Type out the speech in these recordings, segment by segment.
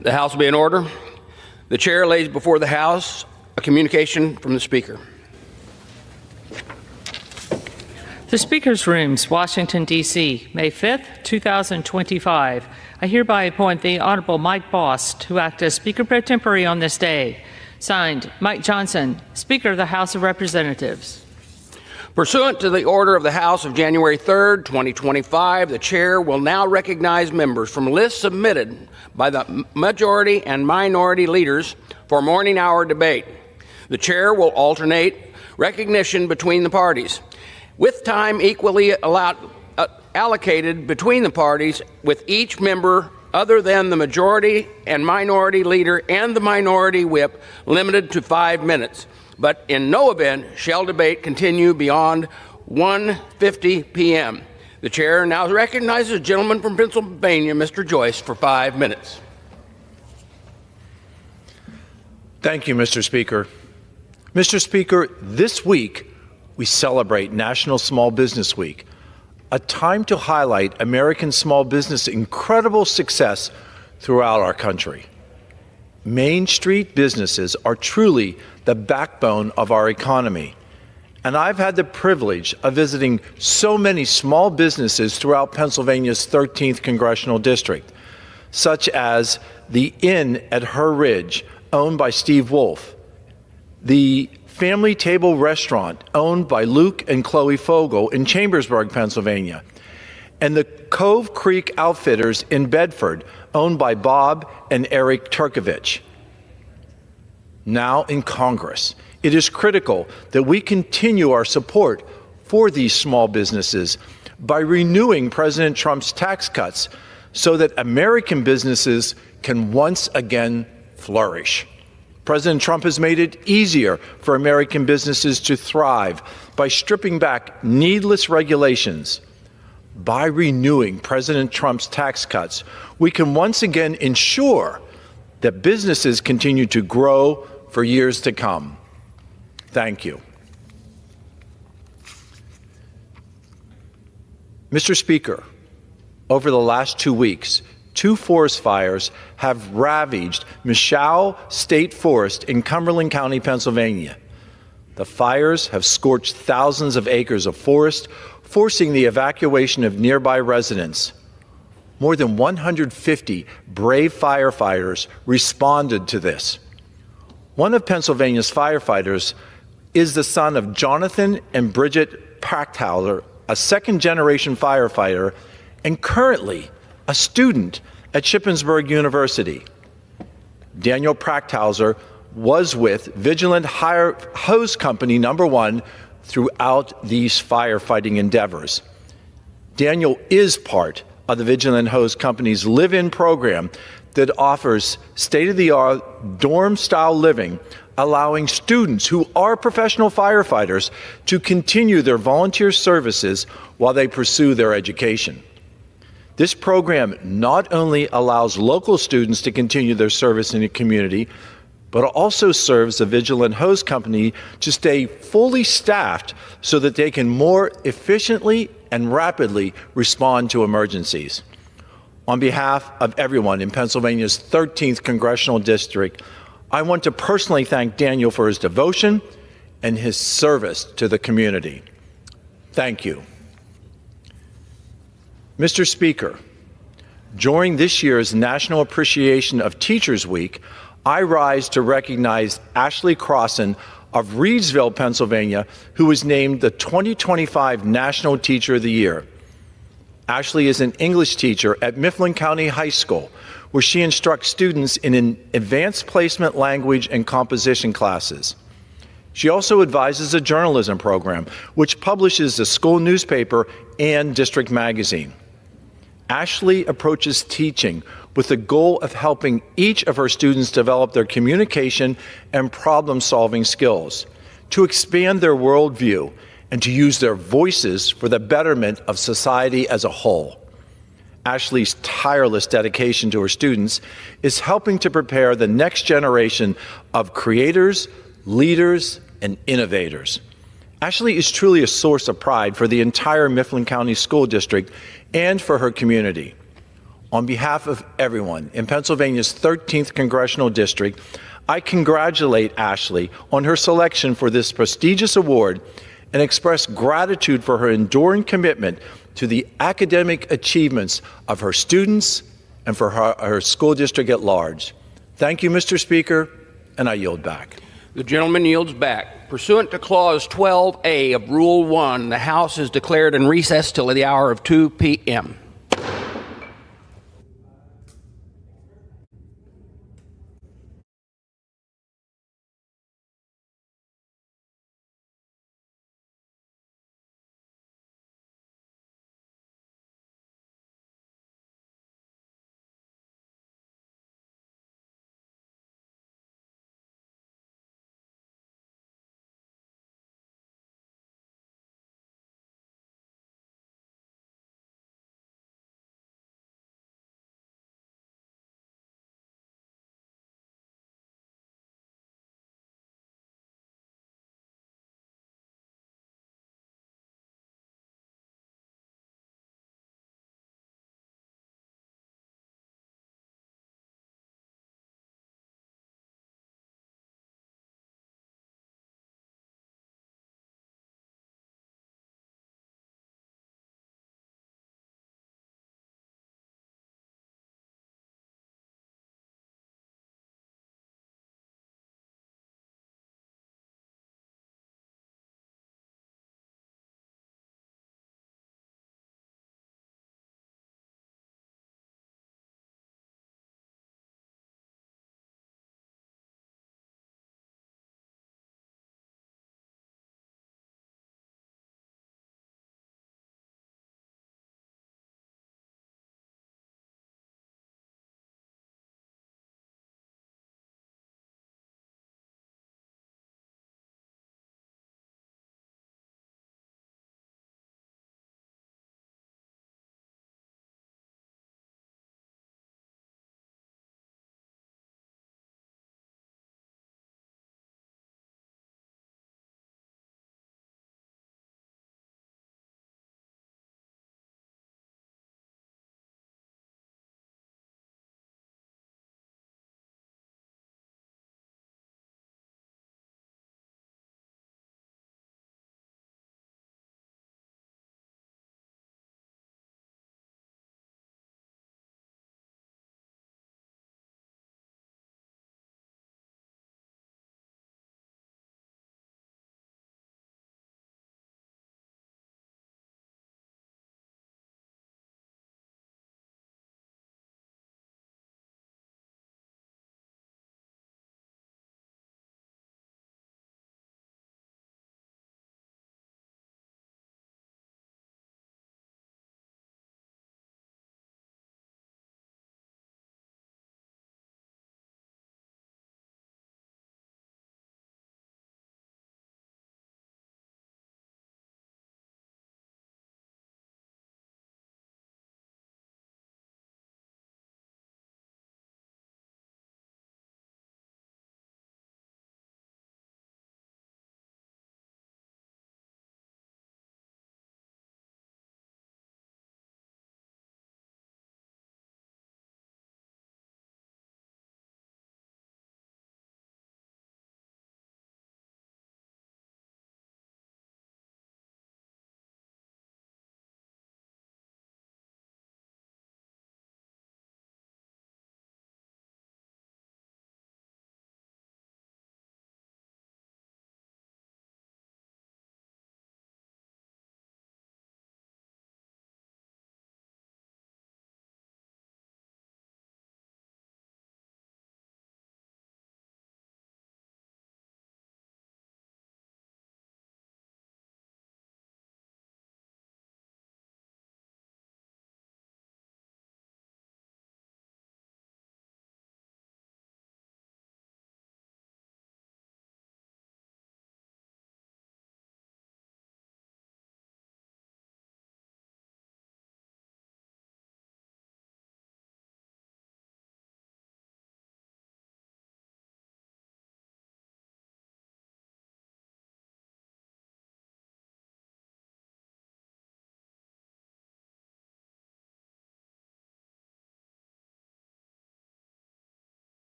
The House will be in order. The chair lays before the House a communication from the Speaker. The Speaker's Rooms, Washington, D.C., May 5th, 2025. I hereby appoint the Honorable Mike Bost to act as Speaker pro tempore on this day. Signed, Mike Johnson, Speaker of the House of Representatives. Pursuant to the order of the House of January 3rd, 2025, the Chair will now recognize members from lists submitted by the majority and minority leaders for morning hour debate. The Chair will alternate recognition between the parties, with time equally allocated between the parties, with each member other than the majority and minority leader and the minority whip limited to 5 minutes. But in no event shall debate continue beyond 1:50 p.m. The chair now recognizes the gentleman from Pennsylvania, Mr. Joyce, for 5 minutes. Thank you, Mr. Speaker. Mr. Speaker, this week we celebrate National Small Business Week, a time to highlight American small business' incredible success throughout our country. Main Street businesses are truly the backbone of our economy. And I've had the privilege of visiting so many small businesses throughout Pennsylvania's 13th Congressional District, such as the Inn at Her Ridge, owned by Steve Wolf, the Family Table Restaurant, owned by Luke and Chloe Fogel in Chambersburg, Pennsylvania, and the Cove Creek Outfitters in Bedford, owned by Bob and Eric Turkovich. Now in Congress, it is critical that we continue our support for these small businesses by renewing President Trump's tax cuts so that American businesses can once again flourish. President Trump has made it easier for American businesses to thrive by stripping back needless regulations. By renewing President Trump's tax cuts, we can once again ensure that businesses continue to grow for years to come. Thank you. Mr. Speaker, over the last 2 weeks, 2 forest fires have ravaged Michau State Forest in Cumberland County, Pennsylvania. The fires have scorched thousands of acres of forest, forcing the evacuation of nearby residents. More than 150 brave firefighters responded to this. One of Pennsylvania's firefighters is the son of Jonathan and Bridget Prachthauser, a second-generation firefighter and currently a student at Shippensburg University. Daniel Prachthauser was with Vigilant Hose Company No. 1 throughout these firefighting endeavors. Daniel is part of the Vigilant Hose Company's live-in program that offers state-of-the-art dorm-style living, allowing students who are professional firefighters to continue their volunteer services while they pursue their education. This program not only allows local students to continue their service in the community, but also serves the Vigilant Hose Company to stay fully staffed so that they can more efficiently and rapidly respond to emergencies. On behalf of everyone in Pennsylvania's 13th Congressional District, I want to personally thank Daniel for his devotion and his service to the community. Thank you. Mr. Speaker, during this year's National Appreciation of Teachers Week, I rise to recognize Ashley Crossan of Reedsville, Pennsylvania, who was named the 2025 National Teacher of the Year. Ashley is an English teacher at Mifflin County High School, where she instructs students in an advanced placement language and composition classes. She also advises a journalism program, which publishes the school newspaper and district magazine. Ashley approaches teaching with the goal of helping each of her students develop their communication and problem-solving skills, to expand their worldview, and to use their voices for the betterment of society as a whole. Ashley's tireless dedication to her students is helping to prepare the next generation of creators, leaders, and innovators. Ashley is truly a source of pride for the entire Mifflin County School District and for her community. On behalf of everyone in Pennsylvania's 13th Congressional District, I congratulate Ashley on her selection for this prestigious award and express gratitude for her enduring commitment to the academic achievements of her students and for her school district at large. Thank you, Mr. Speaker, and I yield back. The gentleman yields back. Pursuant to Clause 12A of Rule 1, the House is declared in recess till the hour of 2 p.m.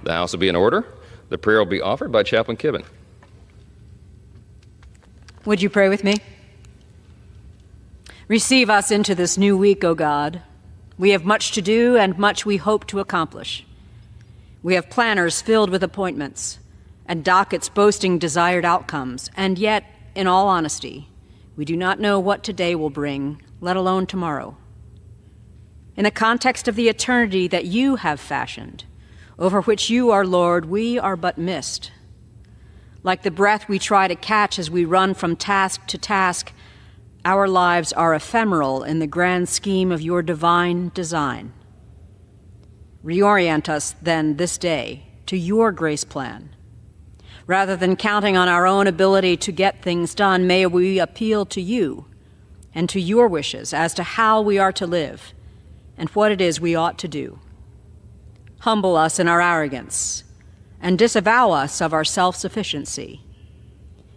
The House will be in order. The prayer will be offered by Chaplain Kibben. Would you pray with me? Receive us into this new week, O God. We have much to do and much we hope to accomplish. We have planners filled with appointments and dockets boasting desired outcomes, and yet, in all honesty, we do not know what today will bring, let alone tomorrow. In the context of the eternity that you have fashioned, over which you are Lord, we are but mist. Like the breath we try to catch as we run from task to task, our lives are ephemeral in the grand scheme of your divine design. Reorient us then this day to your grace plan. Rather than counting on our own ability to get things done, may we appeal to you and to your wishes as to how we are to live and what it is we ought to do. Humble us in our arrogance and disavow us of our self-sufficiency.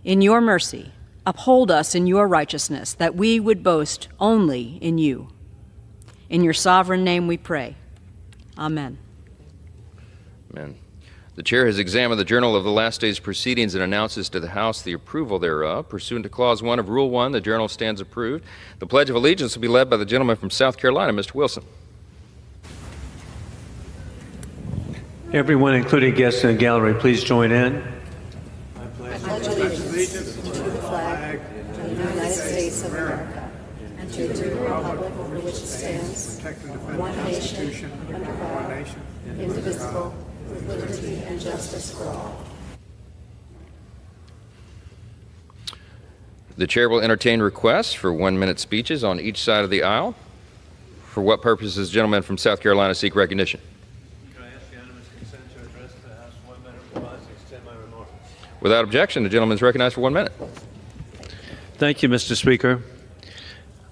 In your mercy, uphold us in your righteousness, that we would boast only in you. In your sovereign name we pray. Amen. Amen. The chair has examined the journal of the last day's proceedings and announces to the House the approval thereof. Pursuant to Clause 1 of Rule 1, the journal stands approved. The Pledge of Allegiance will be led by the gentleman from South Carolina, Mr. Wilson. Everyone, including guests in the gallery, please join in. I pledge allegiance to the flag of the United States of America and to the republic for which it stands, one nation, under God, indivisible, with liberty and justice for all. The chair will entertain requests for 1-minute speeches on each side of the aisle. For what purpose does the gentleman from South Carolina seek recognition? Can I ask unanimous consent to address the House 1 minute while I extend my remarks? Without objection, the gentleman is recognized for 1 minute. Thank you, Mr. Speaker.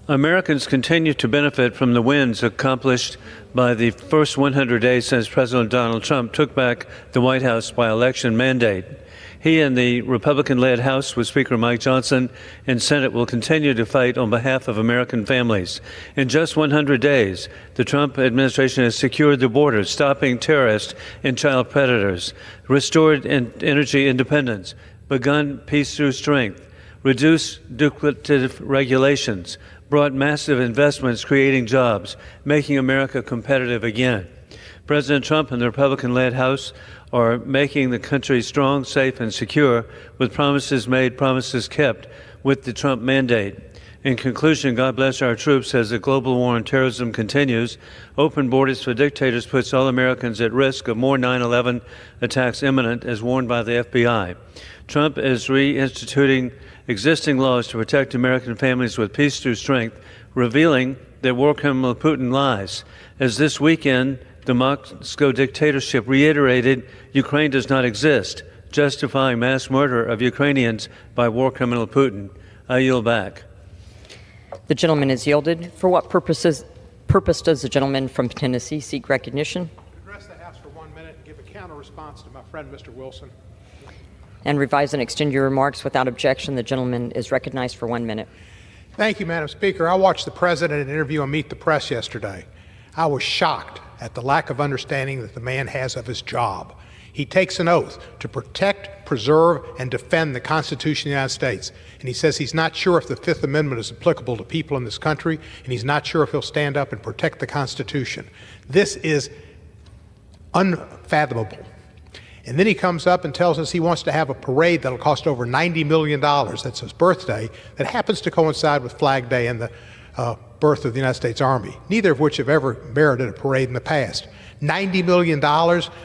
Americans continue to benefit from the wins accomplished by the first 100 days since President Donald Trump took back the White House by election mandate. He and the Republican-led House with Speaker Mike Johnson and Senate will continue to fight on behalf of American families. In just 100 days, the Trump administration has secured the border, stopping terrorists and child predators, restored energy independence, begun peace through strength, reduced duplicative regulations, brought massive investments creating jobs, making America competitive again. President Trump and the Republican-led House are making the country strong, safe, and secure with promises made, promises kept with the Trump mandate. In conclusion, God bless our troops as the global war on terrorism continues. Open borders for dictators puts all Americans at risk of more 9/11 attacks imminent, as warned by the FBI. Trump is reinstituting existing laws to protect American families with peace through strength, revealing that war criminal Putin lies. As this weekend, the Moscow dictatorship reiterated Ukraine does not exist, justifying mass murder of Ukrainians by war criminal Putin. I yield back. The gentleman is yielded. For what purpose does the gentleman from Tennessee seek recognition? Address the House for 1 minute and give a counter response to my friend, Mr. Wilson. And revise and extend your remarks without objection. The gentleman is recognized for 1 minute. Thank you, Madam Speaker. I watched the President in an interview on Meet the Press yesterday. I was shocked at the lack of understanding that the man has of his job. He takes an oath to protect, preserve, and defend the Constitution of the United States. And he says he's not sure if the Fifth Amendment is applicable to people in this country, and he's not sure if he'll stand up and protect the Constitution. This is unfathomable. And then he comes up and tells us he wants to have a parade that'll cost over $90 million. That's his birthday. That happens to coincide with Flag Day and the birth of the United States Army, neither of which have ever merited a parade in the past. $90 million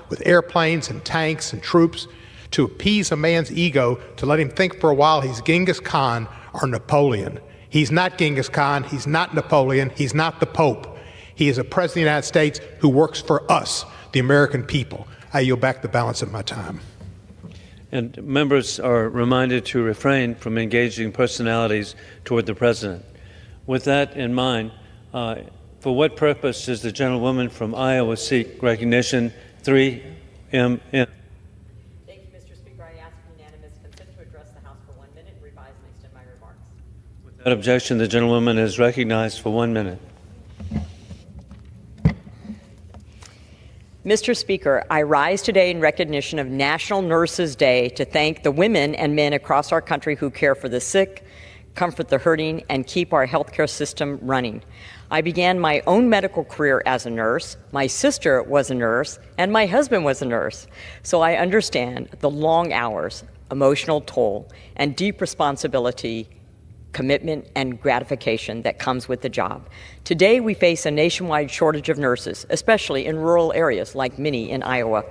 with airplanes and tanks and troops to appease a man's ego, to let him think for a while he's Genghis Khan or Napoleon. He's not Genghis Khan. He's not Napoleon. He's not the Pope. He is a president of the United States who works for us, the American people. I yield back the balance of my time. And members are reminded to refrain from engaging personalities toward the president. With that in mind, for what purpose does the gentlewoman from Iowa seek recognition? 3M. Thank you, Mr. Speaker. I ask unanimous consent to address the House for 1 minute, revise and extend my remarks. Without objection, the gentlewoman is recognized for 1 minute. Mr. Speaker, I rise today in recognition of National Nurses Day to thank the women and men across our country who care for the sick, comfort the hurting, and keep our healthcare system running. I began my own medical career as a nurse. My sister was a nurse, and my husband was a nurse. So I understand the long hours, emotional toll, and deep responsibility, commitment, and gratification that comes with the job. Today, we face a nationwide shortage of nurses, especially in rural areas like many in Iowa.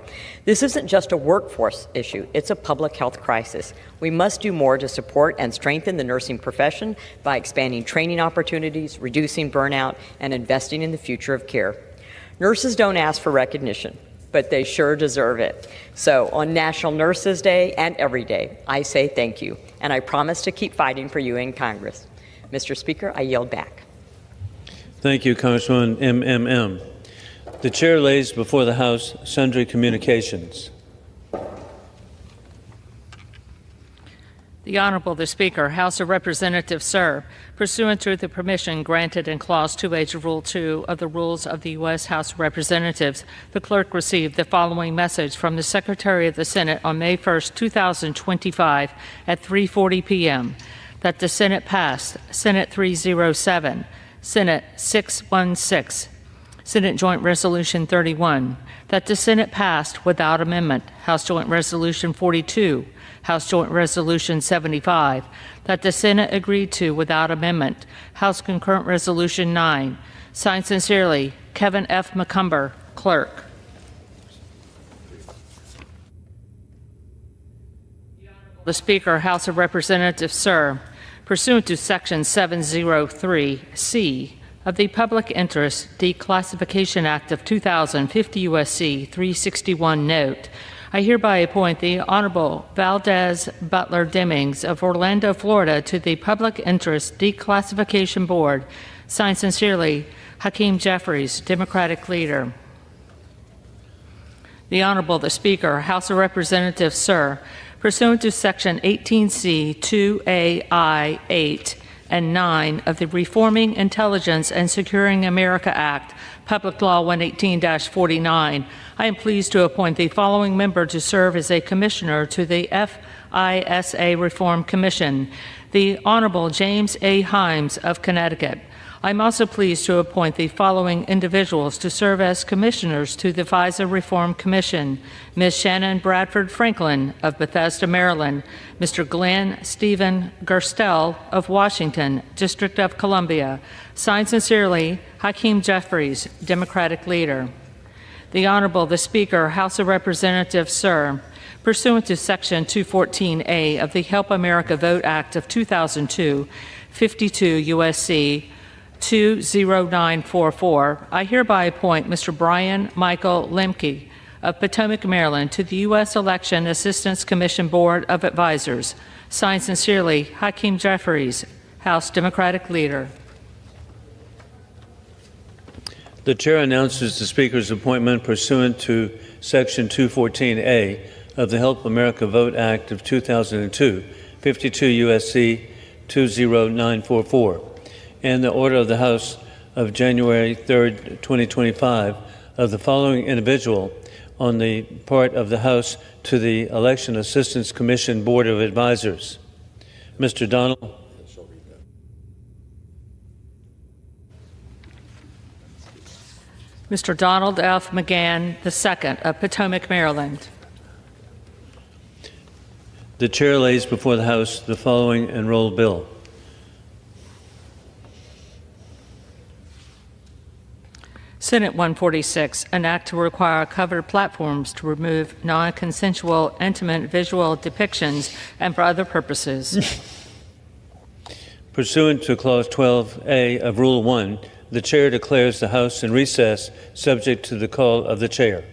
This isn't just a workforce issue, it's a public health crisis. We must do more to support and strengthen the nursing profession by expanding training opportunities, reducing burnout, and investing in the future of care. Nurses don't ask for recognition, but they sure deserve it. So on National Nurses Day and every day, I say thank you, and I promise to keep fighting for you in Congress. Mr. Speaker, I yield back. Thank you, Congresswoman MMM. The chair lays before the House sundry communications. The Honorable the Speaker, House of Representatives, sir, pursuant to the permission granted in Clause 2H of Rule 2 of the Rules of the U.S. House of Representatives, the clerk received the following message from the Secretary of the Senate on May 1, 2025 at 3:40 p.m. that the Senate passed Senate 307, Senate 616, Senate Joint Resolution 31, that the Senate passed without amendment House Joint Resolution 42, House Joint Resolution 75, that the Senate agreed to without amendment House Concurrent Resolution 9. Signed sincerely, Kevin F. McCumber, Clerk. The Speaker, House of Representatives, sir, pursuant to Section 703C of the Public Interest Declassification Act of 2000, 50 U.S.C. 361 note, I hereby appoint the Honorable Valdez Butler Demings of Orlando, Florida, to the Public Interest Declassification Board. Signed sincerely, Hakeem Jeffries, Democratic Leader. The Honorable the Speaker, House of Representatives, sir, pursuant to Section 18C 2AI 8 and 9 of the Reforming Intelligence and Securing America Act, Public Law 118-49, I am pleased to appoint the following member to serve as a commissioner to the FISA Reform Commission, the Honorable James A. Himes of Connecticut. I'm also pleased to appoint the following individuals to serve as commissioners to the FISA Reform Commission: Ms. Shannon Bradford Franklin of Bethesda, Maryland, Mr. Glenn Stephen Gerstel of Washington, District of Columbia. Signed sincerely, Hakeem Jeffries, Democratic Leader. The Honorable the Speaker, House of Representatives, sir, pursuant to Section 214A of the Help America Vote Act of 2002, 52 U.S.C. 20944, I hereby appoint Mr. Brian Michael Lemke of Potomac, Maryland, to the U.S. Election Assistance Commission Board of Advisors. Signed sincerely, Hakeem Jeffries, House Democratic Leader. The chair announces the Speaker's appointment pursuant to Section 214A of the Help America Vote Act of 2002, 52 U.S.C. 20944, and the order of the House of January 3, 2025, of the following individual on the part of the House to the Election Assistance Commission Board of Advisors. Mr. Donald. Mr. Donald F. McGann II of Potomac, Maryland. The chair lays before the House the following enrolled bill. Senate 146, an act to require covered platforms to remove non-consensual intimate visual depictions and for other purposes. Pursuant to Clause 12A of Rule 1, the chair declares the House in recess, subject to the call of the chair.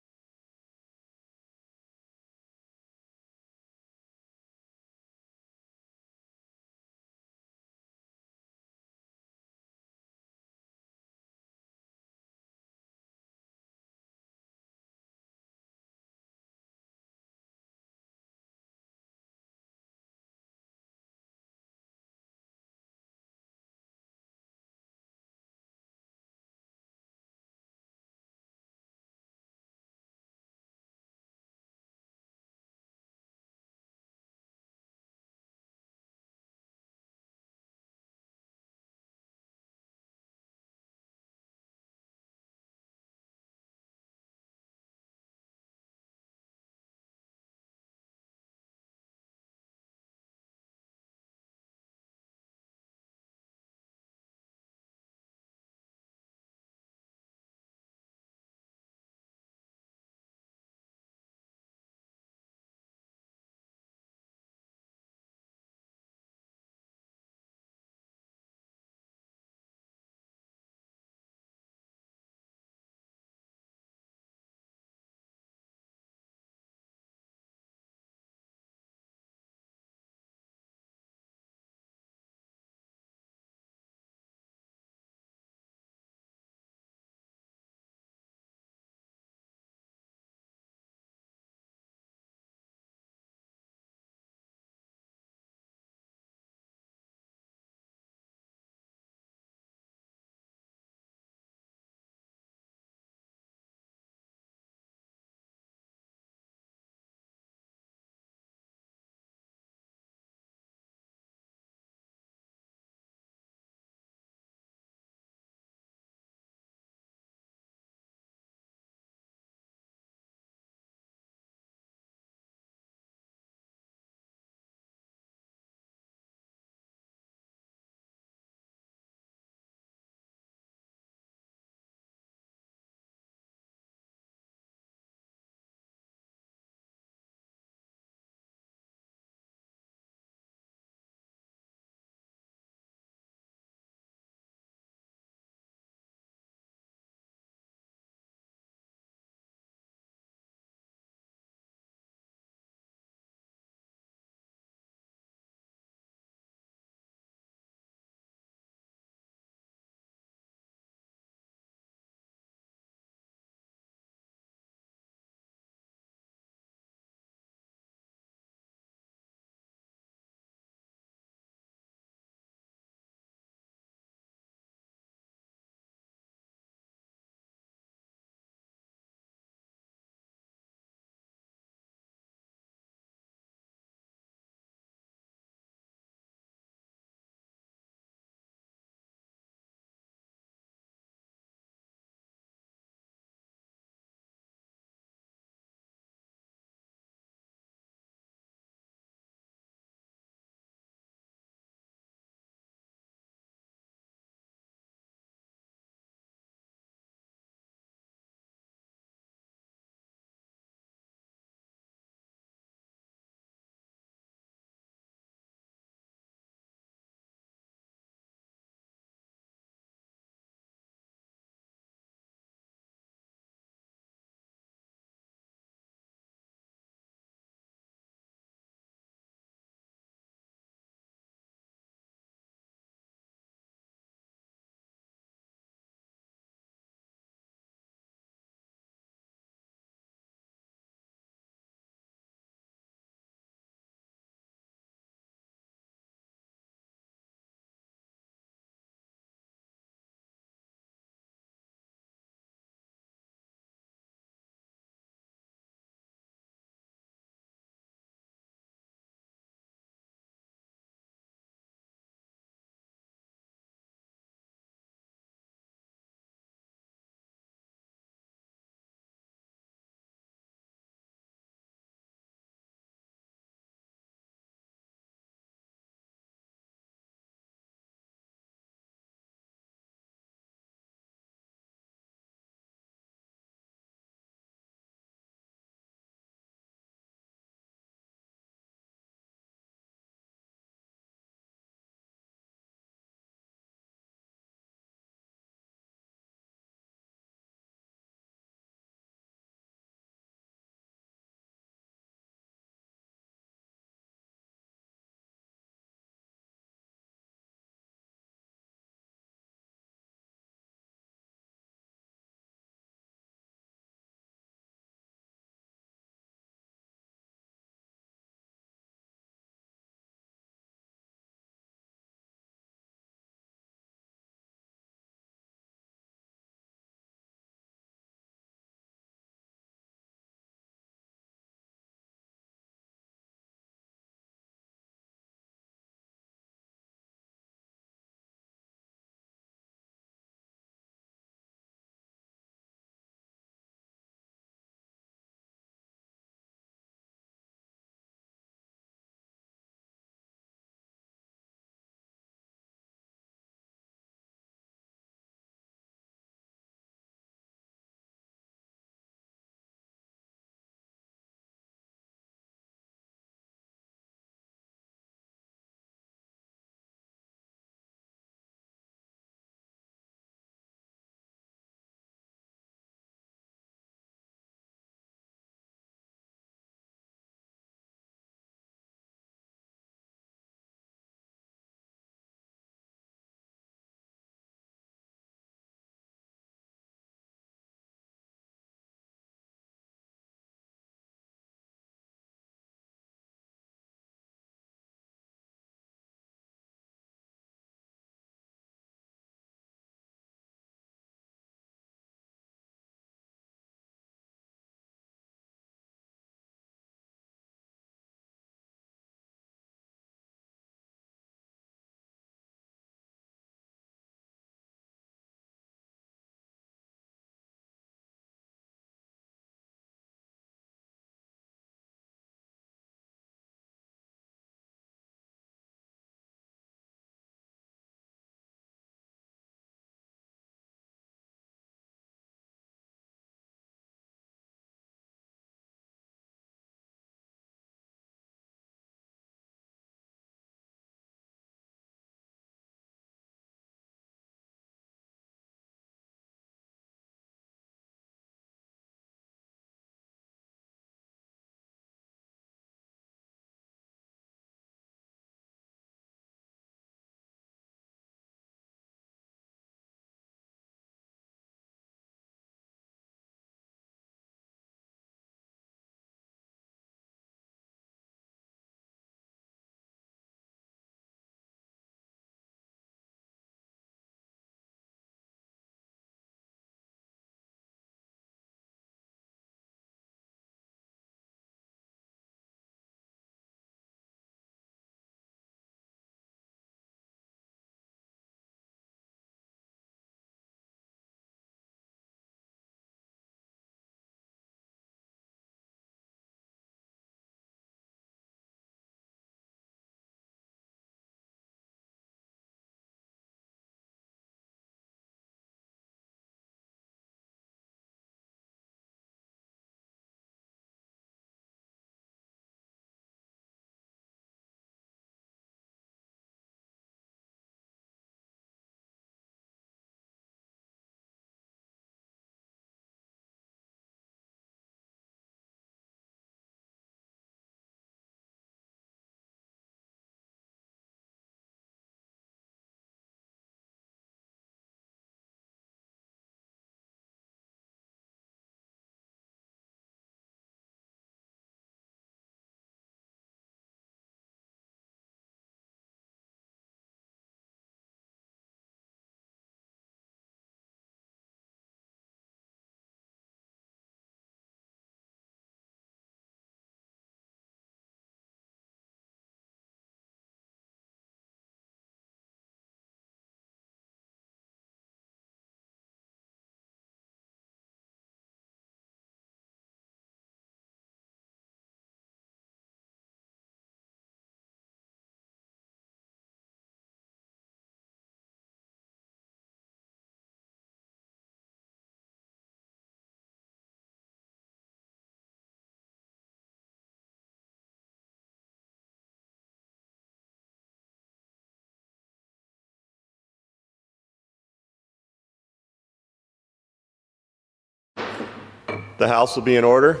The House will be in order.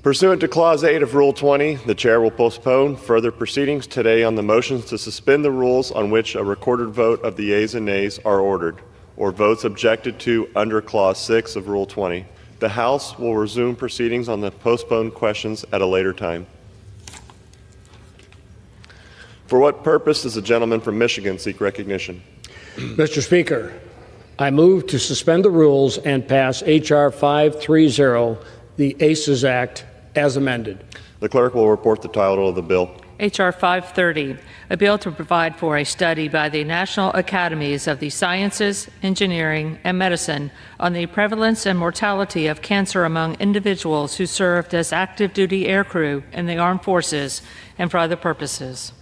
Pursuant to Clause 8 of Rule 20, the Chair will postpone further proceedings today on the motions to suspend the rules on which a recorded vote of the yeas and nays are ordered, or votes objected to under Clause 6 of Rule 20. The House will resume proceedings on the postponed questions at a later time. For what purpose does the gentleman from Michigan seek recognition? Mr. Speaker, I move to suspend the rules and pass H.R. 530, the ACES Act, as amended. The clerk will report the title of the bill. H.R. 530, a bill to provide for a study by the National Academies of the Sciences, Engineering, and Medicine on the prevalence and mortality of cancer among individuals who served as active duty aircrew in the armed forces and for other purposes.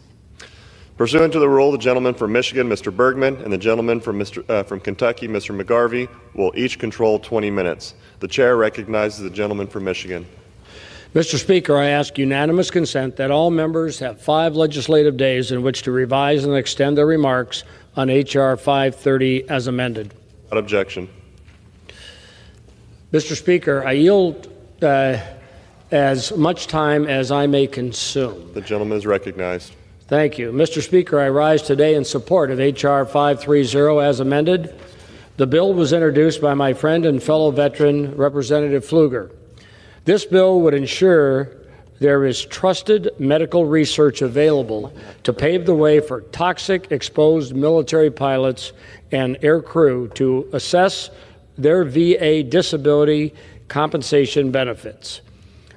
Pursuant to the rule, the gentleman from Michigan, Mr. Bergman, and the gentleman from Kentucky, Mr. McGarvey, will each control 20 minutes. The chair recognizes the gentleman from Michigan. Mr. Speaker, I ask unanimous consent that all members have 5 legislative days in which to revise and extend their remarks on H.R. 530 as amended. Without objection. Mr. Speaker, I yield as much time as I may consume. The gentleman is recognized. Thank you. Mr. Speaker, I rise today in support of H.R. 530 as amended. The bill was introduced by my friend and fellow veteran, Representative Pfluger. This bill would ensure there is trusted medical research available to pave the way for toxic exposed military pilots and aircrew to assess their VA disability compensation benefits.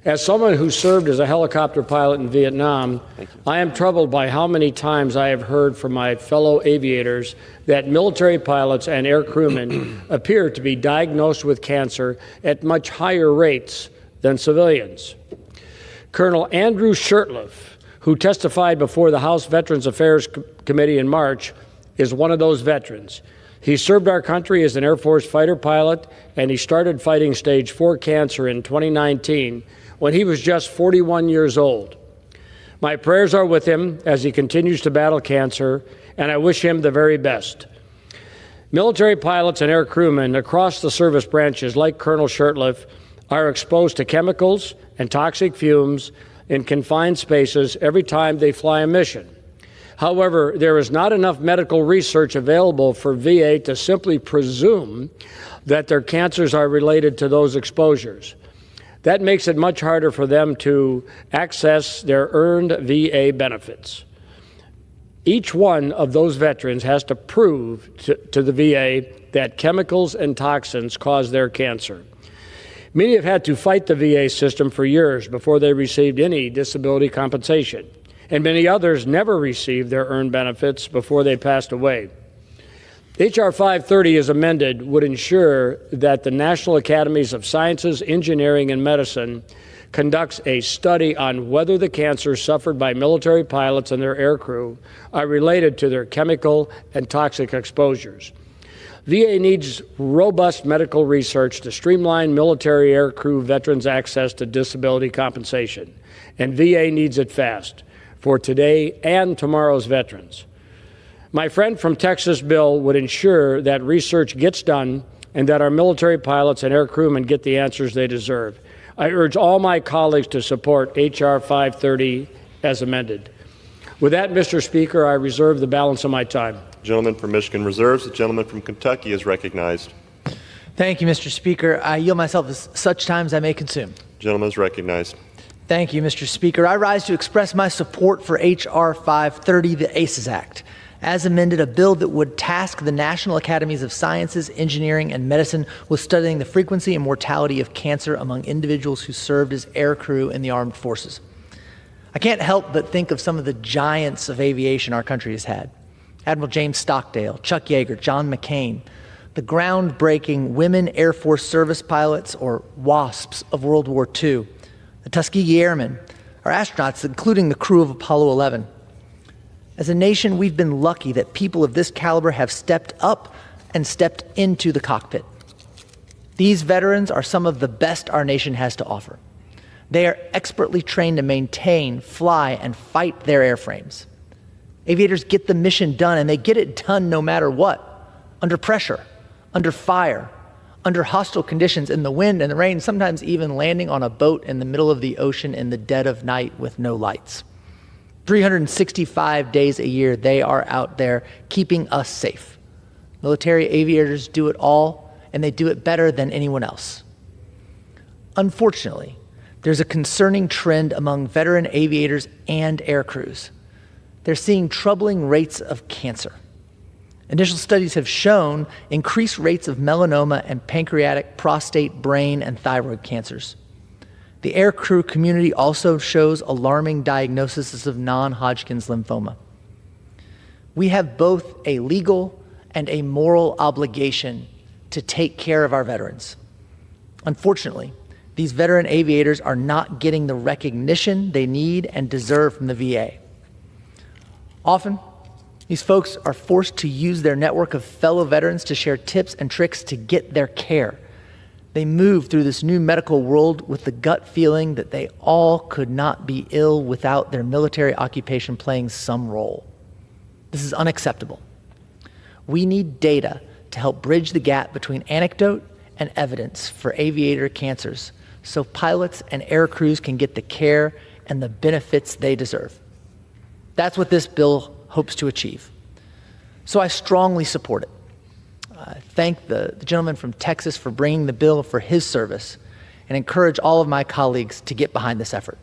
As someone who served as a helicopter pilot in Vietnam, I am troubled by how many times I have heard from my fellow aviators that military pilots and air crewmen appear to be diagnosed with cancer at much higher rates than civilians. Colonel Andrew Shurtleff, who testified before the House Veterans Affairs Committee in March, is one of those veterans. He served our country as an Air Force fighter pilot, and he started fighting stage 4 cancer in 2019 when he was just 41 years old. My prayers are with him as he continues to battle cancer, and I wish him the very best. Military pilots and air crewmen across the service branches, like Colonel Shurtleff, are exposed to chemicals and toxic fumes in confined spaces every time they fly a mission. However, there is not enough medical research available for VA to simply presume that their cancers are related to those exposures. That makes it much harder for them to access their earned VA benefits. Each one of those veterans has to prove to the VA that chemicals and toxins cause their cancer. Many have had to fight the VA system for years before they received any disability compensation, and many others never received their earned benefits before they passed away. H.R. 530 as amended would ensure that the National Academies of Sciences, Engineering, and Medicine conducts a study on whether the cancers suffered by military pilots and their aircrew are related to their chemical and toxic exposures. VA needs robust medical research to streamline military aircrew veterans' access to disability compensation, and VA needs it fast for today and tomorrow's veterans. My friend from Texas bill would ensure that research gets done and that our military pilots and air crewmen get the answers they deserve. I urge all my colleagues to support H.R. 530 as amended. With that, Mr. Speaker, I reserve the balance of my time. The gentleman from Michigan reserves. The gentleman from Kentucky is recognized. Thank you, Mr. Speaker. I yield myself as such time as I may consume. The gentleman is recognized. Thank you, Mr. Speaker. I rise to express my support for H.R. 530, the ACES Act. As amended, a bill that would task the National Academies of Sciences, Engineering, and Medicine with studying the frequency and mortality of cancer among individuals who served as aircrew in the armed forces. I can't help but think of some of the giants of aviation our country has had. Admiral James Stockdale, Chuck Yeager, John McCain, the groundbreaking women Air Force service pilots, or WASPs, of World War II, the Tuskegee Airmen, our astronauts, including the crew of Apollo 11. As a nation, we've been lucky that people of this caliber have stepped up and stepped into the cockpit. These veterans are some of the best our nation has to offer. They are expertly trained to maintain, fly, and fight their airframes. Aviators get the mission done, and they get it done no matter what, under pressure, under fire, under hostile conditions in the wind and the rain, sometimes even landing on a boat in the middle of the ocean in the dead of night with no lights. 365 days a year, they are out there keeping us safe. Military aviators do it all, and they do it better than anyone else. Unfortunately, there's a concerning trend among veteran aviators and air crews. They're seeing troubling rates of cancer. Initial studies have shown increased rates of melanoma and pancreatic, prostate, brain, and thyroid cancers. The air crew community also shows alarming diagnoses of non-Hodgkin's lymphoma. We have both a legal and a moral obligation to take care of our veterans. Unfortunately, these veteran aviators are not getting the recognition they need and deserve from the VA. Often, these folks are forced to use their network of fellow veterans to share tips and tricks to get their care. They move through this new medical world with the gut feeling that they all could not be ill without their military occupation playing some role. This is unacceptable. We need data to help bridge the gap between anecdote and evidence for aviator cancers so pilots and air crews can get the care and the benefits they deserve. That's what this bill hopes to achieve. So I strongly support it. I thank the gentleman from Texas for bringing the bill for his service and encourage all of my colleagues to get behind this effort.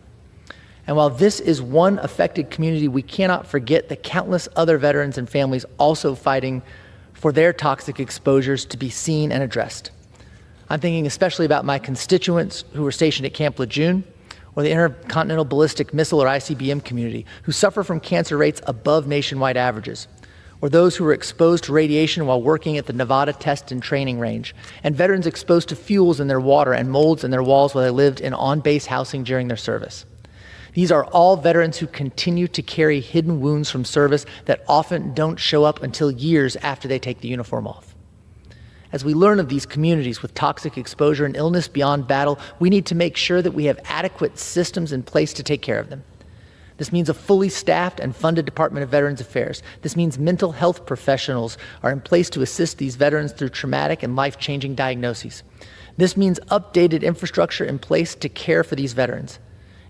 And while this is one affected community, we cannot forget the countless other veterans and families also fighting for their toxic exposures to be seen and addressed. I'm thinking especially about my constituents who were stationed at Camp Lejeune, or the Intercontinental Ballistic Missile or ICBM community, who suffer from cancer rates above nationwide averages, or those who were exposed to radiation while working at the Nevada Test and Training Range, and veterans exposed to fuels in their water and molds in their walls while they lived in on-base housing during their service. These are all veterans who continue to carry hidden wounds from service that often don't show up until years after they take the uniform off. As we learn of these communities with toxic exposure and illness beyond battle, we need to make sure that we have adequate systems in place to take care of them. This means a fully staffed and funded Department of Veterans Affairs. This means mental health professionals are in place to assist these veterans through traumatic and life-changing diagnoses. This means updated infrastructure in place to care for these veterans.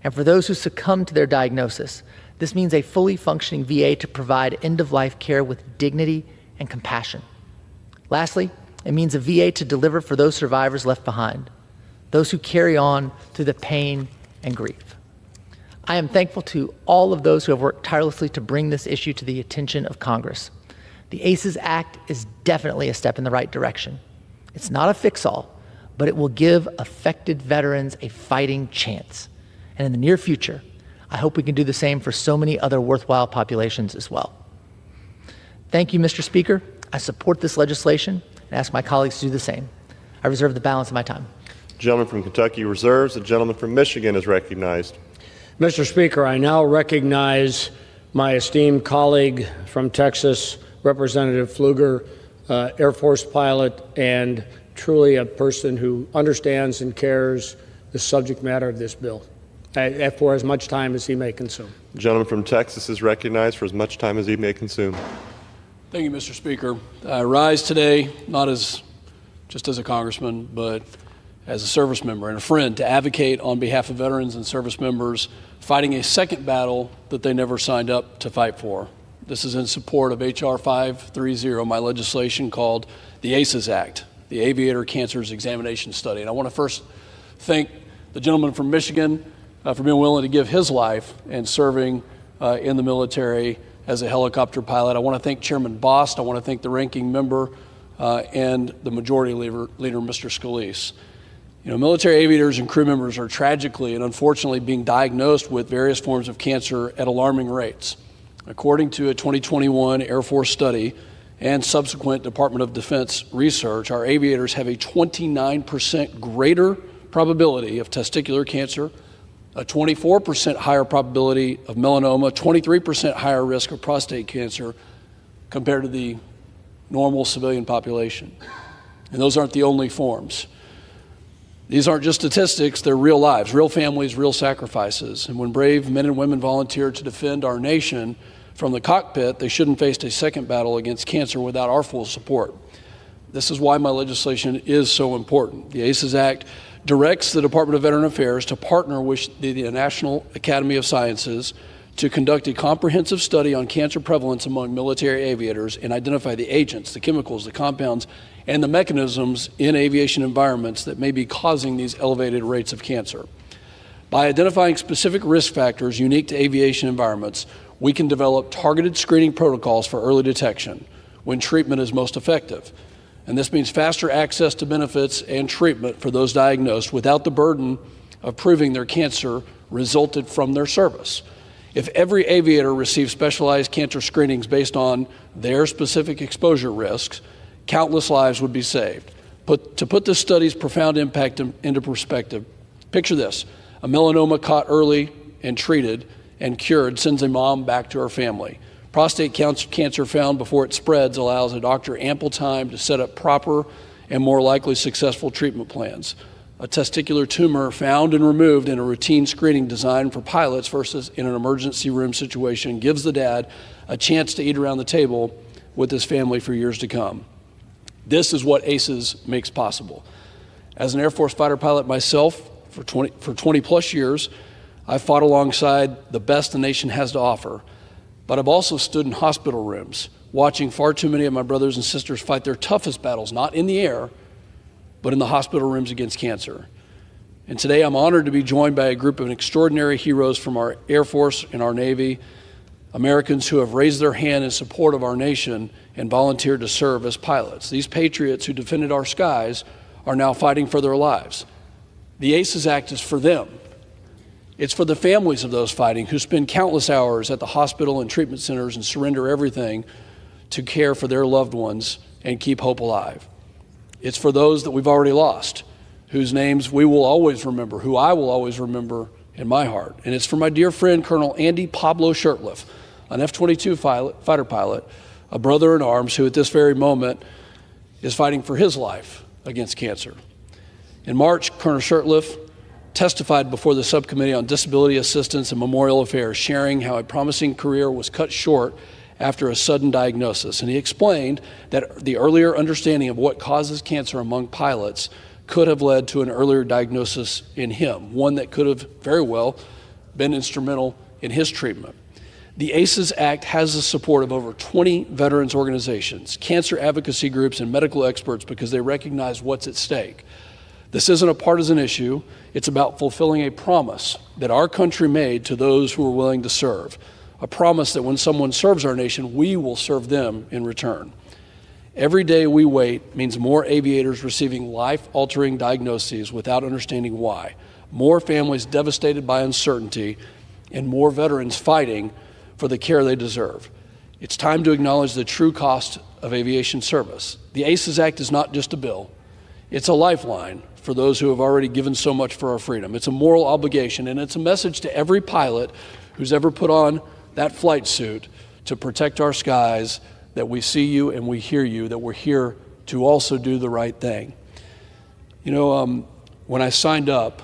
And for those who succumb to their diagnosis, this means a fully functioning VA to provide end-of-life care with dignity and compassion. Lastly, it means a VA to deliver for those survivors left behind, those who carry on through the pain and grief. I am thankful to all of those who have worked tirelessly to bring this issue to the attention of Congress. The ACES Act is definitely a step in the right direction. It's not a fix-all, but it will give affected veterans a fighting chance. And in the near future, I hope we can do the same for so many other worthwhile populations as well. Thank you, Mr. Speaker. I support this legislation and ask my colleagues to do the same. I reserve the balance of my time. The gentleman from Kentucky reserves. The gentleman from Michigan is recognized. Mr. Speaker, I now recognize my esteemed colleague from Texas, Representative Pfluger, Air Force pilot, and truly a person who understands and cares the subject matter of this bill for as much time as he may consume. The gentleman from Texas is recognized for as much time as he may consume. Thank you, Mr. Speaker. I rise today not just as a congressman, but as a service member and a friend to advocate on behalf of veterans and service members fighting a second battle that they never signed up to fight for. This is in support of H.R. 530, my legislation called the ACES Act, the Aviator Cancers Examination Study. And I want to first thank the gentleman from Michigan for being willing to give his life and serving in the military as a helicopter pilot. I want to thank Chairman Bost. I want to thank the ranking member and the majority leader, Mr. Scalise. You know, military aviators and crew members are tragically and unfortunately being diagnosed with various forms of cancer at alarming rates. According to a 2021 Air Force study and subsequent Department of Defense research, our aviators have a 29% greater probability of testicular cancer, a 24% higher probability of melanoma, 23% higher risk of prostate cancer compared to the normal civilian population. And those aren't the only forms. These aren't just statistics, they're real lives, real families, real sacrifices. And when brave men and women volunteer to defend our nation from the cockpit, they shouldn't face a second battle against cancer without our full support. This is why my legislation is so important. The ACES Act directs the Department of Veteran Affairs to partner with the National Academy of Sciences to conduct a comprehensive study on cancer prevalence among military aviators and identify the agents, the chemicals, the compounds, and the mechanisms in aviation environments that may be causing these elevated rates of cancer. By identifying specific risk factors unique to aviation environments, we can develop targeted screening protocols for early detection when treatment is most effective. And this means faster access to benefits and treatment for those diagnosed without the burden of proving their cancer resulted from their service. If every aviator received specialized cancer screenings based on their specific exposure risks, countless lives would be saved. To put this study's profound impact into perspective, picture this: a melanoma caught early and treated and cured sends a mom back to her family. Prostate cancer found before it spreads allows a doctor ample time to set up proper and more likely successful treatment plans. A testicular tumor found and removed in a routine screening designed for pilots versus in an emergency room situation gives the dad a chance to eat around the table with his family for years to come. This is what ACES makes possible. As an Air Force fighter pilot myself for 20 plus years, I've fought alongside the best the nation has to offer. But I've also stood in hospital rooms, watching far too many of my brothers and sisters fight their toughest battles, not in the air, but in the hospital rooms against cancer. And today I'm honored to be joined by a group of extraordinary heroes from our Air Force and our Navy, Americans who have raised their hand in support of our nation and volunteered to serve as pilots. These patriots who defended our skies are now fighting for their lives. The ACES Act is for them. It's for the families of those fighting who spend countless hours at the hospital and treatment centers and surrender everything to care for their loved ones and keep hope alive. It's for those that we've already lost, whose names we will always remember, who I will always remember in my heart. And it's for my dear friend, Colonel Andy Pablo Shurtleff, an F-22 fighter pilot, a brother in arms who at this very moment is fighting for his life against cancer. In March, Colonel Shurtleff testified before the Subcommittee on Disability Assistance and Memorial Affairs, sharing how a promising career was cut short after a sudden diagnosis. And he explained that the earlier understanding of what causes cancer among pilots could have led to an earlier diagnosis in him, one that could have very well been instrumental in his treatment. The ACES Act has the support of over 20 veterans organizations, cancer advocacy groups, and medical experts because they recognize what's at stake. This isn't a partisan issue. It's about fulfilling a promise that our country made to those who are willing to serve, a promise that when someone serves our nation, we will serve them in return. Every day we wait means more aviators receiving life-altering diagnoses without understanding why, more families devastated by uncertainty, and more veterans fighting for the care they deserve. It's time to acknowledge the true cost of aviation service. The ACES Act is not just a bill. It's a lifeline for those who have already given so much for our freedom. It's a moral obligation, and it's a message to every pilot who's ever put on that flight suit to protect our skies, that we see you and we hear you, that we're here to also do the right thing. You know, when I signed up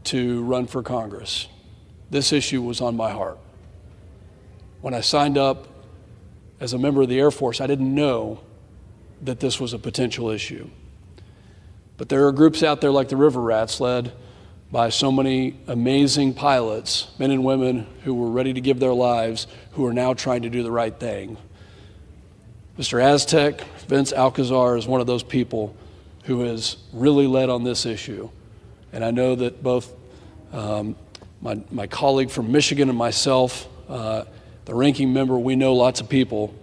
to run for Congress, this issue was on my heart. When I signed up as a member of the Air Force, I didn't know that this was a potential issue. But there are groups out there like the River Rats, led by so many amazing pilots, men and women who were ready to give their lives, who are now trying to do the right thing. Mr. Aztec, Vince Alcazar, is one of those people who has really led on this issue. And I know that both my colleague from Michigan and myself, the ranking member, we know lots of people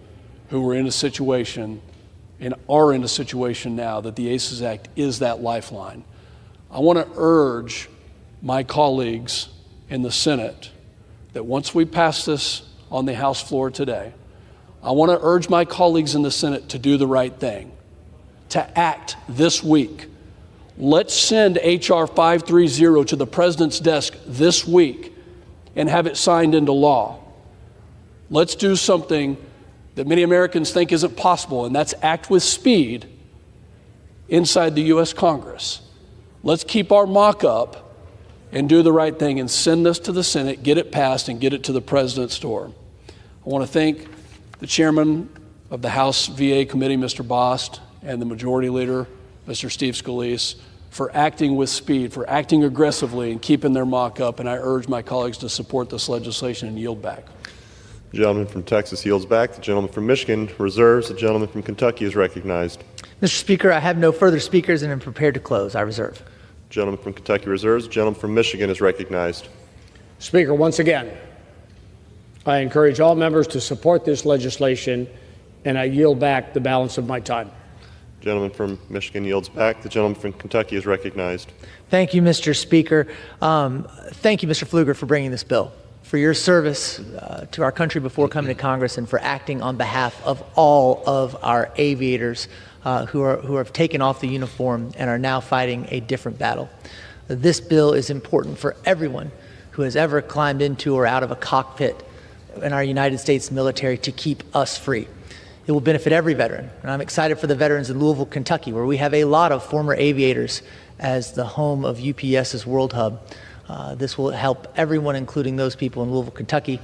who were in a situation and are in a situation now that the ACES Act is that lifeline. I want to urge my colleagues in the Senate that once we pass this on the House floor today, I want to urge my colleagues in the Senate to do the right thing, to act this week. Let's send H.R. 530 to the President's desk this week and have it signed into law. Let's do something that many Americans think isn't possible, and that's act with speed inside the U.S. Congress. Let's keep our mock-up and do the right thing and send this to the Senate, get it passed, and get it to the President's door. I want to thank the chairman of the House VA Committee, Mr. Bost, and the Majority Leader, Mr. Steve Scalise, for acting with speed, for acting aggressively and keeping their mock up, and I urge my colleagues to support this legislation and yield back. The gentleman from Texas yields back. The gentleman from Michigan reserves. The gentleman from Kentucky is recognized. Mr. Speaker, I have no further speakers and am prepared to close. I reserve. The gentleman from Kentucky reserves. The gentleman from Michigan is recognized. Speaker, once again, I encourage all members to support this legislation, and I yield back the balance of my time. The gentleman from Michigan yields back. The gentleman from Kentucky is recognized. Thank you, Mr. Speaker. Thank you, Mr. Pfluger, for bringing this bill, for your service to our country before coming to Congress, and for acting on behalf of all of our aviators who have taken off the uniform and are now fighting a different battle. This bill is important for everyone who has ever climbed into or out of a cockpit in our United States military to keep us free. It will benefit every veteran, and I'm excited for the veterans in Louisville, Kentucky, where we have a lot of former aviators as the home of UPS's World Hub. This will help everyone, including those people in Louisville, Kentucky.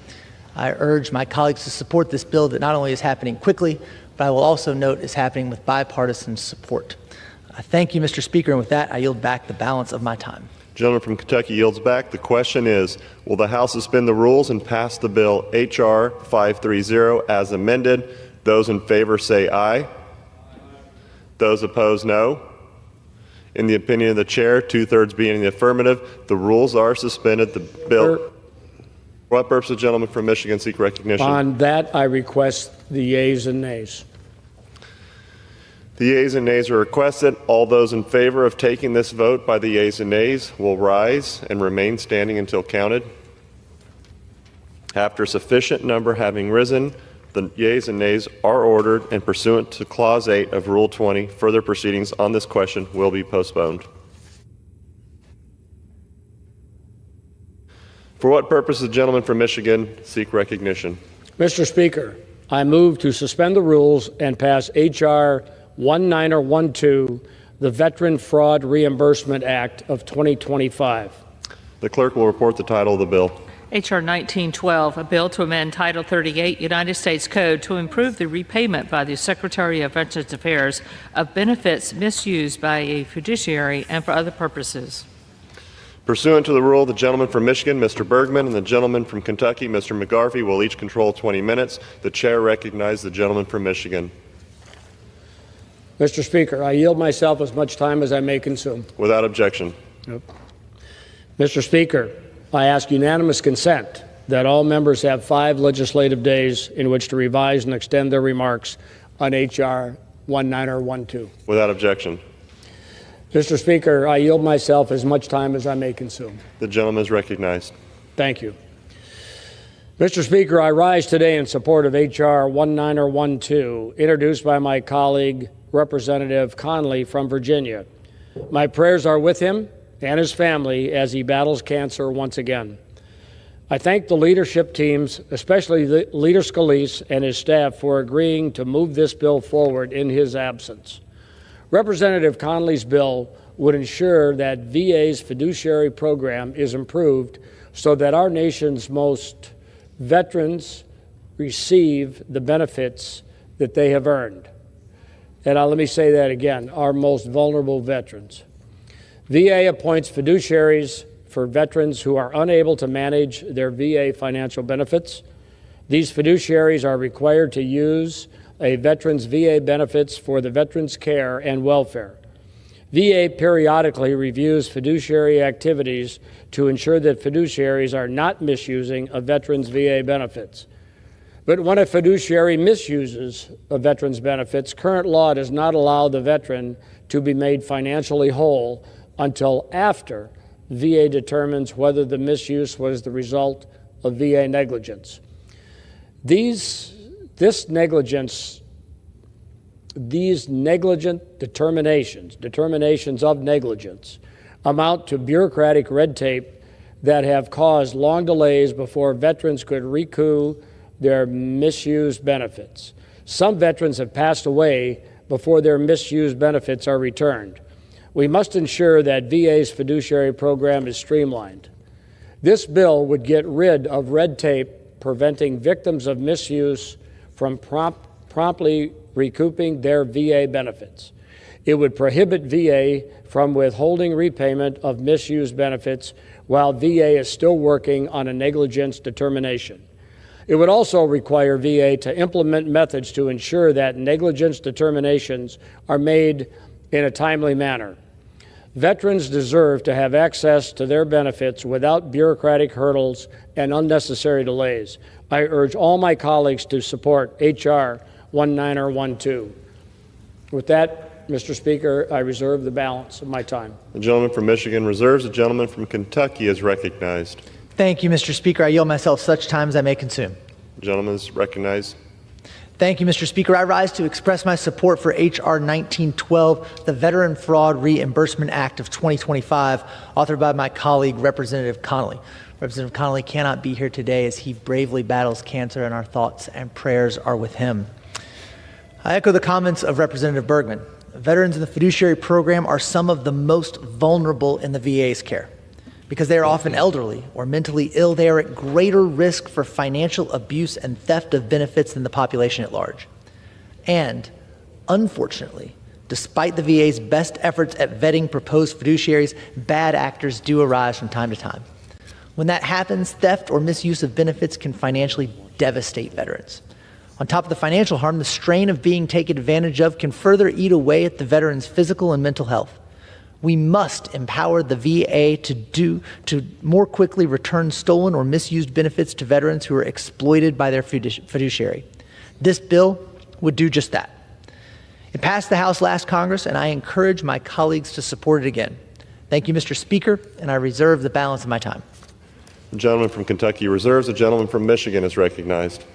I urge my colleagues to support this bill that not only is happening quickly, but I will also note is happening with bipartisan support. I thank you, Mr. Speaker, and with that, I yield back the balance of my time. The gentleman from Kentucky yields back. The question is, will the House suspend the rules and pass the bill H.R. 530 as amended? Those in favor say aye. Those opposed, no. In the opinion of the chair, 2/3 being in the affirmative, the rules are suspended. The bill. For what purpose, the gentleman from Michigan seek recognition? On that, I request the yeas and nays. The yeas and nays are requested. All those in favor of taking this vote by the yeas and nays will rise and remain standing until counted. After a sufficient number having risen, the yeas and nays are ordered, and pursuant to Clause 8 of Rule 20, further proceedings on this question will be postponed. For what purpose does the gentleman from Michigan seek recognition? Mr. Speaker, I move to suspend the rules and pass H.R. 1912, the Veteran Fraud Reimbursement Act of 2025. The clerk will report the title of the bill. H.R. 1912, a bill to amend Title 38 United States Code to improve the repayment by the Secretary of Veterans Affairs of benefits misused by a fiduciary and for other purposes. Pursuant to the rule, the gentleman from Michigan, Mr. Bergman, and the gentleman from Kentucky, Mr. McGarvey, will each control 20 minutes. The chair recognizes the gentleman from Michigan. Mr. Speaker, I yield myself as much time as I may consume. Without objection. Yep. Mr. Speaker, I ask unanimous consent that all members have 5 legislative days in which to revise and extend their remarks on H.R. 1912. Without objection. Mr. Speaker, I yield myself as much time as I may consume. The gentleman is recognized. Thank you. Mr. Speaker, I rise today in support of H.R. 1912, introduced by my colleague, Representative Conley from Virginia. My prayers are with him and his family as he battles cancer once again. I thank the leadership teams, especially Leader Scalise and his staff, for agreeing to move this bill forward in his absence. Representative Conley's bill would ensure that VA's fiduciary program is improved so that our nation's most veterans receive the benefits that they have earned. And let me say that again, our most vulnerable veterans. VA appoints fiduciaries for veterans who are unable to manage their VA financial benefits. These fiduciaries are required to use a veteran's VA benefits for the veteran's care and welfare. VA periodically reviews fiduciary activities to ensure that fiduciaries are not misusing a veteran's VA benefits. But when a fiduciary misuses a veteran's benefits, current law does not allow the veteran to be made financially whole until after VA determines whether the misuse was the result of VA negligence. These negligent determinations of negligence amount to bureaucratic red tape that have caused long delays before veterans could recoup their misused benefits. Some veterans have passed away before their misused benefits are returned. We must ensure that VA's fiduciary program is streamlined. This bill would get rid of red tape preventing victims of misuse from promptly recouping their VA benefits. It would prohibit VA from withholding repayment of misused benefits while VA is still working on a negligence determination. It would also require VA to implement methods to ensure that negligence determinations are made in a timely manner. Veterans deserve to have access to their benefits without bureaucratic hurdles and unnecessary delays. I urge all my colleagues to support H.R. 1912. With that, Mr. Speaker, I reserve the balance of my time. The gentleman from Michigan reserves. The gentleman from Kentucky is recognized. Thank you, Mr. Speaker. I yield myself such time as I may consume. The gentleman is recognized. Thank you, Mr. Speaker. I rise to express my support for H.R. 1912, the Veteran Fraud Reimbursement Act of 2025, authored by my colleague, Representative Connolly. Representative Connolly cannot be here today as he bravely battles cancer, and our thoughts and prayers are with him. I echo the comments of Representative Bergman. Veterans in the fiduciary program are some of the most vulnerable in the VA's care. Because they are often elderly or mentally ill, they are at greater risk for financial abuse and theft of benefits than the population at large. And, unfortunately, despite the VA's best efforts at vetting proposed fiduciaries, bad actors do arise from time to time. When that happens, theft or misuse of benefits can financially devastate veterans. On top of the financial harm, the strain of being taken advantage of can further eat away at the veteran's physical and mental health. We must empower the VA to more quickly return stolen or misused benefits to veterans who are exploited by their fiduciary. This bill would do just that. It passed the House last Congress, and I encourage my colleagues to support it again. Thank you, Mr. Speaker, and I reserve the balance of my time. The gentleman from Kentucky reserves. The gentleman from Michigan is recognized.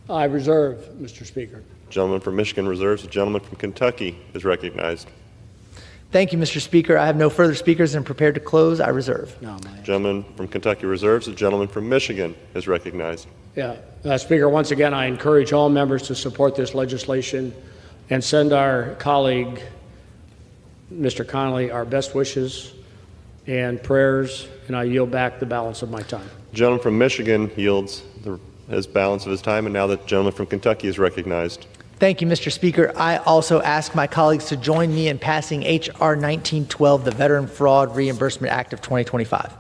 I reserve, Mr. Speaker. The gentleman from Michigan reserves. The gentleman from Kentucky is recognized. Thank you, Mr. Speaker. I have no further speakers and am prepared to close. I reserve. No, the gentleman from Kentucky reserves. The gentleman from Michigan is recognized. Yeah, Speaker, once again, I encourage all members to support this legislation and send our colleague, Mr. Connolly, our best wishes and prayers, and I yield back the balance of my time. The gentleman from Michigan yields his balance of his time, and now the gentleman from Kentucky is recognized. Thank you, Mr. Speaker. I also ask my colleagues to join me in passing H.R. 1912, the Veteran Fraud Reimbursement Act of 2025.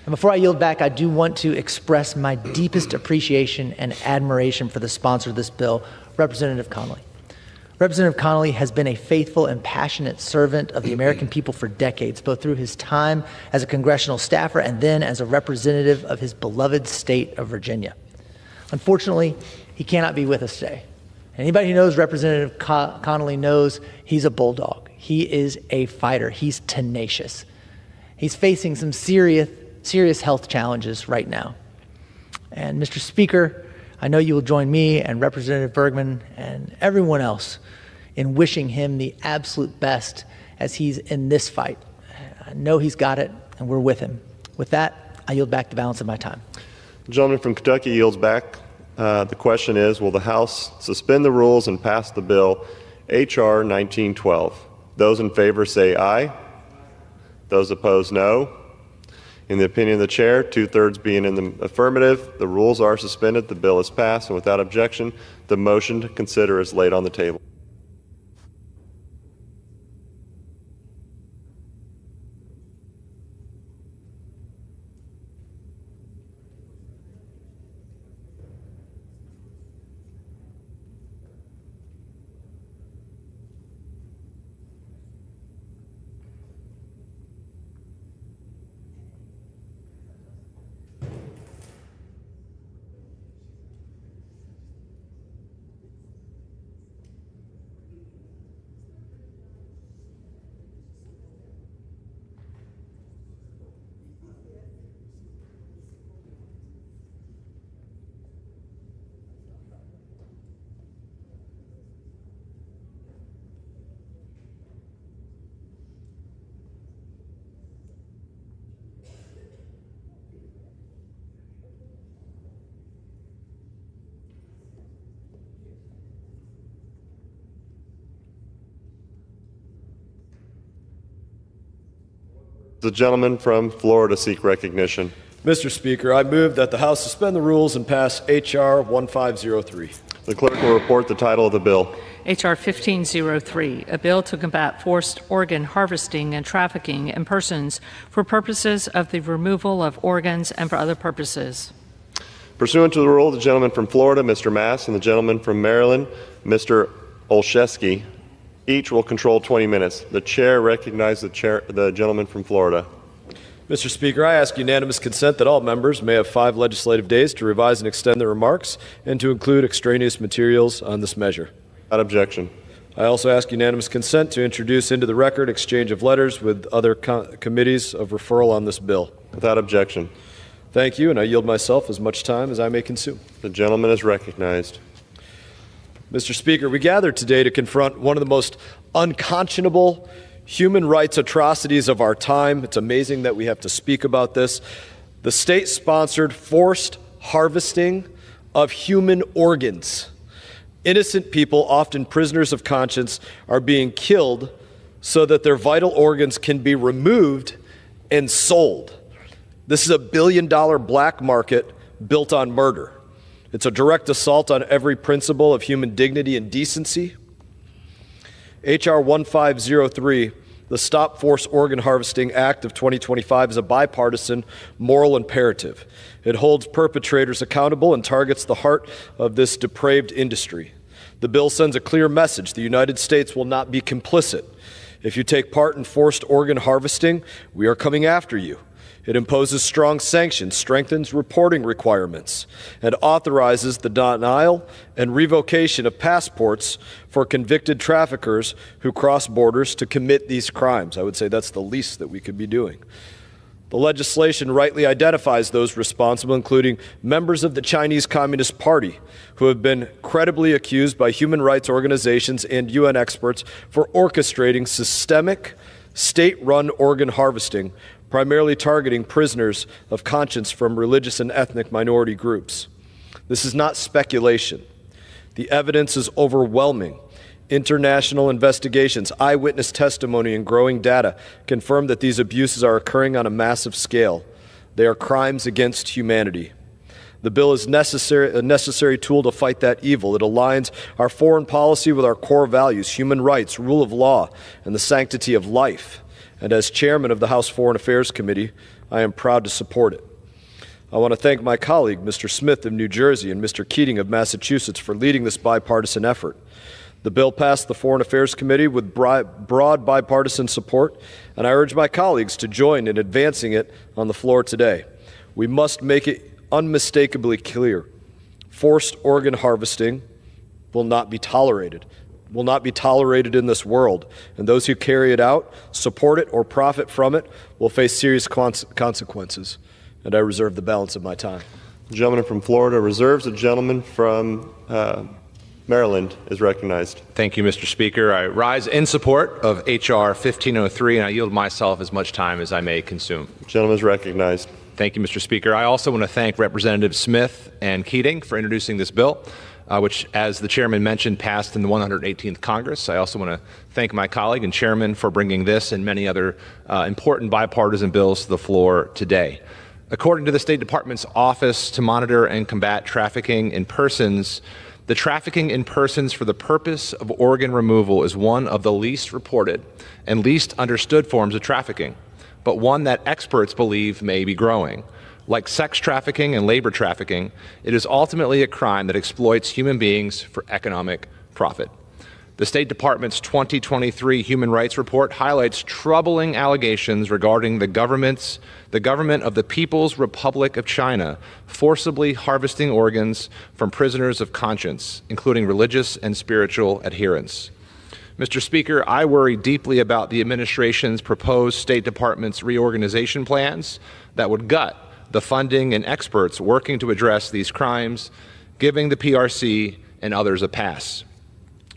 And before I yield back, I do want to express my deepest appreciation and admiration for the sponsor of this bill, Representative Connolly. Representative Connolly has been a faithful and passionate servant of the American people for decades, both through his time as a congressional staffer and then as a representative of his beloved state of Virginia. Unfortunately, he cannot be with us today. Anybody who knows Representative Connolly knows he's a bulldog. He is a fighter. He's tenacious. He's facing some serious health challenges right now. And Mr. Speaker, I know you will join me and Representative Bergman and everyone else in wishing him the absolute best as he's in this fight. I know he's got it, and we're with him. With that, I yield back the balance of my time. The gentleman from Kentucky yields back. The question is, will the House suspend the rules and pass the bill H.R. 1912? Those in favor say aye. Those opposed, no. In the opinion of the chair, 2/3 being in the affirmative, the rules are suspended, the bill is passed, and without objection, the motion to consider is laid on the table. The gentleman from Florida seek recognition. Mr. Speaker, I move that the House suspend the rules and pass H.R. 1503. The clerk will report the title of the bill. H.R. 1503, a bill to combat forced organ harvesting and trafficking in persons for purposes of the removal of organs and for other purposes. Pursuant to the rule, the gentleman from Florida, Mr. Mass, and the gentleman from Maryland, Mr. Olszewski, each will control 20 minutes. The chair recognizes the gentleman from Florida. Mr. Speaker, I ask unanimous consent that all members may have 5 legislative days to revise and extend their remarks and to include extraneous materials on this measure. Without objection. I also ask unanimous consent to introduce into the record exchange of letters with other committees of referral on this bill. Without objection. Thank you, and I yield myself as much time as I may consume. The gentleman is recognized. Mr. Speaker, we gathered today to confront one of the most unconscionable human rights atrocities of our time. It's amazing that we have to speak about this. The state-sponsored forced harvesting of human organs. Innocent people, often prisoners of conscience, are being killed so that their vital organs can be removed and sold. This is a billion-dollar black market built on murder. It's a direct assault on every principle of human dignity and decency. H.R. 1503, the Stop Forced Organ Harvesting Act of 2025, is a bipartisan moral imperative. It holds perpetrators accountable and targets the heart of this depraved industry. The bill sends a clear message: the United States will not be complicit. If you take part in forced organ harvesting, we are coming after you. It imposes strong sanctions, strengthens reporting requirements, and authorizes the denial and revocation of passports for convicted traffickers who cross borders to commit these crimes. I would say that's the least that we could be doing. The legislation rightly identifies those responsible, including members of the Chinese Communist Party, who have been credibly accused by human rights organizations and UN experts for orchestrating systemic, state-run organ harvesting, primarily targeting prisoners of conscience from religious and ethnic minority groups. This is not speculation. The evidence is overwhelming. International investigations, eyewitness testimony, and growing data confirm that these abuses are occurring on a massive scale. They are crimes against humanity. The bill is a necessary tool to fight that evil. It aligns our foreign policy with our core values: human rights, rule of law, and the sanctity of life. And as chairman of the House Foreign Affairs Committee, I am proud to support it. I want to thank my colleague, Mr. Smith of New Jersey, and Mr. Keating of Massachusetts for leading this bipartisan effort. The bill passed the Foreign Affairs Committee with broad bipartisan support, and I urge my colleagues to join in advancing it on the floor today. We must make it unmistakably clear: forced organ harvesting will not be tolerated. Will not be tolerated in this world, and those who carry it out, support it, or profit from it will face serious consequences. And I reserve the balance of my time. The gentleman from Florida reserves. The gentleman from Maryland is recognized. Thank you, Mr. Speaker. I rise in support of H.R. 1503, and I yield myself as much time as I may consume. The gentleman is recognized. Thank you, Mr. Speaker. I also want to thank Representatives Smith and Keating for introducing this bill, which, as the chairman mentioned, passed in the 118th Congress. I also want to thank my colleague and chairman for bringing this and many other important bipartisan bills to the floor today. According to the State Department's Office to Monitor and Combat Trafficking in Persons, the trafficking in persons for the purpose of organ removal is one of the least reported and least understood forms of trafficking, but one that experts believe may be growing. Like sex trafficking and labor trafficking, it is ultimately a crime that exploits human beings for economic profit. The State Department's 2023 Human Rights Report highlights troubling allegations regarding the government of the People's Republic of China forcibly harvesting organs from prisoners of conscience, including religious and spiritual adherents. Mr. Speaker, I worry deeply about the administration's proposed State Department's reorganization plans that would gut the funding and experts working to address these crimes, giving the PRC and others a pass.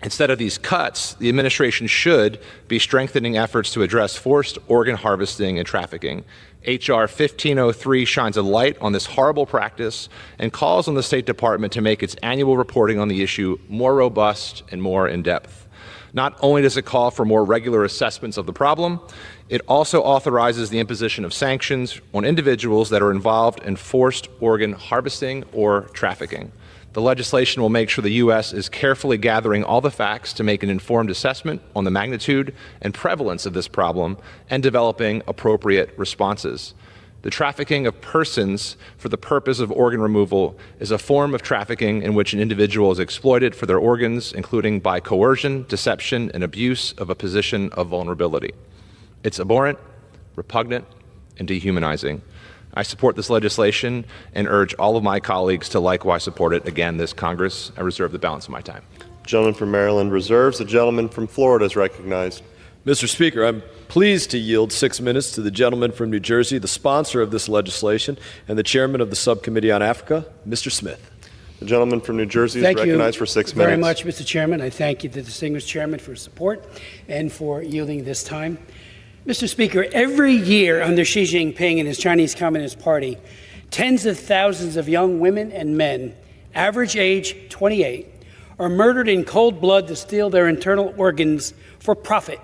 Instead of these cuts, the administration should be strengthening efforts to address forced organ harvesting and trafficking. H.R. 1503 shines a light on this horrible practice and calls on the State Department to make its annual reporting on the issue more robust and more in-depth. Not only does it call for more regular assessments of the problem, it also authorizes the imposition of sanctions on individuals that are involved in forced organ harvesting or trafficking. The legislation will make sure the U.S. is carefully gathering all the facts to make an informed assessment on the magnitude and prevalence of this problem and developing appropriate responses. The trafficking of persons for the purpose of organ removal is a form of trafficking in which an individual is exploited for their organs, including by coercion, deception, and abuse of a position of vulnerability. It's abhorrent, repugnant, and dehumanizing. I support this legislation and urge all of my colleagues to likewise support it. Again, this Congress, I reserve the balance of my time. Gentleman from Maryland reserves. The gentleman from Florida is recognized. Mr. Speaker, I'm pleased to yield 6 minutes to the gentleman from New Jersey, the sponsor of this legislation and the chairman of the Subcommittee on Africa, Mr. Smith. The gentleman from New Jersey is recognized for 6 minutes. Thank you very much, Mr. Chairman. I thank you, the distinguished chairman, for his support and for yielding this time. Mr. Speaker, every year under Xi Jinping and his Chinese Communist Party, tens of thousands of young women and men, average age 28, are murdered in cold blood to steal their internal organs for profit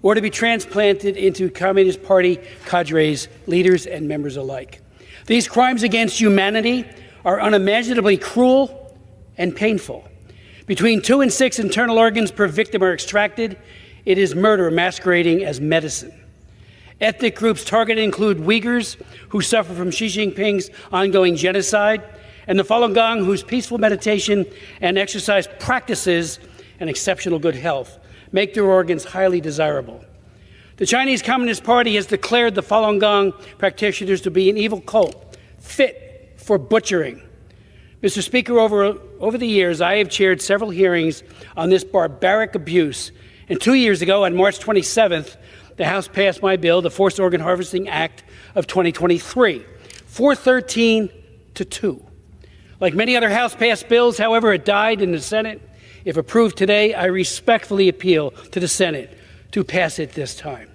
or to be transplanted into Communist Party cadres, leaders, and members alike. These crimes against humanity are unimaginably cruel and painful. Between 2 and 6 internal organs per victim are extracted. It is murder masquerading as medicine. Ethnic groups targeted include Uyghurs, who suffer from Xi Jinping's ongoing genocide, and the Falun Gong, whose peaceful meditation and exercise practices and exceptional good health make their organs highly desirable. The Chinese Communist Party has declared the Falun Gong practitioners to be an evil cult, fit for butchering. Mr. Speaker, over the years, I have chaired several hearings on this barbaric abuse. And 2 years ago, on March 27th, the House passed my bill, the Forced Organ Harvesting Act of 2023, 413 to 2. Like many other House-passed bills, however, it died in the Senate. If approved today, I respectfully appeal to the Senate to pass it this time.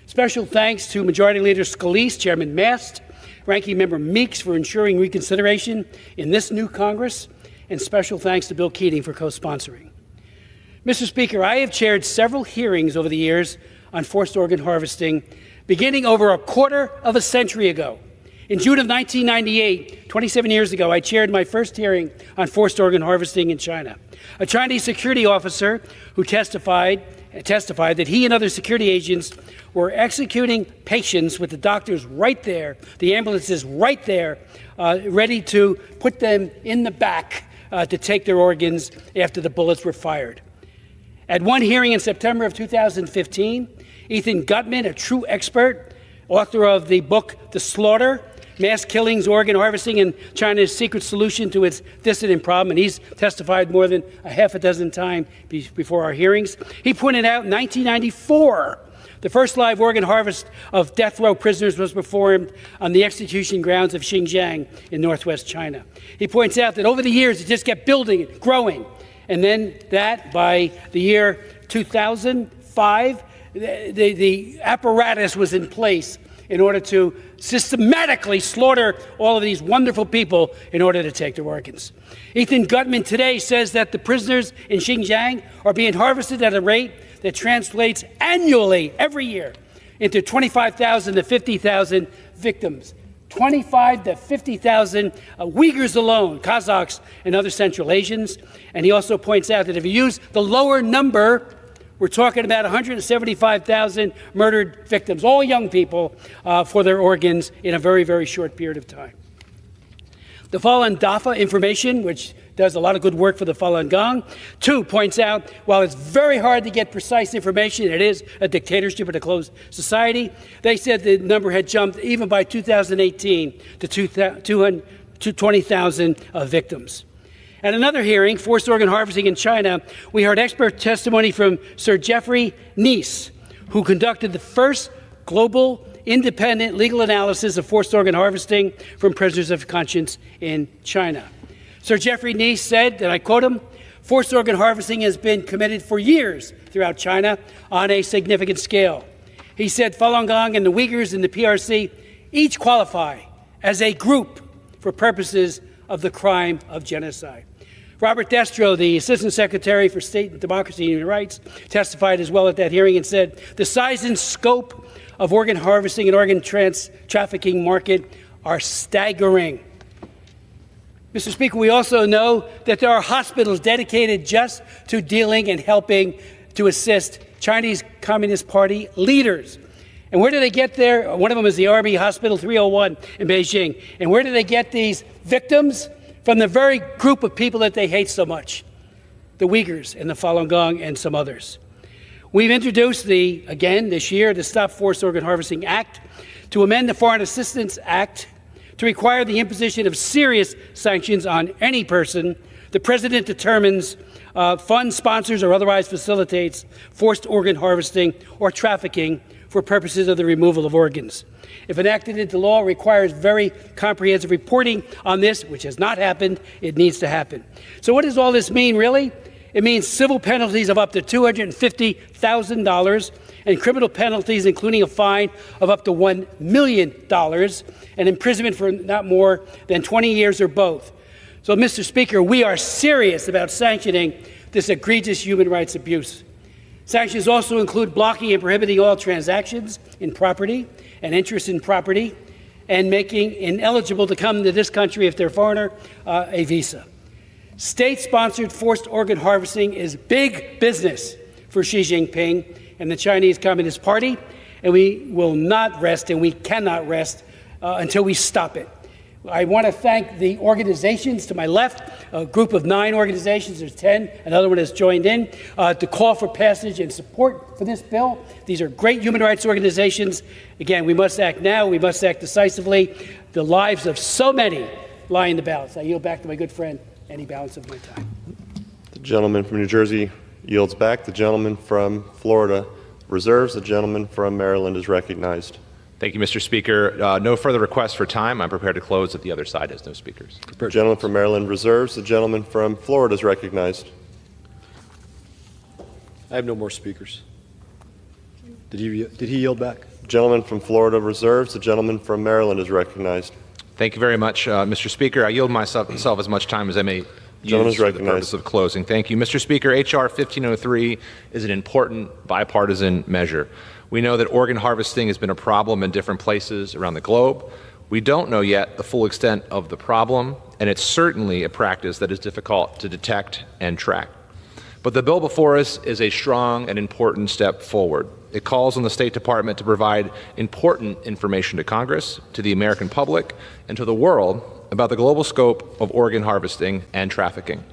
Special thanks to Majority Leader Scalise, Chairman Mast, Ranking Member Meeks for ensuring reconsideration in this new Congress, and special thanks to Bill Keating for co-sponsoring. Mr. Speaker, I have chaired several hearings over the years on forced organ harvesting, beginning over a quarter of a century ago. In June of 1998, 27 years ago, I chaired my first hearing on forced organ harvesting in China. A Chinese security officer who testified that he and other security agents were executing patients with the doctors right there, the ambulances right there, ready to put them in the back to take their organs after the bullets were fired. At one hearing in September of 2015, Ethan Gutman, a true expert, author of the book The Slaughter, Mass Killings, Organ Harvesting, and China's Secret Solution to its Dissident Problem, and he's testified more than a half a dozen times before our hearings. He pointed out in 1994, the first live organ harvest of death row prisoners was performed on the execution grounds of Xinjiang in northwest China. He points out that over the years, it just kept building and growing. And then that, by the year 2005, the apparatus was in place in order to systematically slaughter all of these wonderful people in order to take their organs. Ethan Gutman today says that the prisoners in Xinjiang are being harvested at a rate that translates annually, every year, into 25,000 to 50,000 victims. 25 to 50,000 Uyghurs alone, Kazakhs and other Central Asians. And he also points out that if you use the lower number, we're talking about 175,000 murdered victims, all young people, for their organs in a very, very short period of time. The Falun Dafa information, which does a lot of good work for the Falun Gong, too, points out while it's very hard to get precise information, it is a dictatorship in a closed society. They said the number had jumped even by 2018 to 20,000 victims. At another hearing, forced organ harvesting in China, we heard expert testimony from Sir Jeffrey Nice, who conducted the first global independent legal analysis of forced organ harvesting from prisoners of conscience in China. Sir Jeffrey Nice said, and I quote him, "Forced organ harvesting has been committed for years throughout China on a significant scale." He said Falun Gong and the Uyghurs and the PRC each qualify as a group for purposes of the crime of genocide. Robert Destro, the Assistant Secretary for State and Democracy and Human Rights, testified as well at that hearing and said the size and scope of organ harvesting and organ trafficking market are staggering. Mr. Speaker, we also know that there are hospitals dedicated just to dealing and helping to assist Chinese Communist Party leaders. And where do they get there? One of them is the Army Hospital 301 in Beijing. And where do they get these victims? From the very group of people that they hate so much, the Uyghurs and the Falun Gong and some others. We've introduced this year, the Stop Forced Organ Harvesting Act, to amend the Foreign Assistance Act to require the imposition of serious sanctions on any person the President determines funds, sponsors, or otherwise facilitates forced organ harvesting or trafficking for purposes of the removal of organs. If enacted into law, it requires very comprehensive reporting on this, which has not happened. It needs to happen. So what does all this mean, really? It means civil penalties of up to $250,000 and criminal penalties, including a fine of up to $1 million and imprisonment for not more than 20 years or both. So, Mr. Speaker, we are serious about sanctioning this egregious human rights abuse. Sanctions also include blocking and prohibiting all transactions in property and interest in property and making ineligible to come to this country if they're a foreigner a visa. State-sponsored forced organ harvesting is big business for Xi Jinping and the Chinese Communist Party, and we will not rest and we cannot rest until we stop it. I want to thank the organizations to my left, a group of 9 organizations, there's 10, another one has joined in, to call for passage and support for this bill. These are great human rights organizations. Again, we must act now, we must act decisively. The lives of so many lie in the balance. I yield back to my good friend, any balance of my time. The gentleman from New Jersey yields back. The gentleman from Florida reserves. The gentleman from Maryland is recognized. Thank you, Mr. Speaker. No further requests for time. I'm prepared to close if the other side has no speakers. The gentleman from Maryland reserves. The gentleman from Florida is recognized. I have no more speakers. Did he yield back? The gentleman from Florida reserves. The gentleman from Maryland is recognized. Thank you very much, Mr. Speaker. I yield myself as much time as I may use for the purpose of closing. Thank you. Mr. Speaker, H.R. 1503 is an important bipartisan measure. We know that organ harvesting has been a problem in different places around the globe. We don't know yet the full extent of the problem, and it's certainly a practice that is difficult to detect and track. But the bill before us is a strong and important step forward. It calls on the State Department to provide important information to Congress, to the American public, and to the world about the global scope of organ harvesting and trafficking.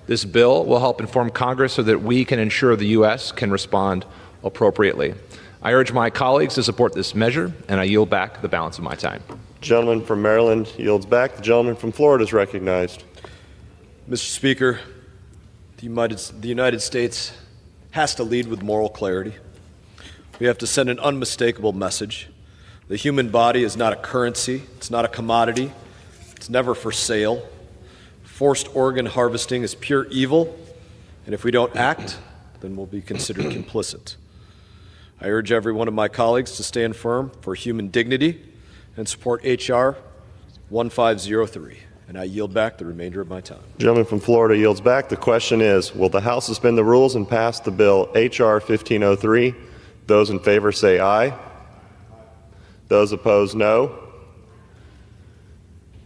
This bill will help inform Congress so that we can ensure the U.S. can respond appropriately. I urge my colleagues to support this measure, and I yield back the balance of my time. The gentleman from Maryland yields back. The gentleman from Florida is recognized. Mr. Speaker, the United States has to lead with moral clarity. We have to send an unmistakable message. The human body is not a currency. It's not a commodity. It's never for sale. Forced organ harvesting is pure evil, and if we don't act, then we'll be considered complicit. I urge every one of my colleagues to stand firm for human dignity and support H.R. 1503. And I yield back the remainder of my time. The gentleman from Florida yields back. The question is, will the House suspend the rules and pass the bill H.R. 1503? Those in favor say aye. Those opposed, no.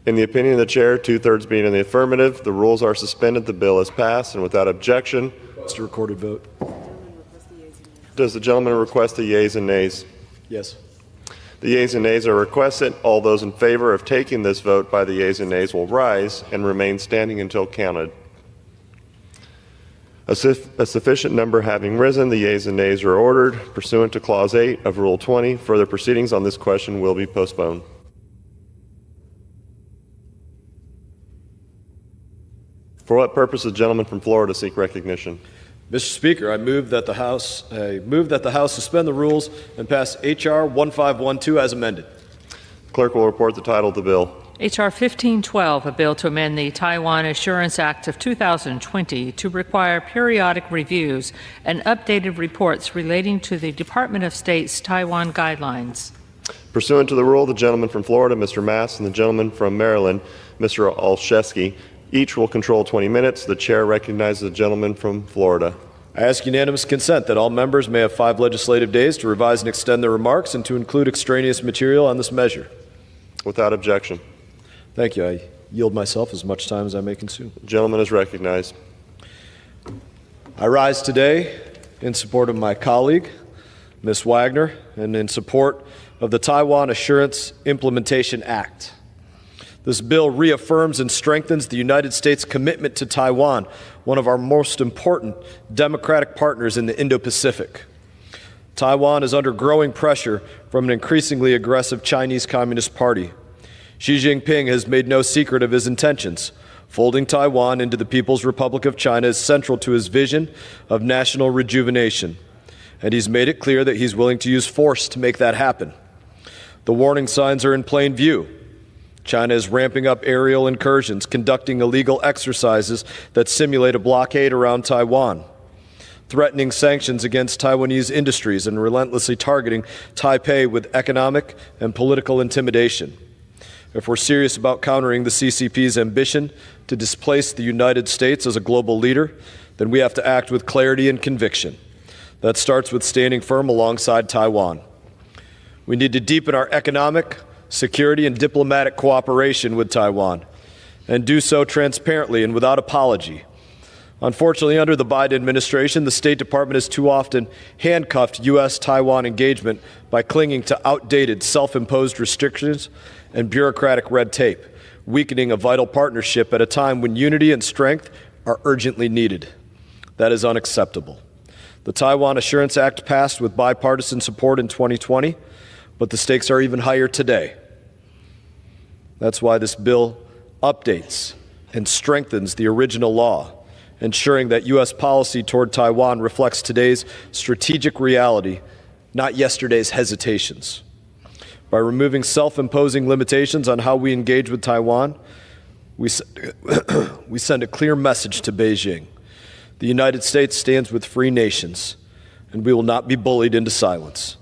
In the opinion of the chair, 2/3 being in the affirmative, the rules are suspended. The bill is passed, and without objection. It's a recorded vote. Does the gentleman request the yeas and nays? Yes. The yeas and nays are requested. All those in favor of taking this vote by the yeas and nays will rise and remain standing until counted. A sufficient number having risen, the yeas and nays are ordered. Pursuant to Clause 8 of Rule 20, further proceedings on this question will be postponed. For what purpose does the gentleman from Florida seek recognition? Mr. Speaker, I move that the House suspend the rules and pass H.R. 1512 as amended. Clerk will report the title of the bill. H.R. 1512, a bill to amend the Taiwan Assurance Act of 2020 to require periodic reviews and updated reports relating to the Department of State's Taiwan guidelines. Pursuant to the rule, the gentleman from Florida, Mr. Mass, and the gentleman from Maryland, Mr. Olszewski, each will control 20 minutes. The chair recognizes the gentleman from Florida. I ask unanimous consent that all members may have 5 legislative days to revise and extend their remarks and to include extraneous material on this measure. Without objection. Thank you. I yield myself as much time as I may consume. The gentleman is recognized. I rise today in support of my colleague, Ms. Wagner, and in support of the Taiwan Assurance Implementation Act. This bill reaffirms and strengthens the United States' commitment to Taiwan, one of our most important democratic partners in the Indo-Pacific. Taiwan is under growing pressure from an increasingly aggressive Chinese Communist Party. Xi Jinping has made no secret of his intentions. Folding Taiwan into the People's Republic of China is central to his vision of national rejuvenation, and he's made it clear that he's willing to use force to make that happen. The warning signs are in plain view. China is ramping up aerial incursions, conducting illegal exercises that simulate a blockade around Taiwan, threatening sanctions against Taiwanese industries, and relentlessly targeting Taipei with economic and political intimidation. If we're serious about countering the CCP's ambition to displace the United States as a global leader, then we have to act with clarity and conviction. That starts with standing firm alongside Taiwan. We need to deepen our economic, security, and diplomatic cooperation with Taiwan, and do so transparently and without apology. Unfortunately, under the Biden administration, the State Department has too often handcuffed U.S.-Taiwan engagement by clinging to outdated, self-imposed restrictions and bureaucratic red tape, weakening a vital partnership at a time when unity and strength are urgently needed. That is unacceptable. The Taiwan Assurance Act passed with bipartisan support in 2020, but the stakes are even higher today. That's why this bill updates and strengthens the original law, ensuring that U.S. policy toward Taiwan reflects today's strategic reality, not yesterday's hesitations. By removing self-imposing limitations on how we engage with Taiwan, we send a clear message to Beijing. The United States stands with free nations, and we will not be bullied into silence.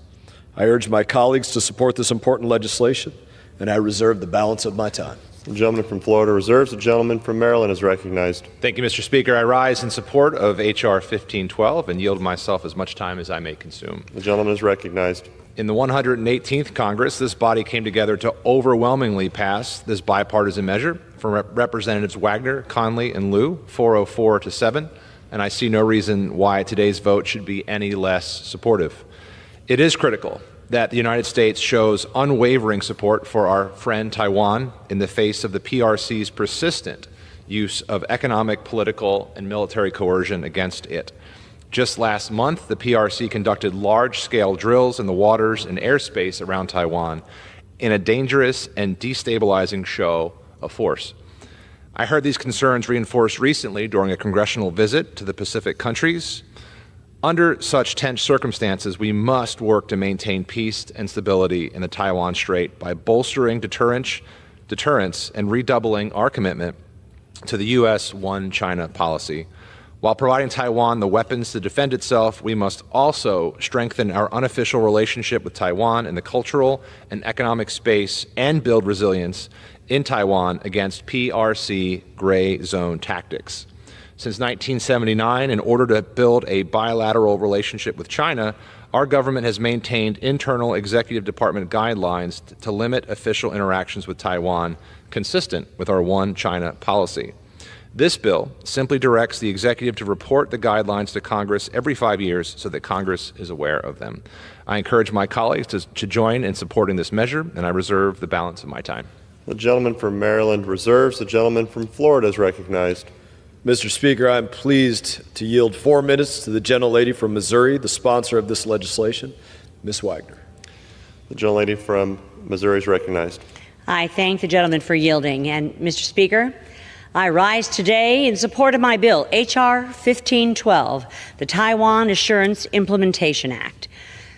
I urge my colleagues to support this important legislation, and I reserve the balance of my time. The gentleman from Florida reserves. The gentleman from Maryland is recognized. Thank you, Mr. Speaker. I rise in support of H.R. 1512 and yield myself as much time as I may consume. The gentleman is recognized. In the 118th Congress, this body came together to overwhelmingly pass this bipartisan measure from Representatives Wagner, Conley, and Liu, 404 to 7, and I see no reason why today's vote should be any less supportive. It is critical that the United States shows unwavering support for our friend Taiwan in the face of the PRC's persistent use of economic, political, and military coercion against it. Just last month, the PRC conducted large-scale drills in the waters and airspace around Taiwan in a dangerous and destabilizing show of force. I heard these concerns reinforced recently during a congressional visit to the Pacific countries. Under such tense circumstances, we must work to maintain peace and stability in the Taiwan Strait by bolstering deterrence and redoubling our commitment to the U.S. One China policy. While providing Taiwan the weapons to defend itself, we must also strengthen our unofficial relationship with Taiwan in the cultural and economic space and build resilience in Taiwan against PRC gray zone tactics. Since 1979, in order to build a bilateral relationship with China, our government has maintained internal executive department guidelines to limit official interactions with Taiwan consistent with our One China policy. This bill simply directs the executive to report the guidelines to Congress every 5 years so that Congress is aware of them. I encourage my colleagues to join in supporting this measure, and I reserve the balance of my time. The gentleman from Maryland reserves. The gentleman from Florida is recognized. Mr. Speaker, I'm pleased to yield 4 minutes to the gentlelady from Missouri, the sponsor of this legislation, Ms. Wagner. The gentlelady from Missouri is recognized. I thank the gentleman for yielding. And, Mr. Speaker, I rise today in support of my bill, H.R. 1512, the Taiwan Assurance Implementation Act.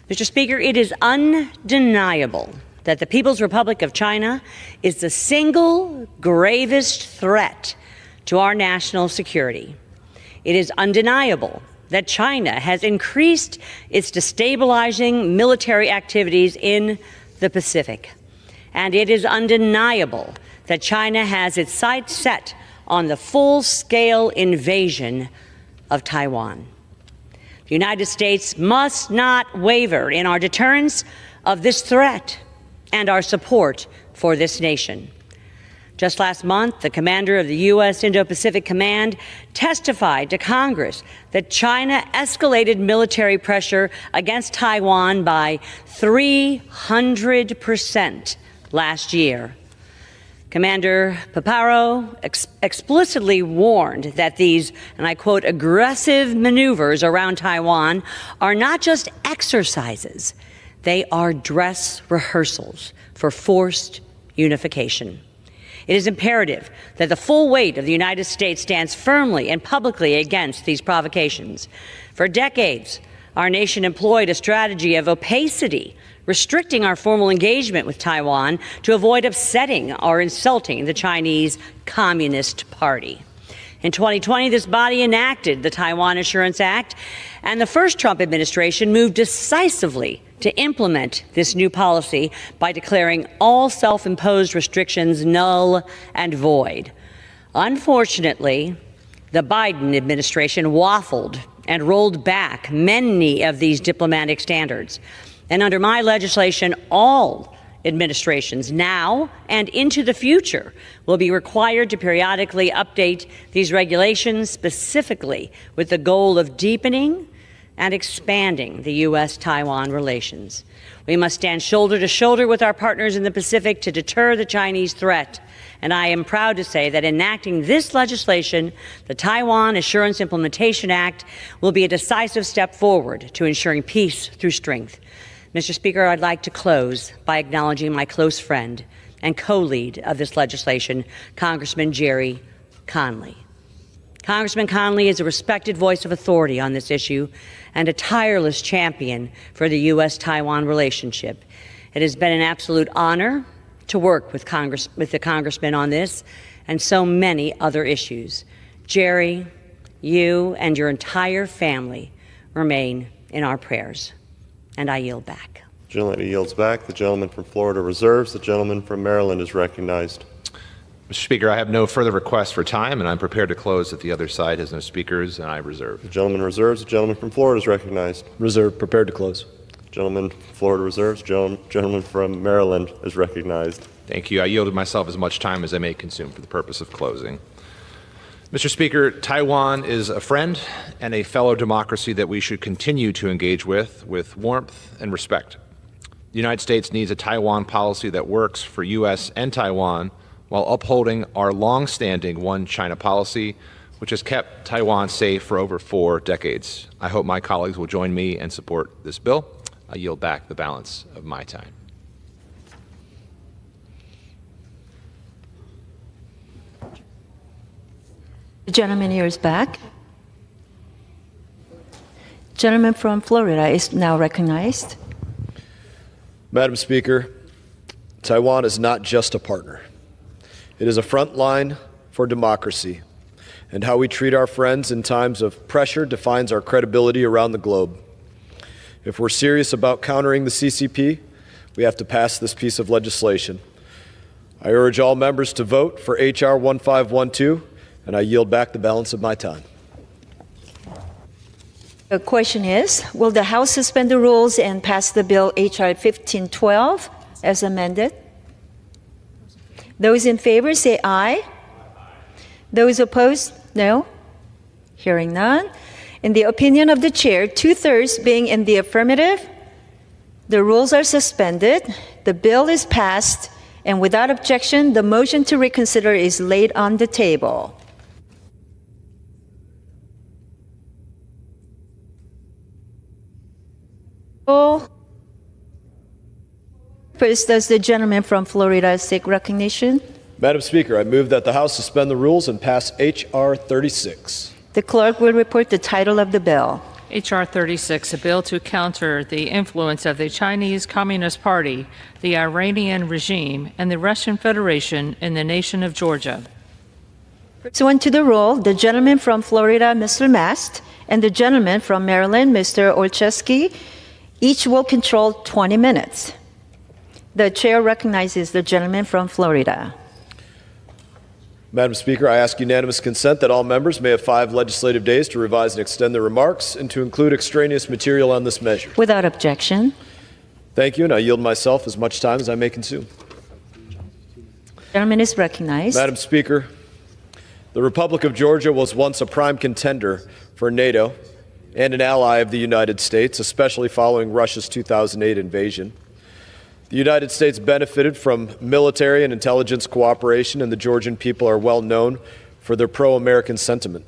Mr. Speaker, it is undeniable that the People's Republic of China is the single gravest threat to our national security. It is undeniable that China has increased its destabilizing military activities in the Pacific. And it is undeniable that China has its sights set on the full-scale invasion of Taiwan. The United States must not waver in our deterrence of this threat and our support for this nation. Just last month, the commander of the U.S. Indo-Pacific Command testified to Congress that China escalated military pressure against Taiwan by 300% last year. Commander Paparo explicitly warned that these, and I quote, aggressive maneuvers around Taiwan are not just exercises, they are dress rehearsals for forced unification. It is imperative that the full weight of the United States stands firmly and publicly against these provocations. For decades, our nation employed a strategy of opacity, restricting our formal engagement with Taiwan to avoid upsetting or insulting the Chinese Communist Party. In 2020, this body enacted the Taiwan Assurance Act, and the first Trump administration moved decisively to implement this new policy by declaring all self-imposed restrictions null and void. Unfortunately, the Biden administration waffled and rolled back many of these diplomatic standards. And under my legislation, all administrations now and into the future will be required to periodically update these regulations, specifically with the goal of deepening and expanding the U.S.-Taiwan relations. We must stand shoulder to shoulder with our partners in the Pacific to deter the Chinese threat. And I am proud to say that enacting this legislation, the Taiwan Assurance Implementation Act, will be a decisive step forward to ensuring peace through strength. Mr. Speaker, I'd like to close by acknowledging my close friend and co-lead of this legislation, Congressman Jerry Conley. Congressman Conley is a respected voice of authority on this issue and a tireless champion for the U.S.-Taiwan relationship. It has been an absolute honor to work with the Congressman on this and so many other issues. Jerry, you and your entire family remain in our prayers. And I yield back. The gentlelady yields back. The gentleman from Florida reserves. The gentleman from Maryland is recognized. Mr. Speaker, I have no further requests for time, and I'm prepared to close if the other side has no speakers, and I reserve. The gentleman reserves. The gentleman from Florida is recognized. Reserve. Prepared to close. Gentleman from Florida reserves. Gentleman from Maryland is recognized. Thank you. I yielded myself as much time as I may consume for the purpose of closing. Mr. Speaker, Taiwan is a friend and a fellow democracy that we should continue to engage with warmth and respect. The United States needs a Taiwan policy that works for U.S. and Taiwan while upholding our long-standing one China policy, which has kept Taiwan safe for over 4 decades. I hope my colleagues will join me and support this bill. I yield back the balance of my time. The gentleman here is back. Gentleman from Florida is now recognized. Madam Speaker, Taiwan is not just a partner. It is a front line for democracy, and how we treat our friends in times of pressure defines our credibility around the globe. If we're serious about countering the CCP, we have to pass this piece of legislation. I urge all members to vote for H.R. 1512, and I yield back the balance of my time. The question is, will the House suspend the rules and pass the bill H.R. 1512 as amended? Those in favor say aye. Those opposed, no. Hearing none. In the opinion of the chair, 2/3 being in the affirmative, the rules are suspended, the bill is passed, and without objection, the motion to reconsider is laid on the table. First, does the gentleman from Florida seek recognition? Madam Speaker, I move that the House suspend the rules and pass H.R. 36. The clerk will report the title of the bill. H.R. 36, a bill to counter the influence of the Chinese Communist Party, the Iranian regime, and the Russian Federation in the nation of Georgia. Pursuant to the rule, the gentleman from Florida, Mr. Mast, and the gentleman from Maryland, Mr. Olszewski, each will control 20 minutes. The chair recognizes the gentleman from Florida. Madam Speaker, I ask unanimous consent that all members may have 5 legislative days to revise and extend their remarks and to include extraneous material on this measure. Without objection. Thank you, and I yield myself as much time as I may consume. Gentleman is recognized. Madam Speaker, the Republic of Georgia was once a prime contender for NATO and an ally of the United States, especially following Russia's 2008 invasion. The United States benefited from military and intelligence cooperation, and the Georgian people are well known for their pro-American sentiment.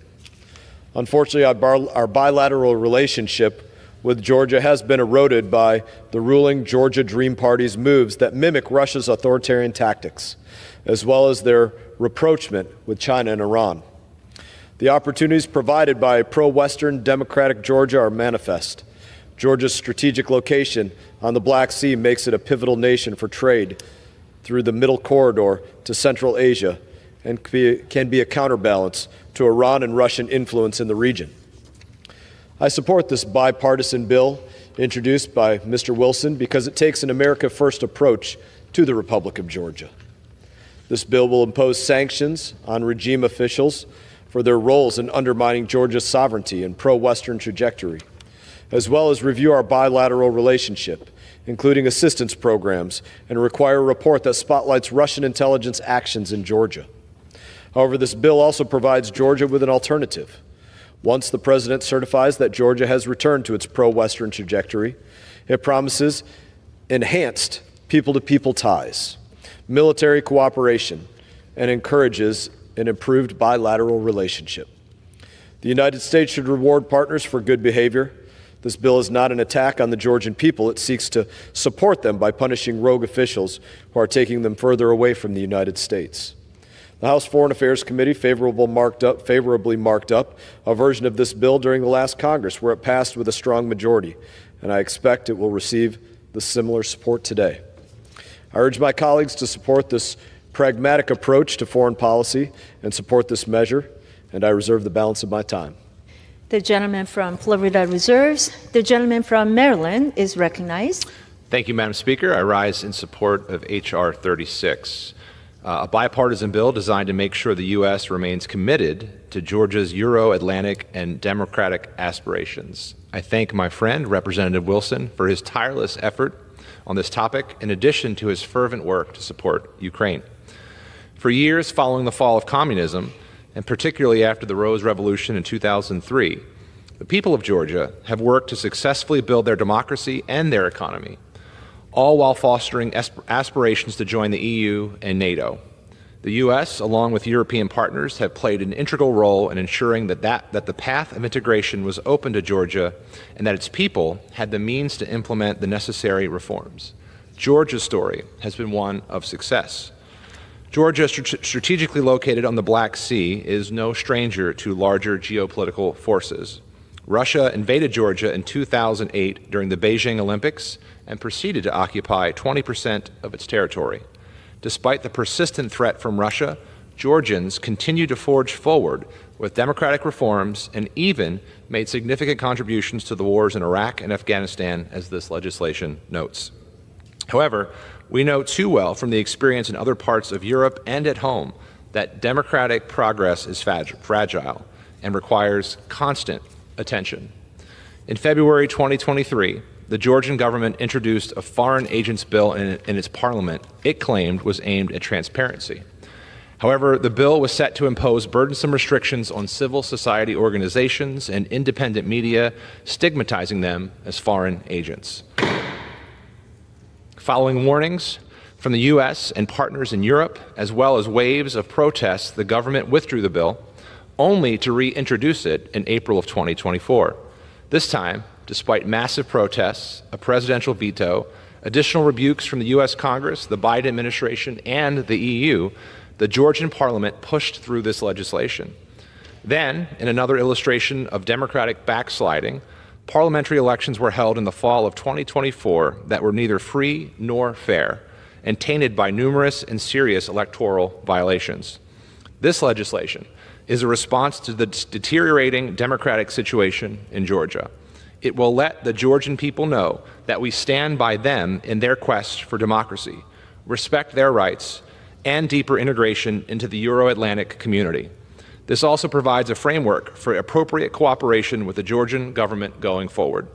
Unfortunately, our bilateral relationship with Georgia has been eroded by the ruling Georgia Dream Party's moves that mimic Russia's authoritarian tactics, as well as their rapprochement with China and Iran. The opportunities provided by pro-Western democratic Georgia are manifest. Georgia's strategic location on the Black Sea makes it a pivotal nation for trade through the Middle Corridor to Central Asia and can be a counterbalance to Iran and Russian influence in the region. I support this bipartisan bill introduced by Mr. Wilson because it takes an America First approach to the Republic of Georgia. This bill will impose sanctions on regime officials for their roles in undermining Georgia's sovereignty and pro-Western trajectory, as well as review our bilateral relationship, including assistance programs, and require a report that spotlights Russian intelligence actions in Georgia. However, this bill also provides Georgia with an alternative. Once the President certifies that Georgia has returned to its pro-Western trajectory, it promises enhanced people-to-people ties, military cooperation, and encourages an improved bilateral relationship. The United States should reward partners for good behavior. This bill is not an attack on the Georgian people. It seeks to support them by punishing rogue officials who are taking them further away from the United States. The House Foreign Affairs Committee favorably marked up a version of this bill during the last Congress, where it passed with a strong majority, and I expect it will receive the similar support today. I urge my colleagues to support this pragmatic approach to foreign policy and support this measure, and I reserve the balance of my time. The gentleman from Florida reserves. The gentleman from Maryland is recognized. Thank you, Madam Speaker. I rise in support of H.R. 36, a bipartisan bill designed to make sure the U.S. remains committed to Georgia's Euro-Atlantic and democratic aspirations. I thank my friend, Representative Wilson, for his tireless effort on this topic, in addition to his fervent work to support Ukraine. For years following the fall of communism, and particularly after the Rose Revolution in 2003, the people of Georgia have worked to successfully build their democracy and their economy, all while fostering aspirations to join the EU and NATO. The U.S., along with European partners, have played an integral role in ensuring that the path of integration was open to Georgia and that its people had the means to implement the necessary reforms. Georgia's story has been one of success. Georgia, strategically located on the Black Sea, is no stranger to larger geopolitical forces. Russia invaded Georgia in 2008 during the Beijing Olympics and proceeded to occupy 20% of its territory. Despite the persistent threat from Russia, Georgians continue to forge forward with democratic reforms and even made significant contributions to the wars in Iraq and Afghanistan, as this legislation notes. However, we know too well from the experience in other parts of Europe and at home that democratic progress is fragile and requires constant attention. In February 2023, the Georgian government introduced a foreign agents bill in its parliament it claimed was aimed at transparency. However, the bill was set to impose burdensome restrictions on civil society organizations and independent media, stigmatizing them as foreign agents. Following warnings from the U.S. and partners in Europe, as well as waves of protests, the government withdrew the bill, only to reintroduce it in April of 2024. This time, despite massive protests, a presidential veto, additional rebukes from the U.S. Congress, the Biden administration, and the EU, the Georgian parliament pushed through this legislation. Then, in another illustration of democratic backsliding, parliamentary elections were held in the fall of 2024 that were neither free nor fair and tainted by numerous and serious electoral violations. This legislation is a response to the deteriorating democratic situation in Georgia. It will let the Georgian people know that we stand by them in their quest for democracy, respect their rights, and deeper integration into the Euro-Atlantic community. This also provides a framework for appropriate cooperation with the Georgian government going forward.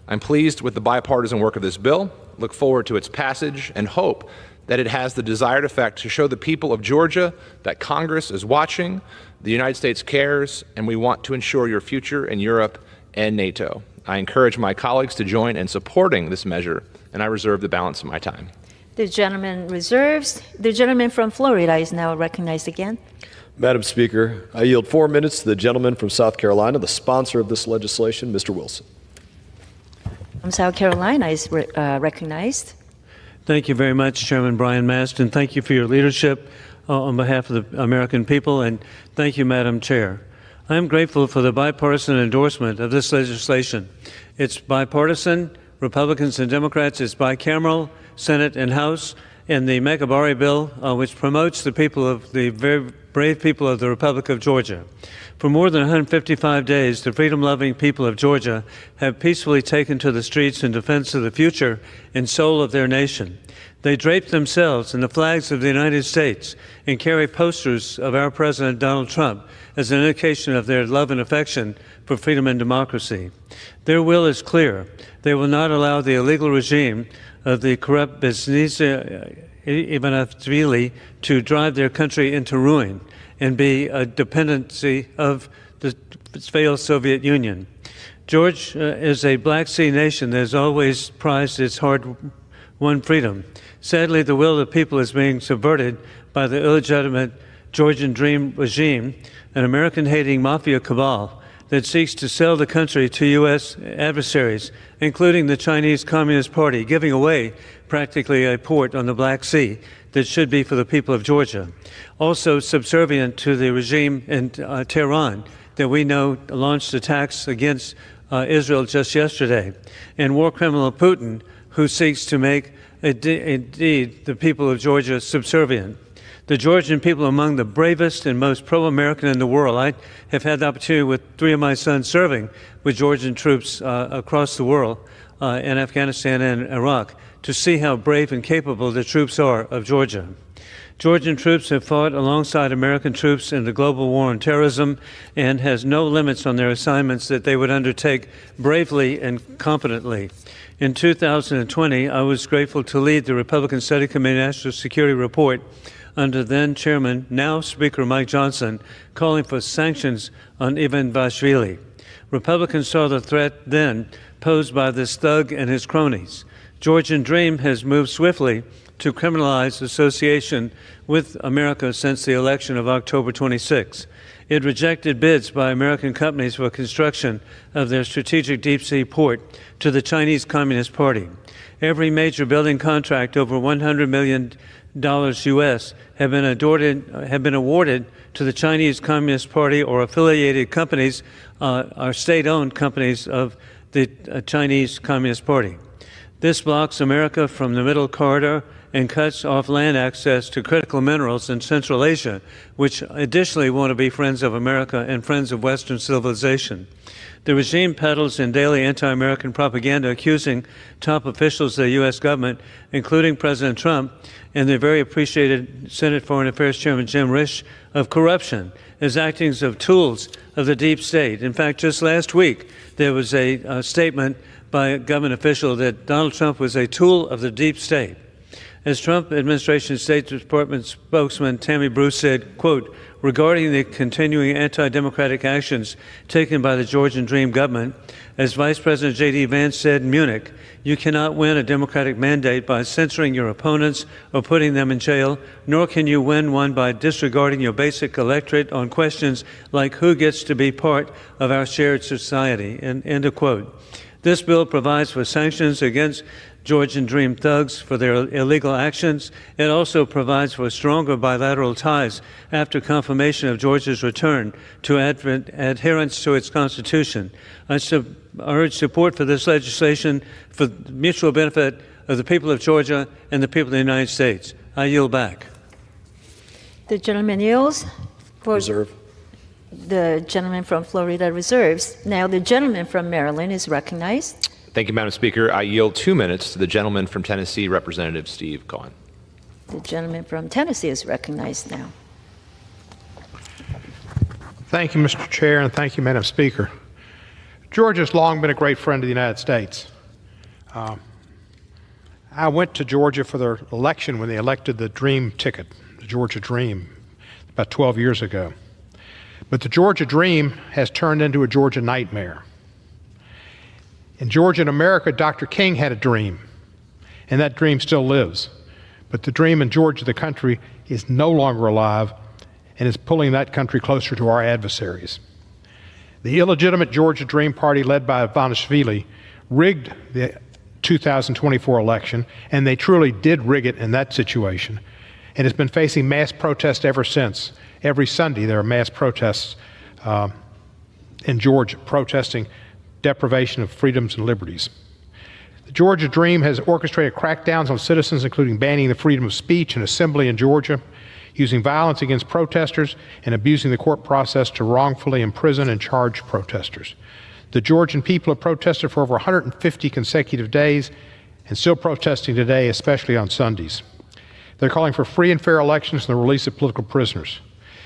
I'm pleased with the bipartisan work of this bill, look forward to its passage and hope that it has the desired effect to show the people of Georgia that Congress is watching, the United States cares, and we want to ensure your future in Europe and NATO. I encourage my colleagues to join in supporting this measure, and I reserve the balance of my time. The gentleman reserves. The gentleman from Florida is now recognized again. Madam Speaker, I yield 4 minutes to the gentleman from South Carolina, the sponsor of this legislation, Mr. Wilson. From South Carolina is recognized. Thank you very much, Chairman Brian Mast, and thank you for your leadership on behalf of the American people, and thank you, Madam Chair. I am grateful for the bipartisan endorsement of this legislation. It's bipartisan, Republicans and Democrats. It's bicameral, Senate and House, and the Megabari bill, which promotes the people of the very brave people of the Republic of Georgia. For more than 155 days, the freedom-loving people of Georgia have peacefully taken to the streets in defense of the future and soul of their nation. They drape themselves in the flags of the United States and carry posters of our President Donald Trump as an indication of their love and affection for freedom and democracy. Their will is clear. They will not allow the illegal regime of the corrupt Besnisa Ivanishvili to drive their country into ruin and be a dependency of the failed Soviet Union. Georgia is a Black Sea nation that has always prized its hard-won freedom. Sadly, the will of the people is being subverted by the illegitimate Georgian Dream regime, an American-hating mafia cabal that seeks to sell the country to U.S. adversaries, including the Chinese Communist Party, giving away practically a port on the Black Sea that should be for the people of Georgia. Also subservient to the regime in Tehran that we know launched attacks against Israel just yesterday, and war criminal Putin, who seeks to make indeed the people of Georgia subservient. The Georgian people are among the bravest and most pro-American in the world. I have had the opportunity with 3 of my sons serving with Georgian troops across the world in Afghanistan and Iraq to see how brave and capable the troops are of Georgia. Georgian troops have fought alongside American troops in the global war on terrorism and has no limits on their assignments that they would undertake bravely and competently. In 2020, I was grateful to lead the Republican Study Committee National Security Report under then Chairman, now Speaker Mike Johnson, calling for sanctions on Ivanishvili. Republicans saw the threat then posed by this thug and his cronies. Georgian Dream has moved swiftly to criminalize association with America since the election of October 26. It rejected bids by American companies for construction of their strategic deep-sea port to the Chinese Communist Party. Every major building contract over $100 million U.S. have been awarded to the Chinese Communist Party or affiliated companies, or state-owned companies of the Chinese Communist Party. This blocks America from the Middle Corridor and cuts off land access to critical minerals in Central Asia, which additionally want to be friends of America and friends of Western civilization. The regime peddles in daily anti-American propaganda accusing top officials of the U.S. government, including President Trump and the very appreciated Senate Foreign Affairs Chairman Jim Risch, of corruption as acting as tools of the deep state. In fact, just last week, there was a statement by a government official that Donald Trump was a tool of the deep state. As Trump administration State Department spokesman Tammy Bruce said, quote, regarding the continuing anti-democratic actions taken by the Georgian Dream government, as Vice President J.D. Vance said in Munich, you cannot win a democratic mandate by censoring your opponents or putting them in jail, nor can you win one by disregarding your basic electorate on questions like who gets to be part of our shared society, end of quote. This bill provides for sanctions against Georgian Dream thugs for their illegal actions. It also provides for stronger bilateral ties after confirmation of Georgia's return to adherence to its Constitution. I urge support for this legislation for the mutual benefit of the people of Georgia and the people of the United States. I yield back. The gentleman yields. Reserve. The gentleman from Florida reserves. Now the gentleman from Maryland is recognized. Thank you, Madam Speaker. I yield 2 minutes to the gentleman from Tennessee, Representative Steve Cohen. The gentleman from Tennessee is recognized now. Thank you, Mr. Chair, and thank you, Madam Speaker. Georgia has long been a great friend of the United States. I went to Georgia for the election when they elected the Dream ticket, the Georgia Dream, about 12 years ago. But the Georgia Dream has turned into a Georgia nightmare. In Georgia and America, Dr. King had a dream, and that dream still lives. But the dream in Georgia, the country, is no longer alive and is pulling that country closer to our adversaries. The illegitimate Georgia Dream Party, led by Ivanishvili, rigged the 2024 election, and they truly did rig it in that situation, and has been facing mass protests ever since. Every Sunday there are mass protests in Georgia protesting deprivation of freedoms and liberties. The Georgia Dream has orchestrated crackdowns on citizens, including banning the freedom of speech and assembly in Georgia, using violence against protesters, and abusing the court process to wrongfully imprison and charge protesters. The Georgian people have protested for over 150 consecutive days and still protesting today, especially on Sundays. They're calling for free and fair elections and the release of political prisoners.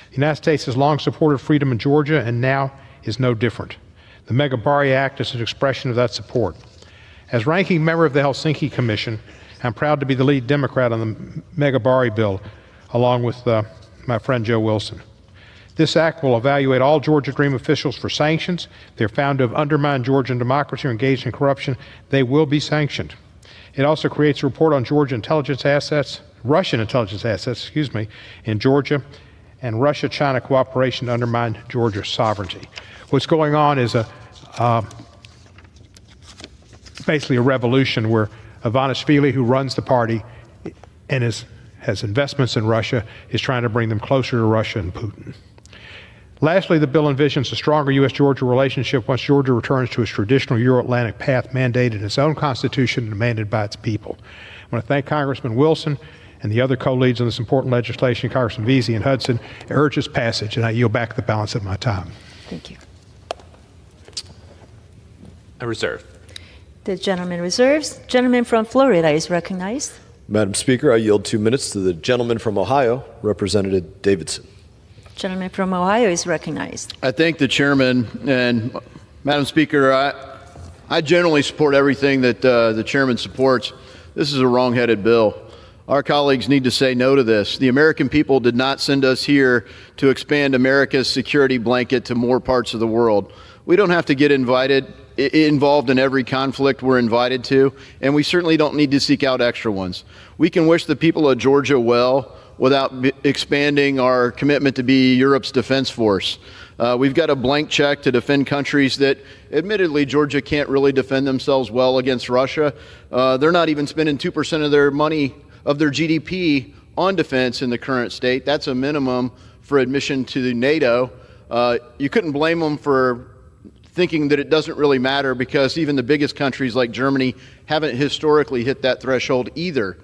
The United States has long supported freedom in Georgia and now is no different. The Megabari Act is an expression of that support. As ranking member of the Helsinki Commission, I'm proud to be the lead Democrat on the Megabari bill, along with my friend Joe Wilson. This act will evaluate all Georgia Dream officials for sanctions. If they're found to have undermined Georgian democracy or engaged in corruption, they will be sanctioned. It also creates a report on Russian intelligence assets, in Georgia, and Russia-China cooperation to undermine Georgia's sovereignty. What's going on is basically a revolution where Ivanishvili, who runs the party and has investments in Russia, is trying to bring them closer to Russia and Putin. Lastly, the bill envisions a stronger U.S.-Georgia relationship once Georgia returns to its traditional Euro-Atlantic path mandated in its own constitution and demanded by its people. I want to thank Congressman Wilson and the other co-leads on this important legislation, Congressman Veazey and Hudson. I urge its passage, and I yield back the balance of my time. Thank you. I reserve. The gentleman reserves. Gentleman from Florida is recognized. Madam Speaker, I yield 2 minutes to the gentleman from Ohio, Representative Davidson. Gentleman from Ohio is recognized. I thank the chairman, and Madam Speaker, I generally support everything that the chairman supports. This is a wrong-headed bill. Our colleagues need to say no to this. The American people did not send us here to expand America's security blanket to more parts of the world. We don't have to get involved in every conflict we're invited to, and we certainly don't need to seek out extra ones. We can wish the people of Georgia well without expanding our commitment to be Europe's defense force. We've got a blank check to defend countries that, admittedly, Georgia can't really defend themselves well against Russia. They're not even spending 2% of their money, of their GDP, on defense in the current state. That's a minimum for admission to NATO. You couldn't blame them for thinking that it doesn't really matter, because even the biggest countries like Germany haven't historically hit that threshold either.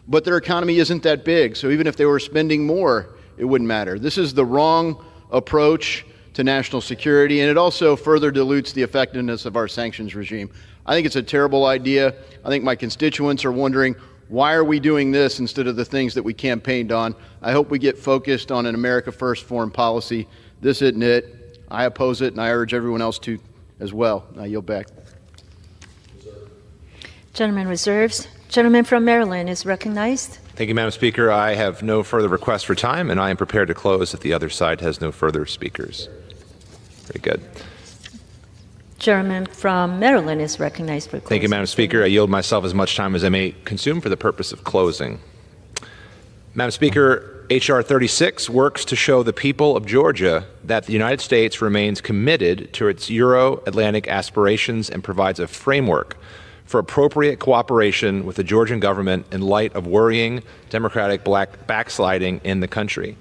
But their economy isn't that big, so even if they were spending more, it wouldn't matter. This is the wrong approach to national security, and it also further dilutes the effectiveness of our sanctions regime. I think it's a terrible idea. I think my constituents are wondering, why are we doing this instead of the things that we campaigned on? I hope we get focused on an America First foreign policy. This isn't it. I oppose it, and I urge everyone else to as well. I yield back. Gentleman reserves. Gentleman from Maryland is recognized. Thank you, Madam Speaker. I have no further requests for time, and I am prepared to close if the other side has no further speakers. Very good. Gentleman from Maryland is recognized for closing. Thank you, Madam Speaker. I yield myself as much time as I may consume for the purpose of closing. Madam Speaker, H.R. 36 works to show the people of Georgia that the United States remains committed to its Euro-Atlantic aspirations and provides a framework for appropriate cooperation with the Georgian government in light of worrying democratic backsliding in the country.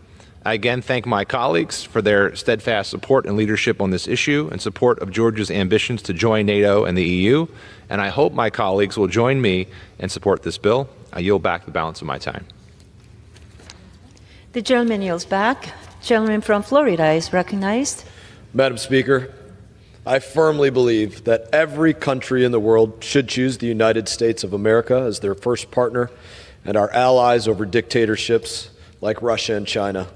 I again thank my colleagues for their steadfast support and leadership on this issue and support of Georgia's ambitions to join NATO and the EU, and I hope my colleagues will join me and support this bill. I yield back the balance of my time. The gentleman yields back. Gentleman from Florida is recognized. Madam Speaker, I firmly believe that every country in the world should choose the United States of America as their first partner and our allies over dictatorships like Russia and China.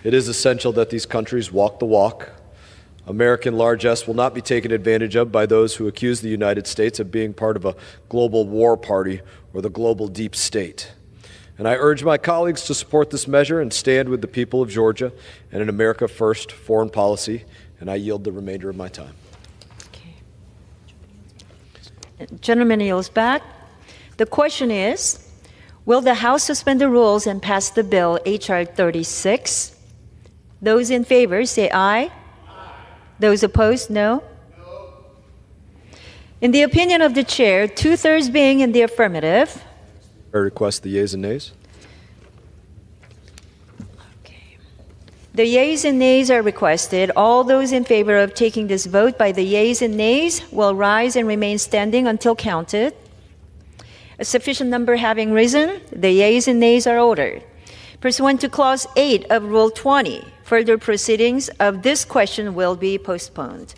It is essential that these countries walk the walk. American largesse will not be taken advantage of by those who accuse the United States of being part of a global war party or the global deep state. And I urge my colleagues to support this measure and stand with the people of Georgia and an America First foreign policy, and I yield the remainder of my time. Gentleman yields back. The question is, will the House suspend the rules and pass the bill H.R. 36? Those in favor say aye. Those opposed, no. In the opinion of the chair, 2/3 being in the affirmative. I request the yeas and nays. The yeas and nays are requested. All those in favor of taking this vote by the yeas and nays will rise and remain standing until counted. A sufficient number having risen, the yeas and nays are ordered. Pursuant to Clause 8 of Rule 20, further proceedings of this question will be postponed.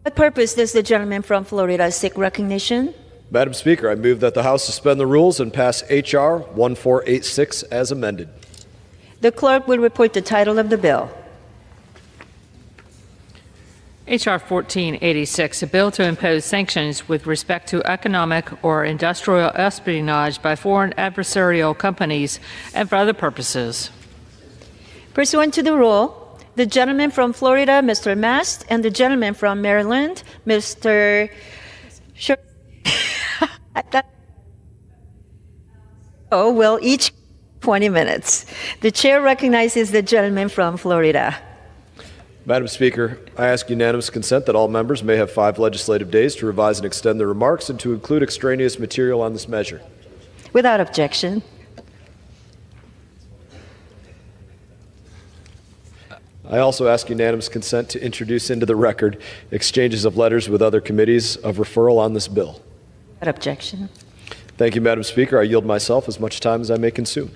What purpose does the gentleman from Florida seek recognition? Madam Speaker, I move that the House suspend the rules and pass H.R. 1486 as amended. The clerk will report the title of the bill. H.R. 1486, a bill to impose sanctions with respect to economic or industrial espionage by foreign adversarial companies and for other purposes. Pursuant to the rule, the gentleman from Florida, Mr. Mast, and the gentleman from Maryland, Mr. will each 20 minutes. The chair recognizes the gentleman from Florida. Madam Speaker, I ask unanimous consent that all members may have 5 legislative days to revise and extend their remarks and to include extraneous material on this measure. Without objection. I also ask unanimous consent to introduce into the record exchanges of letters with other committees of referral on this bill. Without objection. Thank you, Madam Speaker. I yield myself as much time as I may consume.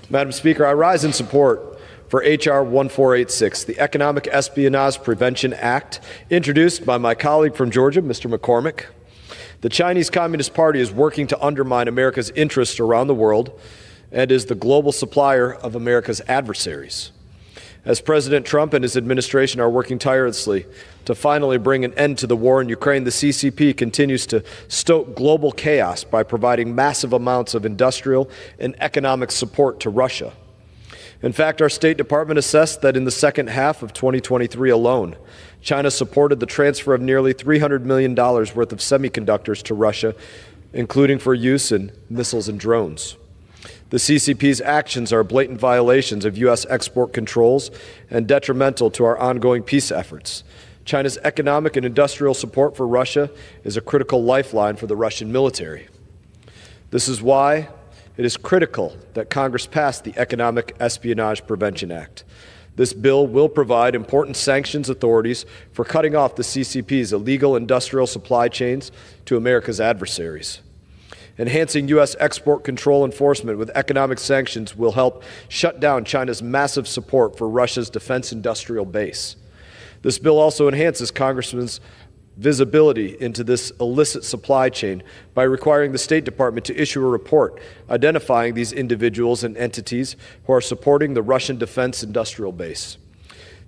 Madam Speaker, I rise in support for H.R. 1486, the Economic Espionage Prevention Act, introduced by my colleague from Georgia, Mr. McCormick. The Chinese Communist Party is working to undermine America's interests around the world and is the global supplier of America's adversaries. As President Trump and his administration are working tirelessly to finally bring an end to the war in Ukraine, the CCP continues to stoke global chaos by providing massive amounts of industrial and economic support to Russia. In fact, our State Department assessed that in the second half of 2023 alone, China supported the transfer of nearly $300 million worth of semiconductors to Russia, including for use in missiles and drones. The CCP's actions are blatant violations of U.S. export controls and detrimental to our ongoing peace efforts. China's economic and industrial support for Russia is a critical lifeline for the Russian military. This is why it is critical that Congress pass the Economic Espionage Prevention Act. This bill will provide important sanctions authorities for cutting off the CCP's illegal industrial supply chains to America's adversaries. Enhancing U.S. export control enforcement with economic sanctions will help shut down China's massive support for Russia's defense industrial base. This bill also enhances Congressmen's visibility into this illicit supply chain by requiring the State Department to issue a report identifying these individuals and entities who are supporting the Russian defense industrial base.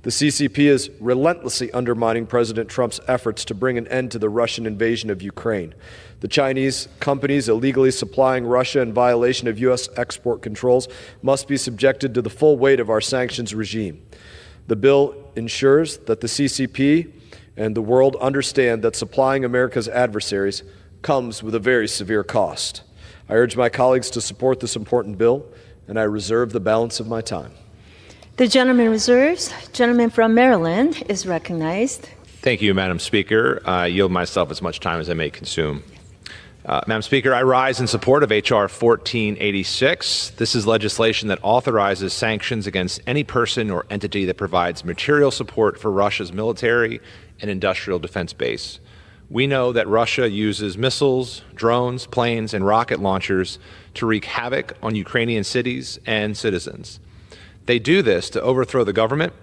The CCP is relentlessly undermining President Trump's efforts to bring an end to the Russian invasion of Ukraine. The Chinese companies illegally supplying Russia in violation of U.S. export controls must be subjected to the full weight of our sanctions regime. The bill ensures that the CCP and the world understand that supplying America's adversaries comes with a very severe cost. I urge my colleagues to support this important bill, and I reserve the balance of my time. The gentleman reserves. Gentleman from Maryland is recognized. Thank you, Madam Speaker. I yield myself as much time as I may consume. Madam Speaker, I rise in support of H.R. 1486. This is legislation that authorizes sanctions against any person or entity that provides material support for Russia's military and industrial defense base. We know that Russia uses missiles, drones, planes, and rocket launchers to wreak havoc on Ukrainian cities and citizens. They do this to overthrow the government,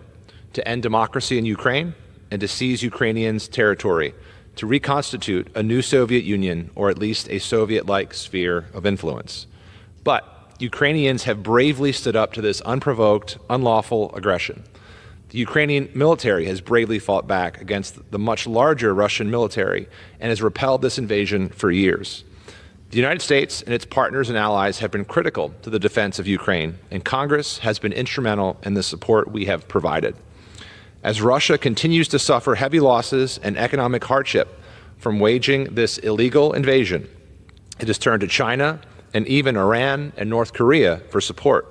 to end democracy in Ukraine, and to seize Ukrainians' territory, to reconstitute a new Soviet Union, or at least a Soviet-like sphere of influence. But Ukrainians have bravely stood up to this unprovoked, unlawful aggression. The Ukrainian military has bravely fought back against the much larger Russian military and has repelled this invasion for years. The United States and its partners and allies have been critical to the defense of Ukraine, and Congress has been instrumental in the support we have provided. As Russia continues to suffer heavy losses and economic hardship from waging this illegal invasion, it has turned to China and even Iran and North Korea for support.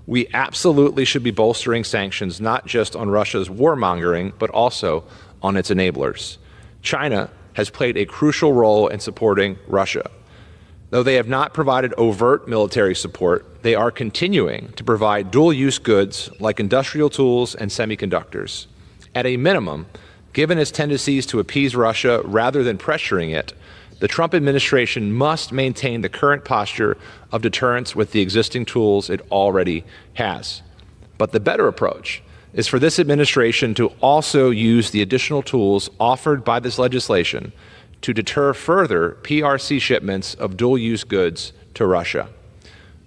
We absolutely should be bolstering sanctions not just on Russia's warmongering, but also on its enablers. China has played a crucial role in supporting Russia. Though they have not provided overt military support, they are continuing to provide dual-use goods like industrial tools and semiconductors. At a minimum, given its tendencies to appease Russia rather than pressuring it, the Trump administration must maintain the current posture of deterrence with the existing tools it already has. But the better approach is for this administration to also use the additional tools offered by this legislation to deter further PRC shipments of dual-use goods to Russia.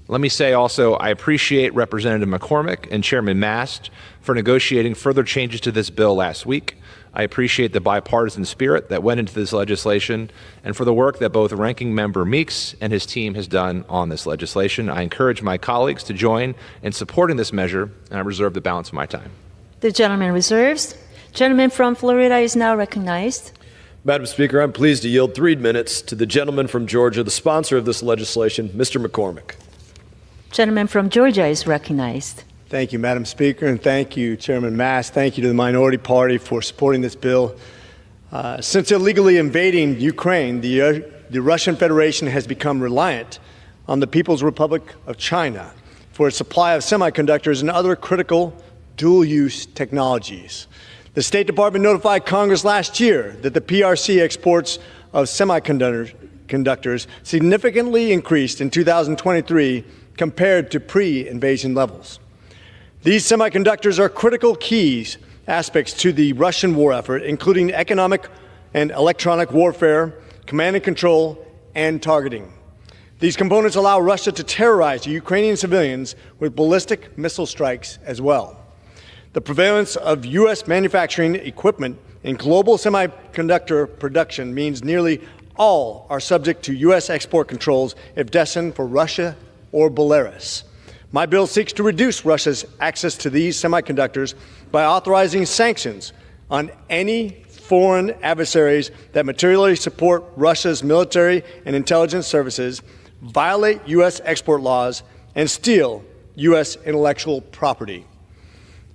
Let me say also, I appreciate Representative McCormick and Chairman Mast for negotiating further changes to this bill last week. I appreciate the bipartisan spirit that went into this legislation and for the work that both Ranking Member Meeks and his team has done on this legislation. I encourage my colleagues to join in supporting this measure, and I reserve the balance of my time. The gentleman reserves. Gentleman from Florida is now recognized. Madam Speaker, I'm pleased to yield 3 minutes to the gentleman from Georgia, the sponsor of this legislation, Mr. McCormick. Gentleman from Georgia is recognized. Thank you, Madam Speaker, and thank you, Chairman Mast. Thank you to the minority party for supporting this bill. Since illegally invading Ukraine, the Russian Federation has become reliant on the People's Republic of China for its supply of semiconductors and other critical dual-use technologies. The State Department notified Congress last year that the PRC exports of semiconductors significantly increased in 2023 compared to pre-invasion levels. These semiconductors are critical keys aspects to the Russian war effort, including economic and electronic warfare, command and control, and targeting. These components allow Russia to terrorize Ukrainian civilians with ballistic missile strikes as well. The prevalence of U.S. manufacturing equipment in global semiconductor production means nearly all are subject to U.S. export controls if destined for Russia or Belarus. My bill seeks to reduce Russia's access to these semiconductors by authorizing sanctions on any foreign adversaries that materially support Russia's military and intelligence services, violate U.S. export laws, and steal U.S. intellectual property.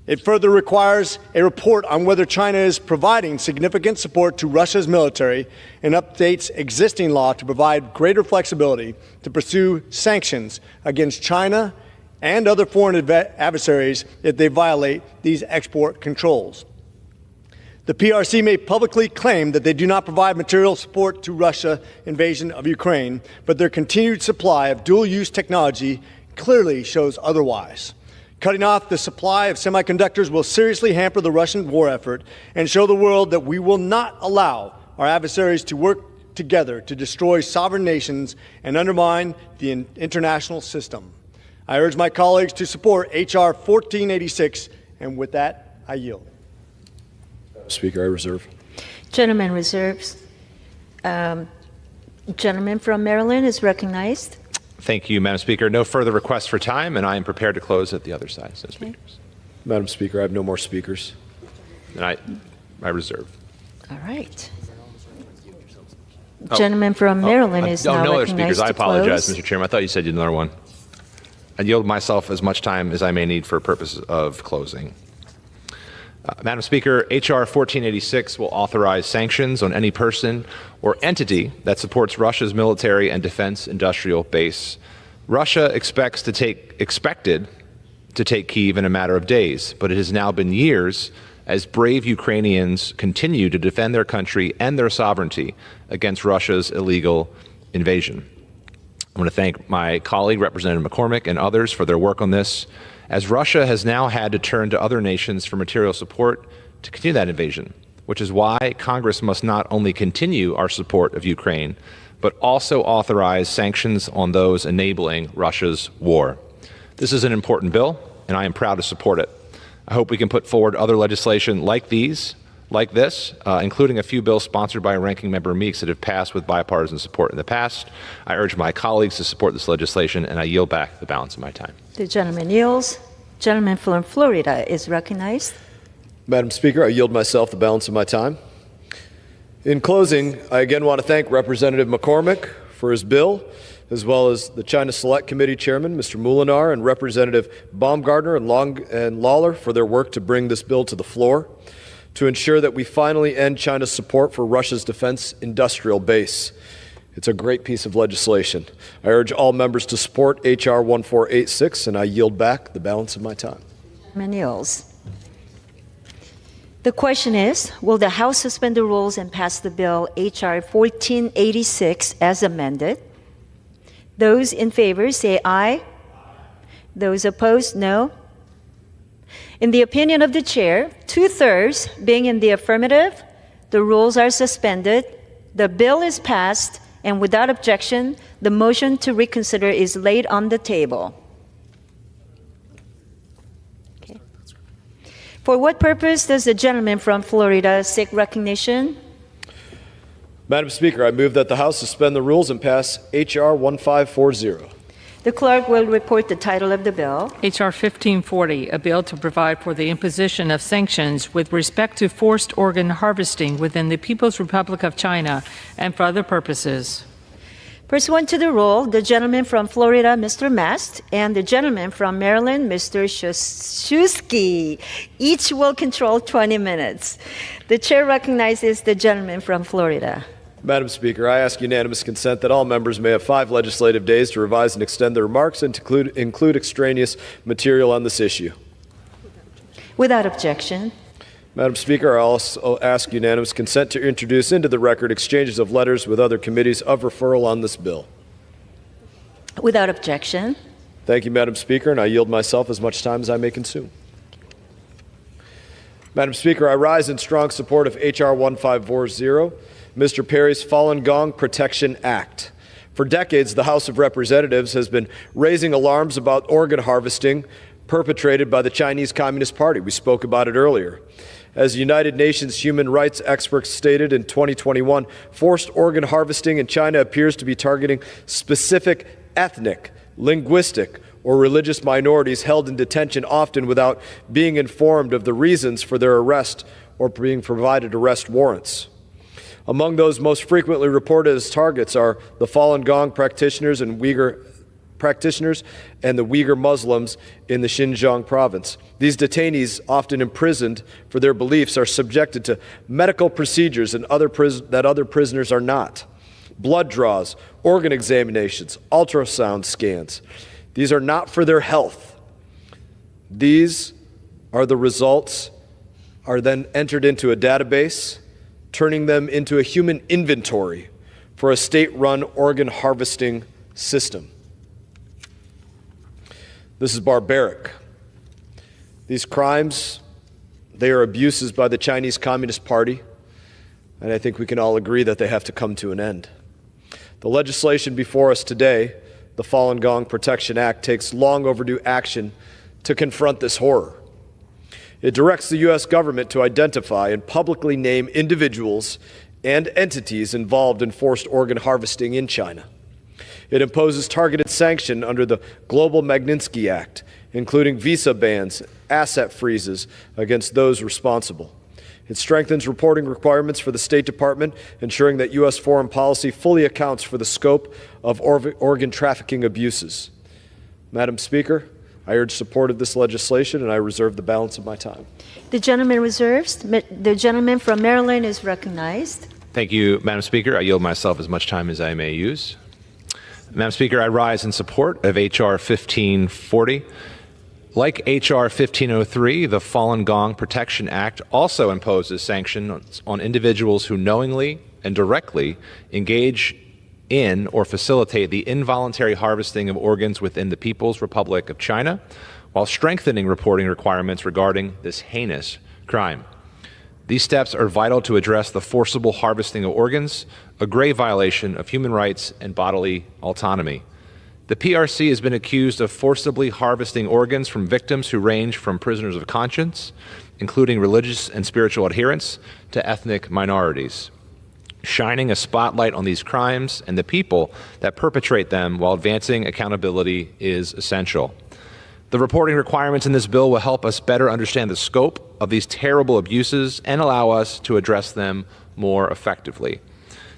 It further requires a report on whether China is providing significant support to Russia's military and updates existing law to provide greater flexibility to pursue sanctions against China and other foreign adversaries if they violate these export controls. The PRC may publicly claim that they do not provide material support to Russia's invasion of Ukraine, but their continued supply of dual-use technology clearly shows otherwise. Cutting off the supply of semiconductors will seriously hamper the Russian war effort and show the world that we will not allow our adversaries to work together to destroy sovereign nations and undermine the international system. I urge my colleagues to support H.R. 1486, and with that, I yield. Speaker, I reserve. Gentleman reserves. Gentleman from Maryland is recognized. Thank you, Madam Speaker. No further requests for time, and I am prepared to close at the other side. So speakers. Madam Speaker, I have no more speakers. And I reserve. All right. Gentleman from Maryland is now no other recognized speakers. I to apologize, close. Mr. Chairman. I thought you said you had another one. I yield myself as much time as I may need for purposes of closing. Madam Speaker, H.R. 1486 will authorize sanctions on any person or entity that supports Russia's military and defense industrial base. Russia expected to take Kyiv in a matter of days, but it has now been years as brave Ukrainians continue to defend their country and their sovereignty against Russia's illegal invasion. I want to thank my colleague, Representative McCormick, and others for their work on this, as Russia has now had to turn to other nations for material support to continue that invasion, which is why Congress must not only continue our support of Ukraine, but also authorize sanctions on those enabling Russia's war. This is an important bill, and I am proud to support it. I hope we can put forward other legislation like this, including a few bills sponsored by Ranking Member Meeks that have passed with bipartisan support in the past. I urge my colleagues to support this legislation, and I yield back the balance of my time. The gentleman yields. Gentleman from Florida is recognized. Madam Speaker, I yield myself the balance of my time. In closing, I again want to thank Representative McCormick for his bill, as well as the China Select Committee Chairman, Mr. Molinar, and Representative Baumgartner and Lawler for their work to bring this bill to the floor to ensure that we finally end China's support for Russia's defense industrial base. It's a great piece of legislation. I urge all members to support H.R. 1486, and I yield back the balance of my time. The question is, will the House suspend the rules and pass the bill H.R. 1486 as amended? Those in favor say aye. Those opposed, no. In the opinion of the chair, 2/3 being in the affirmative, the rules are suspended, the bill is passed, and without objection, the motion to reconsider is laid on the table. Okay. For what purpose does the gentleman from Florida seek recognition? Madam Speaker, I move that the House suspend the rules and pass H.R. 1540. The clerk will report the title of the bill. H.R. 1540, a bill to provide for the imposition of sanctions with respect to forced organ harvesting within the People's Republic of China and for other purposes. Pursuant to the rule, the gentleman from Florida, Mr. Mast, and the gentleman from Maryland, Mr. Shusky, each will control 20 minutes. The chair recognizes the gentleman from Florida. Madam Speaker, I ask unanimous consent that all members may have 5 legislative days to revise and extend their remarks and to include extraneous material on this issue. Without objection. Madam Speaker, I also ask unanimous consent to introduce into the record exchanges of letters with other committees of referral on this bill. Without objection. Thank you, Madam Speaker, and I yield myself as much time as I may consume. Madam Speaker, I rise in strong support of H.R. 1540, Mr. Perry's Falun Gong Protection Act. For decades, the House of Representatives has been raising alarms about organ harvesting perpetrated by the Chinese Communist Party. We spoke about it earlier. As United Nations human rights experts stated in 2021, forced organ harvesting in China appears to be targeting specific ethnic, linguistic, or religious minorities held in detention, often without being informed of the reasons for their arrest or being provided arrest warrants. Among those most frequently reported as targets are the Falun Gong practitioners and the Uyghur Muslims in the Xinjiang province. These detainees, often imprisoned for their beliefs, are subjected to medical procedures that other prisoners are not. Blood draws, organ examinations, ultrasound scans. These are not for their health. These are the results are then entered into a database, turning them into a human inventory for a state-run organ harvesting system. This is barbaric. These crimes, they are abuses by the Chinese Communist Party, and I think we can all agree that they have to come to an end. The legislation before us today, the Falun Gong Protection Act, takes long overdue action to confront this horror. It directs the U.S. government to identify and publicly name individuals and entities involved in forced organ harvesting in China. It imposes targeted sanction under the Global Magnitsky Act, including visa bans, asset freezes against those responsible. It strengthens reporting requirements for the State Department, ensuring that U.S. foreign policy fully accounts for the scope of organ trafficking abuses. Madam Speaker, I urge support of this legislation, and I reserve the balance of my time. The gentleman reserves. The gentleman from Maryland is recognized. Thank you, Madam Speaker. I yield myself as much time as I may use. Madam Speaker, I rise in support of H.R. 1540. Like H.R. 1503, the Falun Gong Protection Act also imposes sanctions on individuals who knowingly and directly engage in or facilitate the involuntary harvesting of organs within the People's Republic of China, while strengthening reporting requirements regarding this heinous crime. These steps are vital to address the forcible harvesting of organs a grave violation of human rights and bodily autonomy. The PRC has been accused of forcibly harvesting organs from victims who range from prisoners of conscience, including religious and spiritual adherents, to ethnic minorities. Shining a spotlight on these crimes and the people that perpetrate them while advancing accountability is essential. The reporting requirements in this bill will help us better understand the scope of these terrible abuses and allow us to address them more effectively.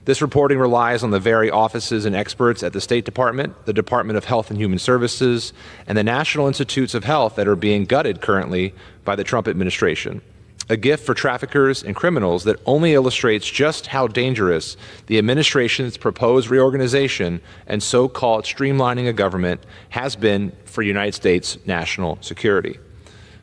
This reporting relies on the very offices and experts at the State Department, the Department of Health and Human Services, and the National Institutes of Health that are being gutted currently by the Trump administration. A gift for traffickers and criminals that only illustrates just how dangerous the administration's proposed reorganization and so-called streamlining of government has been for United States national security.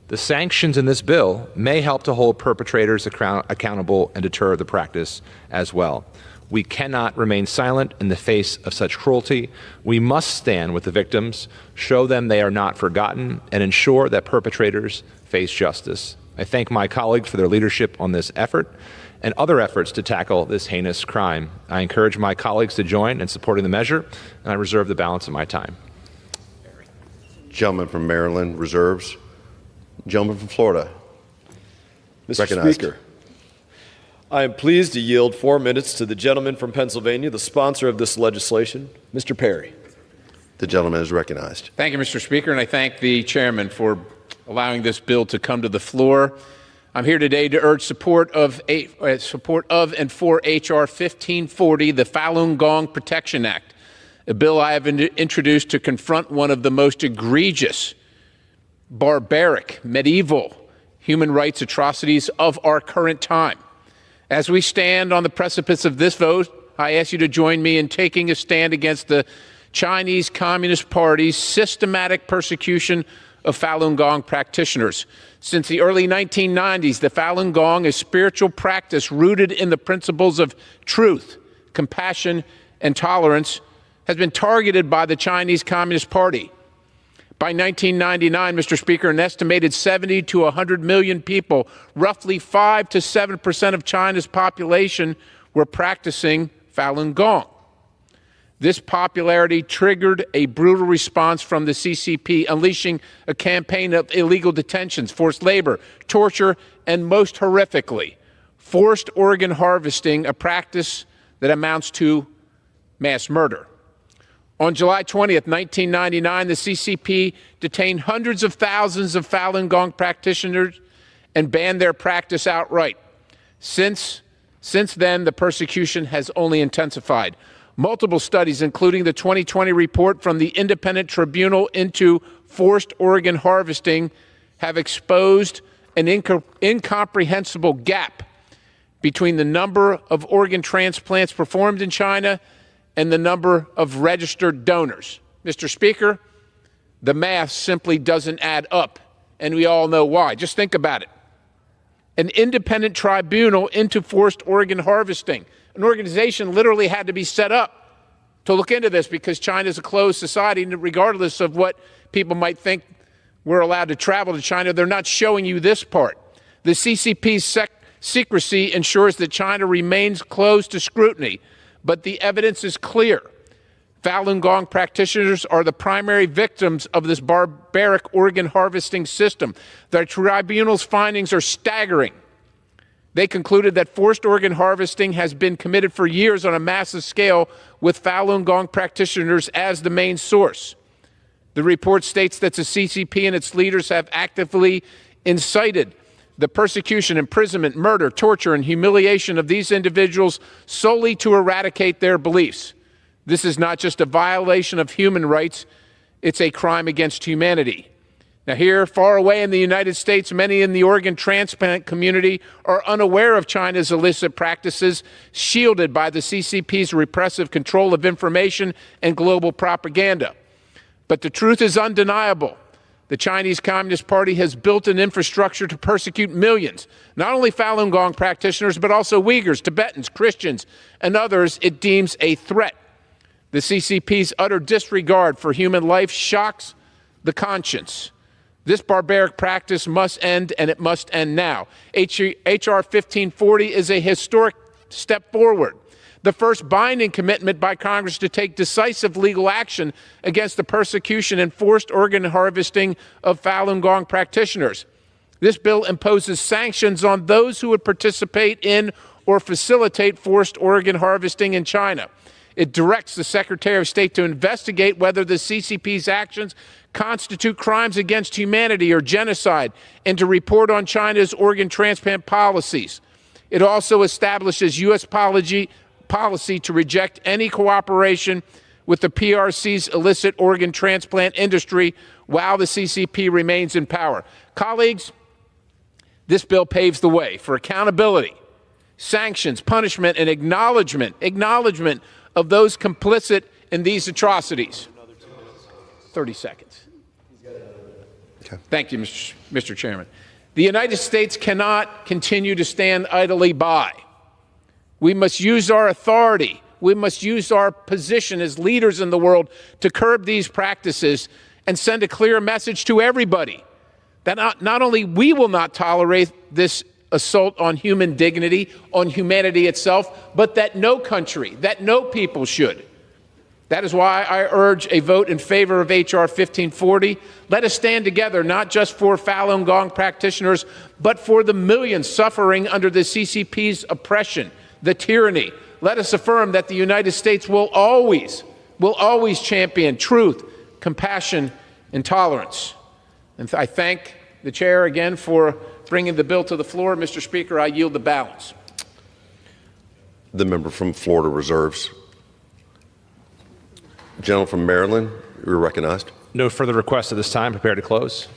The sanctions in this bill may help to hold perpetrators accountable and deter the practice as well. We cannot remain silent in the face of such cruelty. We must stand with the victims, show them they are not forgotten, and ensure that perpetrators face justice. I thank my colleagues for their leadership on this effort and other efforts to tackle this heinous crime. I encourage my colleagues to join in supporting the measure, and I reserve the balance of my time. Gentleman from Maryland reserves. Gentleman from Florida. Mr. Recognized. Speaker, I am pleased to yield 4 minutes to the gentleman from Pennsylvania, the sponsor of this legislation, Mr. Perry. The gentleman is recognized. Thank you, Mr. Speaker, and I thank the chairman for allowing this bill to come to the floor. I'm here today to urge support of and for H.R. 1540, the Falun Gong Protection Act, a bill I have introduced to confront one of the most egregious, barbaric, medieval human rights atrocities of our current time. As we stand on the precipice of this vote, I ask you to join me in taking a stand against the Chinese Communist Party's systematic persecution of Falun Gong practitioners. Since the early 1990s, the Falun Gong, a spiritual practice rooted in the principles of truth, compassion, and tolerance, has been targeted by the Chinese Communist Party. By 1999, Mr. Speaker, an estimated 70 to 100 million people, roughly 5 to 7% of China's population, were practicing Falun Gong. This popularity triggered a brutal response from the CCP, unleashing a campaign of illegal detentions, forced labor, torture, and most horrifically, forced organ harvesting, a practice that amounts to mass murder. On July 20th, 1999, the CCP detained hundreds of thousands of Falun Gong practitioners and banned their practice outright. Since then, the persecution has only intensified. Multiple studies, including the 2020 report from the Independent Tribunal into Forced Organ Harvesting, have exposed an incomprehensible gap between the number of organ transplants performed in China and the number of registered donors. Mr. Speaker, the math simply doesn't add up, and we all know why. Just think about it. An independent tribunal into forced organ harvesting. An organization literally had to be set up to look into this because China is a closed society, and regardless of what people might think, we're allowed to travel to China. They're not showing you this part. The CCP's secrecy ensures that China remains closed to scrutiny, but the evidence is clear. Falun Gong practitioners are the primary victims of this barbaric organ harvesting system. The tribunal's findings are staggering. They concluded that forced organ harvesting has been committed for years on a massive scale, with Falun Gong practitioners as the main source. The report states that the CCP and its leaders have actively incited the persecution, imprisonment, murder, torture, and humiliation of these individuals solely to eradicate their beliefs. This is not just a violation of human rights, it's a crime against humanity. Now here, far away in the United States, many in the organ transplant community are unaware of China's illicit practices, shielded by the CCP's repressive control of information and global propaganda. But the truth is undeniable. The Chinese Communist Party has built an infrastructure to persecute millions, not only Falun Gong practitioners, but also Uyghurs, Tibetans, Christians, and others it deems a threat. The CCP's utter disregard for human life shocks the conscience. This barbaric practice must end, and it must end now. H.R. 1540 is a historic step forward. the first binding commitment by Congress to take decisive legal action against the persecution and forced organ harvesting of Falun Gong practitioners. This bill imposes sanctions on those who would participate in or facilitate forced organ harvesting in China. It directs the Secretary of State to investigate whether the CCP's actions constitute crimes against humanity or genocide and to report on China's organ transplant policies. It also establishes U.S. policy to reject any cooperation with the PRC's illicit organ transplant industry while the CCP remains in power. Colleagues, this bill paves the way for accountability, sanctions, punishment, and acknowledgement of those complicit in these atrocities. 30 seconds. Okay. Thank you, Mr. Chairman. The United States cannot continue to stand idly by. We must use our authority. We must use our position as leaders in the world to curb these practices and send a clear message to everybody that not only we will not tolerate this assault on human dignity, on humanity itself, but that no country, that no people should. That is why I urge a vote in favor of H.R. 1540. Let us stand together, not just for Falun Gong practitioners, but for the millions suffering under the CCP's oppression, the tyranny. Let us affirm that the United States will always champion truth, compassion, and tolerance. And I thank the chair again for bringing the bill to the floor. Mr. Speaker, I yield the balance. The member from Florida reserves. Gentleman from Maryland, you're recognized. No further requests at this time. Prepare to close.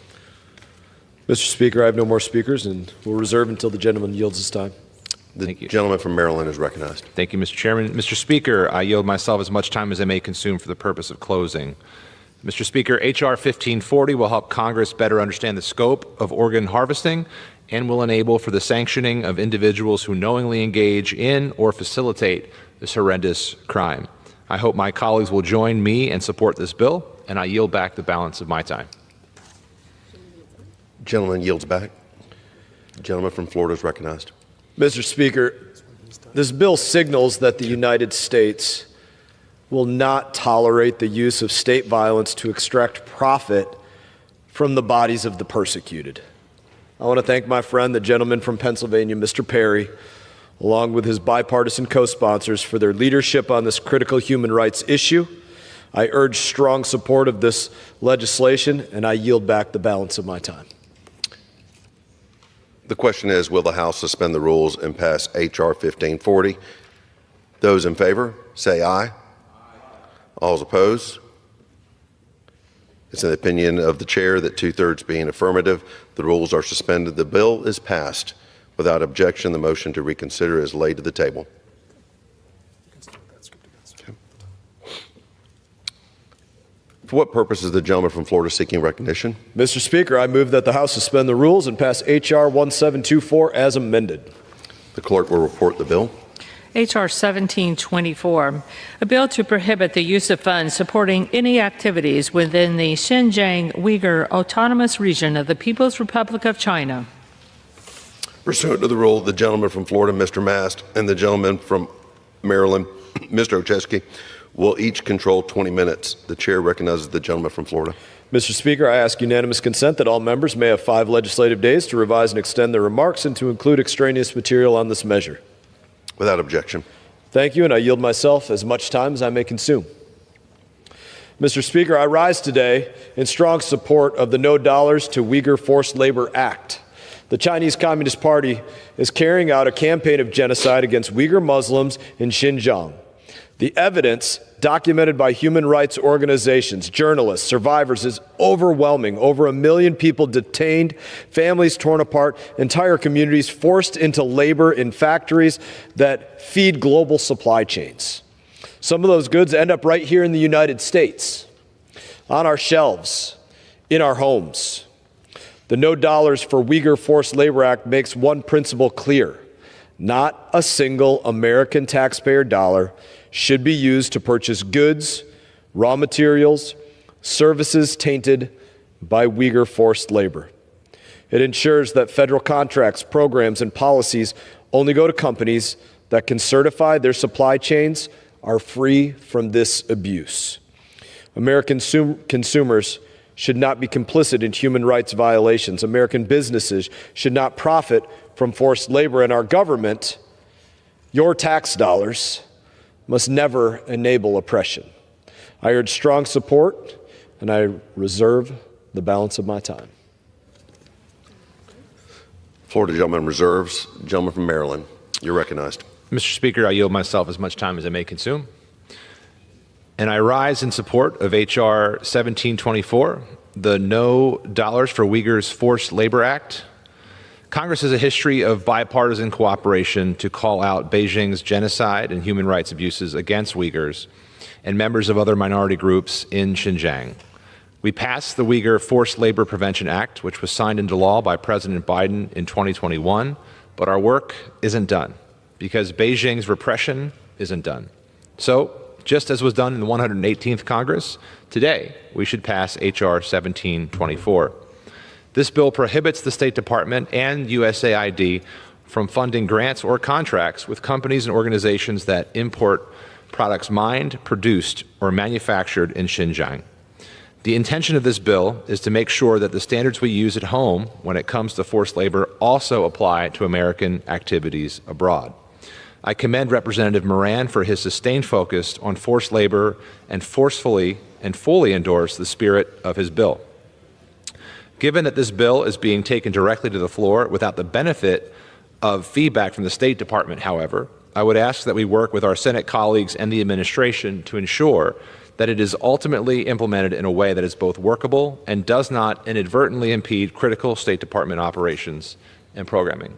Mr. Speaker, I have no more speakers and will reserve until the gentleman yields his time. The gentleman from Maryland is recognized. Thank you, Mr. Chairman. Mr. Speaker, I yield myself as much time as I may consume for the purpose of closing. Mr. Speaker, H.R. 1540 will help Congress better understand the scope of organ harvesting and will enable for the sanctioning of individuals who knowingly engage in or facilitate this horrendous crime. I hope my colleagues will join me and support this bill, and I yield back the balance of my time. Gentleman yields back. Gentleman from Florida is recognized. Mr. Speaker, this bill signals that the United States will not tolerate the use of state violence to extract profit from the bodies of the persecuted. I want to thank my friend, the gentleman from Pennsylvania, Mr. Perry, along with his bipartisan co-sponsors for their leadership on this critical human rights issue. I urge strong support of this legislation, and I yield back the balance of my time. The question is, will the House suspend the rules and pass H.R. 1540? Those in favor, say aye. All opposed? It's in the opinion of the chair that 2/3 being affirmative, the rules are suspended. The bill is passed. Without objection, the motion to reconsider is laid to the table. Okay. For what purpose is the gentleman from Florida seeking recognition? Mr. Speaker, I move that the House suspend the rules and pass H.R. 1724 as amended. The clerk will report the bill. H.R. 1724, a bill to prohibit the use of funds supporting any activities within the Xinjiang Uyghur Autonomous Region of the People's Republic of China. Pursuant to the rule, the gentleman from Florida, Mr. Mast, and the gentleman from Maryland, Mr. Ocheski, will each control 20 minutes. The chair recognizes the gentleman from Florida. Mr. Speaker, I ask unanimous consent that all members may have 5 legislative days to revise and extend their remarks and to include extraneous material on this measure. Without objection. Thank you, and I yield myself as much time as I may consume. Mr. Speaker, I rise today in strong support of the No Dollars to Uyghur Forced Labor Act. The Chinese Communist Party is carrying out a campaign of genocide against Uyghur Muslims in Xinjiang. The evidence documented by human rights organizations, journalists, survivors is overwhelming. Over 1 million people detained, families torn apart, entire communities forced into labor in factories that feed global supply chains. Some of those goods end up right here in the United States, on our shelves, in our homes. The No Dollars for Uyghur Forced Labor Act makes one principle clear. Not a single American taxpayer dollar should be used to purchase goods, raw materials, services tainted by Uyghur forced labor. It ensures that federal contracts, programs, and policies only go to companies that can certify their supply chains are free from this abuse. American consumers should not be complicit in human rights violations. American businesses should not profit from forced labor, and our government, your tax dollars, must never enable oppression. I urge strong support, and I reserve the balance of my time. Florida gentleman reserves. Gentleman from Maryland, you're recognized. Mr. Speaker, I yield myself as much time as I may consume. And I rise in support of H.R. 1724, the No Dollars for Uyghurs Forced Labor Act. Congress has a history of bipartisan cooperation to call out Beijing's genocide and human rights abuses against Uyghurs and members of other minority groups in Xinjiang. We passed the Uyghur Forced Labor Prevention Act, which was signed into law by President Biden in 2021, but our work isn't done because Beijing's repression isn't done. So, just as was done in the 118th Congress, today we should pass H.R. 1724. This bill prohibits the State Department and USAID from funding grants or contracts with companies and organizations that import products mined, produced, or manufactured in Xinjiang. The intention of this bill is to make sure that the standards we use at home when it comes to forced labor also apply to American activities abroad. I commend Representative Moran for his sustained focus on forced labor and forcefully and fully endorse the spirit of his bill. Given that this bill is being taken directly to the floor without the benefit of feedback from the State Department, however, I would ask that we work with our Senate colleagues and the administration to ensure that it is ultimately implemented in a way that is both workable and does not inadvertently impede critical State Department operations and programming.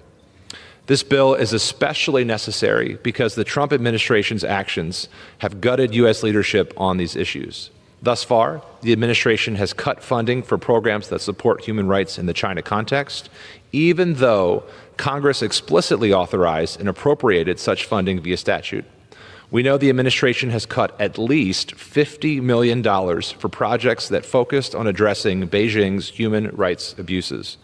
This bill is especially necessary because the Trump administration's actions have gutted U.S. leadership on these issues. Thus far, the administration has cut funding for programs that support human rights in the China context, even though Congress explicitly authorized and appropriated such funding via statute. We know the administration has cut at least $50 million for projects that focused on addressing Beijing's human rights abuses.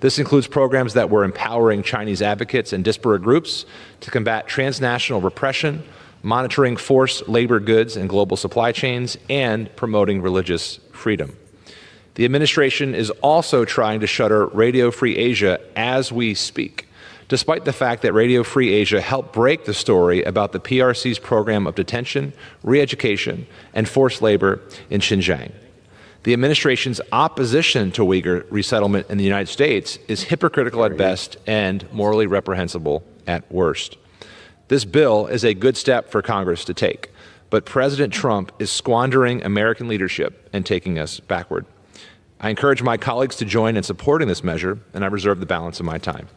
This includes programs that were empowering Chinese advocates and disparate groups to combat transnational repression, monitoring forced labor goods and global supply chains, and promoting religious freedom. The administration is also trying to shutter Radio Free Asia as we speak, despite the fact that Radio Free Asia helped break the story about the PRC's program of detention, re-education, and forced labor in Xinjiang. The administration's opposition to Uyghur resettlement in the United States is hypocritical at best and morally reprehensible at worst. This bill is a good step for Congress to take, but President Trump is squandering American leadership and taking us backward. I encourage my colleagues to join in supporting this measure, and I reserve the balance of my time.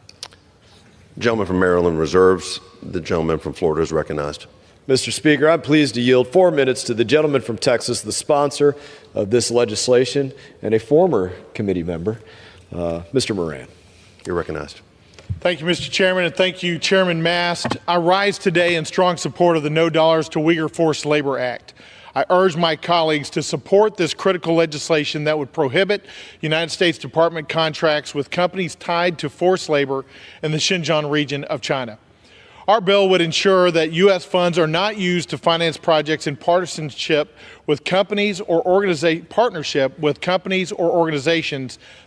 Gentleman from Maryland reserves. The gentleman from Florida is recognized. Mr. Speaker, I'm pleased to yield 4 minutes to the gentleman from Texas, the sponsor of this legislation and a former committee member, Mr. Moran. You're recognized. Thank you, Mr. Chairman, and thank you, Chairman Mast. I rise today in strong support of the No Dollars to Uyghur Forced Labor Act. I urge my colleagues to support this critical legislation that would prohibit United States Department contracts with companies tied to forced labor in the Xinjiang region of China. Our bill would ensure that U.S. funds are not used to finance projects in partnership with companies or organizations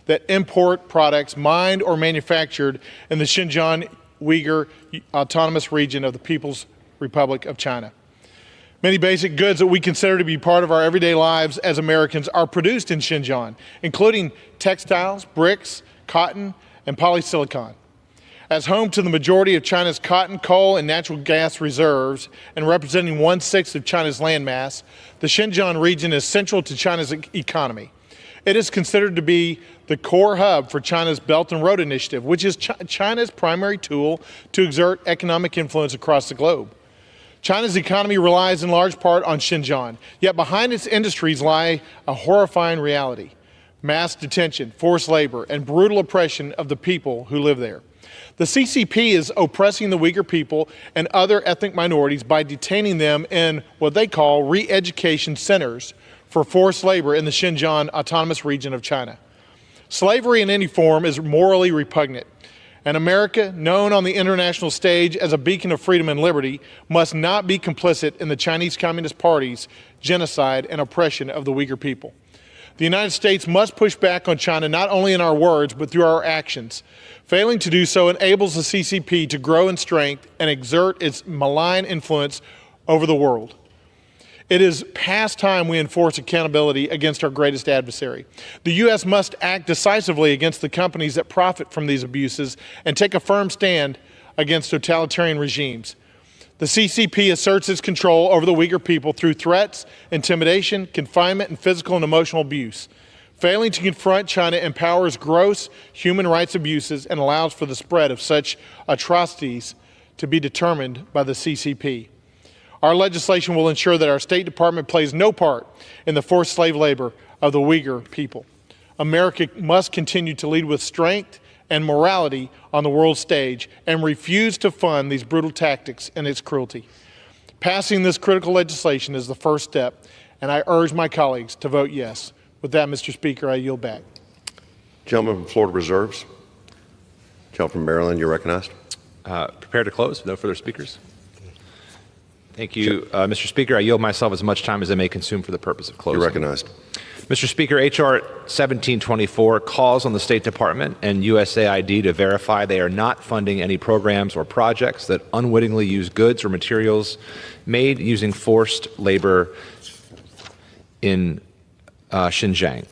that import products mined or manufactured in the Xinjiang Uyghur Autonomous Region of the People's Republic of China. Many basic goods that we consider to be part of our everyday lives as Americans are produced in Xinjiang, including textiles, bricks, cotton, and polysilicon. As home to the majority of China's cotton, coal, and natural gas reserves, and representing 1/6 of China's landmass, the Xinjiang region is central to China's economy. It is considered to be the core hub for China's Belt and Road Initiative, which is China's primary tool to exert economic influence across the globe. China's economy relies in large part on Xinjiang, yet behind its industries lie a horrifying reality: mass detention, forced labor, and brutal oppression of the people who live there. The CCP is oppressing the Uyghur people and other ethnic minorities by detaining them in what they call re-education centers for forced labor in the Xinjiang Autonomous Region of China. Slavery in any form is morally repugnant, And America, known on the international stage as a beacon of freedom and liberty, must not be complicit in the Chinese Communist Party's genocide and oppression of the Uyghur people. The United States must push back on China not only in our words, but through our actions. Failing to do so enables the CCP to grow in strength and exert its malign influence over the world. It is past time we enforce accountability against our greatest adversary. The U.S. must act decisively against the companies that profit from these abuses and take a firm stand against totalitarian regimes. The CCP asserts its control over the Uyghur people through threats, intimidation, confinement, and physical and emotional abuse. Failing to confront China empowers gross human rights abuses and allows for the spread of such atrocities to be determined by the CCP. Our legislation will ensure that our State Department plays no part in the forced slave labor of the Uyghur people. America must continue to lead with strength and morality on the world stage and refuse to fund these brutal tactics and its cruelty. Passing this critical legislation is the first step, and I urge my colleagues to vote yes. With that, Mr. Speaker, I yield back. Gentleman from Florida reserves. Gentleman from Maryland, you're recognized. Prepare to close. No further speakers. Thank you, Mr. Speaker. I yield myself as much time as I may consume for the purpose of closing. You're recognized. Mr. Speaker, H.R. 1724 calls on the State Department and USAID to verify they are not funding any programs or projects that unwittingly use goods or materials made using forced labor in Xinjiang.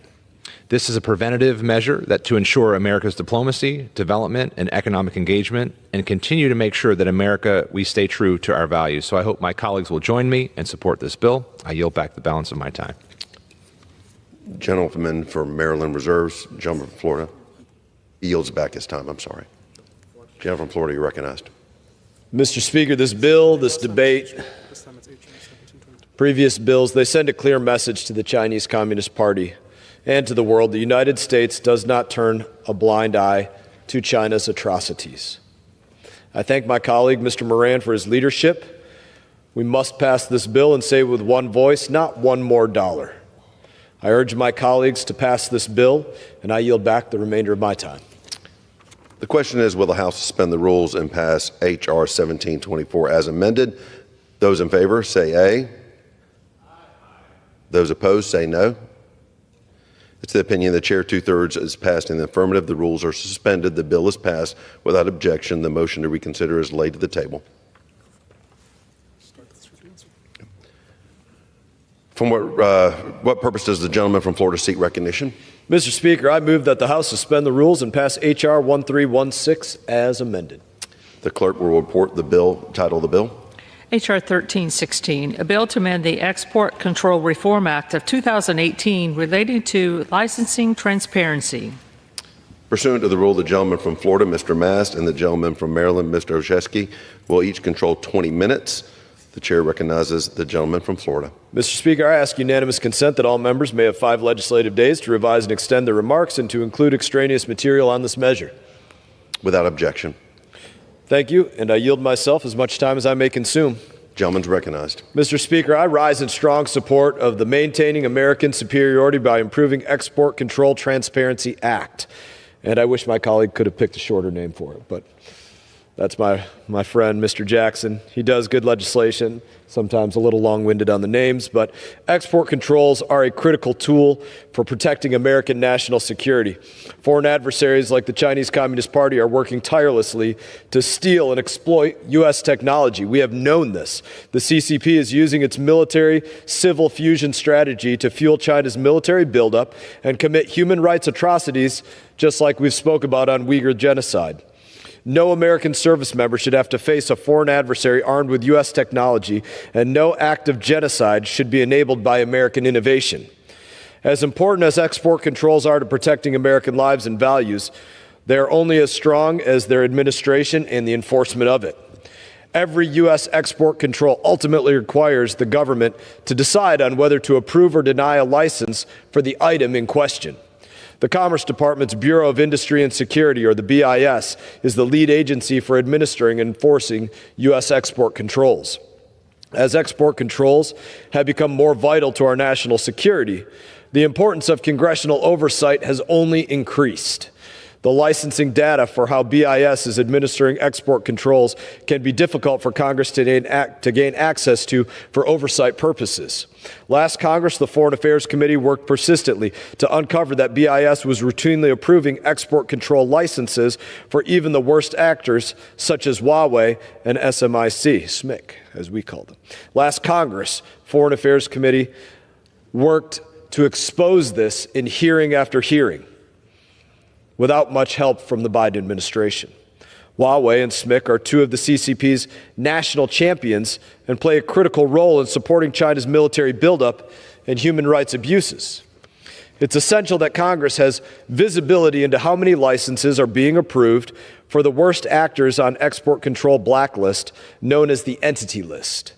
This is a preventative measure that to ensure America's diplomacy, development, and economic engagement, and continue to make sure that America, we stay true to our values. So I hope my colleagues will join me and support this bill. I yield back the balance of my time. Gentleman from Maryland reserves. Gentleman from Florida. He yields back his time. I'm sorry. Gentleman from Florida, you're recognized. Mr. Speaker, this bill, this debate, previous bills, they send a clear message to the Chinese Communist Party and to the world. The United States does not turn a blind eye to China's atrocities. I thank my colleague, Mr. Moran, for his leadership. We must pass this bill and say with one voice, not one more dollar. I urge my colleagues to pass this bill, and I yield back the remainder of my time. The question is, will the House suspend the rules and pass H.R. 1724 as amended? Those in favor say aye. Those opposed say no. It's the opinion of the chair. 2/3 is passed in the affirmative. The rules are suspended. The bill is passed without objection. The motion to reconsider is laid to the table. From what purpose does the gentleman from Florida seek recognition? Mr. Speaker, I move that the House suspend the rules and pass H.R. 1316 as amended. The clerk will report the bill, title of the bill. H.R. 1316, a bill to amend the Export Control Reform Act of 2018 relating to licensing transparency. Pursuant to the rule, the gentleman from Florida, Mr. Mast, and the gentleman from Maryland, Mr. Olszewski, will each control 20 minutes. The chair recognizes the gentleman from Florida. Mr. Speaker, I ask unanimous consent that all members may have 5 legislative days to revise and extend their remarks and to include extraneous material on this measure. Without objection. Thank you, and I yield myself as much time as I may consume. Gentleman's recognized. Mr. Speaker, I rise in strong support of the Maintaining American Superiority by Improving Export Control Transparency Act. And I wish my colleague could have picked a shorter name for it, but that's my friend, Mr. Jackson. He does good legislation, sometimes a little long-winded on the names, but export controls are a critical tool for protecting American national security. Foreign adversaries like the Chinese Communist Party are working tirelessly to steal and exploit U.S. technology. We have known this. The CCP is using its military-civil fusion strategy to fuel China's military buildup and commit human rights atrocities, just like we've spoke about on Uyghur genocide. No American service member should have to face a foreign adversary armed with U.S. technology, and no act of genocide should be enabled by American innovation. As important as export controls are to protecting American lives and values, they are only as strong as their administration and the enforcement of it. Every U.S. export control ultimately requires the government to decide on whether to approve or deny a license for the item in question. The Commerce Department's Bureau of Industry and Security, or the BIS, is the lead agency for administering and enforcing U.S. export controls. As export controls have become more vital to our national security, the importance of congressional oversight has only increased. The licensing data for how BIS is administering export controls can be difficult for Congress to gain access to for oversight purposes. Last Congress, the Foreign Affairs Committee worked persistently to uncover that BIS was routinely approving export control licenses for even the worst actors, such as Huawei and SMIC, as we call them. Last Congress, Foreign Affairs Committee worked to expose this in hearing after hearing, without much help from the Biden administration. Huawei and SMIC are two of the CCP's national champions and play a critical role in supporting China's military buildup and human rights abuses. It's essential that Congress has visibility into how many licenses are being approved for the worst actors on export control blacklist, known as the Entity List.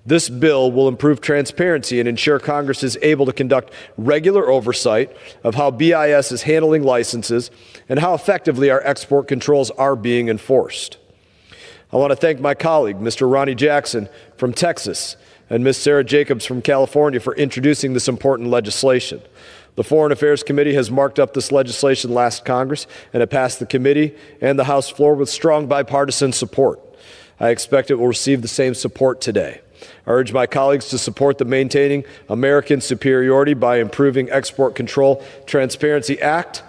This bill will improve transparency and ensure Congress is able to conduct regular oversight of how BIS is handling licenses and how effectively our export controls are being enforced. I want to thank my colleague, Mr. Ronnie Jackson from Texas, and Ms. Sarah Jacobs from California for introducing this important legislation. The Foreign Affairs Committee has marked up this legislation last Congress, and it passed the committee and the House floor with strong bipartisan support. I expect it will receive the same support today. I urge my colleagues to support the Maintaining American Superiority by Improving Export Control Transparency Act,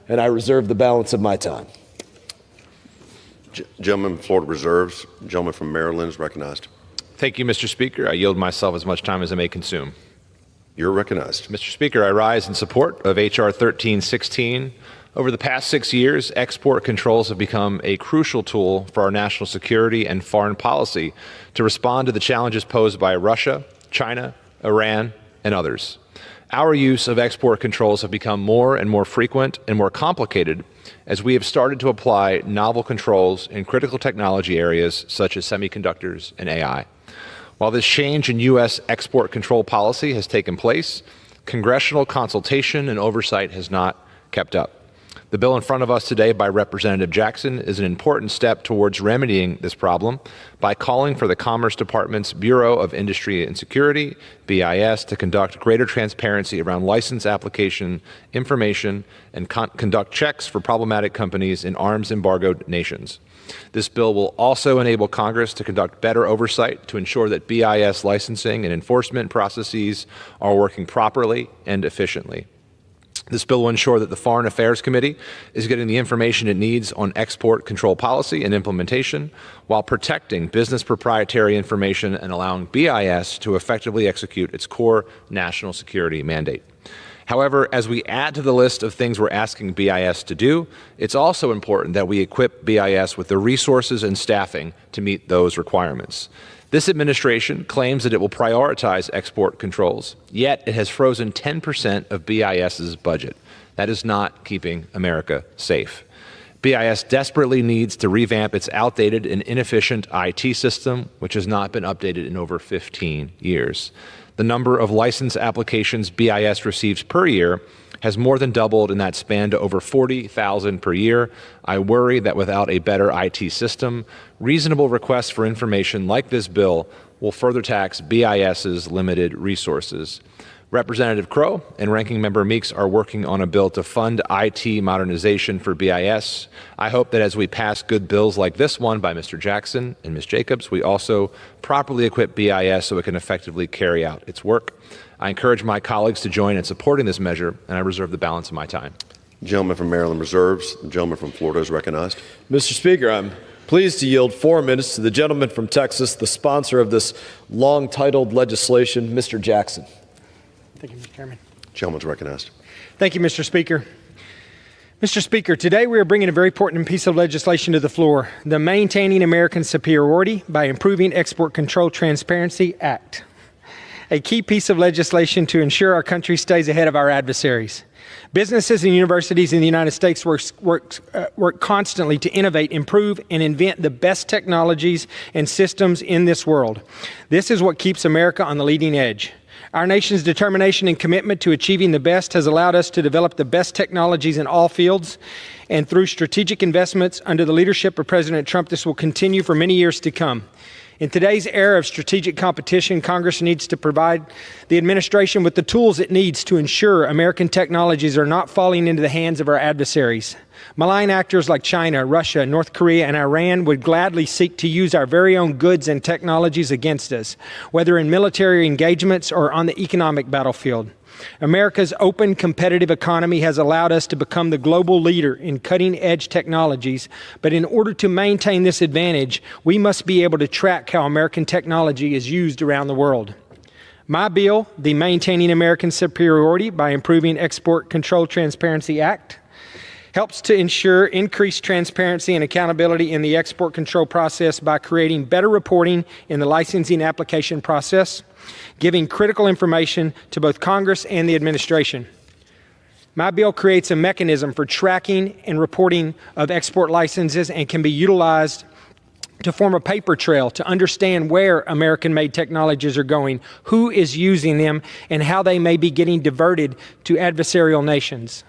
and I reserve the balance of my time. Gentleman from Florida reserves. Gentleman from Maryland is recognized. Thank you, Mr. Speaker. I yield myself as much time as I may consume. You're recognized. Mr. Speaker, I rise in support of H.R. 1316. Over the past 6 years, export controls have become a crucial tool for our national security and foreign policy to respond to the challenges posed by Russia, China, Iran, and others. Our use of export controls have become more and more frequent and more complicated as we have started to apply novel controls in critical technology areas such as semiconductors and AI. While this change in U.S. export control policy has taken place, congressional consultation and oversight has not kept up. The bill in front of us today by Representative Jackson is an important step towards remedying this problem by calling for the Commerce Department's Bureau of Industry and Security, BIS, to conduct greater transparency around license application information and conduct checks for problematic companies in arms-embargoed nations. This bill will also enable Congress to conduct better oversight to ensure that BIS licensing and enforcement processes are working properly and efficiently. This bill will ensure that the Foreign Affairs Committee is getting the information it needs on export control policy and implementation while protecting business proprietary information and allowing BIS to effectively execute its core national security mandate. However, as we add to the list of things we're asking BIS to do, it's also important that we equip BIS with the resources and staffing to meet those requirements. This administration claims that it will prioritize export controls, yet it has frozen 10% of BIS's budget. That is not keeping America safe. BIS desperately needs to revamp its outdated and inefficient IT system, which has not been updated in over 15 years. The number of license applications BIS receives per year has more than doubled in that span to over 40,000 per year. I worry that without a better IT system, reasonable requests for information like this bill will further tax BIS's limited resources. Representative Crow and Ranking Member Meeks are working on a bill to fund IT modernization for BIS. I hope that as we pass good bills like this one by Mr. Jackson and Ms. Jacobs, we also properly equip BIS so it can effectively carry out its work. I encourage my colleagues to join in supporting this measure, and I reserve the balance of my time. Gentleman from Maryland reserves. The gentleman from Florida is recognized. Mr. Speaker, I'm pleased to yield 4 minutes to the gentleman from Texas, the sponsor of this long-titled legislation, Mr. Jackson. Thank you, Mr. Chairman. Gentleman's recognized. Thank you, Mr. Speaker. Mr. Speaker, today we are bringing a very important piece of legislation to the floor, the Maintaining American Superiority by Improving Export Control Transparency Act, a key piece of legislation to ensure our country stays ahead of our adversaries. Businesses and universities in the United States work constantly to innovate, improve, and invent the best technologies and systems in this world. This is what keeps America on the leading edge. Our nation's determination and commitment to achieving the best has allowed us to develop the best technologies in all fields, and through strategic investments under the leadership of President Trump, this will continue for many years to come. In today's era of strategic competition, Congress needs to provide the administration with the tools it needs to ensure American technologies are not falling into the hands of our adversaries. Malign actors like China, Russia, North Korea, and Iran would gladly seek to use our very own goods and technologies against us, whether in military engagements or on the economic battlefield. America's open, competitive economy has allowed us to become the global leader in cutting-edge technologies, but in order to maintain this advantage, we must be able to track how American technology is used around the world. My bill, the Maintaining American Superiority by Improving Export Control Transparency Act, helps to ensure increased transparency and accountability in the export control process by creating better reporting in the licensing application process, giving critical information to both Congress and the administration. My bill creates a mechanism for tracking and reporting of export licenses and can be utilized to form a paper trail to understand where American-made technologies are going, who is using them, and how they may be getting diverted to adversarial nations.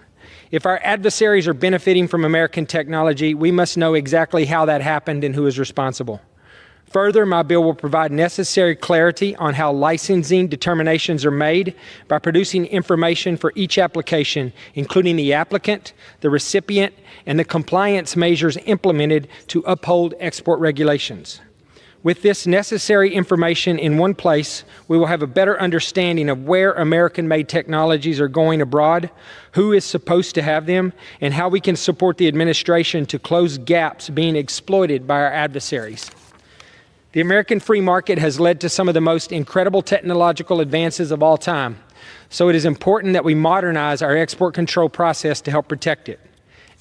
If our adversaries are benefiting from American technology, we must know exactly how that happened and who is responsible. Further, my bill will provide necessary clarity on how licensing determinations are made by producing information for each application, including the applicant, the recipient, and the compliance measures implemented to uphold export regulations. With this necessary information in one place, we will have a better understanding of where American-made technologies are going abroad, who is supposed to have them, and how we can support the administration to close gaps being exploited by our adversaries. The American free market has led to some of the most incredible technological advances of all time, so it is important that we modernize our export control process to help protect it.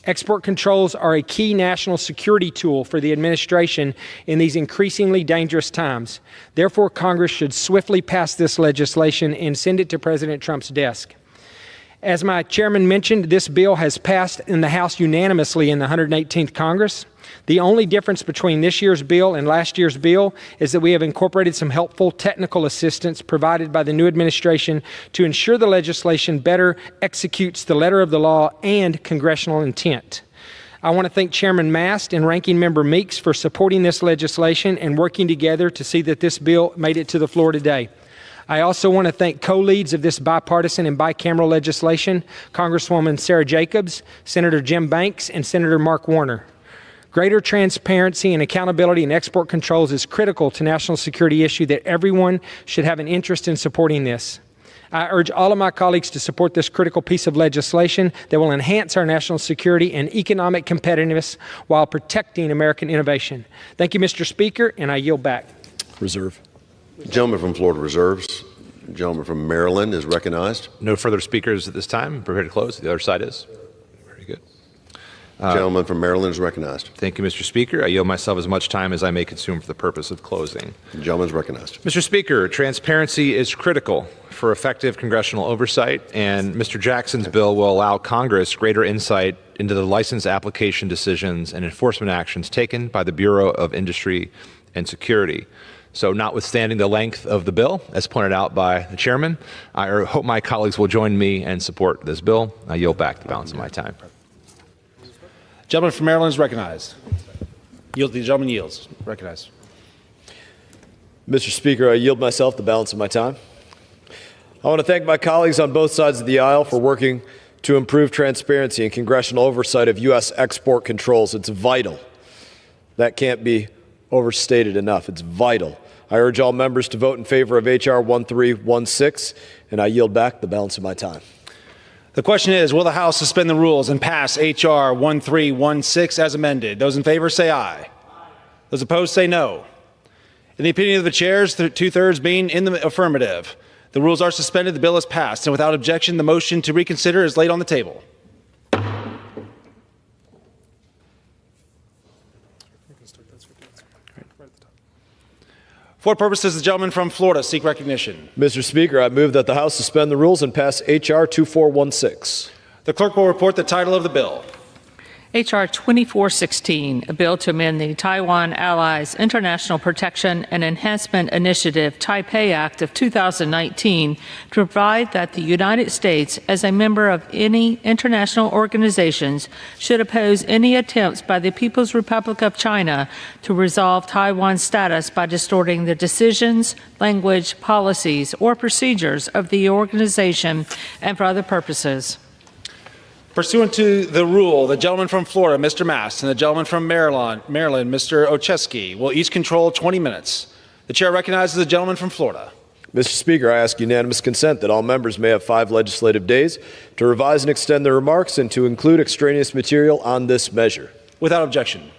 Export controls are a key national security tool for the administration in these increasingly dangerous times. Therefore, Congress should swiftly pass this legislation and send it to President Trump's desk. As my chairman mentioned, this bill has passed in the House unanimously in the 118th Congress. The only difference between this year's bill and last year's bill is that we have incorporated some helpful technical assistance provided by the new administration to ensure the legislation better executes the letter of the law and congressional intent. I want to thank Chairman Mast and Ranking Member Meeks for supporting this legislation and working together to see that this bill made it to the floor today. I also want to thank co-leads of this bipartisan and bicameral legislation, Congresswoman Sarah Jacobs, Senator Jim Banks, and Senator Mark Warner. Greater transparency and accountability in export controls is critical to national security issue that everyone should have an interest in supporting this. I urge all of my colleagues to support this critical piece of legislation that will enhance our national security and economic competitiveness while protecting American innovation. Thank you, Mr. Speaker, and I yield back. Reserve. The gentleman from Florida reserves. The gentleman from Maryland is recognized. No further speakers at this time. Prepared to close. The other side is. Very good. The gentleman from Maryland is recognized. Thank you, Mr. Speaker. I yield myself as much time as I may consume for the purpose of closing. The gentleman is recognized. Mr. Speaker, transparency is critical for effective congressional oversight, and Mr. Jackson's bill will allow Congress greater insight into the license application decisions and enforcement actions taken by the Bureau of Industry and Security. So notwithstanding the length of the bill, as pointed out by the chairman, I hope my colleagues will join me and support this bill. I yield back the balance of my time. Gentleman from Maryland is recognized. The gentleman yields. Recognized. Mr. Speaker, I yield myself the balance of my time. I want to thank my colleagues on both sides of the aisle for working to improve transparency and congressional oversight of U.S. export controls. It's vital. That can't be overstated enough. It's vital. I urge all members to vote in favor of H.R. 1316, and I yield back the balance of my time. The question is, will the House suspend the rules and pass H.R. 1316 as amended? Those in favor say aye. Those opposed say no. In the opinion of the chairs, two-thirds being in the affirmative, the rules are suspended, the bill is passed, and without objection, the motion to reconsider is laid on the table. For what purpose does the gentleman from Florida seek recognition? Mr. Speaker, I move that the House suspend the rules and pass H.R. 2416. The clerk will report the title of the bill. H.R. 2416, a bill to amend the Taiwan Allies International Protection and Enhancement Initiative Taipei Act of 2019 to provide that the United States, as a member of any international organizations, should oppose any attempts by the People's Republic of China to resolve Taiwan's status by distorting the decisions, language, policies, or procedures of the organization and for other purposes. Pursuant to the rule, the gentleman from Florida, Mr. Mast, and the gentleman from Maryland, Mr. Ocheski, will each control 20 minutes. The chair recognizes the gentleman from Florida. Mr. Speaker, I ask unanimous consent that all members may have 5 legislative days to revise and extend their remarks and to include extraneous material on this measure. Without objection.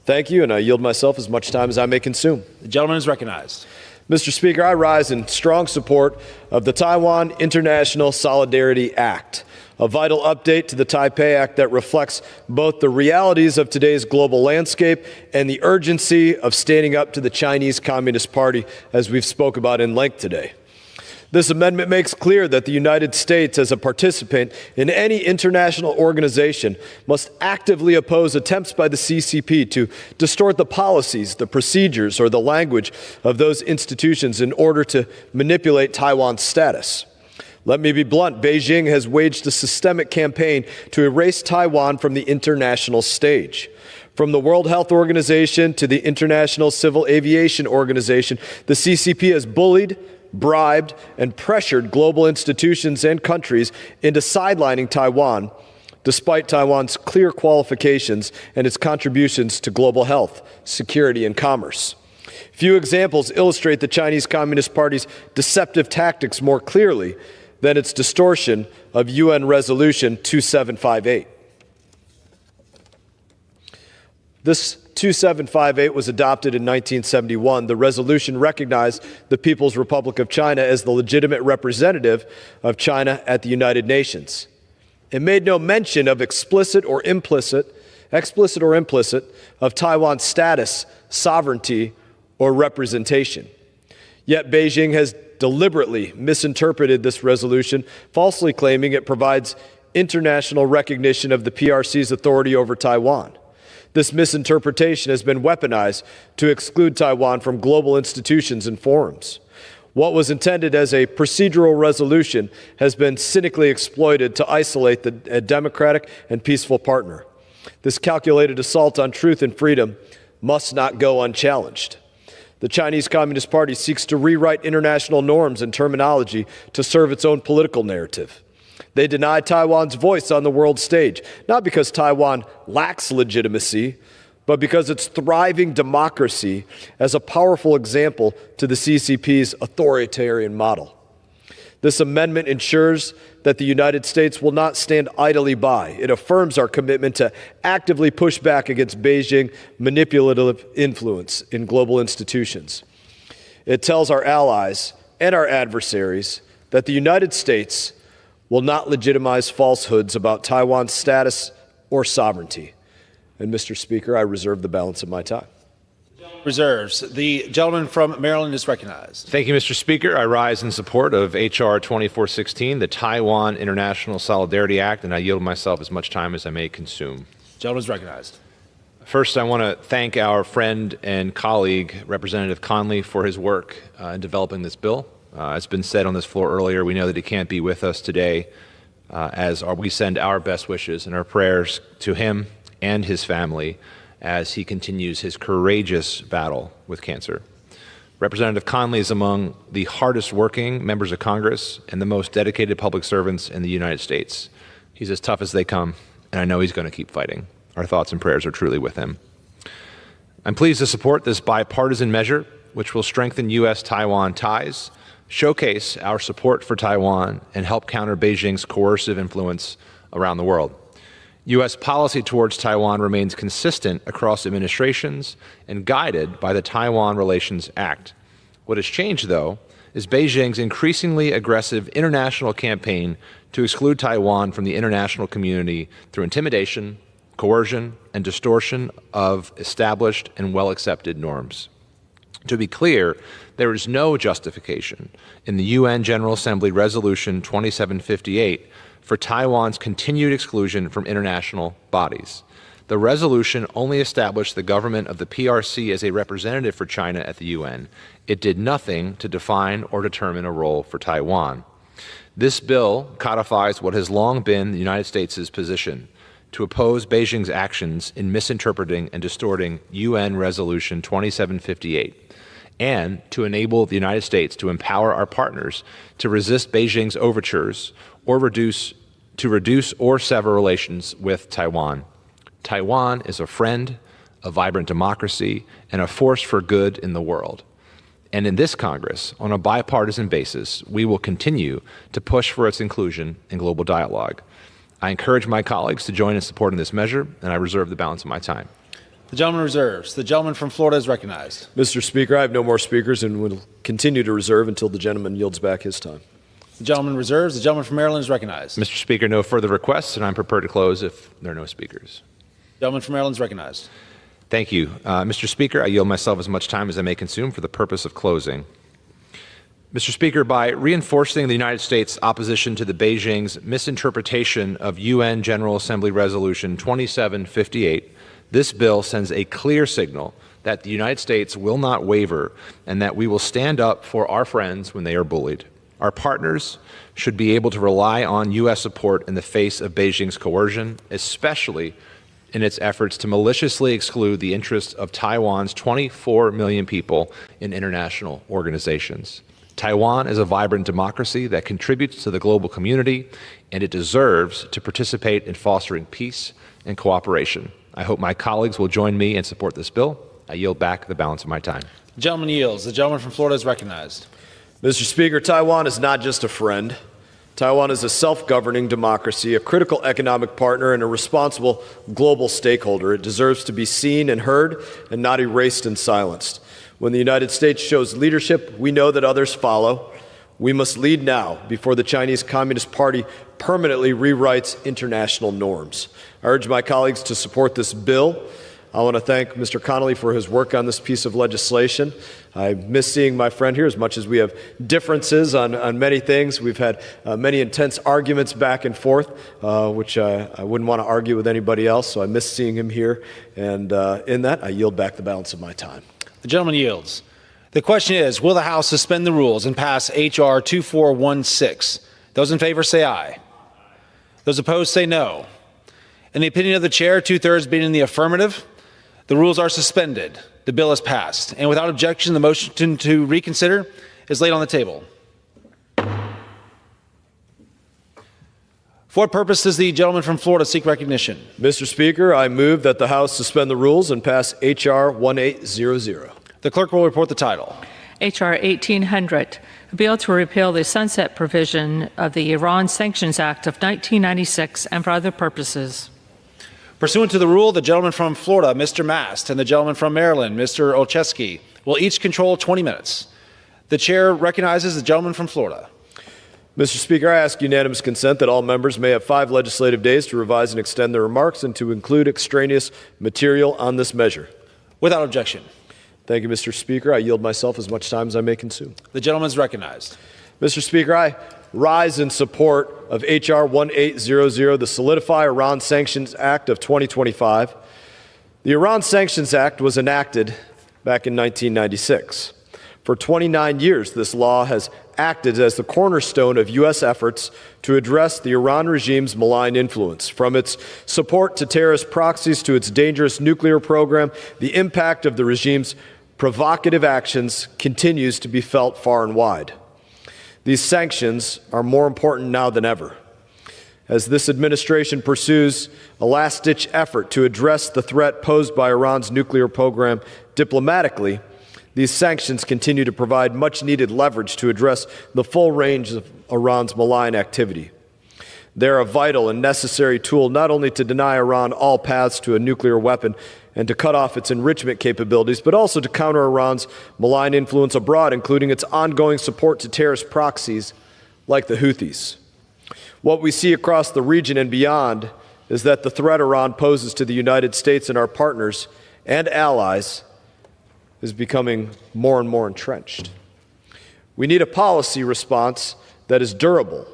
Thank you, and I yield myself as much time as I may consume. The gentleman is recognized. Mr. Speaker, I rise in strong support of the Taiwan International Solidarity Act, a vital update to the Taipei Act that reflects both the realities of today's global landscape and the urgency of standing up to the Chinese Communist Party, as we've spoke about in length today. This amendment makes clear that the United States, as a participant in any international organization, must actively oppose attempts by the CCP to distort the policies, the procedures, or the language of those institutions in order to manipulate Taiwan's status. Let me be blunt. Beijing has waged a systemic campaign to erase Taiwan from the international stage. From the World Health Organization to the International Civil Aviation Organization, the CCP has bullied, bribed, and pressured global institutions and countries into sidelining Taiwan, despite Taiwan's clear qualifications and its contributions to global health, security, and commerce. Few examples illustrate the Chinese Communist Party's deceptive tactics more clearly than its distortion of UN Resolution 2758. This 2758 was adopted in 1971. The resolution recognized the People's Republic of China as the legitimate representative of China at the United Nations. It made no mention of explicit or implicit of Taiwan's status, sovereignty, or representation. Yet Beijing has deliberately misinterpreted this resolution, falsely claiming it provides international recognition of the PRC's authority over Taiwan. This misinterpretation has been weaponized to exclude Taiwan from global institutions and forums. What was intended as a procedural resolution has been cynically exploited to isolate a democratic and peaceful partner. This calculated assault on truth and freedom must not go unchallenged. The Chinese Communist Party seeks to rewrite international norms and terminology to serve its own political narrative. They deny Taiwan's voice on the world stage, not because Taiwan lacks legitimacy, but because its thriving democracy as a powerful example to the CCP's authoritarian model. This amendment ensures that the United States will not stand idly by. It affirms our commitment to actively push back against Beijing manipulative influence in global institutions. It tells our allies and our adversaries that the United States will not legitimize falsehoods about Taiwan's status or sovereignty. And Mr. Speaker, I reserve the balance of my time. Reserves. The gentleman from Maryland is recognized. Thank you, Mr. Speaker. I rise in support of H.R. 2416, the Taiwan International Solidarity Act, and I yield myself as much time as I may consume. Gentleman is recognized. First, I want to thank our friend and colleague, Representative Conley, for his work in developing this bill. As been said on this floor earlier, we know that he can't be with us today, we send our best wishes and our prayers to him and his family as he continues his courageous battle with cancer. Representative Conley is among the hardest working members of Congress and the most dedicated public servants in the United States. He's as tough as they come, and I know he's going to keep fighting. Our thoughts and prayers are truly with him. I'm pleased to support this bipartisan measure, which will strengthen U.S.-Taiwan ties, showcase our support for Taiwan, and help counter Beijing's coercive influence around the world. U.S. policy towards Taiwan remains consistent across administrations and guided by the Taiwan Relations Act. What has changed, though, is Beijing's increasingly aggressive international campaign to exclude Taiwan from the international community through intimidation, coercion, and distortion of established and well-accepted norms. To be clear, there is no justification in the UN General Assembly Resolution 2758 for Taiwan's continued exclusion from international bodies. The resolution only established the government of the PRC as a representative for China at the UN. It did nothing to define or determine a role for Taiwan. This bill codifies what has long been the United States' position: to oppose Beijing's actions in misinterpreting and distorting UN Resolution 2758, and to enable the United States to empower our partners to resist Beijing's overtures or reduce or sever relations with Taiwan. Taiwan is a friend, a vibrant democracy, and a force for good in the world. And in this Congress, on a bipartisan basis, we will continue to push for its inclusion in global dialogue. I encourage my colleagues to join in supporting this measure, and I reserve the balance of my time. The gentleman reserves. The gentleman from Florida is recognized. Mr. Speaker, I have no more speakers and will continue to reserve until the gentleman yields back his time. The gentleman reserves. The gentleman from Maryland is recognized. Mr. Speaker, no further requests, and I'm prepared to close if there are no speakers. The gentleman from Maryland is recognized. Thank you. Mr. Speaker, I yield myself as much time as I may consume for the purpose of closing. Mr. Speaker, by reinforcing the United States' opposition to the Beijing's misinterpretation of UN General Assembly Resolution 2758, this bill sends a clear signal that the United States will not waver and that we will stand up for our friends when they are bullied. Our partners should be able to rely on U.S. support in the face of Beijing's coercion, especially in its efforts to maliciously exclude the interests of Taiwan's 24 million people in international organizations. Taiwan is a vibrant democracy that contributes to the global community, and it deserves to participate in fostering peace and cooperation. I hope my colleagues will join me and support this bill. I yield back the balance of my time. The gentleman yields. The gentleman from Florida is recognized. Mr. Speaker, Taiwan is not just a friend. Taiwan is a self-governing democracy, a critical economic partner, and a responsible global stakeholder. It deserves to be seen and heard and not erased and silenced. When the United States shows leadership, we know that others follow. We must lead now before the Chinese Communist Party permanently rewrites international norms. I urge my colleagues to support this bill. I want to thank Mr. Connolly for his work on this piece of legislation. I miss seeing my friend here as much as we have differences on many things. We've had many intense arguments back and forth, which I wouldn't want to argue with anybody else, so I miss seeing him here. And in that, I yield back the balance of my time. The gentleman yields. The question is, will the House suspend the rules and pass H.R. 2416? Those in favor say aye. Those opposed say no. In the opinion of the chair, 2/3 being in the affirmative, the rules are suspended. The bill is passed. And without objection, the motion to reconsider is laid on the table. For what purpose does the gentleman from Florida seek recognition? Mr. Speaker, I move that the House suspend the rules and pass H.R. 1800. The clerk will report the title. H.R. 1800, a bill to repeal the sunset provision of the Iran Sanctions Act of 1996 and for other purposes. Pursuant to the rule, the gentleman from Florida, Mr. Mast, and the gentleman from Maryland, Mr. Olszewski, will each control 20 minutes. The chair recognizes the gentleman from Florida. Mr. Speaker, I ask unanimous consent that all members may have 5 legislative days to revise and extend their remarks and to include extraneous material on this measure. Without objection. Thank you, Mr. Speaker. I yield myself as much time as I may consume. The gentleman is recognized. Mr. Speaker, I rise in support of H.R. 1800, the Solidify Iran Sanctions Act of 2025. The Iran Sanctions Act was enacted back in 1996. For 29 years, this law has acted as the cornerstone of U.S. efforts to address the Iran regime's malign influence. From its support to terrorist proxies to its dangerous nuclear program, the impact of the regime's provocative actions continues to be felt far and wide. These sanctions are more important now than ever. As this administration pursues a last-ditch effort to address the threat posed by Iran's nuclear program diplomatically, these sanctions continue to provide much-needed leverage to address the full range of Iran's malign activity. They're a vital and necessary tool not only to deny Iran all paths to a nuclear weapon and to cut off its enrichment capabilities, but also to counter Iran's malign influence abroad, including its ongoing support to terrorist proxies like the Houthis. What we see across the region and beyond is that the threat Iran poses to the United States and our partners and allies is becoming more and more entrenched. We need a policy response that is durable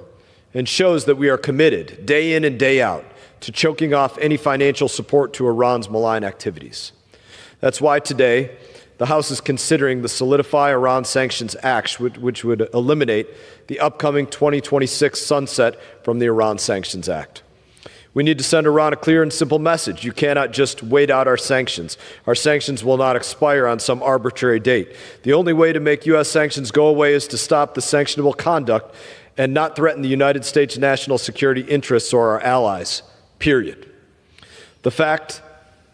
and shows that we are committed, day in and day out, to choking off any financial support to Iran's malign activities. That's why today the House is considering the Solidify Iran Sanctions Act, which would eliminate the upcoming 2026 sunset from the Iran Sanctions Act. We need to send Iran a clear and simple message. You cannot just wait out our sanctions. Our sanctions will not expire on some arbitrary date. The only way to make U.S. sanctions go away is to stop the sanctionable conduct and not threaten the United States national security interests or our allies, period. The fact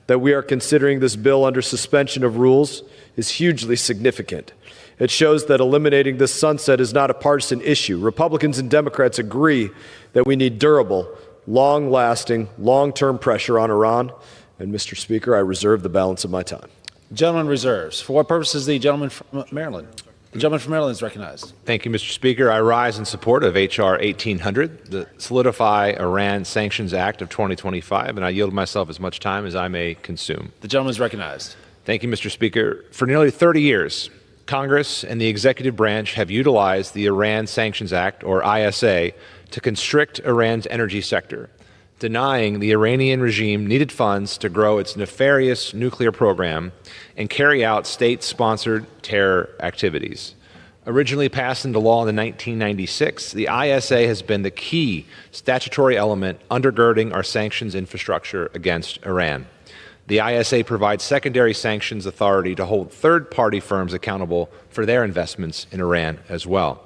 that we are considering this bill under suspension of rules is hugely significant. It shows that eliminating this sunset is not a partisan issue. Republicans and Democrats agree that we need durable, long-lasting, long-term pressure on Iran. And, Mr. Speaker, I reserve the balance of my time. The gentleman reserves. For what purpose is the gentleman from Maryland? The gentleman from Maryland is recognized. Thank you, Mr. Speaker. I rise in support of H.R. 1800, the Solidify Iran Sanctions Act of 2025, and I yield myself as much time as I may consume. The gentleman is recognized. Thank you, Mr. Speaker. For nearly 30 years, Congress and the executive branch have utilized the Iran Sanctions Act, or ISA, to constrict Iran's energy sector, denying the Iranian regime needed funds to grow its nefarious nuclear program and carry out state-sponsored terror activities. Originally passed into law in 1996, the ISA has been the key statutory element undergirding our sanctions infrastructure against Iran. The ISA provides secondary sanctions authority to hold third-party firms accountable for their investments in Iran as well.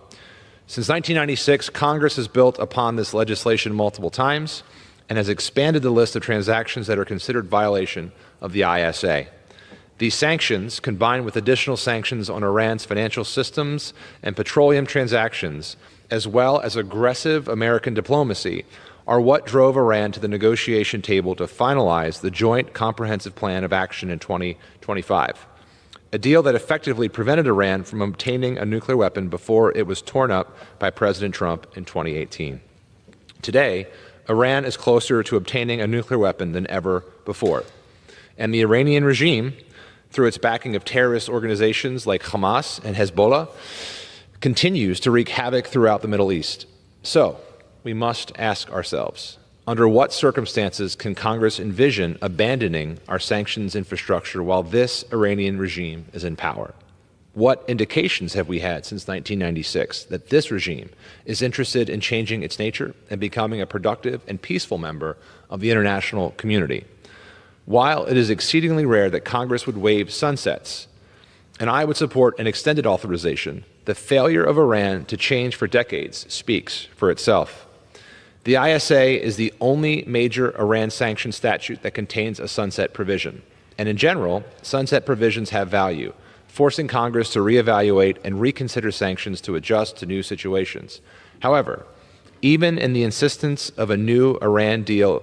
Since 1996, Congress has built upon this legislation multiple times and has expanded the list of transactions that are considered violation of the ISA. These sanctions, combined with additional sanctions on Iran's financial systems and petroleum transactions, as well as aggressive American diplomacy, are what drove Iran to the negotiation table to finalize the Joint Comprehensive Plan of Action in 2025, a deal that effectively prevented Iran from obtaining a nuclear weapon before it was torn up by President Trump in 2018. Today, Iran is closer to obtaining a nuclear weapon than ever before, and the Iranian regime, through its backing of terrorist organizations like Hamas and Hezbollah, continues to wreak havoc throughout the Middle East. So, we must ask ourselves, under what circumstances can Congress envision abandoning our sanctions infrastructure while this Iranian regime is in power? What indications have we had since 1996 that this regime is interested in changing its nature and becoming a productive and peaceful member of the international community? While it is exceedingly rare that Congress would waive sunsets, and I would support an extended authorization, the failure of Iran to change for decades speaks for itself. The ISA is the only major Iran sanction statute that contains a sunset provision. And in general, sunset provisions have value, forcing Congress to reevaluate and reconsider sanctions to adjust to new situations. However, even in the instance a new Iran deal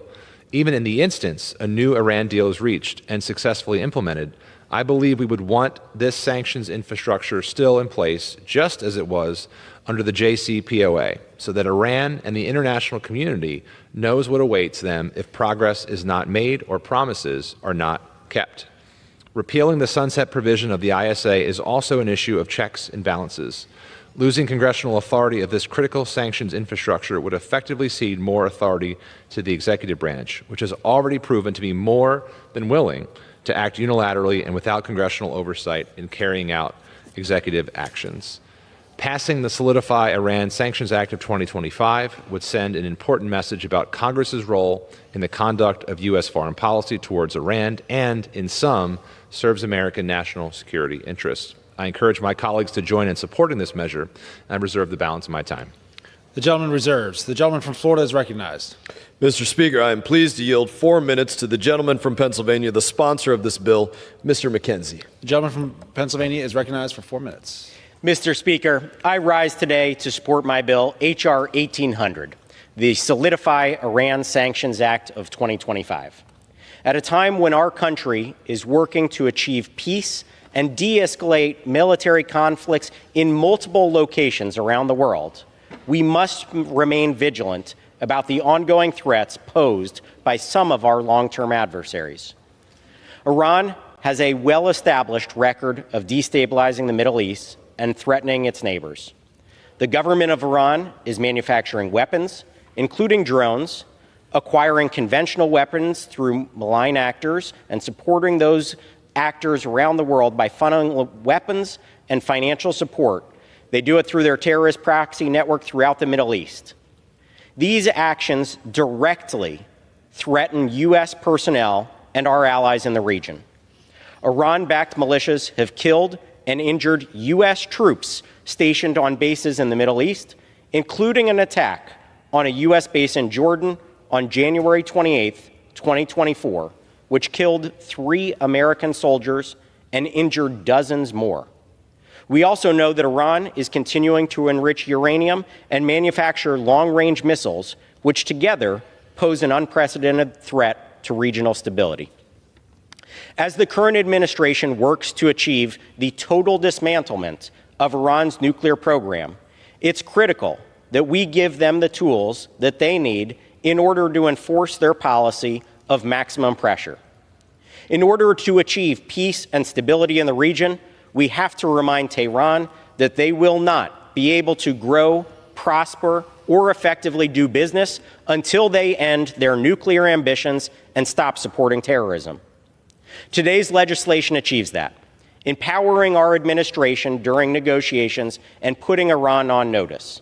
is reached and successfully implemented, I believe we would want this sanctions infrastructure still in place, just as it was under the JCPOA, so that Iran and the international community knows what awaits them if progress is not made or promises are not kept. Repealing the sunset provision of the ISA is also an issue of checks and balances. Losing congressional authority of this critical sanctions infrastructure would effectively cede more authority to the executive branch, which has already proven to be more than willing to act unilaterally and without congressional oversight in carrying out executive actions. Passing the Solidify Iran Sanctions Act of 2025 would send an important message about Congress's role in the conduct of U.S. foreign policy towards Iran and, in sum, serves American national security interests. I encourage my colleagues to join in supporting this measure, and I reserve the balance of my time. The gentleman reserves. The gentleman from Florida is recognized. Mr. Speaker, I am pleased to yield 4 minutes to the gentleman from Pennsylvania, the sponsor of this bill, Mr. McKenzie. The gentleman from Pennsylvania is recognized for 4 minutes. Mr. Speaker, I rise today to support my bill, H.R. 1800, the Solidify Iran Sanctions Act of 2025. At a time when our country is working to achieve peace and de-escalate military conflicts in multiple locations around the world, we must remain vigilant about the ongoing threats posed by some of our long-term adversaries. Iran has a well-established record of destabilizing the Middle East and threatening its neighbors. The government of Iran is manufacturing weapons, including drones, acquiring conventional weapons through malign actors, and supporting those actors around the world by funneling weapons and financial support. They do it through their terrorist proxy network throughout the Middle East. These actions directly threaten U.S. personnel and our allies in the region. Iran-backed militias have killed and injured U.S. troops stationed on bases in the Middle East, including an attack on a U.S. base in Jordan on January 28, 2024, which killed 3 American soldiers and injured dozens more. We also know that Iran is continuing to enrich uranium and manufacture long-range missiles, which together pose an unprecedented threat to regional stability. As the current administration works to achieve the total dismantlement of Iran's nuclear program, it's critical that we give them the tools that they need in order to enforce their policy of maximum pressure. In order to achieve peace and stability in the region, we have to remind Tehran that they will not be able to grow, prosper, or effectively do business until they end their nuclear ambitions and stop supporting terrorism. Today's legislation achieves that, empowering our administration during negotiations and putting Iran on notice.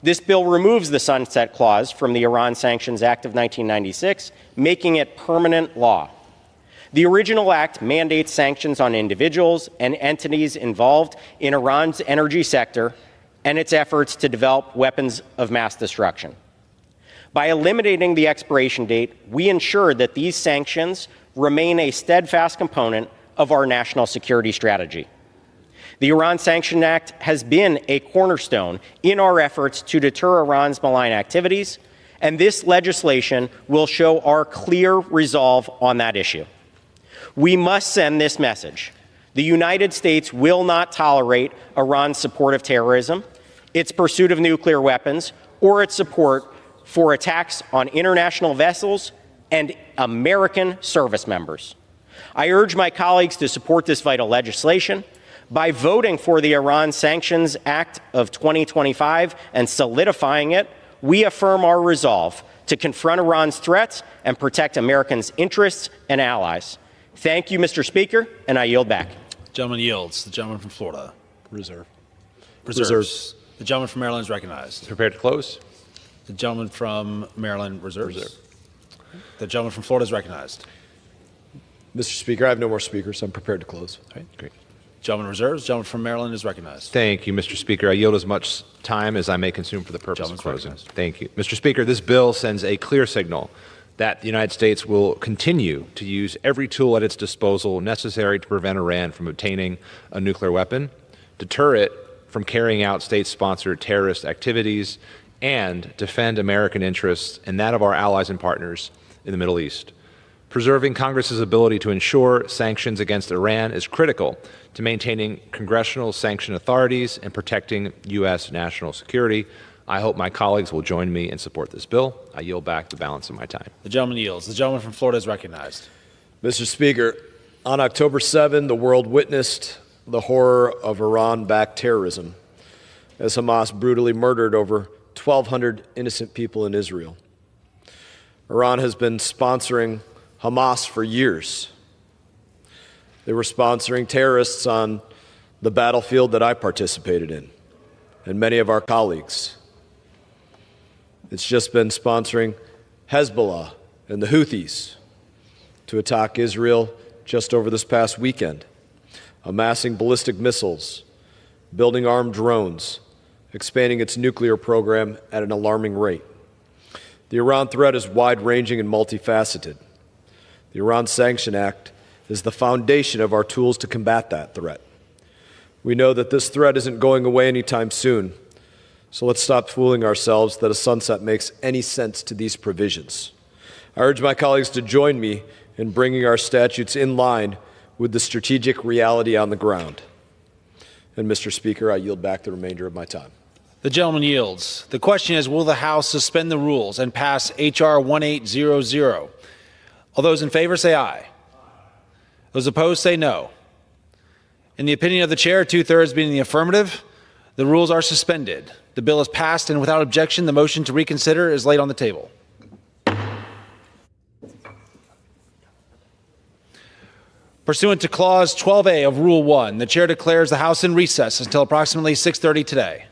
This bill removes the sunset clause from the Iran Sanctions Act of 1996, making it permanent law. The original act mandates sanctions on individuals and entities involved in Iran's energy sector and its efforts to develop weapons of mass destruction. By eliminating the expiration date, we ensure that these sanctions remain a steadfast component of our national security strategy. The Iran Sanction Act has been a cornerstone in our efforts to deter Iran's malign activities, and this legislation will show our clear resolve on that issue. We must send this message. The United States will not tolerate Iran's support of terrorism, its pursuit of nuclear weapons, or its support for attacks on international vessels and American service members. I urge my colleagues to support this vital legislation. By voting for the Iran Sanctions Act of 2025 and solidifying it, we affirm our resolve to confront Iran's threats and protect Americans' interests and allies. Thank you, Mr. Speaker, and I yield back. Gentleman yields. The gentleman from Florida. Reserve. Reserves. The gentleman from Maryland is recognized. Prepared to close. The gentleman from Maryland reserves. Reserve. The gentleman from Florida is recognized. Mr. Speaker, I have no more speakers. I'm prepared to close. All right, great. Gentleman reserves. Gentleman from Maryland is recognized. Thank you, Mr. Speaker. I yield as much time as I may consume for the purpose of closing. Thank you. Mr. Speaker, this bill sends a clear signal that the United States will continue to use every tool at its disposal necessary to prevent Iran from obtaining a nuclear weapon, deter it from carrying out state-sponsored terrorist activities, and defend American interests and that of our allies and partners in the Middle East. Preserving Congress's ability to ensure sanctions against Iran is critical to maintaining congressional sanction authorities and protecting U.S. national security. I hope my colleagues will join me and support this bill. I yield back the balance of my time. The gentleman yields. The gentleman from Florida is recognized. Mr. Speaker, on October 7, the world witnessed the horror of Iran-backed terrorism as Hamas brutally murdered over 1,200 innocent people in Israel. Iran has been sponsoring Hamas for years. They were sponsoring terrorists on the battlefield that I participated in, and many of our colleagues. It's just been sponsoring Hezbollah and the Houthis to attack Israel just over this past weekend, amassing ballistic missiles, building armed drones, expanding its nuclear program at an alarming rate. The Iran threat is wide-ranging and multifaceted. The Iran Sanction Act is the foundation of our tools to combat that threat. We know that this threat isn't going away anytime soon, so let's stop fooling ourselves that a sunset makes any sense to these provisions. I urge my colleagues to join me in bringing our statutes in line with the strategic reality on the ground. And Mr. Speaker, I yield back the remainder of my time. The gentleman yields. The question is, will the House suspend the rules and pass H.R. 1800? All those in favor say aye. Those opposed say no. In the opinion of the chair, 2/3 being the affirmative, the rules are suspended. The bill is passed, and without objection, the motion to reconsider is laid on the table. Pursuant to Clause 12A of Rule 1, the chair declares the House in recess until approximately 6:30 today.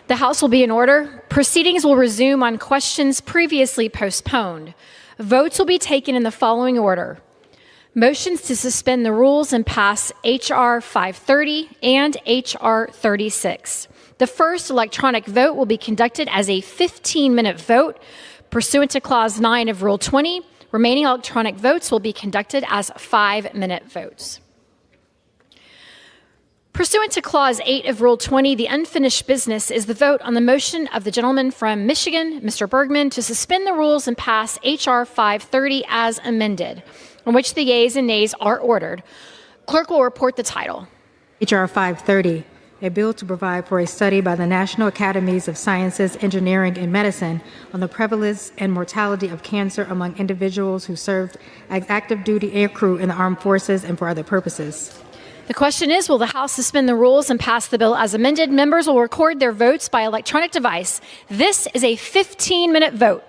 The House will be in order. Proceedings will resume on questions previously postponed. Votes will be taken in the following order. Motions to suspend the rules and pass H.R. 530 and H.R. 36. The first electronic vote will be conducted as a 15-minute vote pursuant to Clause 9 of Rule 20. Remaining electronic votes will be conducted as 5-minute votes. Pursuant to Clause 8 of Rule 20, the unfinished business is the vote on the motion of the gentleman from Michigan, Mr. Bergman, to suspend the rules and pass H.R. 530 as amended, on which the yeas and nays are ordered. Clerk will report the title. H.R. 530, a bill to provide for a study by the National Academies of Sciences, Engineering, and Medicine on the prevalence and mortality of cancer among individuals who served as active duty aircrew in the armed forces and for other purposes. The question is, will the House suspend the rules and pass the bill as amended? Members will record their votes by electronic device. This is a 15-minute vote.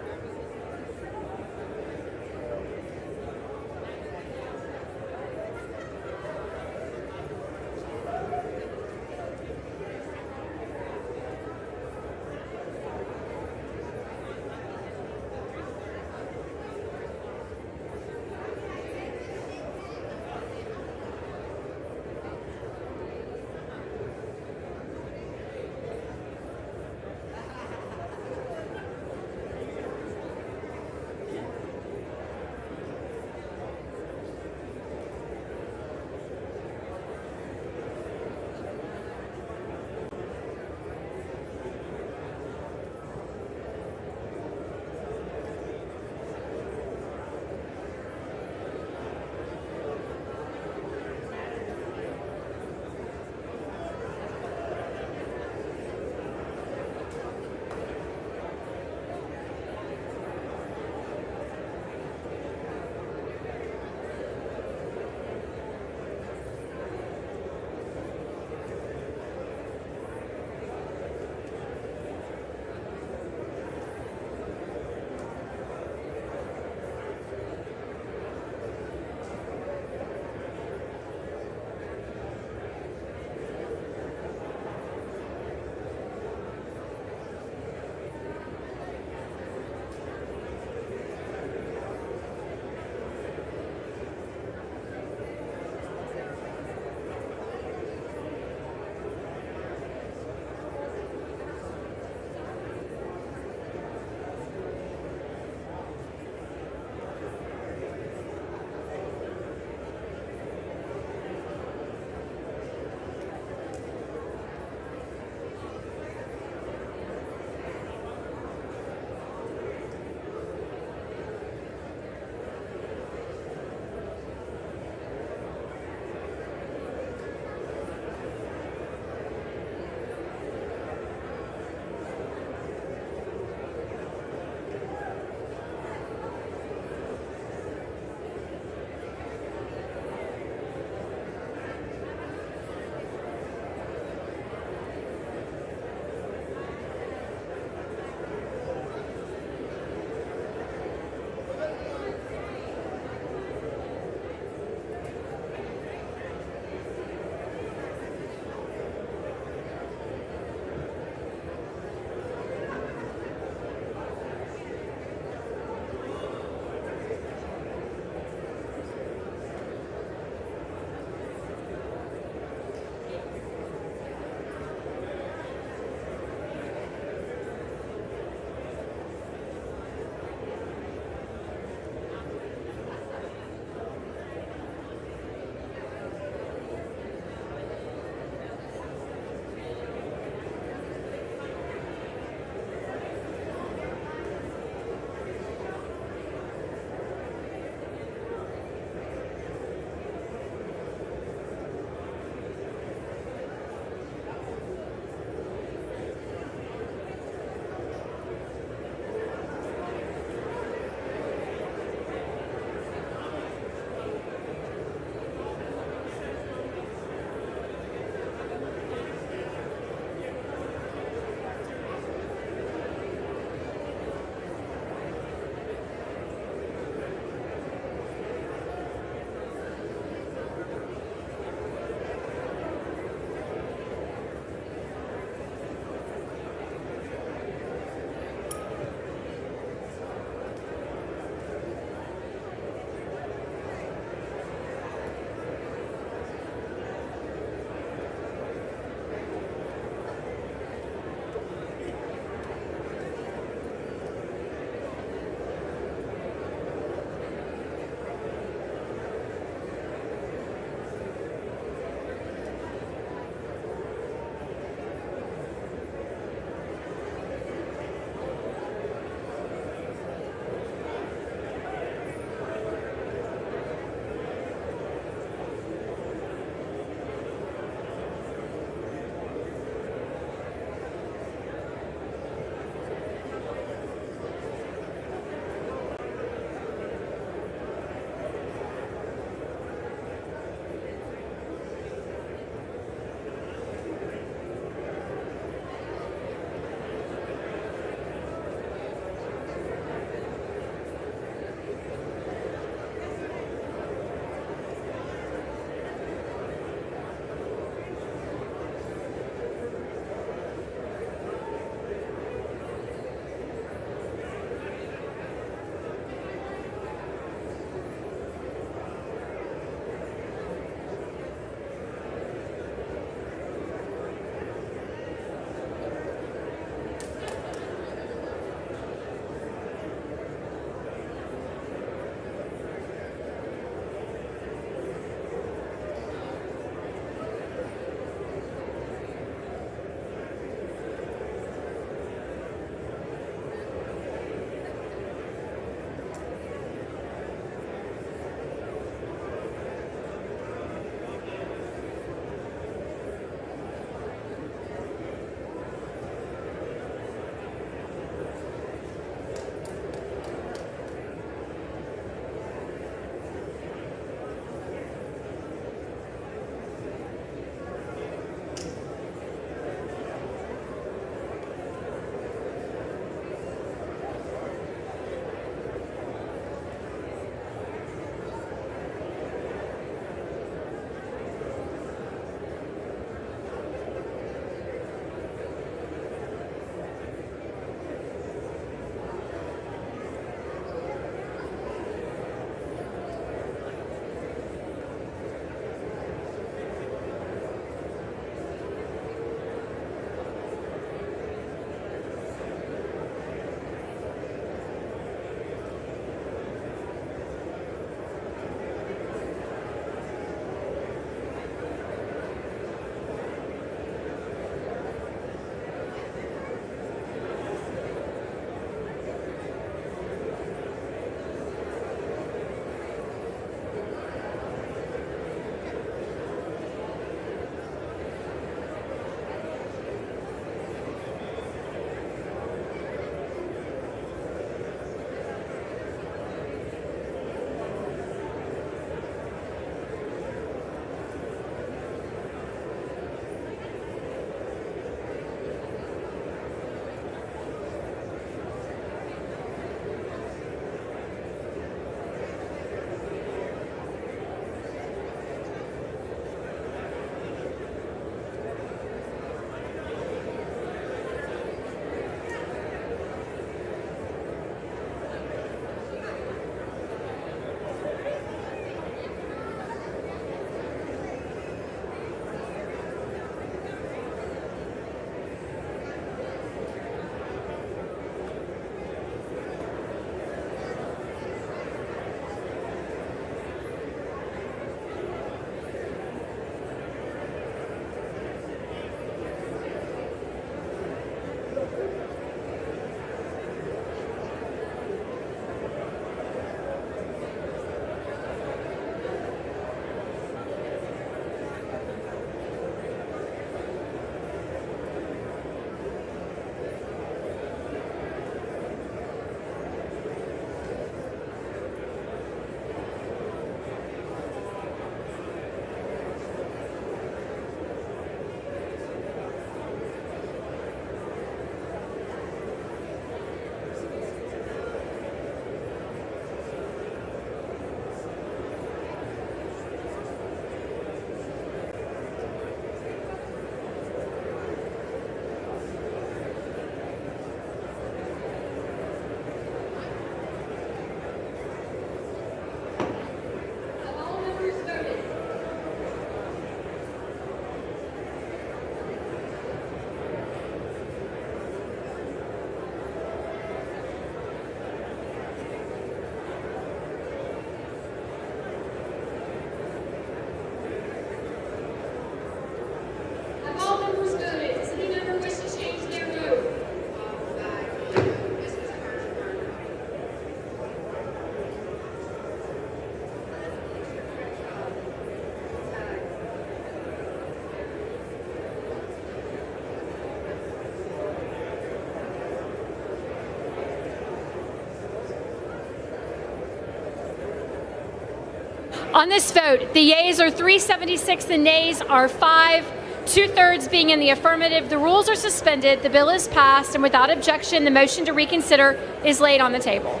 On this vote, the yeas are 376, the nays are 5, 2/3 being in the affirmative. The rules are suspended, the bill is passed, and without objection, the motion to reconsider is laid on the table.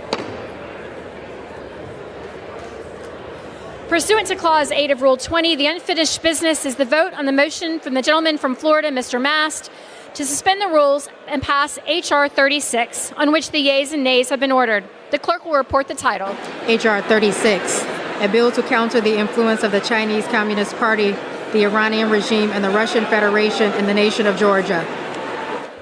Pursuant to Clause 8 of Rule 20, the unfinished business is the vote on the motion from the gentleman from Florida, Mr. Mast, to suspend the rules and pass H.R. 36, on which the yeas and nays have been ordered. The clerk will report the title. H.R. 36, a bill to counter the influence of the Chinese Communist Party, the Iranian regime, and the Russian Federation in the nation of Georgia.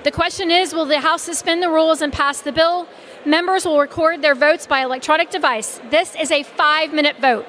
The question is, will the House suspend the rules and pass the bill? Members will record their votes by electronic device. This is a 5-minute vote.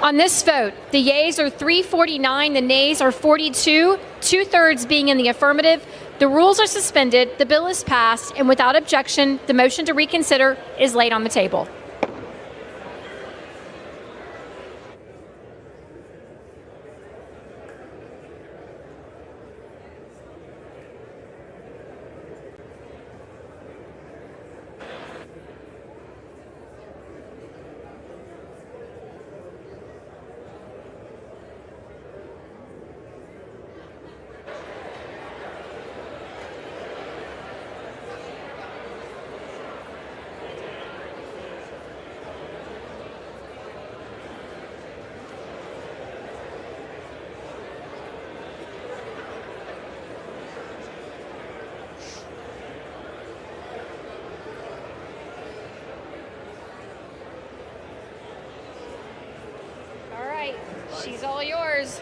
On this vote, the yeas are 349, the nays are 42, 2/3 being in the affirmative. The rules are suspended, the bill is passed, and without objection, the motion to reconsider is laid on the table. She's all yours.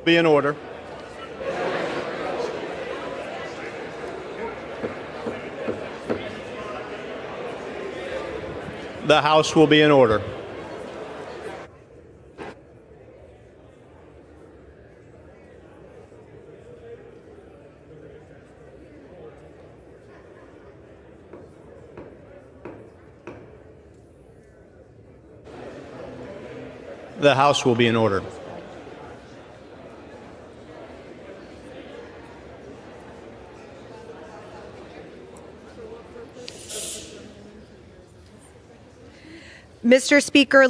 Be in order. The House will be in order. The House will be in order. Mr. Speaker,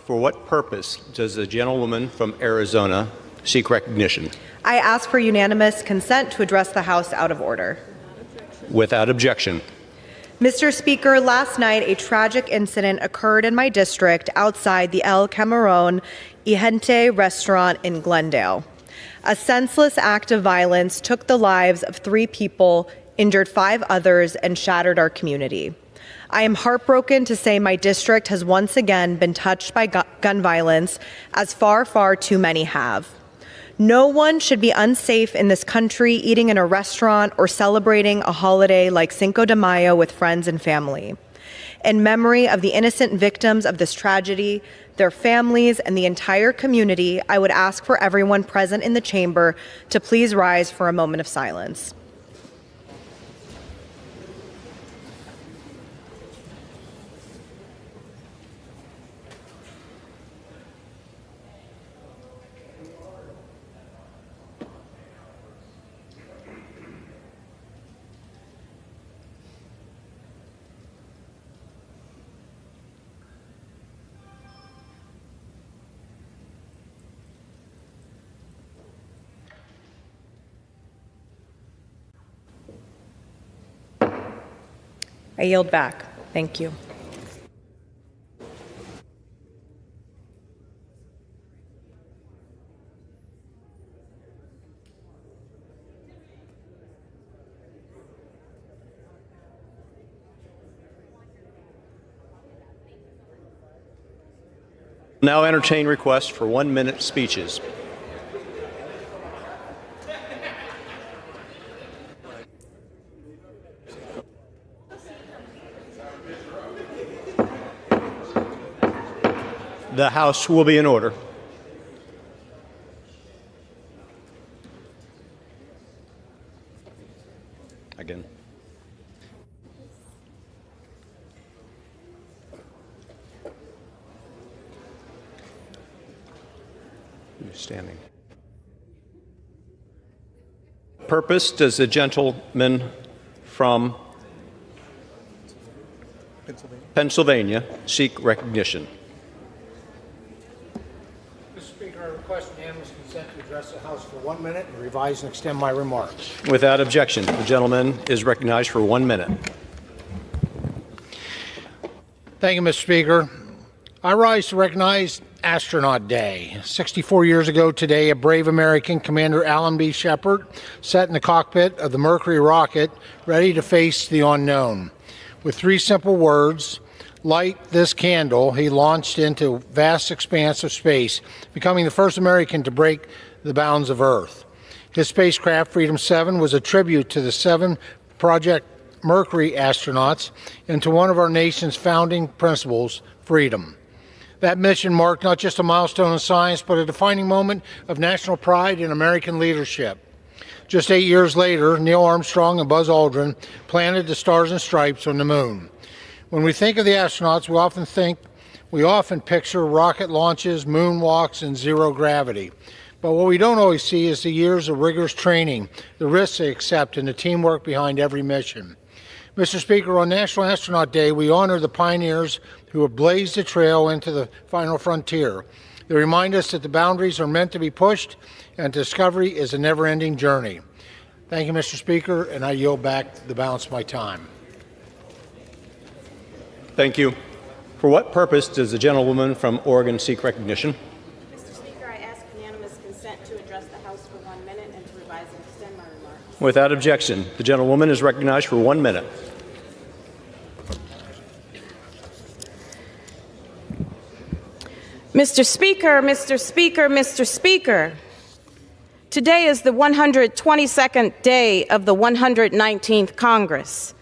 For what purpose does the gentlewoman from Arizona seek recognition? I ask for unanimous consent to address the House out of order. Without objection. Mr. Speaker, last night a tragic incident occurred in my district outside the El Camarón y Gente restaurant in Glendale. A senseless act of violence took the lives of 3 people, injured 5 others, and shattered our community. I am heartbroken to say my district has once again been touched by gun violence, as far, far too many have. No one should be unsafe in this country eating in a restaurant or celebrating a holiday like Cinco de Mayo with friends and family. In memory of the innocent victims of this tragedy, their families, and the entire community, I would ask for everyone present in the chamber to please rise for a moment of silence. I yield back. Thank you. Now entertain requests for 1-minute speeches. The House will be in order. Again. You're standing. Purpose does the gentleman from Pennsylvania seek recognition? Mr. Speaker, I request unanimous consent to address the House for 1 minute and revise and extend my remarks. Without objection, the gentleman is recognized for 1 minute. Thank you, Mr. Speaker. I rise to recognize Astronaut Day. 64 years ago today, a brave American, Commander Alan B. Shepard, sat in the cockpit of the Mercury rocket, ready to face the unknown. With 3 simple words, light this candle, he launched into a vast expanse of space, becoming the first American to break the bounds of Earth. His spacecraft, Freedom 7, was a tribute to the 7 Project Mercury astronauts and to one of our nation's founding principles, freedom. That mission marked not just a milestone in science, but a defining moment of national pride in American leadership. Just 8 years later, Neil Armstrong and Buzz Aldrin planted the Stars and Stripes on the moon. When we think of the astronauts, we often picture rocket launches, moonwalks, and zero gravity. But what we don't always see is the years of rigorous training, the risks they accept, and the teamwork behind every mission. Mr. Speaker, on National Astronaut Day, we honor the pioneers who have blazed the trail into the final frontier. They remind us that the boundaries are meant to be pushed and discovery is a never-ending journey. Thank you, Mr. Speaker, and I yield back the balance of my time. Thank you. For what purpose does the gentlewoman from Oregon seek recognition? Mr. Speaker, I ask unanimous consent to address the House for 1 minute and to revise and extend my remarks. Without objection, the gentlewoman is recognized for 1 minute. Mr. Speaker, Mr. Speaker, Mr. Speaker, today is the 122nd day of the 119th Congress.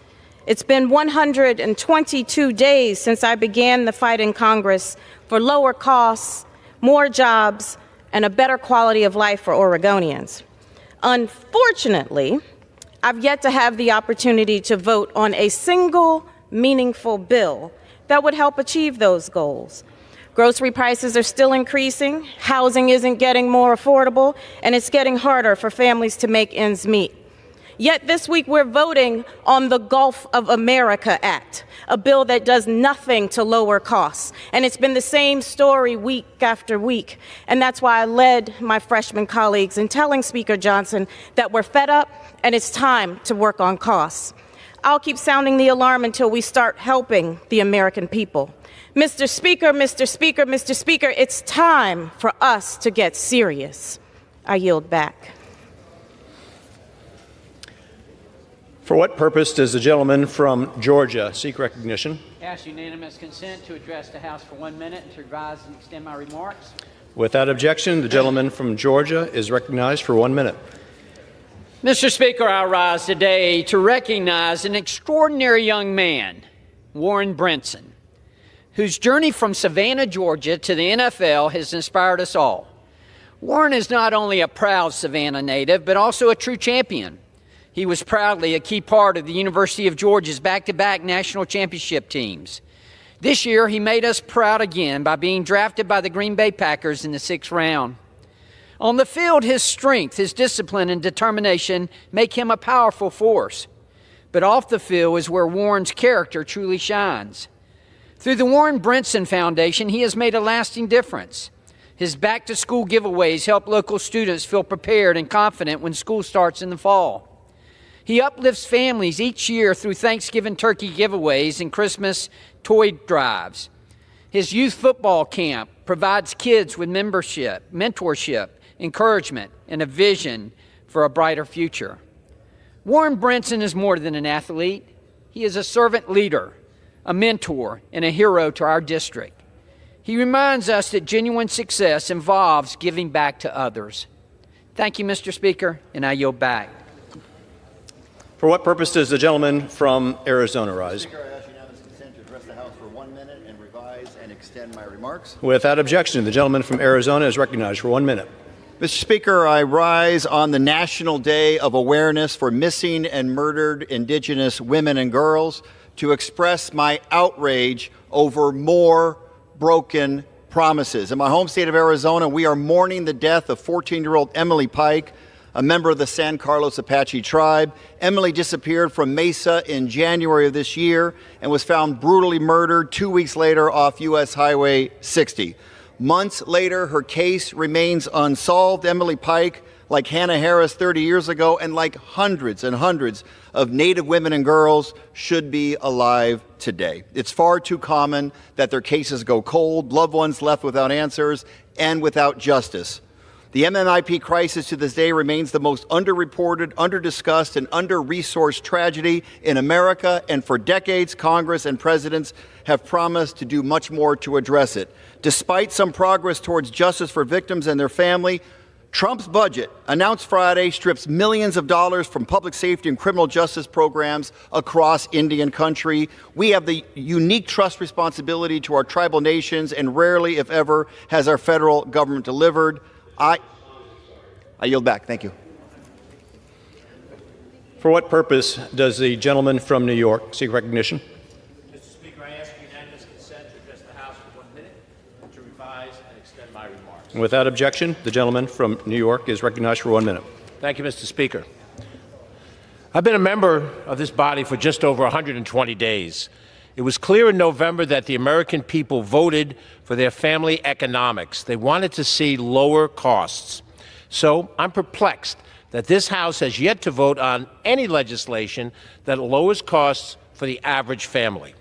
It's been 122 days since I began the fight in Congress for lower costs, more jobs, and a better quality of life for Oregonians. Unfortunately, I've yet to have the opportunity to vote on a single meaningful bill that would help achieve those goals. Grocery prices are still increasing, housing isn't getting more affordable, and it's getting harder for families to make ends meet. Yet this week we're voting on the Gulf of America Act, a bill that does nothing to lower costs. And it's been the same story week after week. And that's why I led my freshman colleagues in telling Speaker Johnson that we're fed up and it's time to work on costs. I'll keep sounding the alarm until we start helping the American people. Mr. Speaker, Mr. Speaker, Mr. Speaker, it's time for us to get serious. I yield back. For what purpose does the gentleman from Georgia seek recognition? Ask unanimous consent to address the House for 1 minute and to revise and extend my remarks. Without objection, the gentleman from Georgia is recognized for 1 minute. Mr. Speaker, I rise today to recognize an extraordinary young man, Warren Brinson, whose journey from Savannah, Georgia to the NFL has inspired us all. Warren is not only a proud Savannah native, but also a true champion. He was proudly a key part of the University of Georgia's back-to-back national championship teams. This year, he made us proud again by being drafted by the Green Bay Packers in the 6th round. On the field, his strength, his discipline, and determination make him a powerful force. But off the field is where Warren's character truly shines. Through the Warren Brinson Foundation, he has made a lasting difference. His back-to-school giveaways help local students feel prepared and confident when school starts in the fall. He uplifts families each year through Thanksgiving turkey giveaways and Christmas toy drives. His youth football camp provides kids with membership, mentorship, encouragement, and a vision for a brighter future. Warren Brinson is more than an athlete. He is a servant leader, a mentor, and a hero to our district. He reminds us that genuine success involves giving back to others. Thank you, Mr. Speaker, and I yield back. For what purpose does the gentleman from Arizona rise? Speaker, I ask unanimous consent to address the House for 1 minute and revise and and extend my remarks. Without objection, the gentleman from Arizona is recognized for 1 minute. Mr. Speaker, I rise on the National Day of Awareness for Missing and Murdered Indigenous Women and Girls to express my outrage over more broken promises. In my home state of Arizona, we are mourning the death of 14-year-old Emily Pike, a member of the San Carlos Apache tribe. Emily disappeared from Mesa in January of this year and was found brutally murdered 2 weeks later off U.S. Highway 60. Months later, her case remains unsolved. Emily Pike, like Hannah Harris 30 years ago, and like hundreds and hundreds of Native women and girls, should be alive today. It's far too common that their cases go cold, loved ones left without answers, and without justice. The MMIP crisis to this day remains the most underreported, underdiscussed, and under-resourced tragedy in America, and for decades, Congress and presidents have promised to do much more to address it. Despite some progress towards justice for victims and their family, Trump's budget, announced Friday, strips millions of dollars from public safety and criminal justice programs across Indian country. We have the unique trust responsibility to our tribal nations, and rarely, if ever, has our federal government delivered. I yield back. Thank you. For what purpose does the gentleman from New York seek recognition? Mr. Speaker, I ask unanimous consent to address the House for 1 minute and to revise and extend my remarks. Without objection, the gentleman from New York is recognized for 1 minute. Thank you, Mr. Speaker. I've been a member of this body for just over 120 days. It was clear in November that the American people voted for their family economics. They wanted to see lower costs. So I'm perplexed that this House has yet to vote on any legislation that lowers costs for the average family.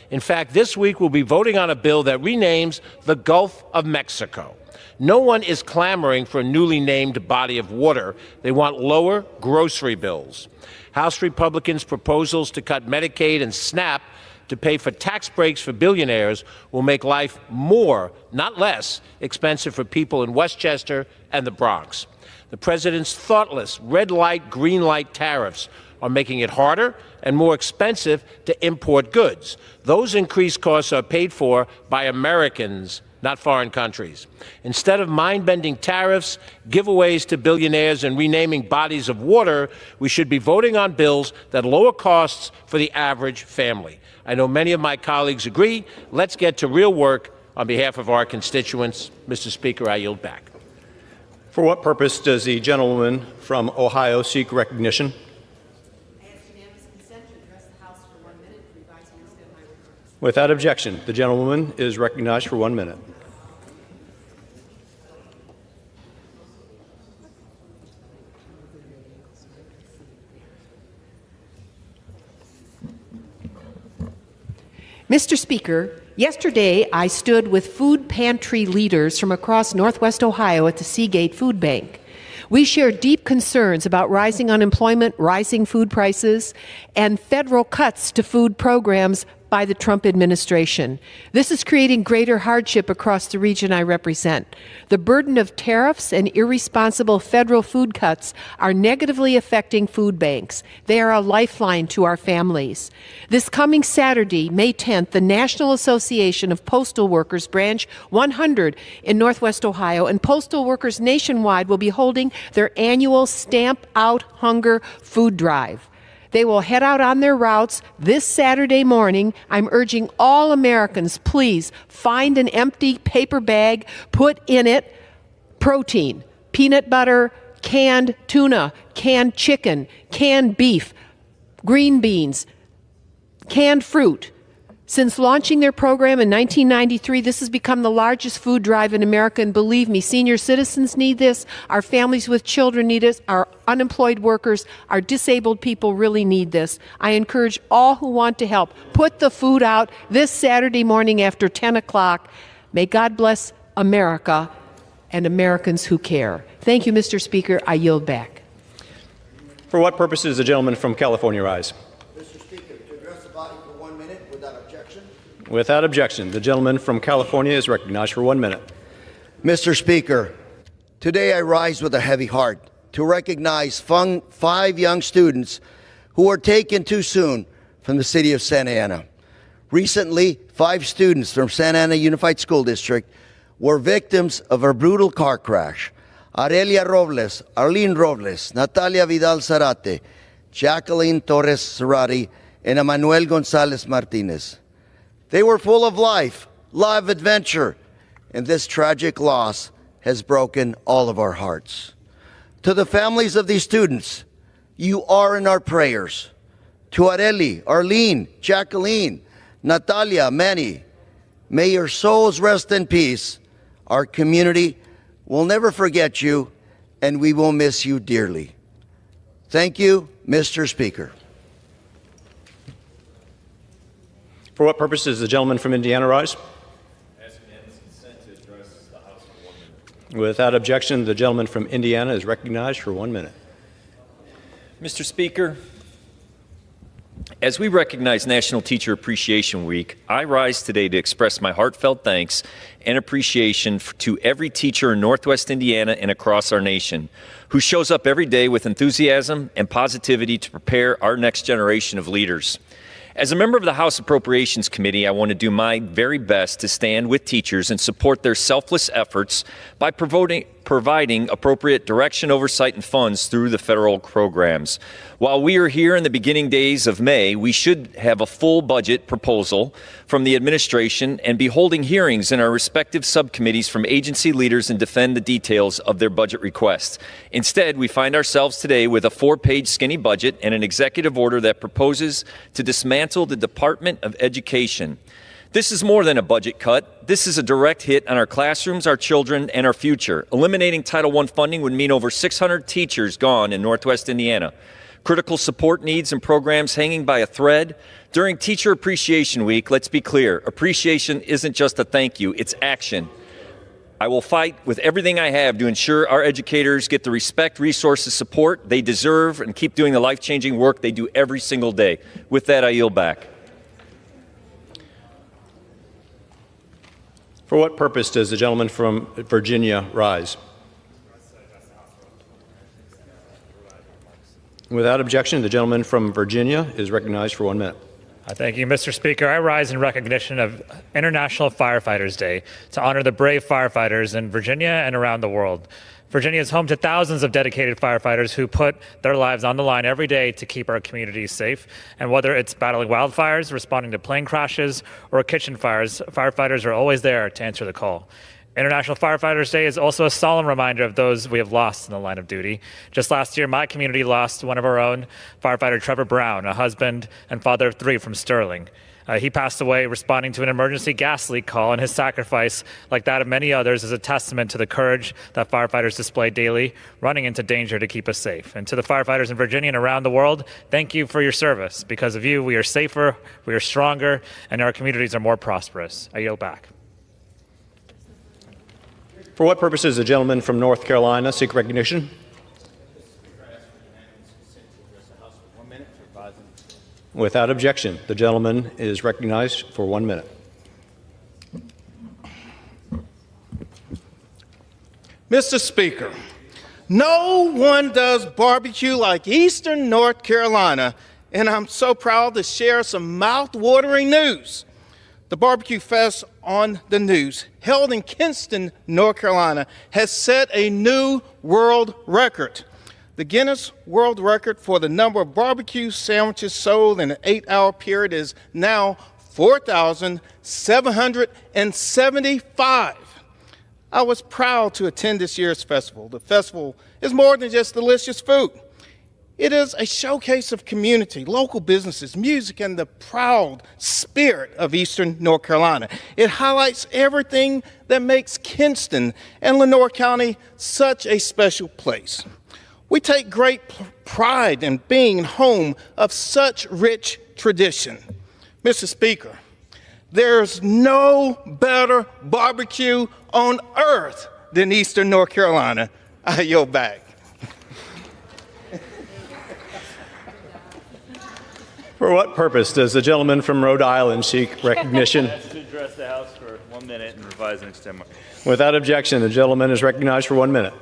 In fact, this week we'll be voting on a bill that renames the Gulf of Mexico. No one is clamoring for a newly named body of water. They want lower grocery bills. House Republicans' proposals to cut Medicaid and SNAP to pay for tax breaks for billionaires will make life more, not less, expensive for people in Westchester and the Bronx. The president's thoughtless red light, green light tariffs are making it harder and more expensive to import goods. Those increased costs are paid for by Americans, not foreign countries. Instead of mind-bending tariffs, giveaways to billionaires, and renaming bodies of water, we should be voting on bills that lower costs for the average family. I know many of my colleagues agree. Let's get to real work on behalf of our constituents. Mr. Speaker, I yield back. For what purpose does the gentleman from Ohio seek recognition? I ask unanimous consent to address the House for 1 minute, revise and extend my remarks. Without objection, the gentlewoman is recognized for 1 minute. Mr. Speaker, yesterday I stood with food pantry leaders from across Northwest Ohio at the Seagate Food Bank. We shared deep concerns about rising unemployment, rising food prices, and federal cuts to food programs by the Trump administration. This is creating greater hardship across the region I represent. The burden of tariffs and irresponsible federal food cuts are negatively affecting food banks. They are a lifeline to our families. This coming Saturday, May 10th, the National Association of Postal Workers Branch 100 in Northwest Ohio and postal workers nationwide will be holding their annual Stamp Out Hunger food drive. They will head out on their routes this Saturday morning. I'm urging all Americans, please find an empty paper bag, put in it protein, peanut butter, canned tuna, canned chicken, canned beef, green beans, canned fruit. Since launching their program in 1993, this has become the largest food drive in America, and believe me, senior citizens need this, our families with children need it, our unemployed workers, our disabled people really need this. I encourage all who want to help, put the food out this Saturday morning after 10 o'clock. May God bless America and Americans who care. Thank you, Mr. Speaker. I yield back. For what purpose does the gentleman from California rise? Without objection, the gentleman from California is recognized for 1 minute. Mr. Speaker, today I rise with a heavy heart to recognize 5 young students who were taken too soon from the city of Santa Ana. Recently, 5 students from Santa Ana Unified School District were victims of a brutal car crash. Aurelia Robles, Arlene Robles, Natalia Vidal Zarate, Jacqueline Torres Cerati, and Emmanuel Gonzalez Martinez. They were full of life, adventure, and this tragic loss has broken all of our hearts. To the families of these students, you are in our prayers. To Areli, Arlene, Jacqueline, Natalia, Manny, may your souls rest in peace. Our community will never forget you, and we will miss you dearly. Thank you, Mr. Speaker. For what purpose does the gentleman from Indiana rise? Without objection, the gentleman from Indiana is recognized for 1 minute. Mr. Speaker, as we recognize National Teacher Appreciation Week, I rise today to express my heartfelt thanks and appreciation to every teacher in Northwest Indiana and across our nation who shows up every day with enthusiasm and positivity to prepare our next generation of leaders. As a member of the House Appropriations Committee, I want to do my very best to stand with teachers and support their selfless efforts by providing appropriate direction, oversight, and funds through the federal programs. While we are here in the beginning days of May, we should have a full budget proposal from the administration and be holding hearings in our respective subcommittees from agency leaders and defend the details of their budget requests. Instead, we find ourselves today with a 4-page skinny budget and an executive order that proposes to dismantle the Department of Education. This is more than a budget cut. This is a direct hit on our classrooms, our children, and our future. Eliminating Title I funding would mean over 600 teachers gone in Northwest Indiana. Critical support needs and programs hanging by a thread. During Teacher Appreciation Week, let's be clear, appreciation isn't just a thank you, it's action. I will fight with everything I have to ensure our educators get the respect, resources, support they deserve and keep doing the life-changing work they do every single day. With that, I yield back. For what purpose does the gentleman from Virginia rise? Without objection, the gentleman from Virginia is recognized for 1 minute. Thank you, Mr. Speaker. I rise in recognition of International Firefighters Day to honor the brave firefighters in Virginia and around the world. Virginia is home to thousands of dedicated firefighters who put their lives on the line every day to keep our communities safe. And whether it's battling wildfires, responding to plane crashes, or kitchen fires, firefighters are always there to answer the call. International Firefighters Day is also a solemn reminder of those we have lost in the line of duty. Just last year, my community lost one of our own, firefighter Trevor Brown, a husband and father of 3 from Sterling. He passed away responding to an emergency gas leak call, and his sacrifice, like that of many others, is a testament to the courage that firefighters display daily, running into danger to keep us safe. And to the firefighters in Virginia and around the world, thank you for your service. Because of you, we are safer, we are stronger, and our communities are more prosperous. I yield back. For what purpose does the gentleman from North Carolina seek recognition? Without objection, the gentleman is recognized for 1 minute. Mr. Speaker, no one does barbecue like Eastern North Carolina, and I'm so proud to share some mouth-watering news. The Barbecue Fest on the News, held in Kinston, North Carolina, has set a new world record. The Guinness World Record for the number of barbecue sandwiches sold in an 8-hour period is now 4,775. I was proud to attend this year's festival. The festival is more than just delicious food. It is a showcase of community, local businesses, music, and the proud spirit of Eastern North Carolina. It highlights everything that makes Kinston and Lenoir County such a special place. We take great pride in being home of such rich tradition. Mr. Speaker, there's no better barbecue on earth than Eastern North Carolina. I yield back. For what purpose does the gentleman from Rhode Island seek recognition? To address the House for 1 minute and revise and extend my... Without objection, the gentleman is recognized for 1 minute.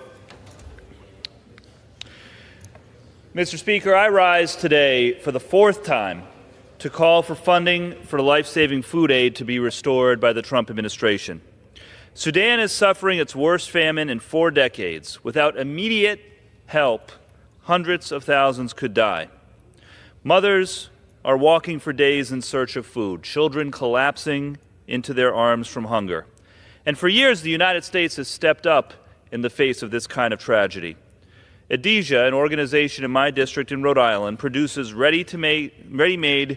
Mr. Speaker, I rise today for the 4th time to call for funding for life-saving food aid to be restored by the Trump administration. Sudan is suffering its worst famine in 4 decades. Without immediate help, hundreds of thousands could die. Mothers are walking for days in search of food, children collapsing into their arms from hunger. And for years, the United States has stepped up in the face of this kind of tragedy. Adija, an organization in my district in Rhode Island, produces ready-to-use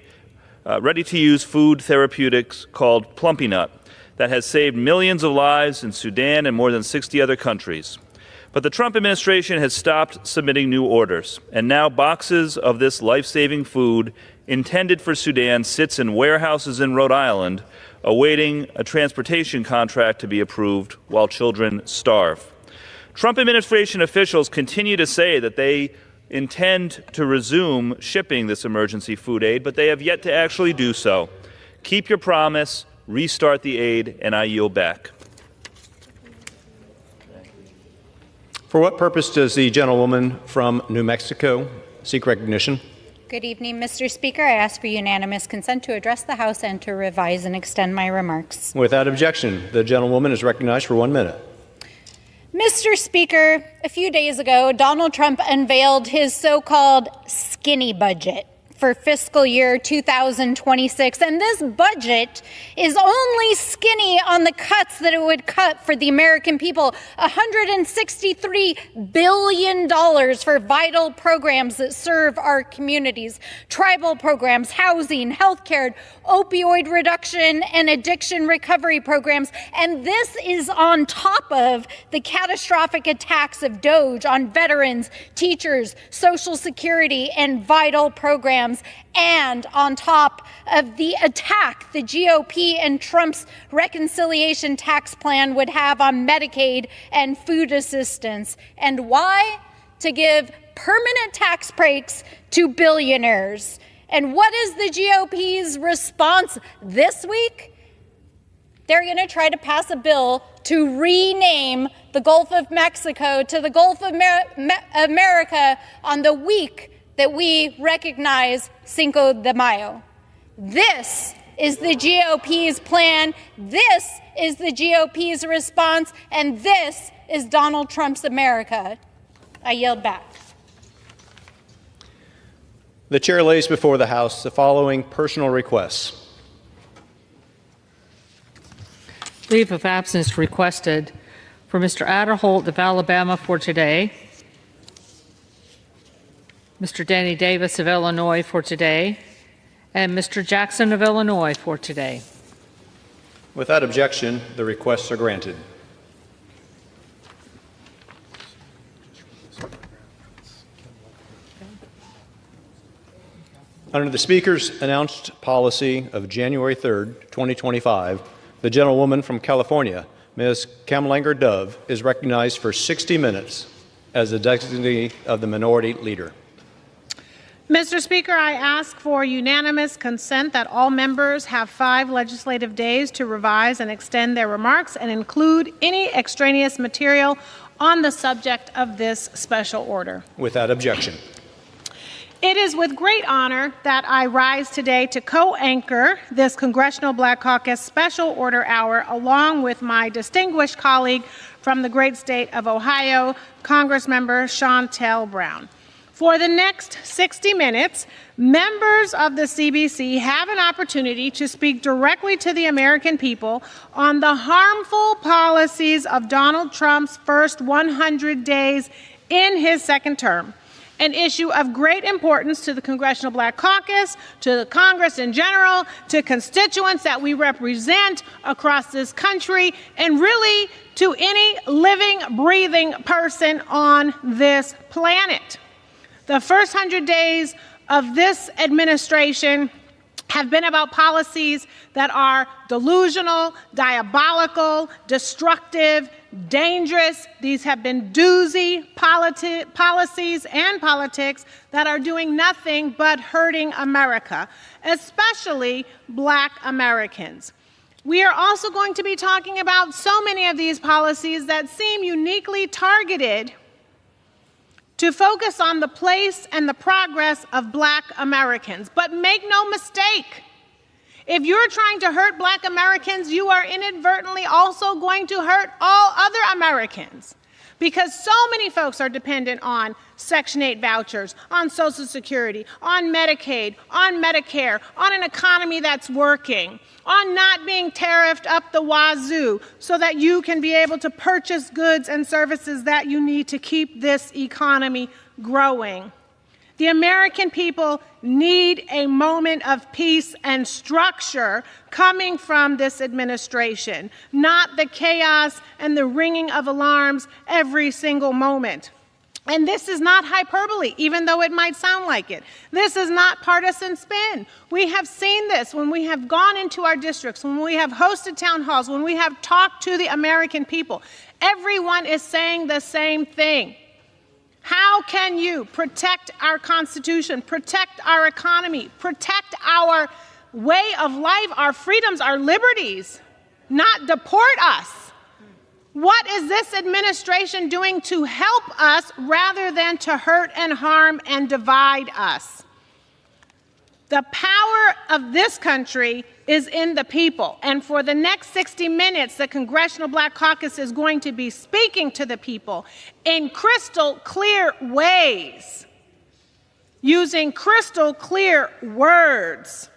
food therapeutics called Plumpy Nut that has saved millions of lives in Sudan and more than 60 other countries. But the Trump administration has stopped submitting new orders, and now boxes of this life-saving food intended for Sudan sits in warehouses in Rhode Island, awaiting a transportation contract to be approved while children starve. Trump administration officials continue to say that they intend to resume shipping this emergency food aid, but they have yet to actually do so. Keep your promise, restart the aid, and I yield back. For what purpose does the gentlewoman from New Mexico seek recognition? Good evening, Mr. Speaker. I ask for unanimous consent to address the House and to revise and extend my remarks. Without objection, the gentlewoman is recognized for 1 minute. Mr. Speaker, a few days ago, Donald Trump unveiled his so-called skinny budget for fiscal year 2026, and this budget is only skinny on the cuts that it would cut for the American people. $163 billion for vital programs that serve our communities, tribal programs, housing, healthcare, opioid reduction, and addiction recovery programs. And this is on top of the catastrophic attacks of DOGE on veterans, teachers, Social Security, and vital programs, and on top of the attack the GOP and Trump's reconciliation tax plan would have on Medicaid and food assistance. And why? To give permanent tax breaks to billionaires. And what is the GOP's response this week? They're going to try to pass a bill to rename the Gulf of Mexico to the Gulf of America on the week that we recognize Cinco de Mayo. This is the GOP's plan. This is the GOP's response. And this is Donald Trump's America. I yield back. The chair lays before the House the following personal requests. Leave of absence requested for Mr. Adderholt of Alabama for today, Mr. Danny Davis of Illinois for today, and Mr. Jackson of Illinois for today. Without objection, the requests are granted. Under the Speaker's announced policy of January 3rd, 2025, the gentlewoman from California, Ms. Kamlanger Dove, is recognized for 60 minutes as the designee of the Minority Leader. Mr. Speaker, I ask for unanimous consent that all members have 5 legislative days to revise and extend their remarks and include any extraneous material on the subject of this special order. Without objection. It is with great honor that I rise today to co-anchor this Congressional Black Caucus Special Order Hour along with my distinguished colleague from the great state of Ohio, Congressmember Shontel Brown. For the next 60 minutes, members of the CBC have an opportunity to speak directly to the American people on the harmful policies of Donald Trump's first 100 days in his second term, an issue of great importance to the Congressional Black Caucus, to the Congress in general, to constituents that we represent across this country, and really to any living, breathing person on this planet. The first 100 days of this administration have been about policies that are delusional, diabolical, destructive, dangerous. These have been doozy policies and politics that are doing nothing but hurting America, especially Black Americans. We are also going to be talking about so many of these policies that seem uniquely targeted to focus on the place and the progress of Black Americans. But make no mistake, if you're trying to hurt Black Americans, you are inadvertently also going to hurt all other Americans, because so many folks are dependent on Section 8 vouchers, on Social Security, on Medicaid, on Medicare, on an economy that's working, on not being tariffed up the wazoo so that you can be able to purchase goods and services that you need to keep this economy growing. The American people need a moment of peace and structure coming from this administration, not the chaos and the ringing of alarms every single moment. And this is not hyperbole, even though it might sound like it. This is not partisan spin. We have seen this when we have gone into our districts, when we have hosted town halls, when we have talked to the American people. Everyone is saying the same thing. How can you protect our Constitution, protect our economy, protect our way of life, our freedoms, our liberties, not deport us? What is this administration doing to help us rather than to hurt and harm and divide us? The power of this country is in the people. And for the next 60 minutes, the Congressional Black Caucus is going to be speaking to the people in crystal clear ways, using crystal clear words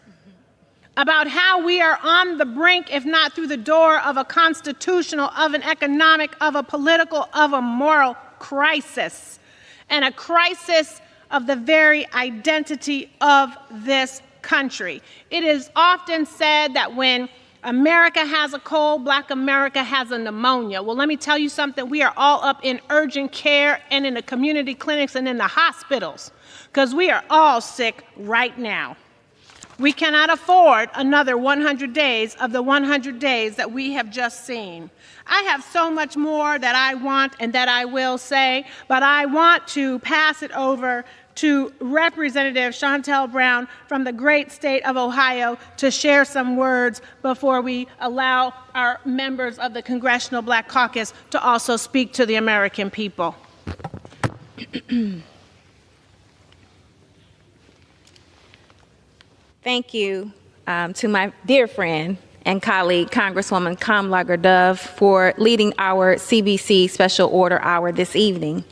about how we are on the brink, if not through the door, of a constitutional, of an economic, of a political, of a moral crisis, and a crisis of the very identity of this country. It is often said that when America has a cold, Black America has a pneumonia. Well, let me tell you something. We are all up in urgent care and in the community clinics and in the hospitals because we are all sick right now. We cannot afford another 100 days of the 100 days that we have just seen. I have so much more that I want and that I will say, but I want to pass it over to Representative Shontel Brown from the great state of Ohio to share some words before we allow our members of the Congressional Black Caucus to also speak to the American people. Thank you to my dear friend and colleague, Congresswoman Kamala Dove, for leading our CBC Special Order Hour this evening.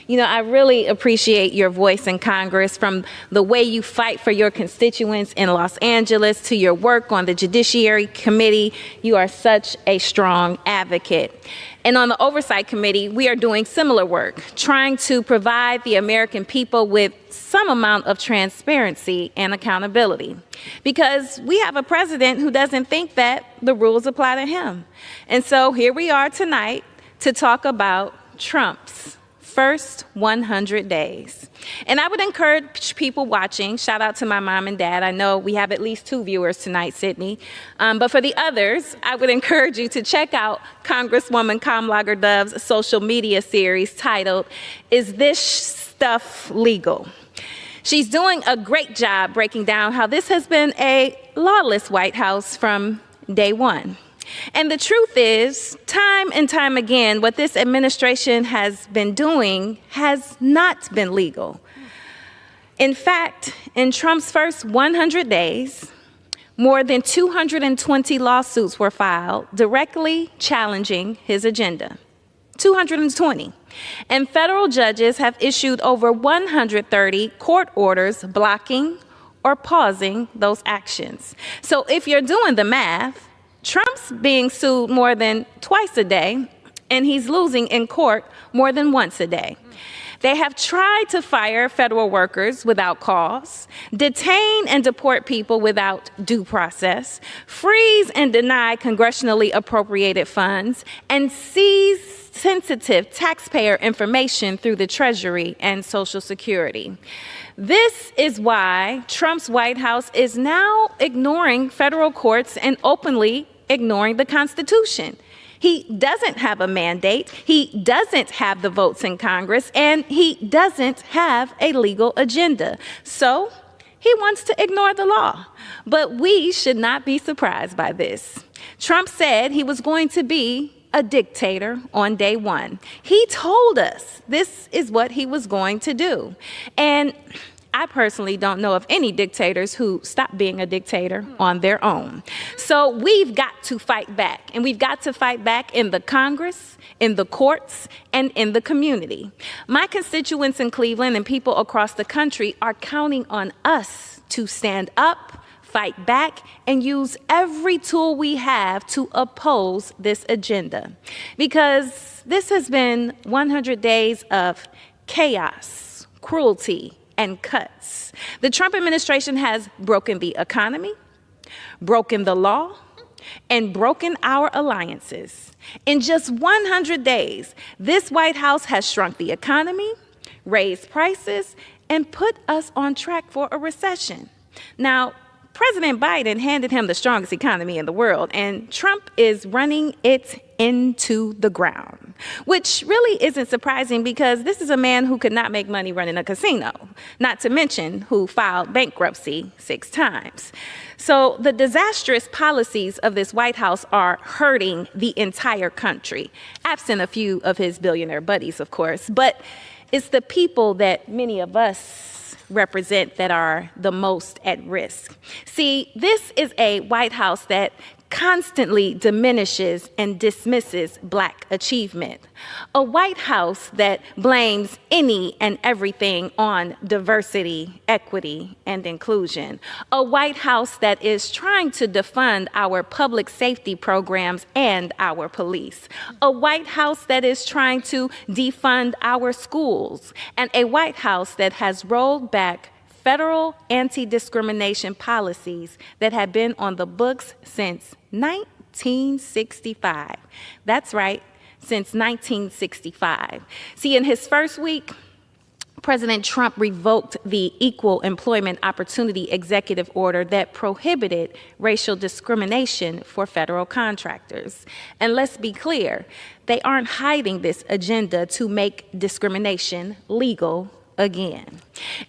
You know, I really appreciate your voice in Congress, from the way you fight for your constituents in Los Angeles to your work on the Judiciary Committee. You are such a strong advocate. And on the Oversight Committee, we are doing similar work, trying to provide the American people with some amount of transparency and accountability. Because we have a president who doesn't think that the rules apply to him. And so here we are tonight to talk about Trump's first 100 days. And I would encourage people watching, shout out to my mom and dad. I know we have at least 2 viewers tonight, Sydney. But for the others, I would encourage you to check out Congresswoman Kamala Dove's social media series titled, "Is This Stuff Legal?" She's doing a great job breaking down how this has been a lawless White House from day one. And the truth is, time and time again, what this administration has been doing has not been legal. In fact, in Trump's first 100 days, more than 220 lawsuits were filed directly challenging his agenda. 220. And federal judges have issued over 130 court orders blocking or pausing those actions. So if you're doing the math, Trump's being sued more than twice a day, and he's losing in court more than once a day. They have tried to fire federal workers without cause, detain and deport people without due process, freeze and deny congressionally appropriated funds, and seize sensitive taxpayer information through the Treasury and Social Security. This is why Trump's White House is now ignoring federal courts and openly ignoring the Constitution. He doesn't have a mandate, he doesn't have the votes in Congress, and he doesn't have a legal agenda. So he wants to ignore the law. But we should not be surprised by this. Trump said he was going to be a dictator on day one. He told us this is what he was going to do. And I personally don't know of any dictators who stopped being a dictator on their own. So we've got to fight back, and we've got to fight back in the Congress, in the courts, and in the community. My constituents in Cleveland and people across the country are counting on us to stand up, fight back, and use every tool we have to oppose this agenda. Because this has been 100 days of chaos, cruelty, and cuts. The Trump administration has broken the economy, broken the law, and broken our alliances. In just 100 days, this White House has shrunk the economy, raised prices, and put us on track for a recession. Now, President Biden handed him the strongest economy in the world, and Trump is running it into the ground, which really isn't surprising because this is a man who could not make money running a casino, not to mention who filed bankruptcy 6 times. So the disastrous policies of this White House are hurting the entire country, absent a few of his billionaire buddies, of course, but it's the people that many of us represent that are the most at risk. See, this is a White House that constantly diminishes and dismisses Black achievement. A White House that blames any and everything on diversity, equity, and inclusion. A White House that is trying to defund our public safety programs and our police. A White House that is trying to defund our schools. And a White House that has rolled back federal anti-discrimination policies that have been on the books since 1965. That's right, since 1965. See, in his first week, President Trump revoked the Equal Employment Opportunity Executive Order that prohibited racial discrimination for federal contractors. And let's be clear, they aren't hiding this agenda to make discrimination legal again.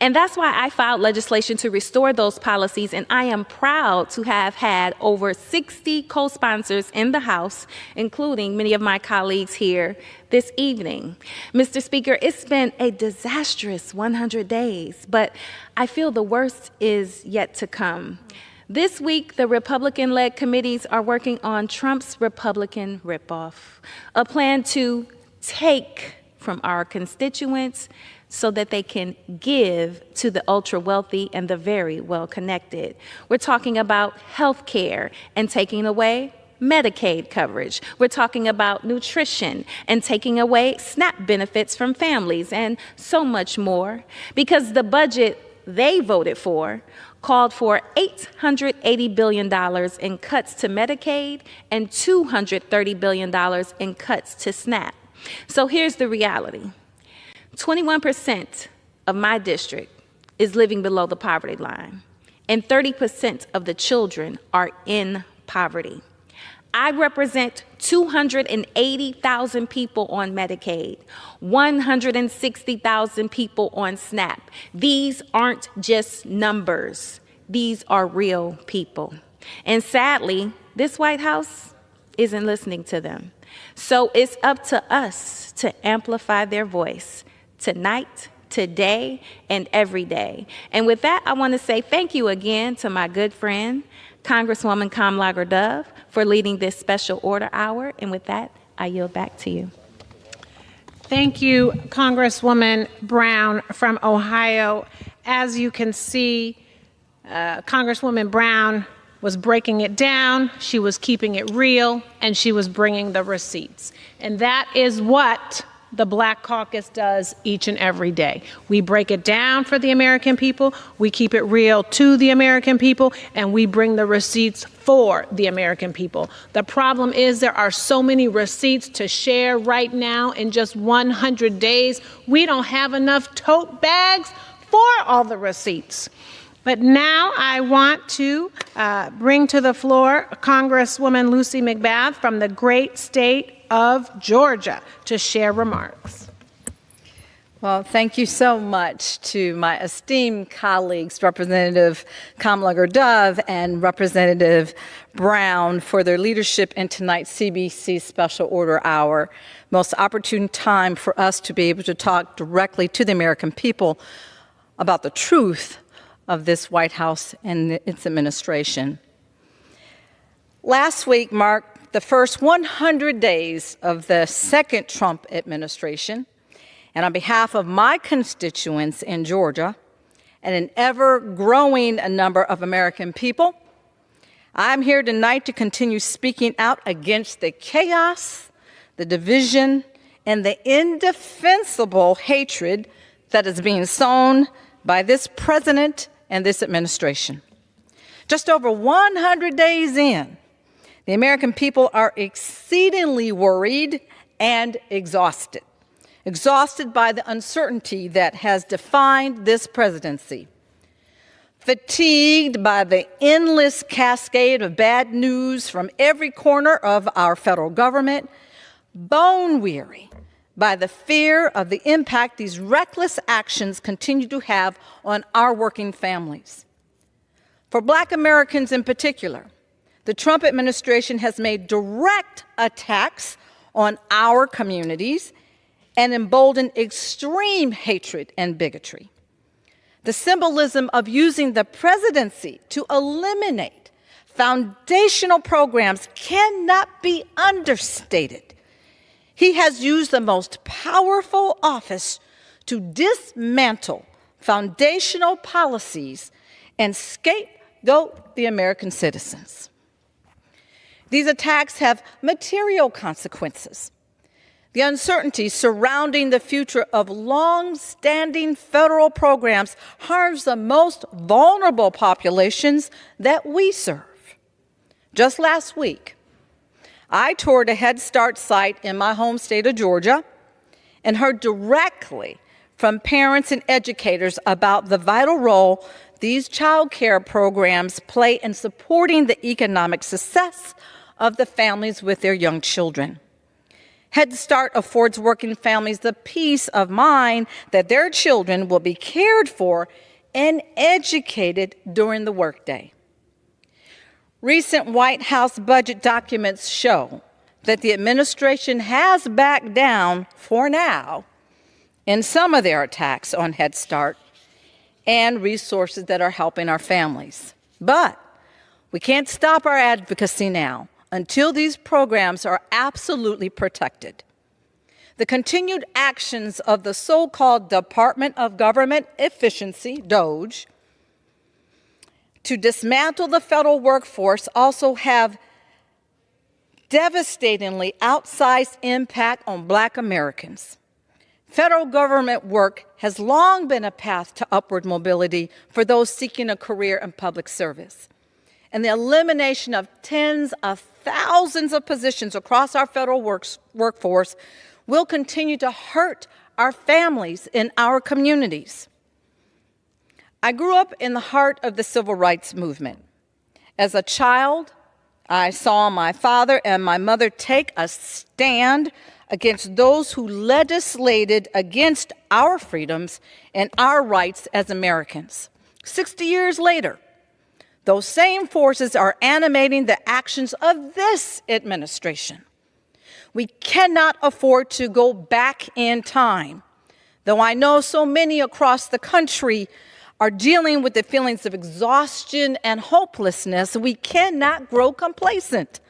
And that's why I filed legislation to restore those policies, and I am proud to have had over 60 co-sponsors in the House, including many of my colleagues here this evening. Mr. Speaker, it's been a disastrous 100 days, but I feel the worst is yet to come. This week, the Republican-led committees are working on Trump's Republican ripoff, a plan to take from our constituents so that they can give to the ultra-wealthy and the very well-connected. We're talking about health care and taking away Medicaid coverage. We're talking about nutrition and taking away SNAP benefits from families and so much more, because the budget they voted for called for $880 billion in cuts to Medicaid and $230 billion in cuts to SNAP. So here's the reality. 21% of my district is living below the poverty line, and 30% of the children are in poverty. I represent 280,000 people on Medicaid, 160,000 people on SNAP. These aren't just numbers. These are real people. And sadly, this White House isn't listening to them. So it's up to us to amplify their voice tonight, today, and every day. And with that, I want to say thank you again to my good friend, Congresswoman Kamlager-Dove, for leading this special order hour. And with that, I yield back to you. Thank you, Congresswoman Brown from Ohio. As you can see, Congresswoman Brown was breaking it down, she was keeping it real, and she was bringing the receipts. And that is what the Black Caucus does each and every day. We break it down for the American people, we keep it real to the American people, and we bring the receipts for the American people. The problem is there are so many receipts to share right now in just 100 days. We don't have enough tote bags for all the receipts. But now I want to bring to the floor Congresswoman Lucy McBath from the great state of Georgia to share remarks. Well, thank you so much to my esteemed colleagues, Representative Kamlager-Dove and Representative Brown, for their leadership in tonight's CBC Special Order Hour. Most opportune time for us to be able to talk directly to the American people about the truth of this White House and its administration. Last week marked the first 100 days of the second Trump administration. And on behalf of my constituents in Georgia and an ever-growing number of American people, I'm here tonight to continue speaking out against the chaos, the division, and the indefensible hatred that is being sown by this president and this administration. Just over 100 days in, the American people are exceedingly worried and exhausted. Exhausted by the uncertainty that has defined this presidency, fatigued by the endless cascade of bad news from every corner of our federal government, bone-weary by the fear of the impact these reckless actions continue to have on our working families. For Black Americans in particular, the Trump administration has made direct attacks on our communities and embolden extreme hatred and bigotry. The symbolism of using the presidency to eliminate foundational programs cannot be understated. He has used the most powerful office to dismantle foundational policies and scapegoat the American citizens. These attacks have material consequences. The uncertainty surrounding the future of long-standing federal programs harms the most vulnerable populations that we serve. Just last week, I toured a Head Start site in my home state of Georgia and heard directly from parents and educators about the vital role these child care programs play in supporting the economic success of the families with their young children. Head Start affords working families the peace of mind that their children will be cared for and educated during the workday. Recent White House budget documents show that the administration has backed down, for now, in some of their attacks on Head Start and resources that are helping our families. But we can't stop our advocacy now until these programs are absolutely protected. The continued actions of the so-called Department of Government Efficiency, DOGE, to dismantle the federal workforce also have devastatingly outsized impact on Black Americans. Federal government work has long been a path to upward mobility for those seeking a career in public service. And the elimination of tens of thousands of positions across our federal workforce will continue to hurt our families in our communities. I grew up in the heart of the civil rights movement. As a child, I saw my father and my mother take a stand against those who legislated against our freedoms and our rights as Americans. 60 years later, those same forces are animating the actions of this administration. We cannot afford to go back in time. Though I know so many across the country are dealing with the feelings of exhaustion and hopelessness, we cannot grow complacent.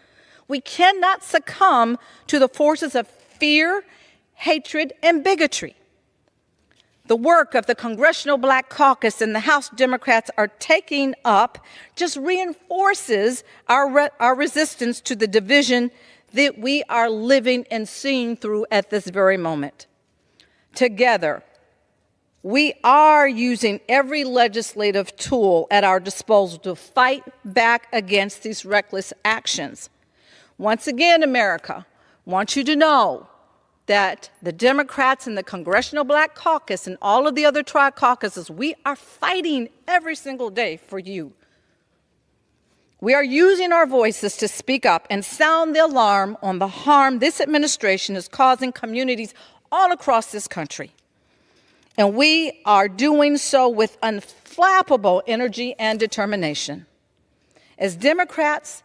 We cannot succumb to the forces of fear, hatred, and bigotry. The work of the Congressional Black Caucus and the House Democrats are taking up just reinforces our resistance to the division that we are living and seeing through at this very moment. Together, we are using every legislative tool at our disposal to fight back against these reckless actions. Once again, America, I want you to know that the Democrats and the Congressional Black Caucus and all of the other tri-caucuses, we are fighting every single day for you. We are using our voices to speak up and sound the alarm on the harm this administration is causing communities all across this country. And we are doing so with unflappable energy and determination. As Democrats,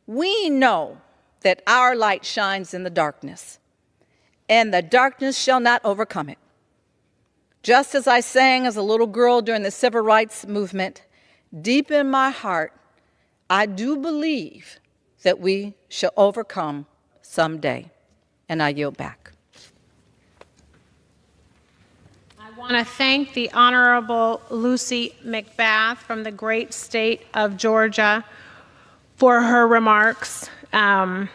we know that our light shines in the darkness, and the darkness shall not overcome it. Just as I sang as a little girl during the civil rights movement, deep in my heart, I do believe that we shall overcome someday. And I yield back. I want to thank the Honorable Lucy McBath from the great state of Georgia for her remarks. And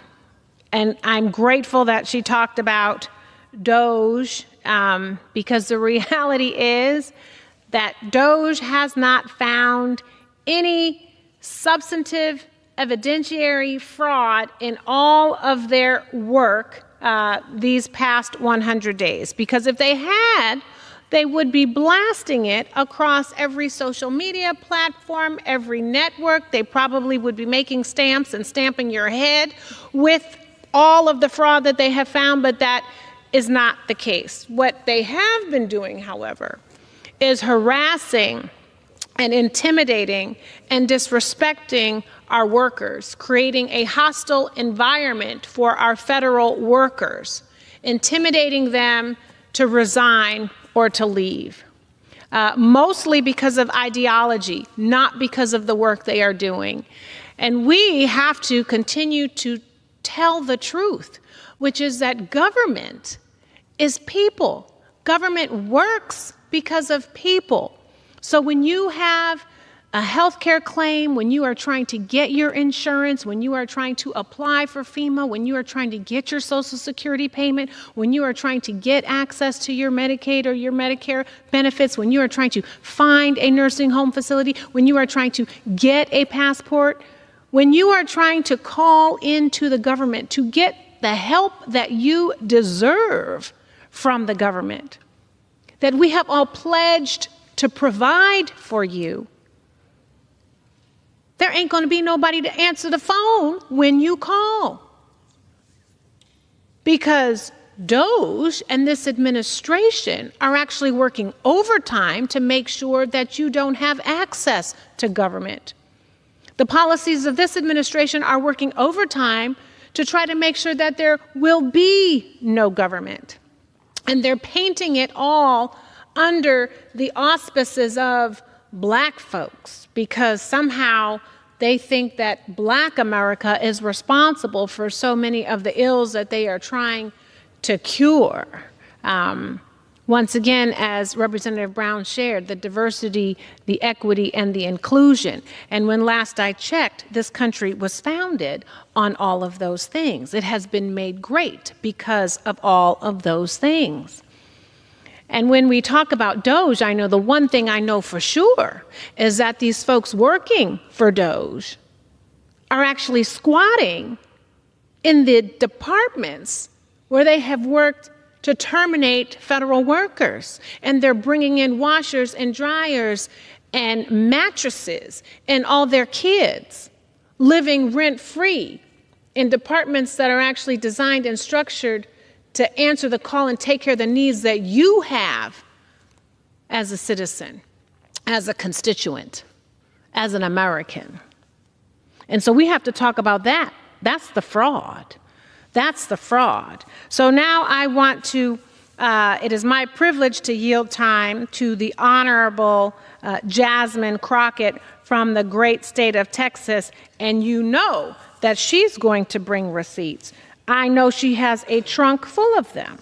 I'm grateful that she talked about DOJ, because the reality is that DOJ has not found any substantive evidentiary fraud in all of their work these past 100 days. Because if they had, they would be blasting it across every social media platform, every network. They probably would be making stamps and stamping your head with all of the fraud that they have found, but that is not the case. What they have been doing, however, is harassing and intimidating and disrespecting our workers, creating a hostile environment for our federal workers, intimidating them to resign or to leave, mostly because of ideology, not because of the work they are doing. And we have to continue to tell the truth, which is that government is people. Government works because of people. So when you have a healthcare claim, when you are trying to get your insurance, when you are trying to apply for FEMA, when you are trying to get your Social Security payment, when you are trying to get access to your Medicaid or your Medicare benefits, when you are trying to find a nursing home facility, when you are trying to get a passport, when you are trying to call into the government to get the help that you deserve from the government, that we have all pledged to provide for you, there ain't going to be nobody to answer the phone when you call. Because DOJ and this administration are actually working overtime to make sure that you don't have access to government. The policies of this administration are working overtime to try to make sure that there will be no government. And they're painting it all under the auspices of black folks, because somehow they think that black America is responsible for so many of the ills that they are trying to cure. Once again, as Representative Brown shared, the diversity, the equity, and the inclusion. And when last I checked, this country was founded on all of those things. It has been made great because of all of those things. And when we talk about DOJ, I know the one thing I know for sure is that these folks working for DOJ are actually squatting in the departments where they have worked to terminate federal workers. And they're bringing in washers and dryers and mattresses and all their kids living rent-free in departments that are actually designed and structured to answer the call and take care of the needs that you have as a citizen, as a constituent, as an American. And so we have to talk about that. That's the fraud. That's the fraud. So now I want to, it is my privilege to yield time to the Honorable Jasmine Crockett from the great state of Texas, and you know that she's going to bring receipts. I know she has a trunk full of them.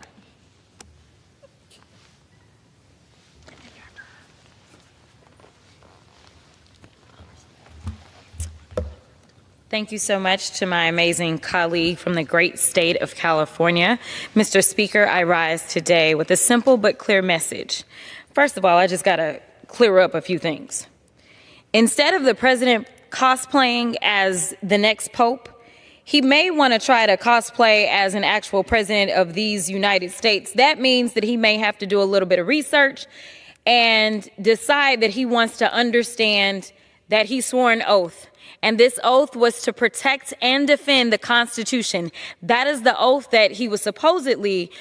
Thank you so much to my amazing colleague from the great state of California. Mr. Speaker, I rise today with a simple but clear message. First of all, I just got to clear up a few things. Instead of the president cosplaying as the next pope, he may want to try to cosplay as an actual president of these United States. That means that he may have to do a little bit of research and decide that he wants to understand that he swore an oath. And this oath was to protect and defend the Constitution. That is the oath that he was supposedly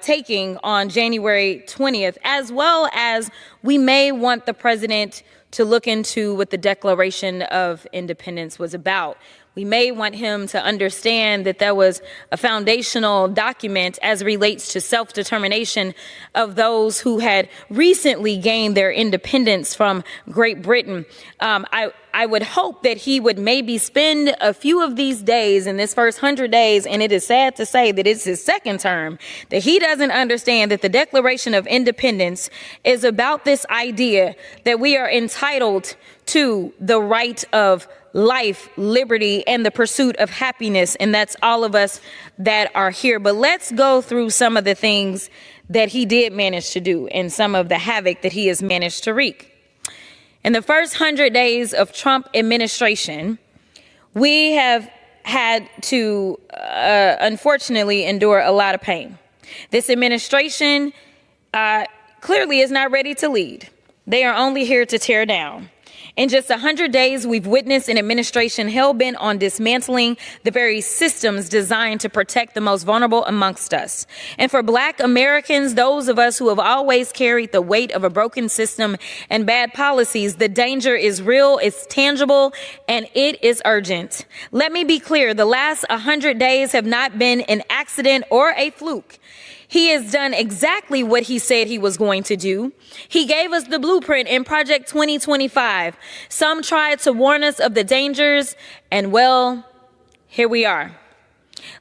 taking on January 20th, as well as we may want the president to look into what the Declaration of Independence was about. We may want him to understand that that was a foundational document as it relates to self-determination of those who had recently gained their independence from Great Britain. I would hope that he would maybe spend a few of these days in this first 100 days, and it is sad to say that it's his second term, that he doesn't understand that the Declaration of Independence is about this idea that we are entitled to the right of life, liberty, and the pursuit of happiness. And that's all of us that are here. But let's go through some of the things that he did manage to do and some of the havoc that he has managed to wreak. In the first 100 days of Trump administration, we have had to, unfortunately, endure a lot of pain. This administration clearly is not ready to lead. They are only here to tear down. In just 100 days, we've witnessed an administration hell-bent on dismantling the very systems designed to protect the most vulnerable amongst us. And for Black Americans, those of us who have always carried the weight of a broken system and bad policies, the danger is real, it's tangible, and it is urgent. Let me be clear, the last 100 days have not been an accident or a fluke. He has done exactly what he said he was going to do. He gave us the blueprint in Project 2025. Some tried to warn us of the dangers, and well, here we are.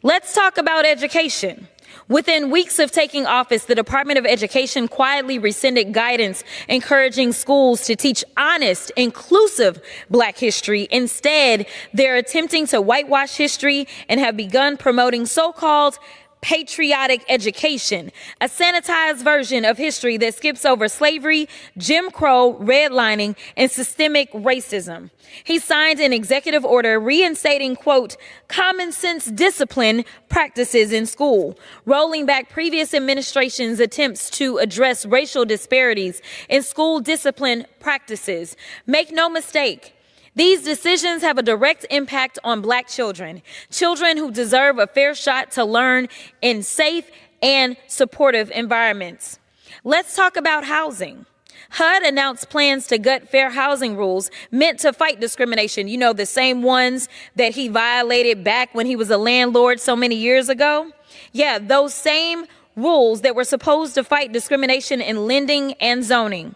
Let's talk about education. Within weeks of taking office, the Department of Education quietly rescinded guidance encouraging schools to teach honest, inclusive Black history. Instead, they're attempting to whitewash history and have begun promoting so-called patriotic education, a sanitized version of history that skips over slavery, Jim Crow, redlining, and systemic racism. He signed an executive order reinstating, quote, common sense discipline practices in school, rolling back previous administrations' attempts to address racial disparities in school discipline practices. Make no mistake, these decisions have a direct impact on Black children, children who deserve a fair shot to learn in safe and supportive environments. Let's talk about housing. HUD announced plans to gut fair housing rules meant to fight discrimination. You know, the same ones that he violated back when he was a landlord so many years ago. Yeah, those same rules that were supposed to fight discrimination in lending and zoning.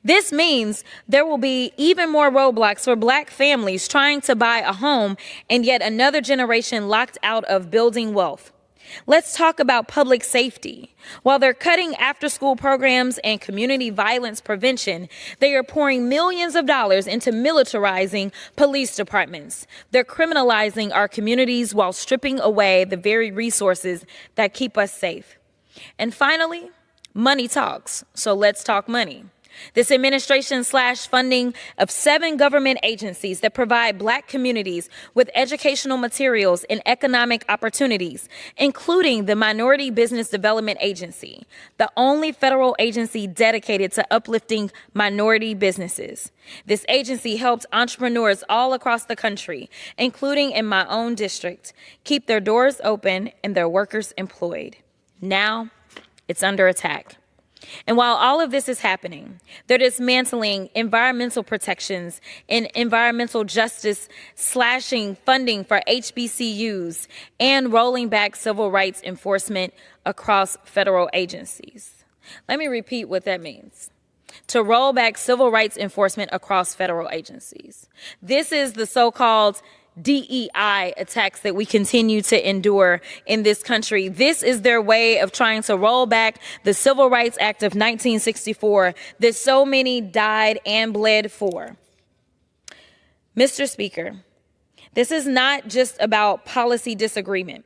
This means there will be even more roadblocks for Black families trying to buy a home and yet another generation locked out of building wealth. Let's talk about public safety. While they're cutting after-school programs and community violence prevention, they are pouring millions of dollars into militarizing police departments. They're criminalizing our communities while stripping away the very resources that keep us safe. And finally, money talks. So let's talk money. This administration slashed funding of 7 government agencies that provide Black communities with educational materials and economic opportunities, including the Minority Business Development Agency, the only federal agency dedicated to uplifting minority businesses. This agency helped entrepreneurs all across the country, including in my own district, keep their doors open and their workers employed. Now, it's under attack. And while all of this is happening, they're dismantling environmental protections and environmental justice, slashing funding for HBCUs, and rolling back civil rights enforcement across federal agencies. Let me repeat what that means. To roll back civil rights enforcement across federal agencies. This is the so-called DEI attacks that we continue to endure in this country. This is their way of trying to roll back the Civil Rights Act of 1964 that so many died and bled for. Mr. Speaker, this is not just about policy disagreement.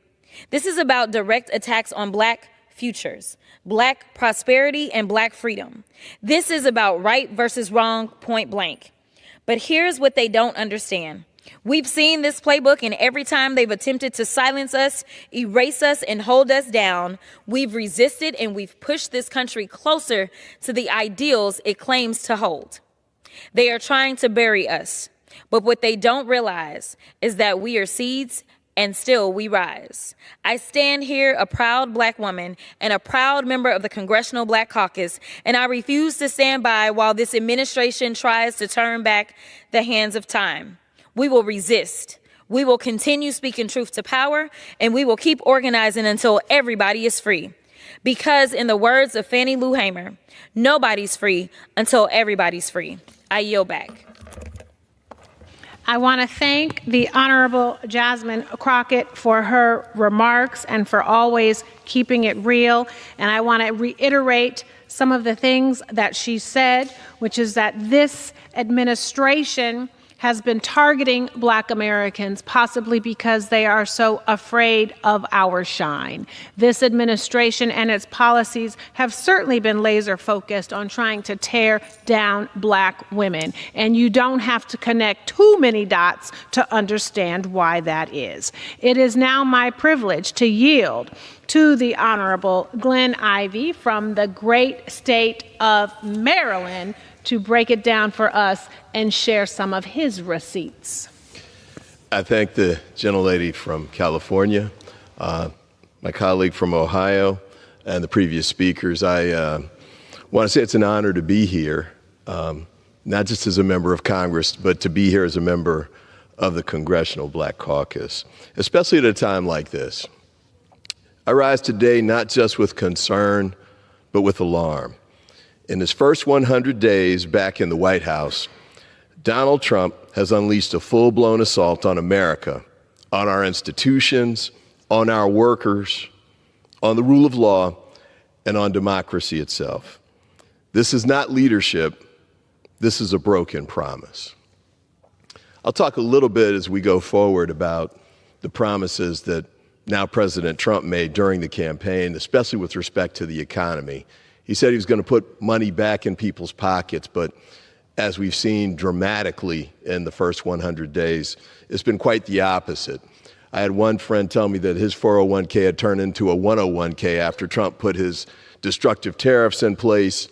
This is about direct attacks on Black futures, Black prosperity, and Black freedom. This is about right versus wrong, point blank. But here's what they don't understand. We've seen this playbook, and every time they've attempted to silence us, erase us, and hold us down, we've resisted and we've pushed this country closer to the ideals it claims to hold. They are trying to bury us, but what they don't realize is that we are seeds and still we rise. I stand here a proud Black woman and a proud member of the Congressional Black Caucus, and I refuse to stand by while this administration tries to turn back the hands of time. We will resist. We will continue speaking truth to power, and we will keep organizing until everybody is free. Because in the words of Fannie Lou Hamer, nobody's free until everybody's free. I yield back. I want to thank the Honorable Jasmine Crockett for her remarks and for always keeping it real. And I want to reiterate some of the things that she said, which is that this administration has been targeting Black Americans, possibly because they are so afraid of our shine. This administration and its policies have certainly been laser focused on trying to tear down Black women. And you don't have to connect too many dots to understand why that is. It is now my privilege to yield to the Honorable Glenn Ivey from the great state of Maryland to break it down for us and share some of his receipts. I thank the gentlelady from California, my colleague from Ohio, and the previous speakers. I want to say it's an honor to be here, not just as a member of Congress, but to be here as a member of the Congressional Black Caucus, especially at a time like this. I rise today not just with concern, but with alarm. In his first 100 days back in the White House, Donald Trump has unleashed a full-blown assault on America, on our institutions, on our workers, on the rule of law, and on democracy itself. This is not leadership. This is a broken promise. I'll talk a little bit as we go forward about the promises that now President Trump made during the campaign, especially with respect to the economy. He said he was going to put money back in people's pockets, but as we've seen dramatically in the first 100 days, it's been quite the opposite. I had one friend tell me that his 401k had turned into a 101k after Trump put his destructive tariffs in place.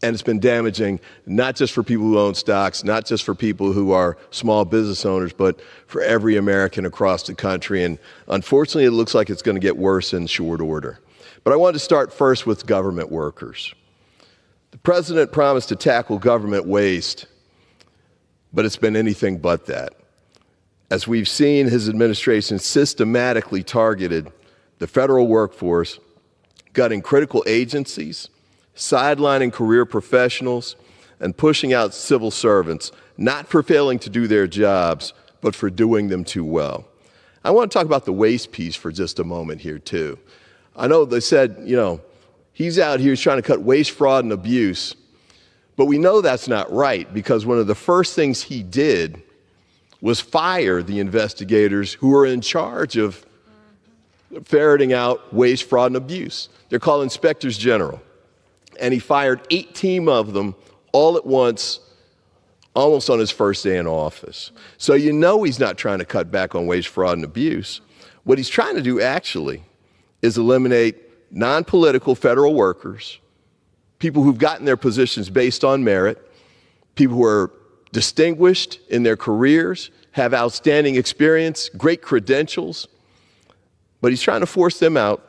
And it's been damaging, not just for people who own stocks, not just for people who are small business owners, but for every American across the country. And unfortunately, it looks like it's going to get worse in short order. But I wanted to start first with government workers. The president promised to tackle government waste, but it's been anything but that. As we've seen, his administration systematically targeted the federal workforce, gutting critical agencies, sidelining career professionals, and pushing out civil servants, not for failing to do their jobs, but for doing them too well. I want to talk about the waste piece for just a moment here, too. I know they said, he's out here trying to cut waste, fraud, and abuse, but we know that's not right because one of the first things he did was fire the investigators who were in charge of ferreting out waste, fraud, and abuse. They're called inspectors general. And he fired 18 of them all at once, almost on his first day in office. So he's not trying to cut back on waste, fraud, and abuse. What he's trying to do actually is eliminate non-political federal workers, people who've gotten their positions based on merit, people who are distinguished in their careers, have outstanding experience, great credentials, but he's trying to force them out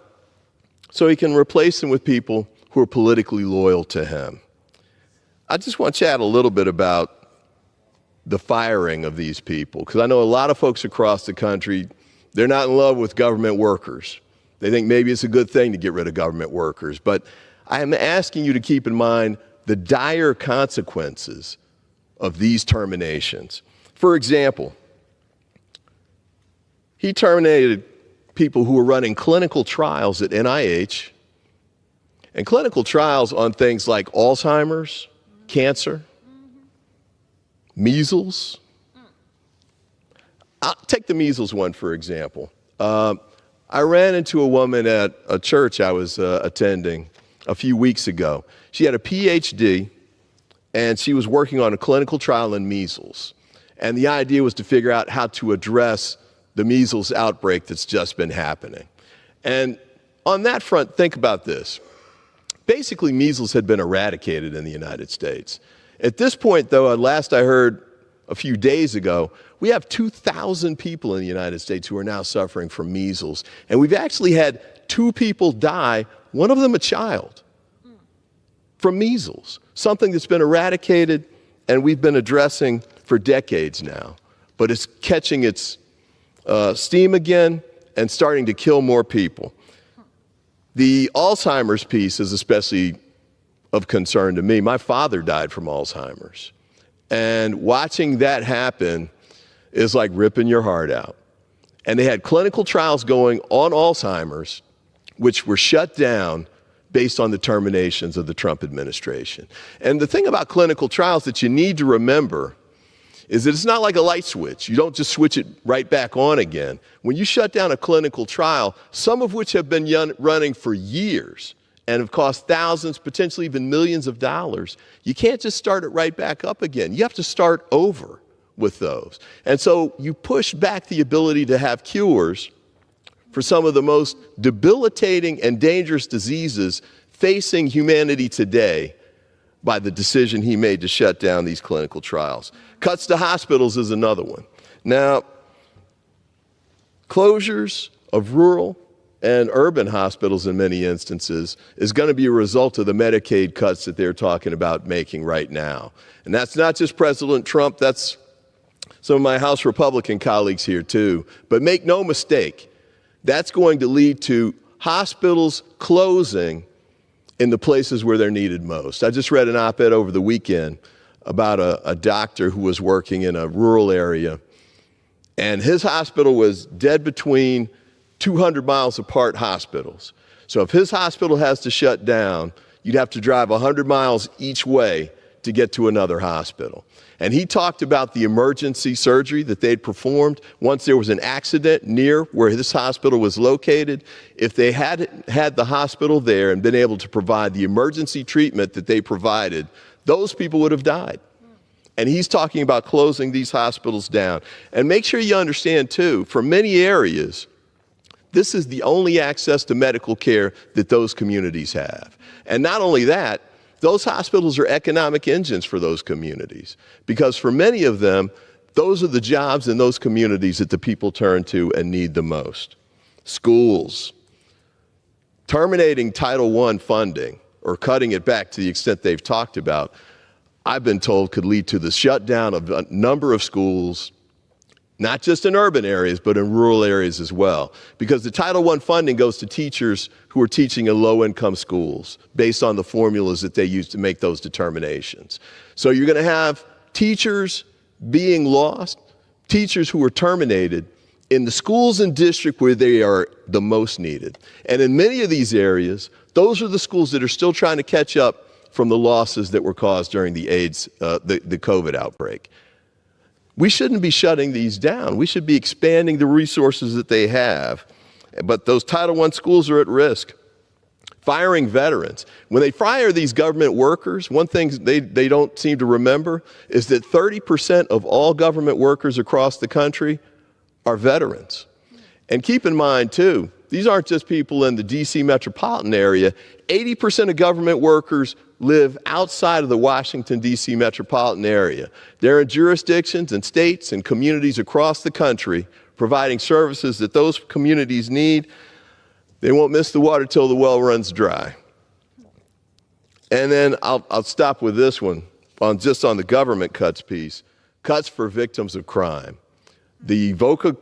so he can replace them with people who are politically loyal to him. I just want to chat a little bit about the firing of these people, because I know a lot of folks across the country, they're not in love with government workers. They think maybe it's a good thing to get rid of government workers. But I am asking you to keep in mind the dire consequences of these terminations. For example, he terminated people who were running clinical trials at NIH, and clinical trials on things like Alzheimer's, cancer, measles. I'll take the measles one, for example. I ran into a woman at a church I was attending a few weeks ago. She had a PhD, and she was working on a clinical trial in measles. And the idea was to figure out how to address the measles outbreak that's just been happening. And on that front, think about this. Basically, measles had been eradicated in the United States. At this point, though, last I heard a few days ago, we have 2,000 people in the United States who are now suffering from measles. And we've actually had 2 people die, one of them a child, from measles, something that's been eradicated and we've been addressing for decades now. But it's catching its steam again and starting to kill more people. The Alzheimer's piece is especially of concern to me. My father died from Alzheimer's. And watching that happen is like ripping your heart out. And they had clinical trials going on Alzheimer's, which were shut down based on the terminations of the Trump administration. And the thing about clinical trials that you need to remember is that it's not like a light switch. You don't just switch it right back on again. When you shut down a clinical trial, some of which have been running for years and have cost thousands, potentially even millions of dollars, you can't just start it right back up again. You have to start over with those. And so you push back the ability to have cures for some of the most debilitating and dangerous diseases facing humanity today by the decision he made to shut down these clinical trials. Cuts to hospitals is another one. Now, closures of rural and urban hospitals in many instances is going to be a result of the Medicaid cuts that they're talking about making right now. And that's not just President Trump, that's some of my House Republican colleagues here too. But make no mistake, that's going to lead to hospitals closing in the places where they're needed most. I just read an op-ed over the weekend about a doctor who was working in a rural area, and his hospital was dead between 200 miles apart hospitals. So if his hospital has to shut down, you'd have to drive 100 miles each way to get to another hospital. And he talked about the emergency surgery that they'd performed once there was an accident near where this hospital was located. If they had had the hospital there and been able to provide the emergency treatment that they provided, those people would have died. And he's talking about closing these hospitals down. And make sure you understand, too, for many areas, this is the only access to medical care that those communities have. And not only that, those hospitals are economic engines for those communities, because for many of them, those are the jobs in those communities that the people turn to and need the most. Schools. Terminating Title I funding or cutting it back to the extent they've talked about, I've been told could lead to the shutdown of a number of schools, not just in urban areas, but in rural areas as well. Because the Title I funding goes to teachers who are teaching in low-income schools based on the formulas that they use to make those determinations. So you're going to have teachers being lost, teachers who are terminated in the schools and district where they are the most needed. And in many of these areas, those are the schools that are still trying to catch up from the losses that were caused during the the COVID outbreak. We shouldn't be shutting these down. We should be expanding the resources that they have. But those Title I schools are at risk. Firing veterans. When they fire these government workers, one thing they don't seem to remember is that 30% of all government workers across the country are veterans. And keep in mind, too, these aren't just people in the D.C. metropolitan area. 80% of government workers live outside of the Washington, D.C. metropolitan area. They're in jurisdictions and states and communities across the country providing services that those communities need. They won't miss the water till the well runs dry. And then I'll stop with this one, just on the government cuts piece. Cuts for victims of crime. The VOCA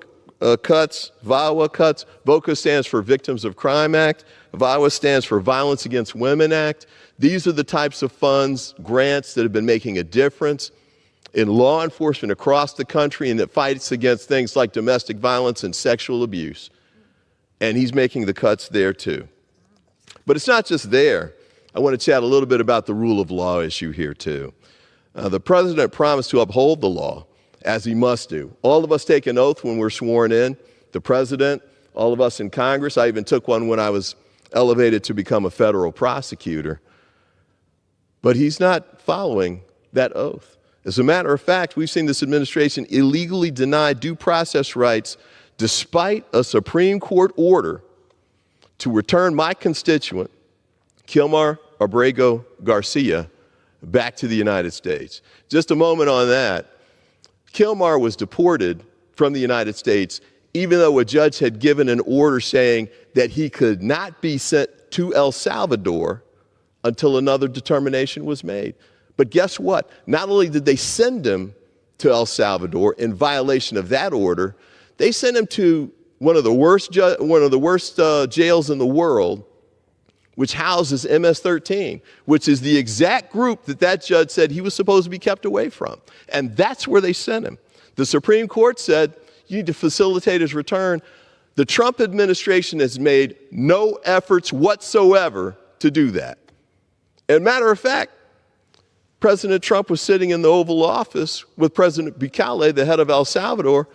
cuts, VAWA cuts. VOCA stands for Victims of Crime Act. VAWA stands for Violence Against Women Act. These are the types of funds, grants that have been making a difference in law enforcement across the country and that fights against things like domestic violence and sexual abuse. And he's making the cuts there too. But it's not just there. I want to chat a little bit about the rule of law issue here too. The president promised to uphold the law, as he must do. All of us take an oath when we're sworn in. The president, all of us in Congress. I even took one when I was elevated to become a federal prosecutor. But he's not following that oath. As a matter of fact, we've seen this administration illegally deny due process rights despite a Supreme Court order to return my constituent, Kilmar Abrego Garcia, back to the United States. Just a moment on that. Kilmar was deported from the United States, even though a judge had given an order saying that he could not be sent to El Salvador until another determination was made. But guess what? Not only did they send him to El Salvador in violation of that order, they sent him to one of the worst jails in the world, which houses MS-13, which is the exact group that judge said he was supposed to be kept away from. And that's where they sent him. The Supreme Court said, you need to facilitate his return. The Trump administration has made no efforts whatsoever to do that. As a matter of fact, President Trump was sitting in the Oval Office with President Bukele, the head of El Salvador,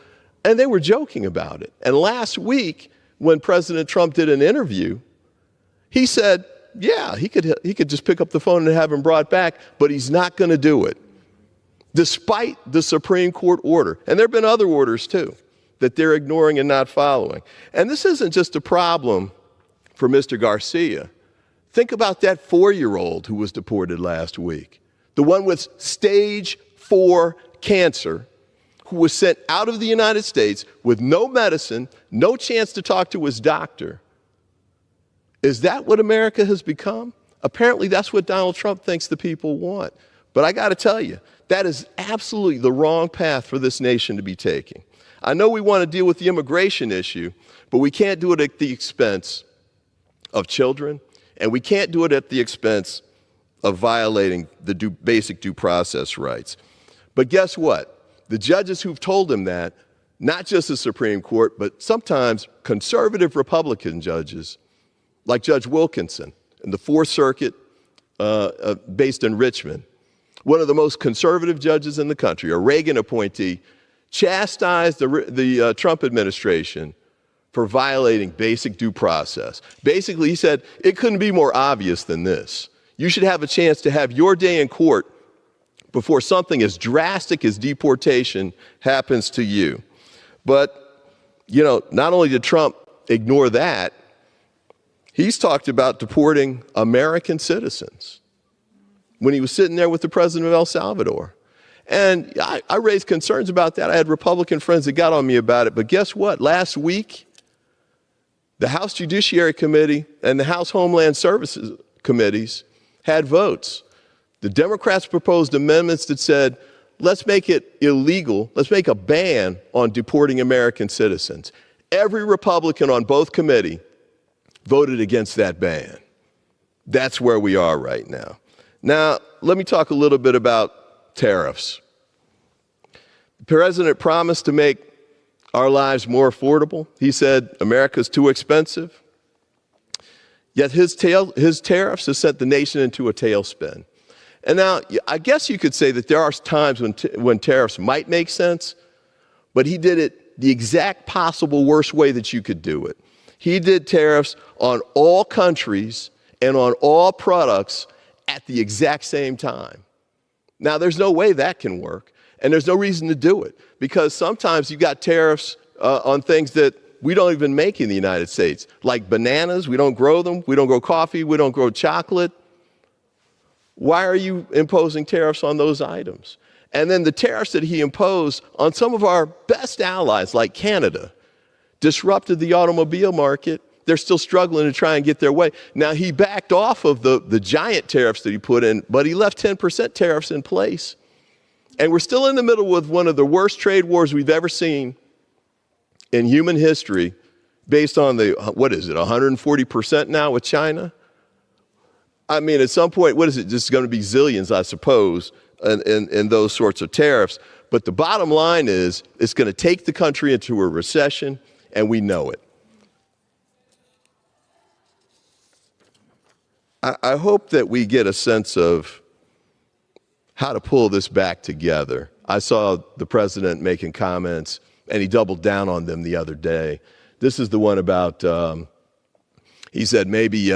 and they were joking about it. And last week, when President Trump did an interview, he said, yeah, he could just pick up the phone and have him brought back, but he's not going to do it, despite the Supreme Court order. And there have been other orders, too, that they're ignoring and not following. And this isn't just a problem for Mr. Garcia. Think about that 4-year-old who was deported last week, the one with stage 4 cancer, who was sent out of the United States with no medicine, no chance to talk to his doctor. Is that what America has become? Apparently, that's what Donald Trump thinks the people want. But I got to tell you, that is absolutely the wrong path for this nation to be taking. I know we want to deal with the immigration issue, but we can't do it at the expense of children, and we can't do it at the expense of violating the basic due process rights. But guess what? The judges who've told him that, not just the Supreme Court, but sometimes conservative Republican judges, like Judge Wilkinson in the Fourth Circuit based in Richmond, one of the most conservative judges in the country, a Reagan appointee, chastised the Trump administration for violating basic due process. Basically, he said, it couldn't be more obvious than this. You should have a chance to have your day in court before something as drastic as deportation happens to you. But, you know, not only did Trump ignore that, he's talked about deporting American citizens when he was sitting there with the president of El Salvador. And I raised concerns about that. I had Republican friends that got on me about it. But guess what? Last week, the House Judiciary Committee and the House Homeland Services Committees had votes. The Democrats proposed amendments that said, let's make it illegal, let's make a ban on deporting American citizens. Every Republican on both committees voted against that ban. That's where we are right now. Now, let me talk a little bit about tariffs. The president promised to make our lives more affordable. He said America's too expensive. Yet his tariffs have sent the nation into a tailspin. And now, I guess you could say that there are times when tariffs might make sense, but he did it the exact possible worst way that you could do it. He did tariffs on all countries and on all products at the exact same time. Now, there's no way that can work, and there's no reason to do it, because sometimes you got tariffs on things that we don't even make in the United States, like bananas. We don't grow them. We don't grow coffee. We don't grow chocolate. Why are you imposing tariffs on those items? And then the tariffs that he imposed on some of our best allies, like Canada, disrupted the automobile market. They're still struggling to try and get their way. Now, he backed off of the giant tariffs that he put in, but he left 10% tariffs in place. And we're still in the middle with one of the worst trade wars we've ever seen in human history, based on the, 140% now with China? I mean, at some point, what is it? Just going to be zillions, I suppose, in those sorts of tariffs. But the bottom line is, it's going to take the country into a recession, and we know it. I hope that we get a sense of how to pull this back together. I saw the president making comments, and he doubled down on them the other day. This is the one about, he said maybe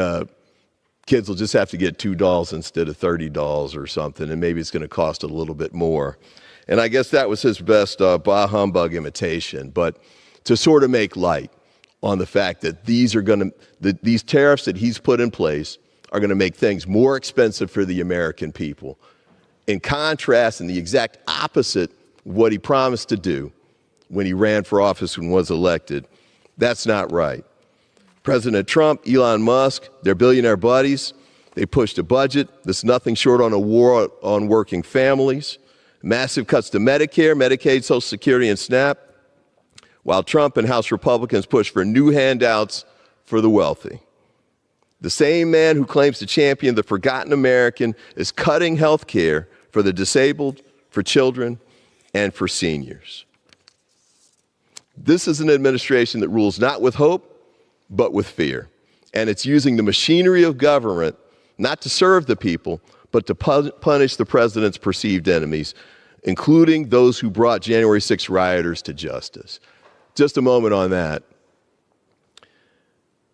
kids will just have to get $2 instead of $30 or something, and maybe it's going to cost a little bit more. And I guess that was his best bah humbug imitation, but to sort of make light on the fact that these tariffs that he's put in place are going to make things more expensive for the American people. in contrast and the exact opposite of what he promised to do when he ran for office and was elected. That's not right. President Trump, Elon Musk, their billionaire buddies, they pushed a budget that's nothing short on a war on working families, massive cuts to Medicare, Medicaid, Social Security, and SNAP, while Trump and House Republicans push for new handouts for the wealthy. The same man who claims to champion the forgotten American is cutting health care for the disabled, for children, and for seniors. This is an administration that rules not with hope, but with fear. And it's using the machinery of government not to serve the people, but to punish the president's perceived enemies, including those who brought January 6 rioters to justice. Just a moment on that.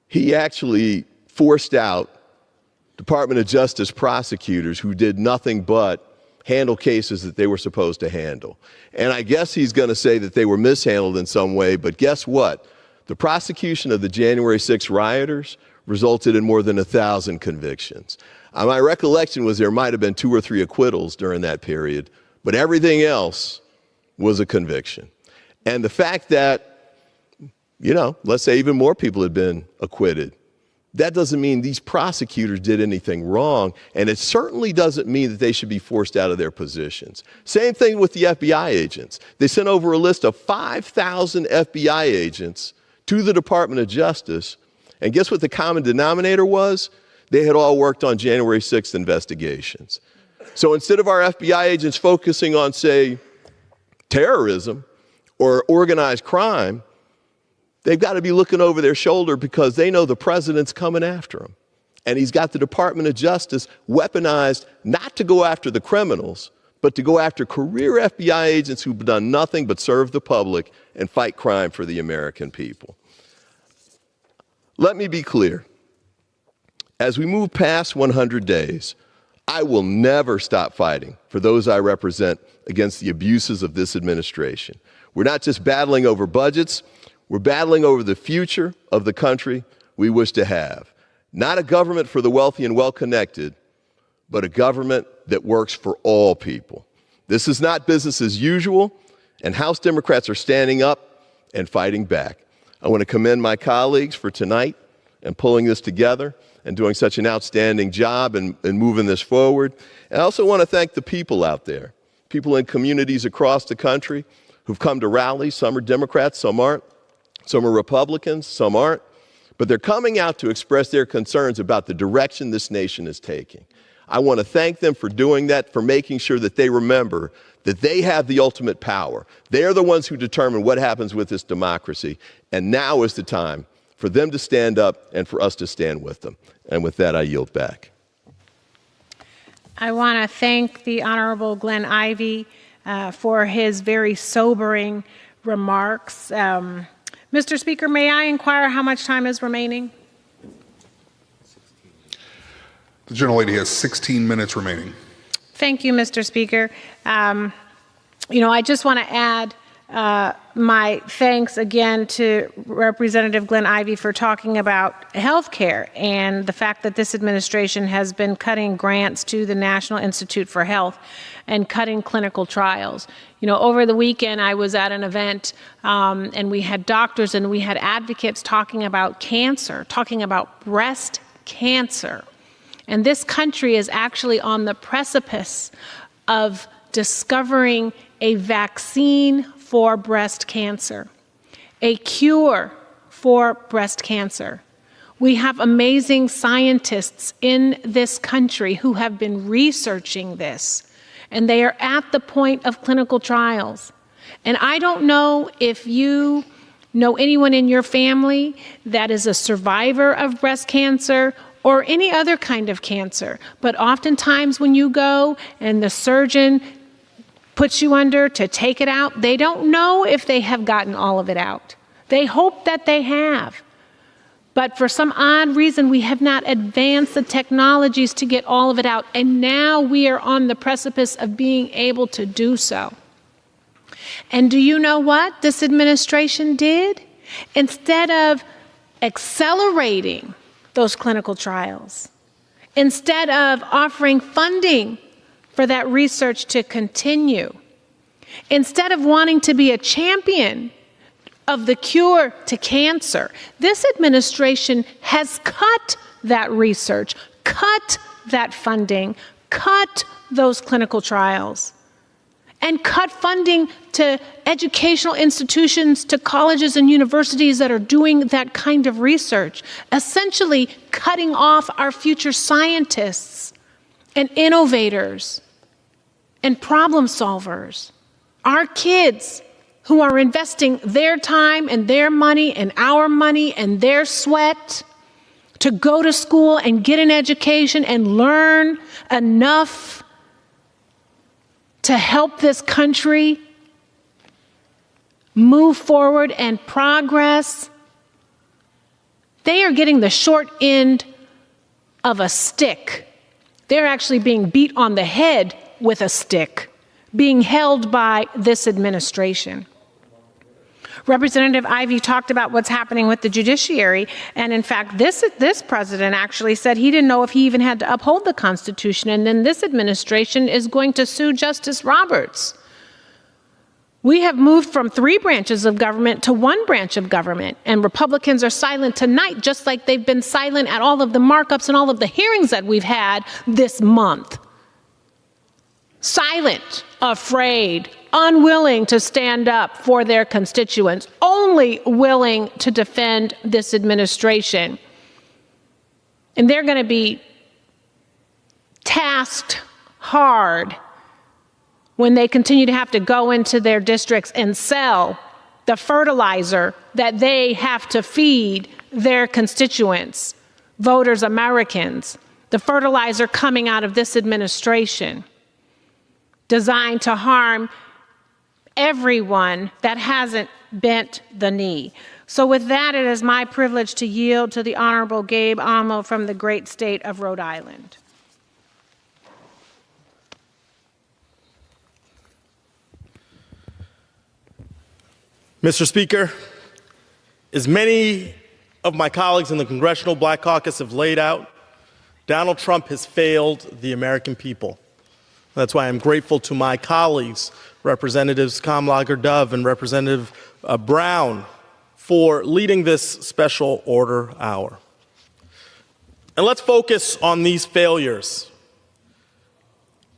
He actually forced out Department of Justice prosecutors who did nothing but handle cases that they were supposed to handle. And I guess he's going to say that they were mishandled in some way, but guess what? The prosecution of the January 6 rioters resulted in more than 1,000 convictions. My recollection was there might have been 2 or 3 acquittals during that period, but everything else was a conviction. And the fact that, let's say even more people had been acquitted, that doesn't mean these prosecutors did anything wrong, and it certainly doesn't mean that they should be forced out of their positions. Same thing with the FBI agents. They sent over a list of 5,000 FBI agents to the Department of Justice, and guess what the common denominator was? They had all worked on January 6th investigations. So instead of our FBI agents focusing on, say, terrorism or organized crime, they've got to be looking over their shoulder because they know the president's coming after them. And he's got the Department of Justice weaponized not to go after the criminals, but to go after career FBI agents who've done nothing but serve the public and fight crime for the American people. Let me be clear. As we move past 100 days, I will never stop fighting for those I represent against the abuses of this administration. We're not just battling over budgets, we're battling over the future of the country we wish to have. Not a government for the wealthy and well-connected, but a government that works for all people. This is not business as usual, and House Democrats are standing up and fighting back. I want to commend my colleagues for tonight and pulling this together and doing such an outstanding job and moving this forward. And I also want to thank the people out there, people in communities across the country who've come to rallies. Some are Democrats, some aren't. Some are Republicans, some aren't. But they're coming out to express their concerns about the direction this nation is taking. I want to thank them for doing that, for making sure that they remember that they have the ultimate power. They're the ones who determine what happens with this democracy. And now is the time for them to stand up and for us to stand with them. And with that, I yield back. I want to thank the Honorable Glenn Ivey for his very sobering remarks. Mr. Speaker, may I inquire how much time is remaining? The gentlelady has 16 minutes remaining. Thank you, Mr. Speaker. I just want to add my thanks again to Representative Glenn Ivey for talking about health care and the fact that this administration has been cutting grants to the National Institute for Health and cutting clinical trials. Over the weekend, I was at an event and we had doctors and we had advocates talking about cancer, talking about breast cancer. And this country is actually on the precipice of discovering a vaccine for breast cancer, a cure for breast cancer. We have amazing scientists in this country who have been researching this, and they are at the point of clinical trials. And I don't know if you know anyone in your family that is a survivor of breast cancer or any other kind of cancer, but oftentimes when you go and the surgeon puts you under to take it out, they don't know if they have gotten all of it out. They hope that they have. But for some odd reason, we have not advanced the technologies to get all of it out. And now we are on the precipice of being able to do so. And do you know what this administration did? Instead of accelerating those clinical trials, instead of offering funding for that research to continue. Instead of wanting to be a champion of the cure to cancer, this administration has cut that research, cut that funding, cut those clinical trials, and cut funding to educational institutions, to colleges and universities that are doing that kind of research, essentially cutting off our future scientists and innovators and problem solvers, our kids who are investing their time and their money and our money and their sweat to go to school and get an education and learn enough to help this country move forward and progress. They are getting the short end of a stick. They're actually being beat on the head with a stick, being held by this administration. Representative Ivey talked about what's happening with the judiciary, and in fact, this president actually said he didn't know if he even had to uphold the Constitution, and then this administration is going to sue Justice Roberts. We have moved from 3 branches of government to 1 branch of government, and Republicans are silent tonight, just like they've been silent at all of the markups and all of the hearings that we've had this month. Silent, afraid, unwilling to stand up for their constituents, only willing to defend this administration. And they're going to be tasked hard when they continue to have to go into their districts and sell the fertilizer that they have to feed their constituents, voters, Americans, the fertilizer coming out of this administration, designed to harm everyone that hasn't bent the knee. So with that, it is my privilege to yield to the Honorable Gabe Amo from the great state of Rhode Island. Mr. Speaker, as many of my colleagues in the Congressional Black Caucus have laid out, Donald Trump has failed the American people. That's why I'm grateful to my colleagues, Representatives Kamlager-Dove and Representative Brown, for leading this special order hour. And let's focus on these failures.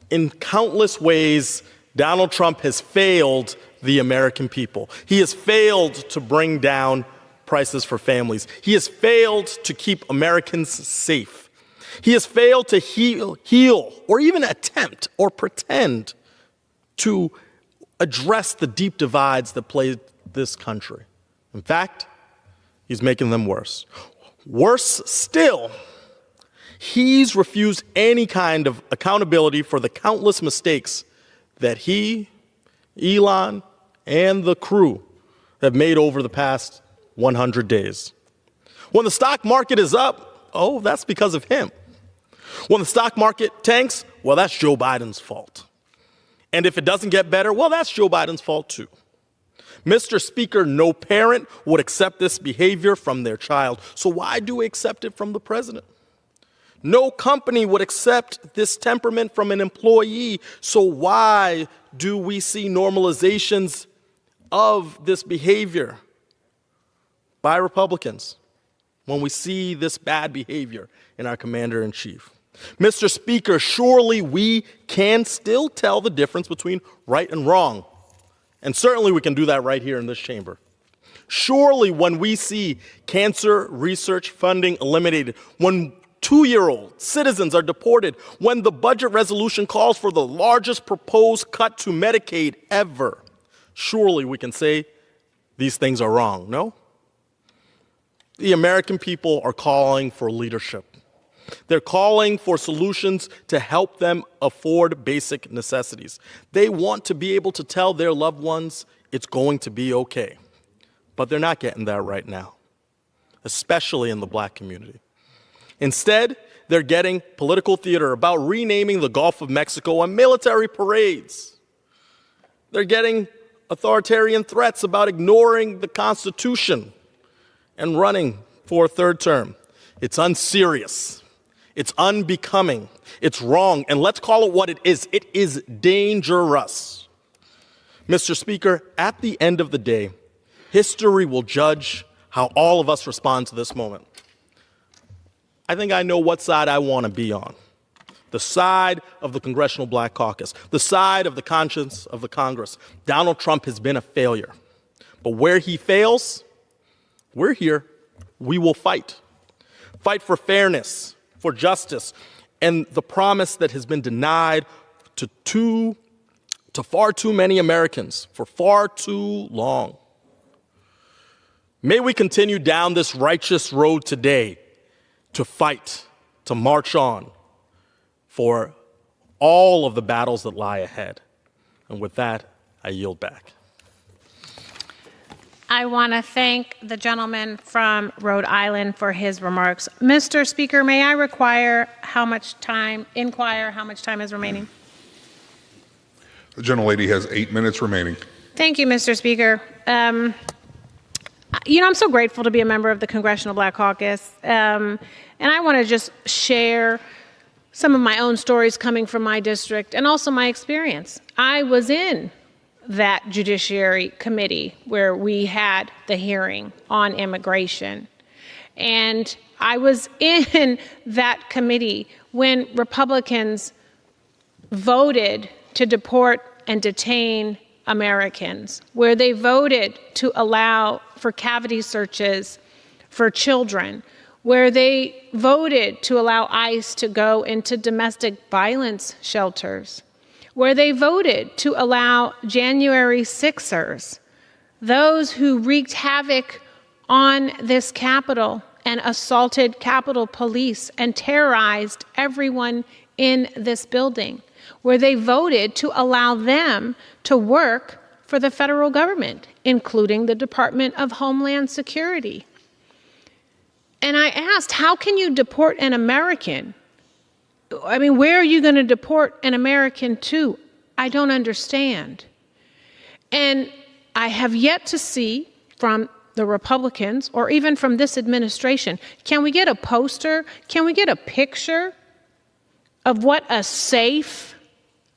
In countless ways, Donald Trump has failed the American people. He has failed to bring down prices for families. He has failed to keep Americans safe. He has failed to heal, or even attempt or pretend to address the deep divides that plague this country. In fact, he's making them worse. Worse still, he's refused any kind of accountability for the countless mistakes that he, Elon, and the crew have made over the past 100 days. When the stock market is up, oh, that's because of him. When the stock market tanks, well, that's Joe Biden's fault. And if it doesn't get better, well, that's Joe Biden's fault too. Mr. Speaker, no parent would accept this behavior from their child. So why do we accept it from the president? No company would accept this temperament from an employee. So why do we see normalizations of this behavior by Republicans when we see this bad behavior in our commander-in-chief? Mr. Speaker, surely we can still tell the difference between right and wrong. And certainly we can do that right here in this chamber. Surely when we see cancer research funding eliminated, when 2-year-old citizens are deported, when the budget resolution calls for the largest proposed cut to Medicaid ever, surely we can say these things are wrong, no? The American people are calling for leadership. They're calling for solutions to help them afford basic necessities. They want to be able to tell their loved ones it's going to be okay. But they're not getting that right now, especially in the black community. Instead, they're getting political theater about renaming the Gulf of Mexico and military parades. They're getting authoritarian threats about ignoring the Constitution and running for a 3rd term. It's unserious. It's unbecoming. It's wrong. And let's call it what it is. It is dangerous. Mr. Speaker, at the end of the day, history will judge how all of us respond to this moment. I think I know what side I want to be on. The side of the Congressional Black Caucus, the side of the conscience of the Congress. Donald Trump has been a failure. But where he fails, we're here. We will fight. Fight for fairness, for justice, and the promise that has been denied to far too many Americans for far too long. May we continue down this righteous road today to fight, to march on for all of the battles that lie ahead. And with that, I yield back. I want to thank the gentleman from Rhode Island for his remarks. Mr. Speaker, may I inquire how much time is remaining? The gentlelady has 8 minutes remaining. Thank you, Mr. Speaker. You know, I'm so grateful to be a member of the Congressional Black Caucus. And I want to just share some of my own stories coming from my district and also my experience. I was in that Judiciary Committee where we had the hearing on immigration. And I was in that committee when Republicans voted to deport and detain Americans, where they voted to allow for cavity searches for children, where they voted to allow ICE to go into domestic violence shelters, where they voted to allow January 6ers, those who wreaked havoc on this Capitol and assaulted Capitol Police and terrorized everyone in this building, where they voted to allow them to work for the federal government, including the Department of Homeland Security. And I asked, how can you deport an American? I mean, where are you going to deport an American to? I don't understand. And I have yet to see from the Republicans or even from this administration, can we get a poster? Can we get a picture of what a safe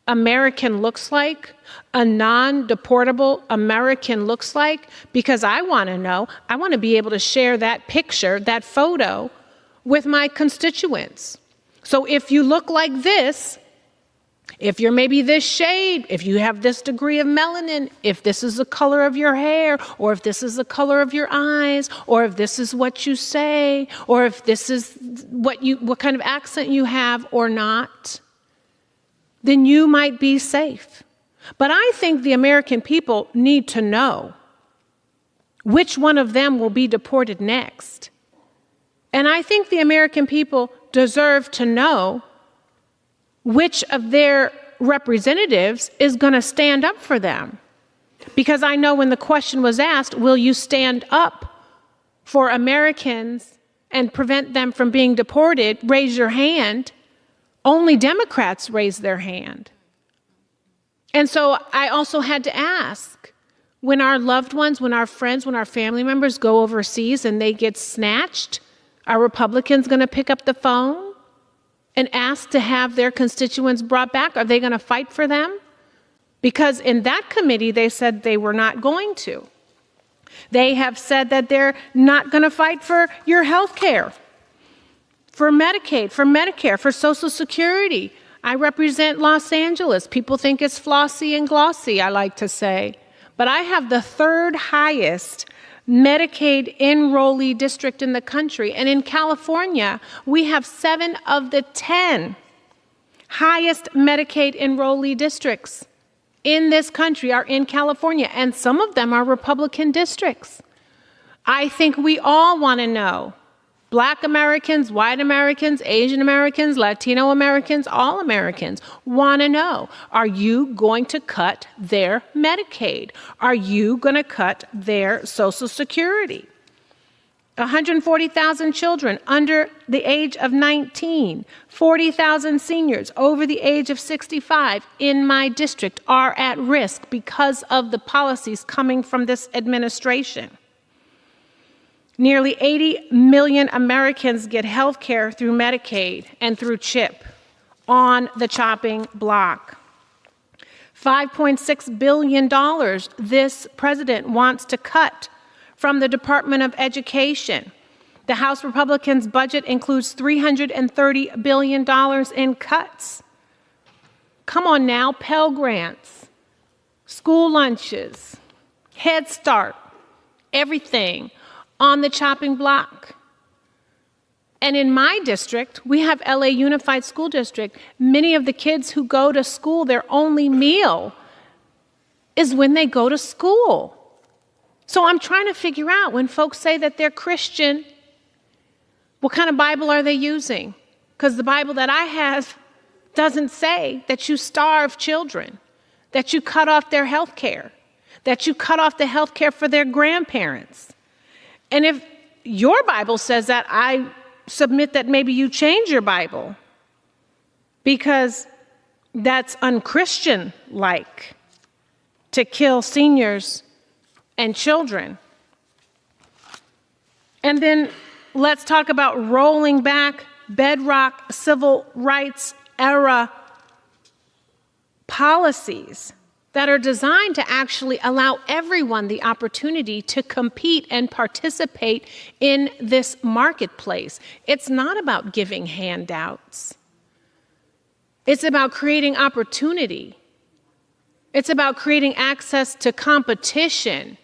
American looks like, a non-deportable American looks like? Because I want to know, I want to be able to share that picture, that photo with my constituents. So if you look like this, if you're maybe this shade, if you have this degree of melanin, if this is the color of your hair, or if this is the color of your eyes, or if this is what you say, or if this is what kind of accent you have or not, then you might be safe. But I think the American people need to know which one of them will be deported next. And I think the American people deserve to know which of their representatives is going to stand up for them. Because I know when the question was asked, will you stand up for Americans and prevent them from being deported, raise your hand. Only Democrats raised their hand. And so I also had to ask, when our loved ones, when our friends, when our family members go overseas and they get snatched, are Republicans going to pick up the phone and ask to have their constituents brought back? Are they going to fight for them? Because in that committee, they said they were not going to. They have said that they're not going to fight for your health care, for Medicaid, for Medicare, for Social Security. I represent Los Angeles. People think it's flossy and glossy, I like to say. But I have the third highest Medicaid enrollee district in the country. And in California, we have 7 of the 10 highest Medicaid enrollee districts in this country are in California, and some of them are Republican districts. I think we all want to know, Black Americans, white Americans, Asian Americans, Latino Americans, all Americans want to know, are you going to cut their Medicaid? Are you going to cut their Social Security? 140,000 children under the age of 19, 40,000 seniors over the age of 65 in my district are at risk because of the policies coming from this administration. Nearly 80 million Americans get health care through Medicaid and through CHIP on the chopping block. $5.6 billion this president wants to cut from the Department of Education. The House Republicans' budget includes $330 billion in cuts. Come on now, Pell Grants, school lunches, Head Start, everything on the chopping block. And in my district, we have LA Unified School District. Many of the kids who go to school, their only meal is when they go to school. So I'm trying to figure out, when folks say that they're Christian, what kind of Bible are they using? Because the Bible that I have doesn't say that you starve children, that you cut off their health care, that you cut off the health care for their grandparents. And if your Bible says that, I submit that maybe you change your Bible, because that's unchristian-like to kill seniors and children. And then let's talk about rolling back bedrock civil rights era policies that are designed to actually allow everyone the opportunity to compete and participate in this marketplace. It's not about giving handouts. It's about creating opportunity. It's about creating access to competition.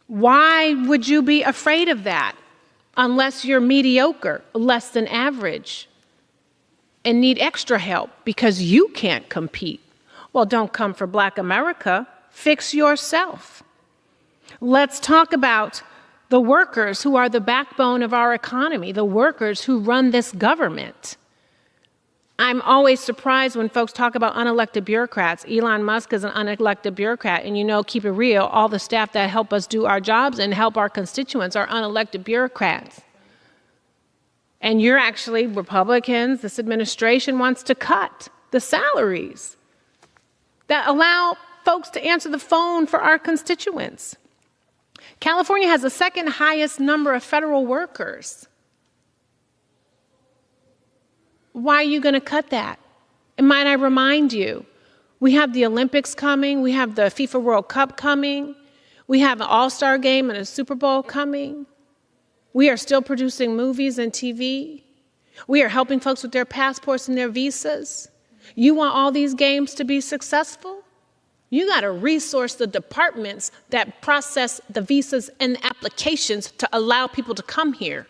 Why would you be afraid of that unless you're mediocre, less than average, and need extra help because you can't compete? Well, don't come for Black America. Fix yourself. Let's talk about the workers who are the backbone of our economy, the workers who run this government. I'm always surprised when folks talk about unelected bureaucrats. Elon Musk is an unelected bureaucrat, and you know, keep it real, all the staff that help us do our jobs and help our constituents are unelected bureaucrats. And you're actually Republicans, this administration wants to cut the salaries that allow folks to answer the phone for our constituents. California has the second highest number of federal workers. Why are you going to cut that? And might I remind you, we have the Olympics coming, we have the FIFA World Cup coming, we have an All-Star game and a Super Bowl coming. We are still producing movies and TV. We are helping folks with their passports and their visas. You want all these games to be successful? You got to resource the departments that process the visas and the applications to allow people to come here.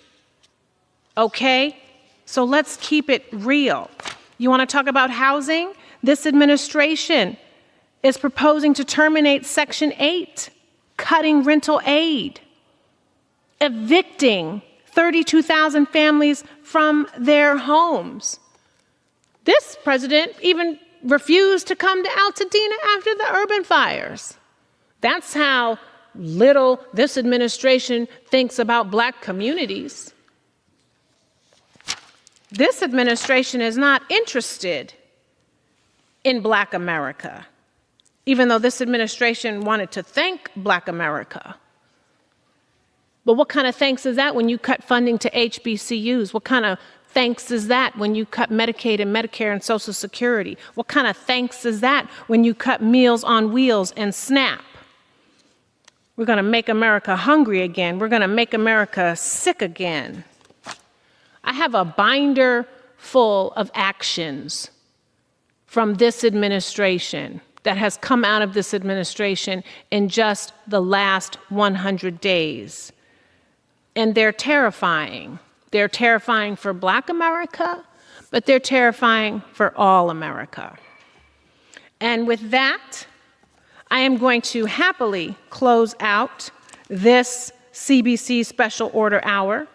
Okay? So let's keep it real. You want to talk about housing? This administration is proposing to terminate Section 8, cutting rental aid, evicting 32,000 families from their homes. This president even refused to come to Altadena after the urban fires. That's how little this administration thinks about Black communities. This administration is not interested in Black America, even though this administration wanted to thank Black America. But what kind of thanks is that when you cut funding to HBCUs? What kind of thanks is that when you cut Medicaid and Medicare and Social Security? What kind of thanks is that when you cut Meals on Wheels and SNAP? We're going to make America hungry again. We're going to make America sick again. I have a binder full of actions from this administration that has come out of this administration in just the last 100 days. And they're terrifying. They're terrifying for Black America, but they're terrifying for all America. And with that, I am going to happily close out this CBC Special Order Hour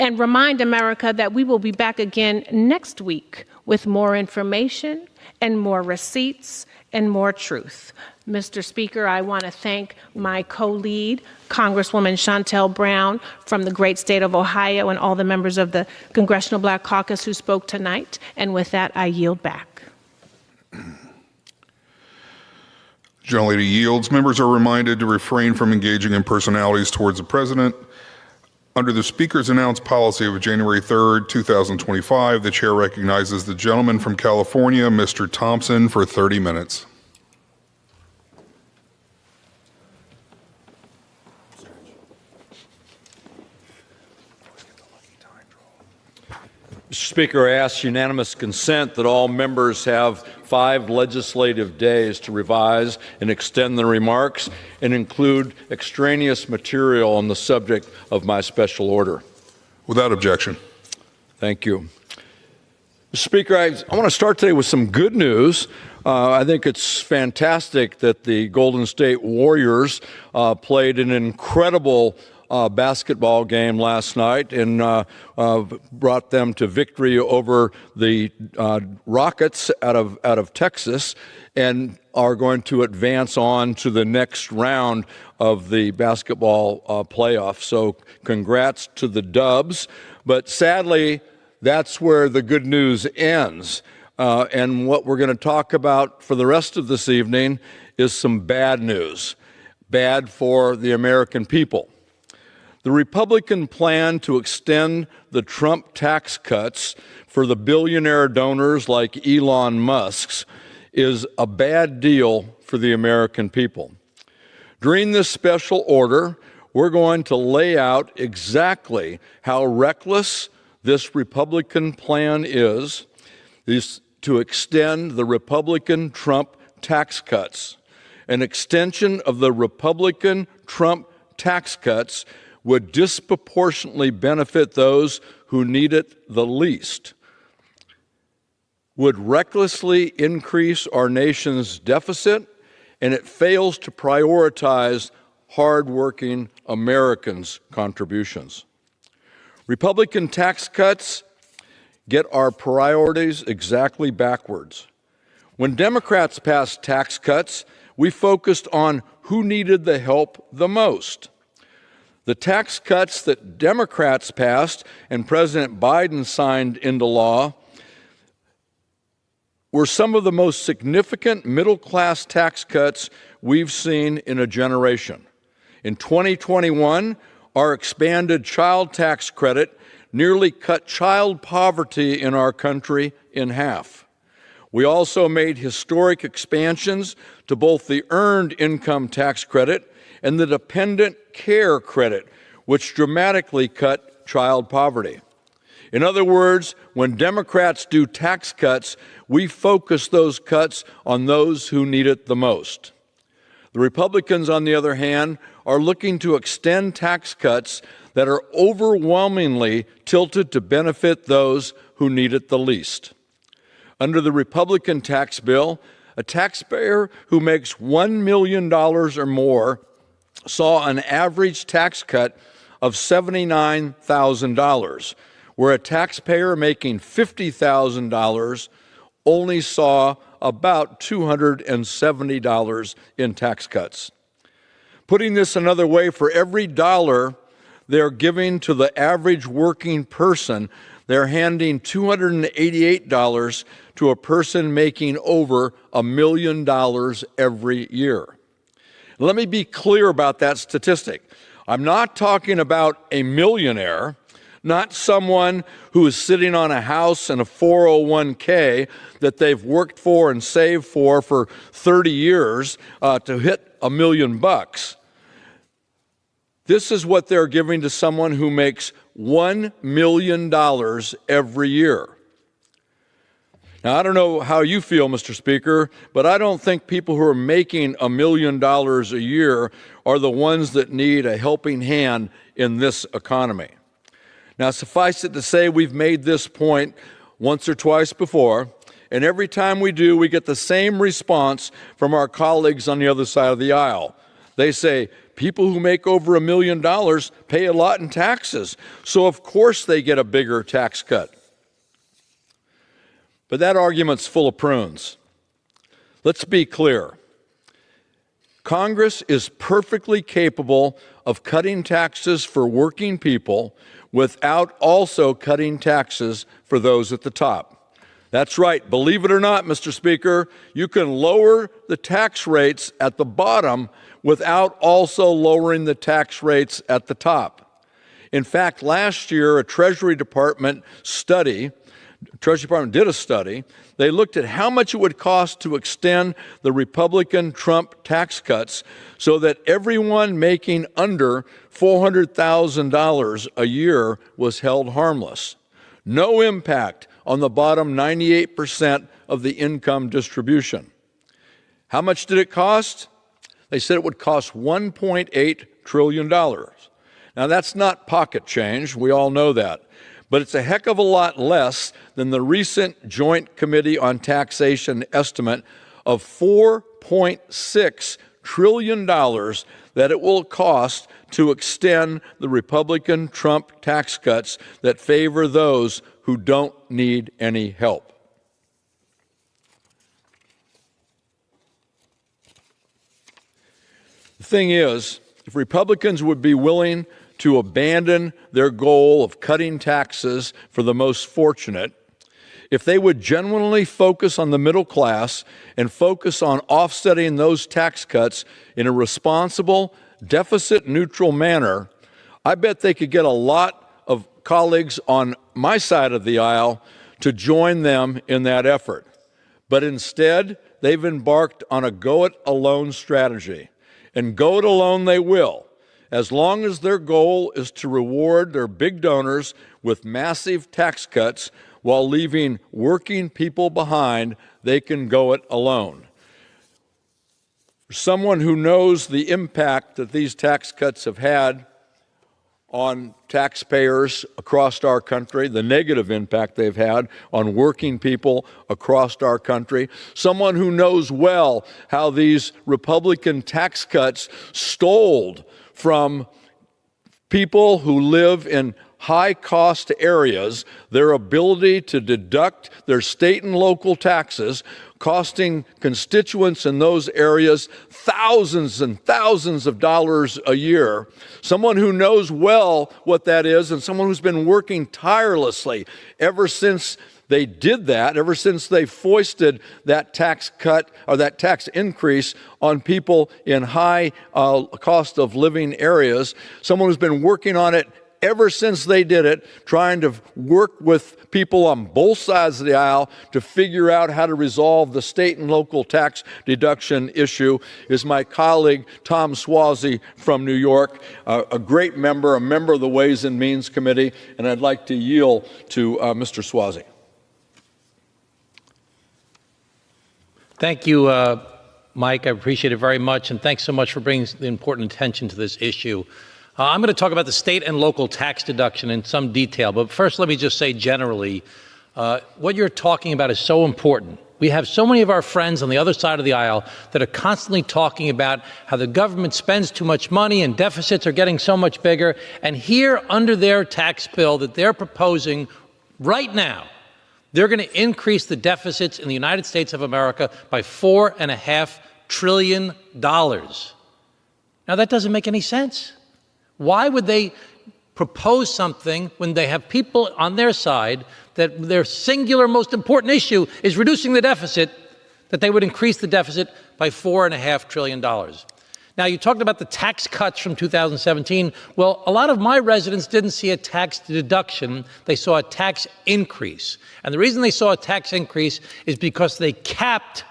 and remind America that we will be back again next week with more information and more receipts and more truth. Mr. Speaker, I want to thank my co-lead, Congresswoman Shontel Brown from the great state of Ohio, and all the members of the Congressional Black Caucus who spoke tonight. And with that, I yield back. The gentlelady yields. Members are reminded to refrain from engaging in personalities towards the President. Under the Speaker's announced policy of January 3rd, 2025, the Chair recognizes the gentleman from California, Mr. Thompson, for 30 minutes. Mr. Speaker, I ask unanimous consent that all members have 5 legislative days to revise and extend their remarks and include extraneous material on the subject of my special order. Without objection. Thank you. Mr. Speaker, I want to start today with some good news. I think it's fantastic that the Golden State Warriors played an incredible basketball game last night and brought them to victory over the Rockets out of Texas, and are going to advance on to the next round of the basketball playoffs. So congrats to the Dubs. But sadly, that's where the good news ends. And what we're going to talk about for the rest of this evening is some bad news, bad for the American people. The Republican plan to extend the Trump tax cuts for the billionaire donors like Elon Musk's is a bad deal for the American people. During this special order, we're going to lay out exactly how reckless this Republican plan is to extend the Republican Trump tax cuts. An extension of the Republican Trump tax cuts would disproportionately benefit those who need it the least, would recklessly increase our nation's deficit, and it fails to prioritize hardworking Americans' contributions. Republican tax cuts get our priorities exactly backwards. When Democrats passed tax cuts, we focused on who needed the help the most. The tax cuts that Democrats passed and President Biden signed into law were some of the most significant middle-class tax cuts we've seen in a generation. In 2021, our expanded child tax credit nearly cut child poverty in our country in half. We also made historic expansions to both the earned income tax credit and the dependent care credit, which dramatically cut child poverty. In other words, when Democrats do tax cuts, we focus those cuts on those who need it the most. The Republicans, on the other hand, are looking to extend tax cuts that are overwhelmingly tilted to benefit those who need it the least. Under the Republican tax bill, a taxpayer who makes $1 million or more saw an average tax cut of $79,000, where a taxpayer making $50,000 only saw about $270 in tax cuts. Putting this another way, for every dollar they're giving to the average working person, they're handing $288 to a person making over $1 million every year. Let me be clear about that statistic. I'm not talking about a millionaire, not someone who is sitting on a house and a 401k that they've worked for and saved for 30 years to hit $1 million. This is what they're giving to someone who makes $1 million every year. Now, I don't know how you feel, Mr. Speaker, but I don't think people who are making $1 million a year are the ones that need a helping hand in this economy. Now, suffice it to say, we've made this point once or twice before, and every time we do, we get the same response from our colleagues on the other side of the aisle. They say, people who make over $1 million pay a lot in taxes, so of course they get a bigger tax cut. But that argument's full of prunes. Let's be clear. Congress is perfectly capable of cutting taxes for working people without also cutting taxes for those at the top. That's right. Believe it or not, Mr. Speaker, you can lower the tax rates at the bottom without also lowering the tax rates at the top. In fact, last year, a Treasury Department did a study. They looked at how much it would cost to extend the Republican Trump tax cuts so that everyone making under $400,000 a year was held harmless. No impact on the bottom 98% of the income distribution. How much did it cost? They said it would cost $1.8 trillion. Now, that's not pocket change. We all know that. But it's a heck of a lot less than the recent Joint Committee on Taxation estimate of $4.6 trillion that it will cost to extend the Republican Trump tax cuts that favor those who don't need any help. The thing is, if Republicans would be willing to abandon their goal of cutting taxes for the most fortunate, if they would genuinely focus on the middle class and focus on offsetting those tax cuts in a responsible, deficit-neutral manner, I bet they could get a lot of colleagues on my side of the aisle to join them in that effort. But instead, they've embarked on a go-it-alone strategy. And go it alone they will, as long as their goal is to reward their big donors with massive tax cuts while leaving working people behind. They can go it alone. For someone who knows the impact that these tax cuts have had on taxpayers across our country, the negative impact they've had on working people across our country, someone who knows well how these Republican tax cuts stole from people who live in high-cost areas their ability to deduct their state and local taxes, costing constituents in those areas thousands and thousands of dollars a year. Someone who knows well what that is, and someone who's been working tirelessly ever since they did that, ever since they foisted that tax cut or that tax increase on people in high cost of living areas. Someone who's been working on it ever since they did it, trying to work with people on both sides of the aisle to figure out how to resolve the state and local tax deduction issue, is my colleague Tom Suozzi from New York, a great member, a member of the Ways and Means Committee, and I'd like to yield to Mr. Suozzi. Thank you, Mike. I appreciate it very much, and thanks so much for bringing the important attention to this issue. I'm going to talk about the state and local tax deduction in some detail, but first let me just say generally, what you're talking about is so important. We have so many of our friends on the other side of the aisle that are constantly talking about how the government spends too much money and deficits are getting so much bigger, and here under their tax bill that they're proposing right now, they're going to increase the deficits in the United States of America by $4.5 trillion. Now, that doesn't make any sense. Why would they propose something when they have people on their side that their singular most important issue is reducing the deficit, that they would increase the deficit by $4.5 trillion? Now, you talked about the tax cuts from 2017. Well, a lot of my residents didn't see a tax deduction. They saw a tax increase. And the reason they saw a tax increase is because they capped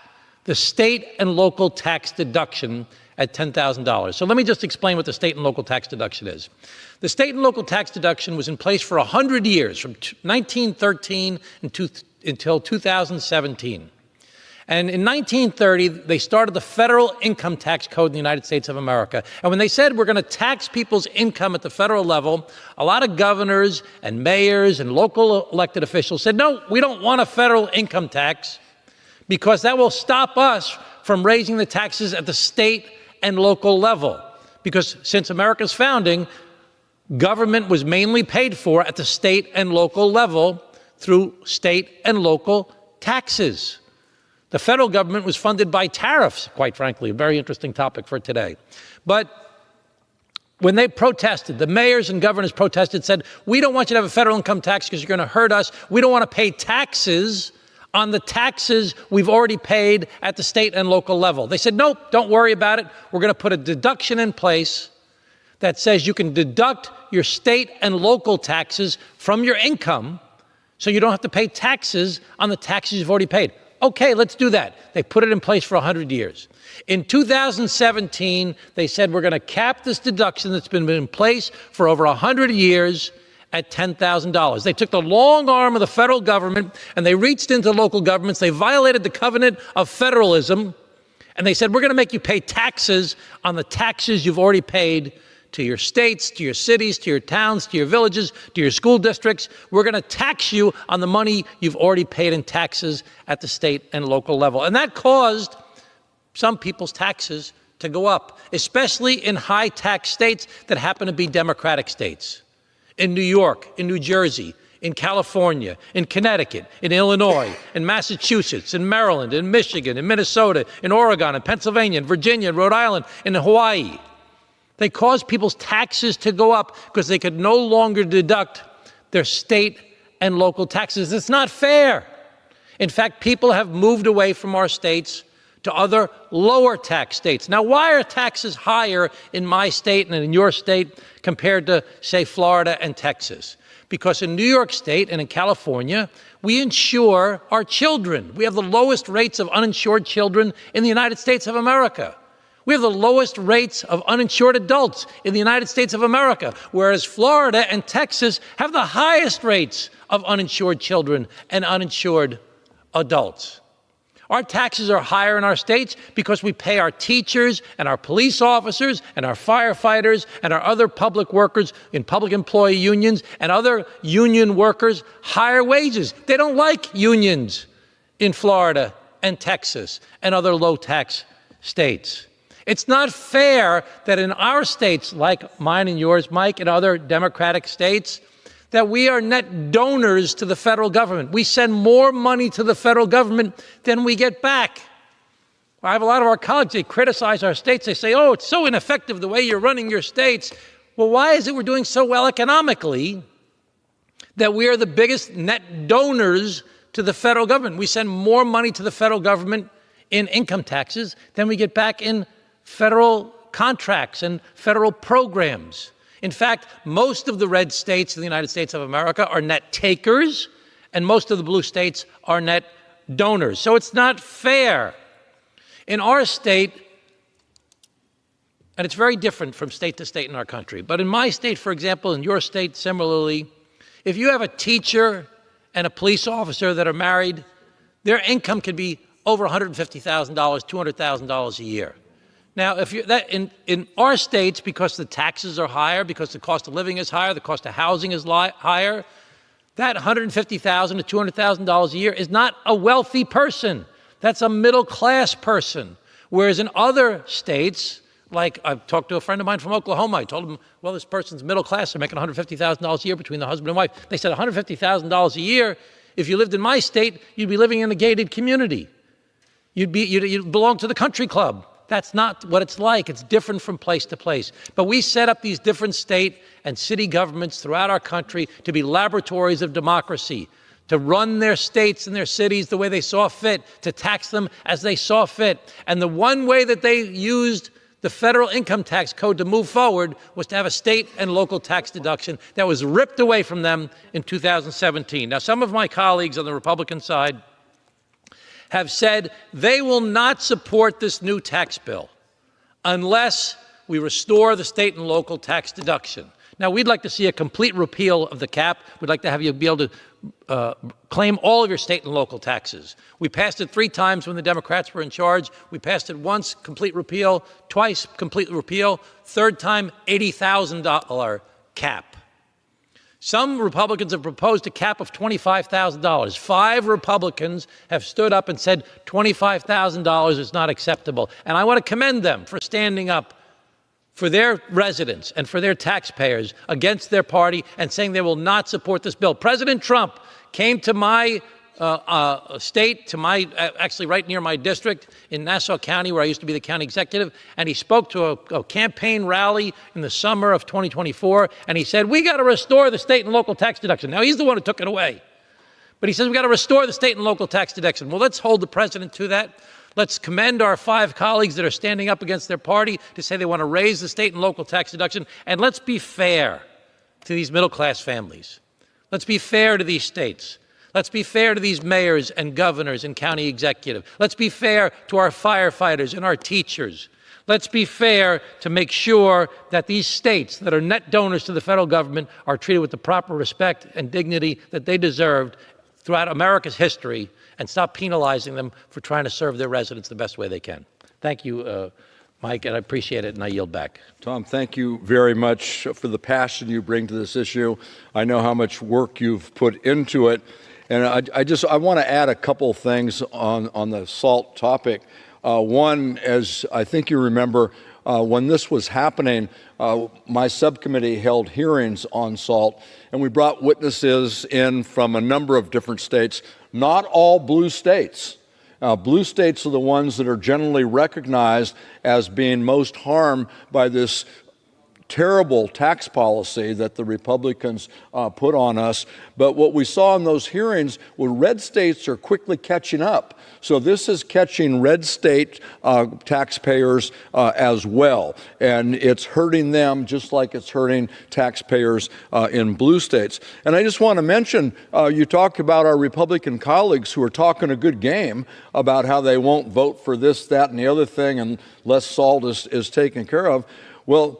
the state and local tax deduction at $10,000. So let me just explain what the state and local tax deduction is. The state and local tax deduction was in place for 100 years, from 1913 until 2017. And in 1930, they started the federal income tax code in the United States of America. And when they said we're going to tax people's income at the federal level, a lot of governors and mayors and local elected officials said, no, we don't want a federal income tax because that will stop us from raising the taxes at the state and local level. Because since America's founding, government was mainly paid for at the state and local level through state and local taxes. The federal government was funded by tariffs, quite frankly, a very interesting topic for today. But when they protested, the mayors and governors protested, said, we don't want you to have a federal income tax because you're going to hurt us. We don't want to pay taxes on the taxes we've already paid at the state and local level. They said, nope, don't worry about it. We're going to put a deduction in place that says you can deduct your state and local taxes from your income so you don't have to pay taxes on the taxes you've already paid. Okay, let's do that. They put it in place for 100 years. In 2017, they said we're going to cap this deduction that's been in place for over 100 years at $10,000. They took the long arm of the federal government and they reached into local governments. They violated the covenant of federalism and they said, we're going to make you pay taxes on the taxes you've already paid to your states, to your cities, to your towns, to your villages, to your school districts. We're going to tax you on the money you've already paid in taxes at the state and local level. And that caused some people's taxes to go up, especially in high-tax states that happen to be Democratic states. In New York, in New Jersey, in California, in Connecticut, in Illinois, in Massachusetts, in Maryland, in Michigan, in Minnesota, in Oregon, in Pennsylvania, in Virginia, in Rhode Island, in Hawaii. They caused people's taxes to go up because they could no longer deduct their state and local taxes. It's not fair. In fact, people have moved away from our states to other lower tax states. Now, why are taxes higher in my state and in your state compared to, say, Florida and Texas? Because in New York State and in California, we insure our children. We have the lowest rates of uninsured children in the United States of America. We have the lowest rates of uninsured adults in the United States of America, whereas Florida and Texas have the highest rates of uninsured children and uninsured adults. Our taxes are higher in our states because we pay our teachers and our police officers and our firefighters and our other public workers in public employee unions and other union workers higher wages. They don't like unions in Florida and Texas and other low-tax states. It's not fair that in our states, like mine and yours, Mike, and other Democratic states, that we are net donors to the federal government. We send more money to the federal government than we get back. I have a lot of our colleagues, they criticize our states. They say, oh, it's so ineffective the way you're running your states. Well, why is it we're doing so well economically that we are the biggest net donors to the federal government? We send more money to the federal government in income taxes than we get back in federal contracts and federal programs. In fact, most of the red states in the United States of America are net takers, and most of the blue states are net donors. So it's not fair. In our state, and it's very different from state to state in our country, but in my state, for example, in your state similarly, if you have a teacher and a police officer that are married, their income can be over $150,000, $200,000 a year. Now, if you're that in our states, because the taxes are higher, because the cost of living is higher, the cost of housing is higher, that $150,000 to $200,000 a year is not a wealthy person. That's a middle-class person. Whereas in other states, like I've talked to a friend of mine from Oklahoma, I told him, well, this person's middle class, they're making $150,000 a year between the husband and wife. They said $150,000 a year, if you lived in my state, you'd be living in a gated community. You'd belong to the country club. That's not what it's like. It's different from place to place. But we set up these different state and city governments throughout our country to be laboratories of democracy, to run their states and their cities the way they saw fit, to tax them as they saw fit. And the one way that they used the federal income tax code to move forward was to have a state and local tax deduction that was ripped away from them in 2017. Now, some of my colleagues on the Republican side have said they will not support this new tax bill unless we restore the state and local tax deduction. Now, we'd like to see a complete repeal of the cap. We'd like to have you be able to claim all of your state and local taxes. We passed it 3 times when the Democrats were in charge. We passed it once, complete repeal, twice, complete repeal, third time, $80,000 cap. Some Republicans have proposed a cap of $25,000. 5 Republicans have stood up and said $25,000 is not acceptable. And I want to commend them for standing up for their residents and for their taxpayers against their party and saying they will not support this bill. President Trump came to my state, to my actually right near my district in Nassau County, where I used to be the county executive, and he spoke to a campaign rally in the summer of 2024, and he said, we got to restore the state and local tax deduction. Now, he's the one who took it away. But he says we've got to restore the state and local tax deduction. Well, let's hold the president to that. Let's commend our 5 colleagues that are standing up against their party to say they want to raise the state and local tax deduction. And let's be fair to these middle-class families. Let's be fair to these states. Let's be fair to these mayors and governors and county executive. Let's be fair to our firefighters and our teachers. Let's be fair to make sure that these states that are net donors to the federal government are treated with the proper respect and dignity that they deserved throughout America's history, and stop penalizing them for trying to serve their residents the best way they can. Thank you, Mike, and I appreciate it, and I yield back. Tom, thank you very much for the passion you bring to this issue. I know how much work you've put into it, and I want to add a couple of things on the SALT topic. One, as I think you remember, when this was happening, my subcommittee held hearings on SALT, and we brought witnesses in from a number of different states, not all blue states. Blue states are the ones that are generally recognized as being most harmed by this terrible tax policy that the Republicans put on us. But what we saw in those hearings were red states are quickly catching up. So this is catching red state taxpayers as well. And it's hurting them just like it's hurting taxpayers in blue states. And I just want to mention, you talked about our Republican colleagues who are talking a good game about how they won't vote for this, that, and the other thing unless SALT is taken care of. Well,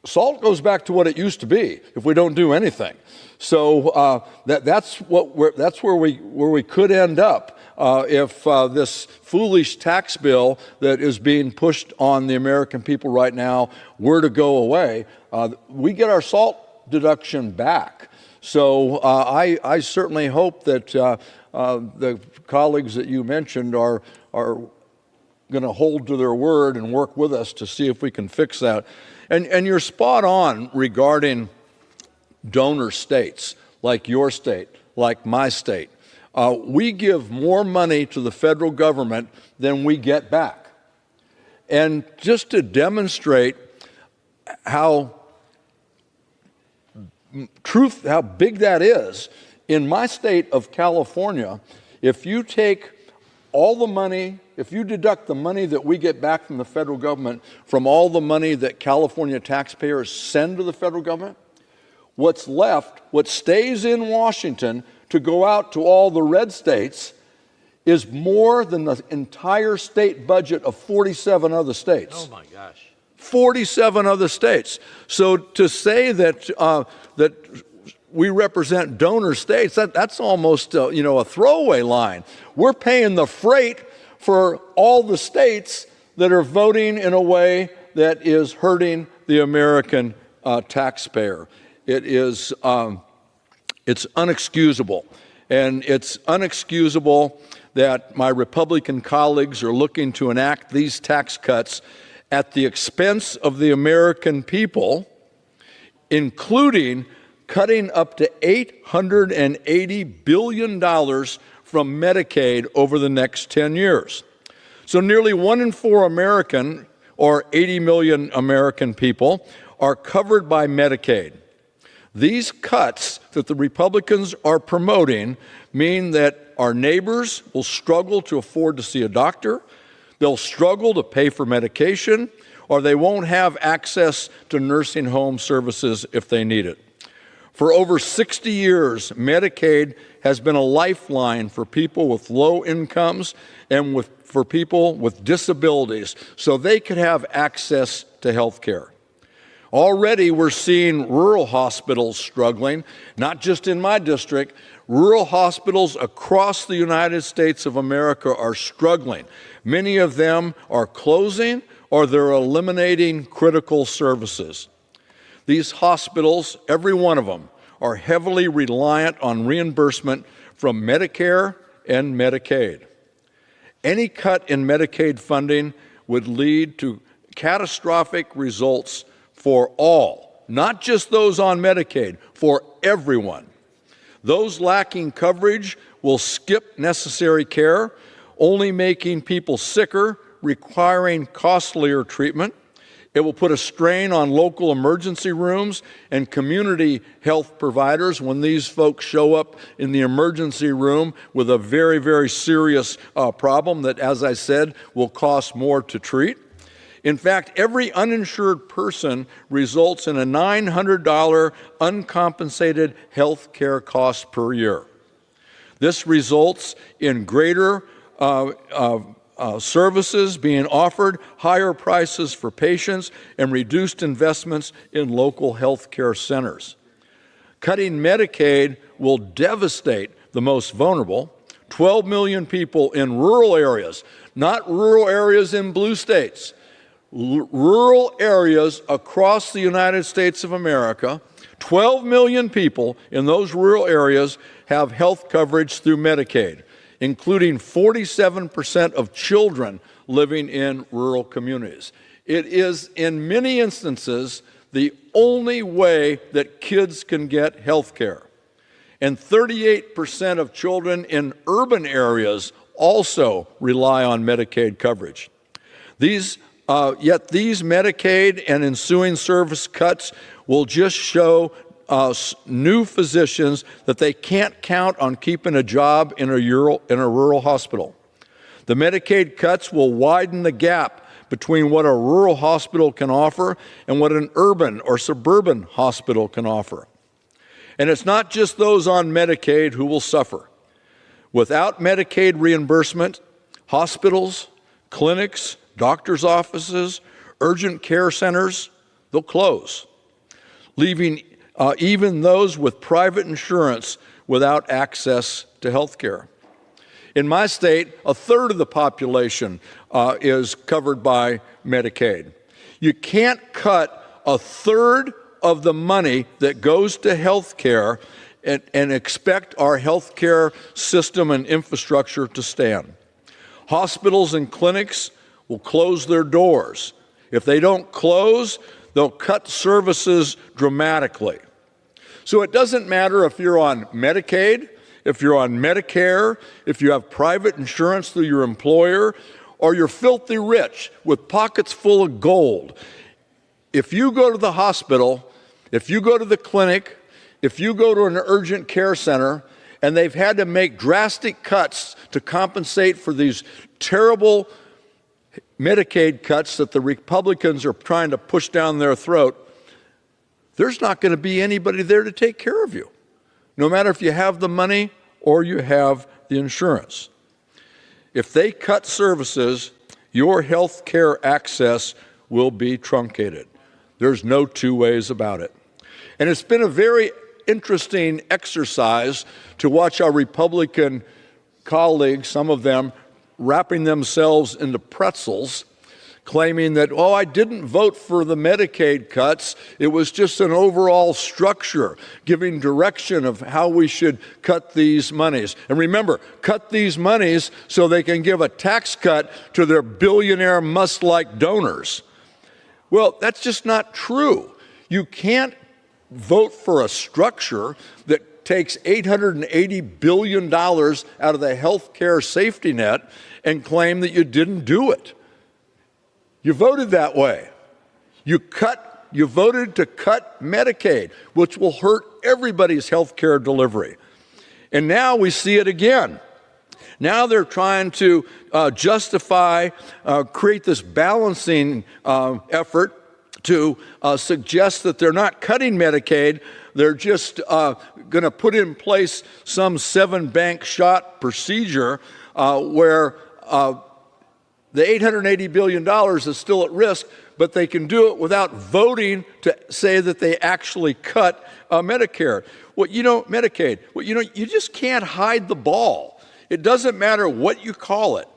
SALT goes back to what it used to be if we don't do anything. So that's where we could end up if this foolish tax bill that is being pushed on the American people right now were to go away. We get our SALT deduction back. So I certainly hope that the colleagues that you mentioned are going to hold to their word and work with us to see if we can fix that. And you're spot on regarding donor states, like your state, like my state. We give more money to the federal government than we get back. And just to demonstrate how big that is, in my state of California, if you take all the money, if you deduct the money that we get back from the federal government from all the money that California taxpayers send to the federal government, what's left, what stays in Washington to go out to all the red states is more than the entire state budget of 47 other states. Oh my gosh. 47 other states. So to say that that we represent donor states, that's almost a throwaway line. We're paying the freight for all the states that are voting in a way that is hurting the American taxpayer. It is it's unexcusable, and it's unexcusable that my Republican colleagues are looking to enact these tax cuts at the expense of the American people, including cutting up to $880 billion from Medicaid over the next 10 years. So nearly 1 in 4 American, or 80 million American people, are covered by Medicaid. These cuts that the Republicans are promoting mean that our neighbors will struggle to afford to see a doctor, they'll struggle to pay for medication, or they won't have access to nursing home services if they need it. For over 60 years, Medicaid has been a lifeline for people with low incomes and for people with disabilities so they could have access to health care. Already we're seeing rural hospitals struggling, not just in my district. Rural hospitals across the United States of America are struggling. Many of them are closing or they're eliminating critical services. These hospitals, every one of them, are heavily reliant on reimbursement from Medicare and Medicaid. Any cut in Medicaid funding would lead to catastrophic results for all, not just those on Medicaid, for everyone. Those lacking coverage will skip necessary care, only making people sicker, requiring costlier treatment. It will put a strain on local emergency rooms and community health providers when these folks show up in the emergency room with a very, very serious problem that, as I said, will cost more to treat. In fact, every uninsured person results in a $900 uncompensated health care cost per year. This results in greater services being offered, higher prices for patients, and reduced investments in local health care centers. Cutting Medicaid will devastate the most vulnerable, 12 million people in rural areas, not rural areas in blue states, rural areas across the United States of America. 12 million people in those rural areas have health coverage through Medicaid, including 47% of children living in rural communities. It is, in many instances, the only way that kids can get health care. And 38% of children in urban areas also rely on Medicaid coverage. Yet these Medicaid and ensuing service cuts will just show new physicians that they can't count on keeping a job in a rural hospital. The Medicaid cuts will widen the gap between what a rural hospital can offer and what an urban or suburban hospital can offer. And it's not just those on Medicaid who will suffer. Without Medicaid reimbursement, hospitals, clinics, doctors' offices, urgent care centers, they'll close, leaving even those with private insurance without access to health care. In my state, a third of the population is covered by Medicaid. You can't cut a third of the money that goes to health care and expect our health care system and infrastructure to stand. Hospitals and clinics will close their doors. If they don't close, they'll cut services dramatically. So it doesn't matter if you're on Medicaid, if you're on Medicare, if you have private insurance through your employer, or you're filthy rich with pockets full of gold. If you go to the hospital, if you go to the clinic, if you go to an urgent care center, and they've had to make drastic cuts to compensate for these terrible Medicaid cuts that the Republicans are trying to push down their throat, there's not going to be anybody there to take care of you, no matter if you have the money or you have the insurance. If they cut services, your health care access will be truncated. There's no two ways about it. And it's been a very interesting exercise to watch our Republican colleagues, some of them, wrapping themselves into pretzels, claiming that, oh, I didn't vote for the Medicaid cuts. It was just an overall structure giving direction of how we should cut these monies. And remember, cut these monies so they can give a tax cut to their billionaire Musk-like donors. Well, that's just not true. You can't vote for a structure that takes $880 billion out of the health care safety net and claim that you didn't do it. You voted that way. You voted to cut Medicaid, which will hurt everybody's health care delivery. And now we see it again. Now they're trying to create this balancing effort to suggest that they're not cutting Medicaid, they're just going to put in place some 7-bank shot procedure where the $880 billion is still at risk, but they can do it without voting to say that they actually cut Medicare. Medicaid. You just can't hide the ball. It doesn't matter what you call it.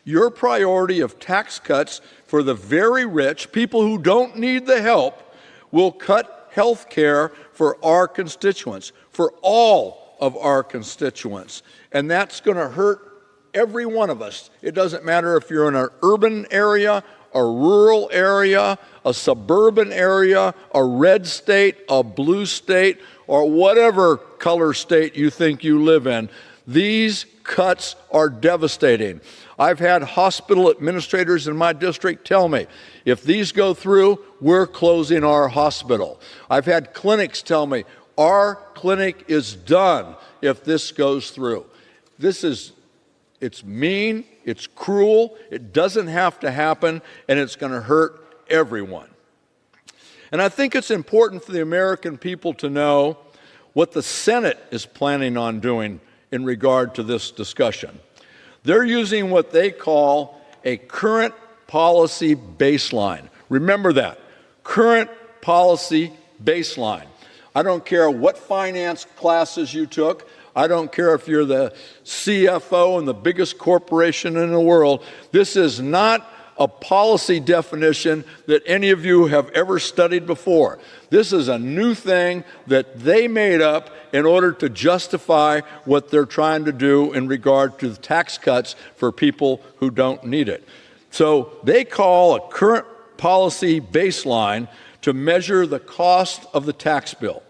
Your priority of tax cuts for the very rich, people who don't need the help, will cut health care for our constituents, for all of our constituents. And that's going to hurt every one of us. It doesn't matter if you're in an urban area, a rural area, a suburban area, a red state, a blue state, or whatever color state you think you live in. These cuts are devastating. I've had hospital administrators in my district tell me, if these go through, we're closing our hospital. I've had clinics tell me, our clinic is done if this goes through. It's mean, it's cruel, it doesn't have to happen, and it's going to hurt everyone. And I think it's important for the American people to know what the Senate is planning on doing in regard to this discussion. They're using what they call a current policy baseline. Remember that, current policy baseline. I don't care what finance classes you took. I don't care if you're the CFO in the biggest corporation in the world. This is not a policy definition that any of you have ever studied before. This is a new thing that they made up in order to justify what they're trying to do in regard to the tax cuts for people who don't need it. So they call a current policy baseline to measure the cost of the tax bill.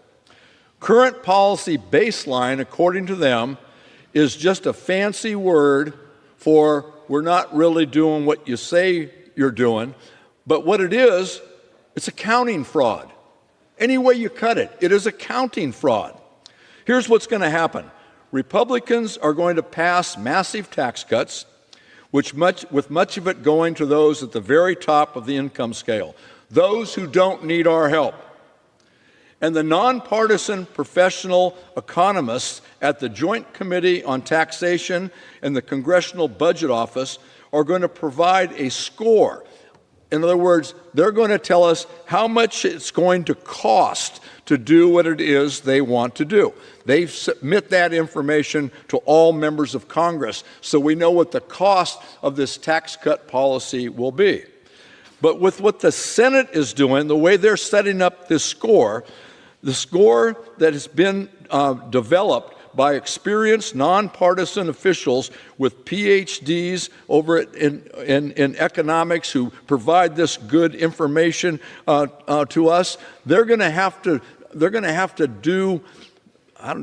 Current policy baseline, according to them, is just a fancy word for we're not really doing what you say you're doing, but what it is, it's accounting fraud. Any way you cut it, it is accounting fraud. Here's what's going to happen. Republicans are going to pass massive tax cuts, with much of it going to those at the very top of the income scale, those who don't need our help. And the nonpartisan professional economists at the Joint Committee on Taxation and the Congressional Budget Office are going to provide a score. In other words, they're going to tell us how much it's going to cost to do what it is they want to do. They submit that information to all members of Congress, so we know what the cost of this tax cut policy will be. But with what the Senate is doing, the way they're setting up this score, the score that has been developed by experienced nonpartisan officials with PhDs over in economics who provide this good information to us, they're going to have to do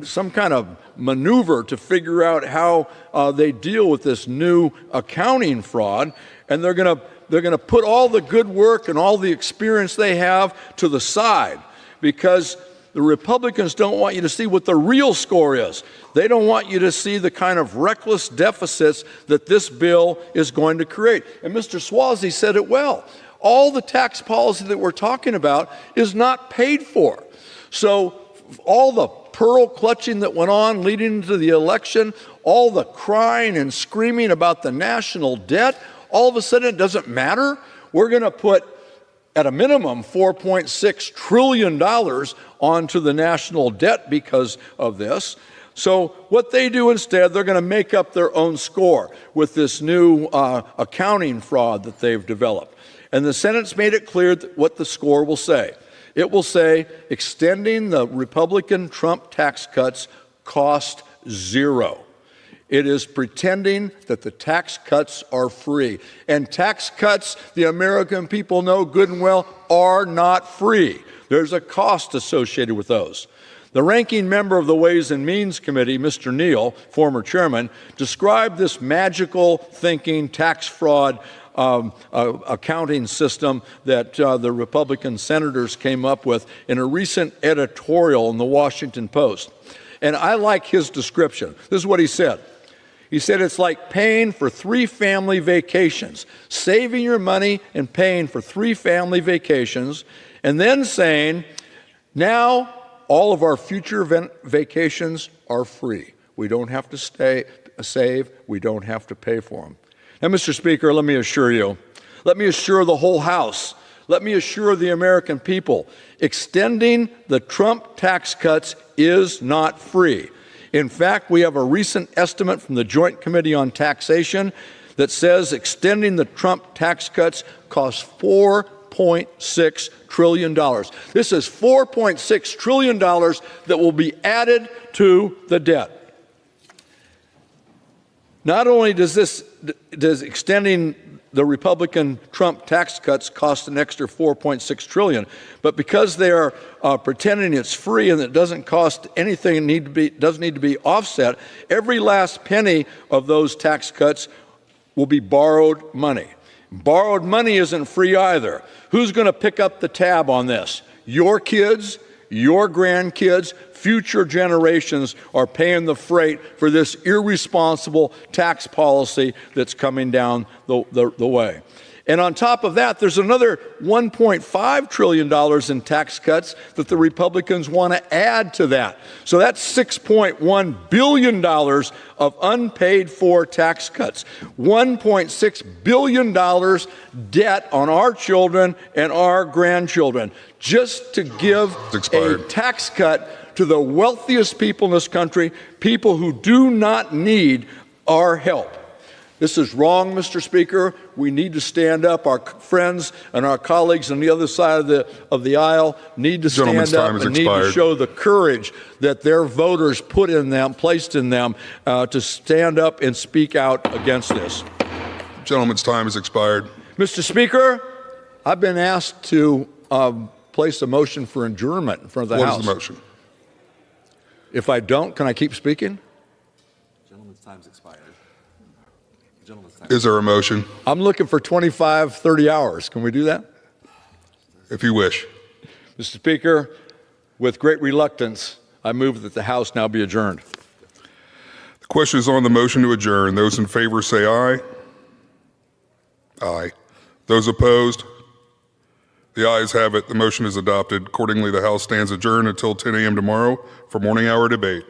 some kind of maneuver to figure out how they deal with this new accounting fraud, and they're going to put all the good work and all the experience they have to the side, because the Republicans don't want you to see what the real score is. They don't want you to see the kind of reckless deficits that this bill is going to create. And Mr. Swazi said it well. All the tax policy that we're talking about is not paid for. So all the pearl clutching that went on leading into the election, all the crying and screaming about the national debt, all of a sudden it doesn't matter. We're going to put, at a minimum, $4.6 trillion onto the national debt because of this. So what they do instead, they're going to make up their own score with this new accounting fraud that they've developed. And the Senate's made it clear what the score will say. It will say extending the Republican Trump tax cuts cost zero. It is pretending that the tax cuts are free. And tax cuts, the American people know good and well, are not free. There's a cost associated with those. The ranking member of the Ways and Means Committee, Mr. Neal, former chairman, described this magical thinking tax fraud accounting system that the Republican senators came up with in a recent editorial in the Washington Post. And I like his description. This is what he said. He said it's like paying for 3 family vacations, saving your money and paying for 3 family vacations, and then saying, now all of our future vacations are free. We don't have to save, we don't have to pay for them. Now, Mr. Speaker, let me assure you, let me assure the whole House, let me assure the American people, extending the Trump tax cuts is not free. In fact, we have a recent estimate from the Joint Committee on Taxation that says extending the Trump tax cuts costs $4.6 trillion. This is $4.6 trillion that will be added to the debt. Not only does extending the Republican Trump tax cuts cost an extra $4.6 trillion. But because they are pretending it's free and it doesn't cost anything and doesn't need to be offset, every last penny of those tax cuts will be borrowed money. Borrowed money isn't free either. Who's going to pick up the tab on this? Your kids, your grandkids, future generations are paying the freight for this irresponsible tax policy that's coming down the way. And on top of that, there's another $1.5 trillion in tax cuts that the Republicans want to add to that. So that's $6.1 billion of unpaid for tax cuts. $1.6 billion debt on our children and our grandchildren just to give a tax cut to the wealthiest people in this country, people who do not need our help. This is wrong, Mr. Speaker. We need to stand up. Our friends and our colleagues on the other side of the aisle need to stand up and need to show the courage that their voters put in them, placed in them, to stand up and speak out against this. Gentleman's time has expired. Mr. Speaker, I've been asked to place a motion for adjournment in front of the House. What is the motion? If I don't, can I keep speaking? Gentleman's time's expired. Is there a motion? I'm looking for 25, 30 hours. Can we do that? If you wish. Mr. Speaker, with great reluctance, I move that the House now be adjourned. The question is on the motion to adjourn. Those in favor say aye. Aye. Those opposed? The ayes have it. The motion is adopted. Accordingly, the House stands adjourned until 10 a.m. tomorrow for morning hour debate.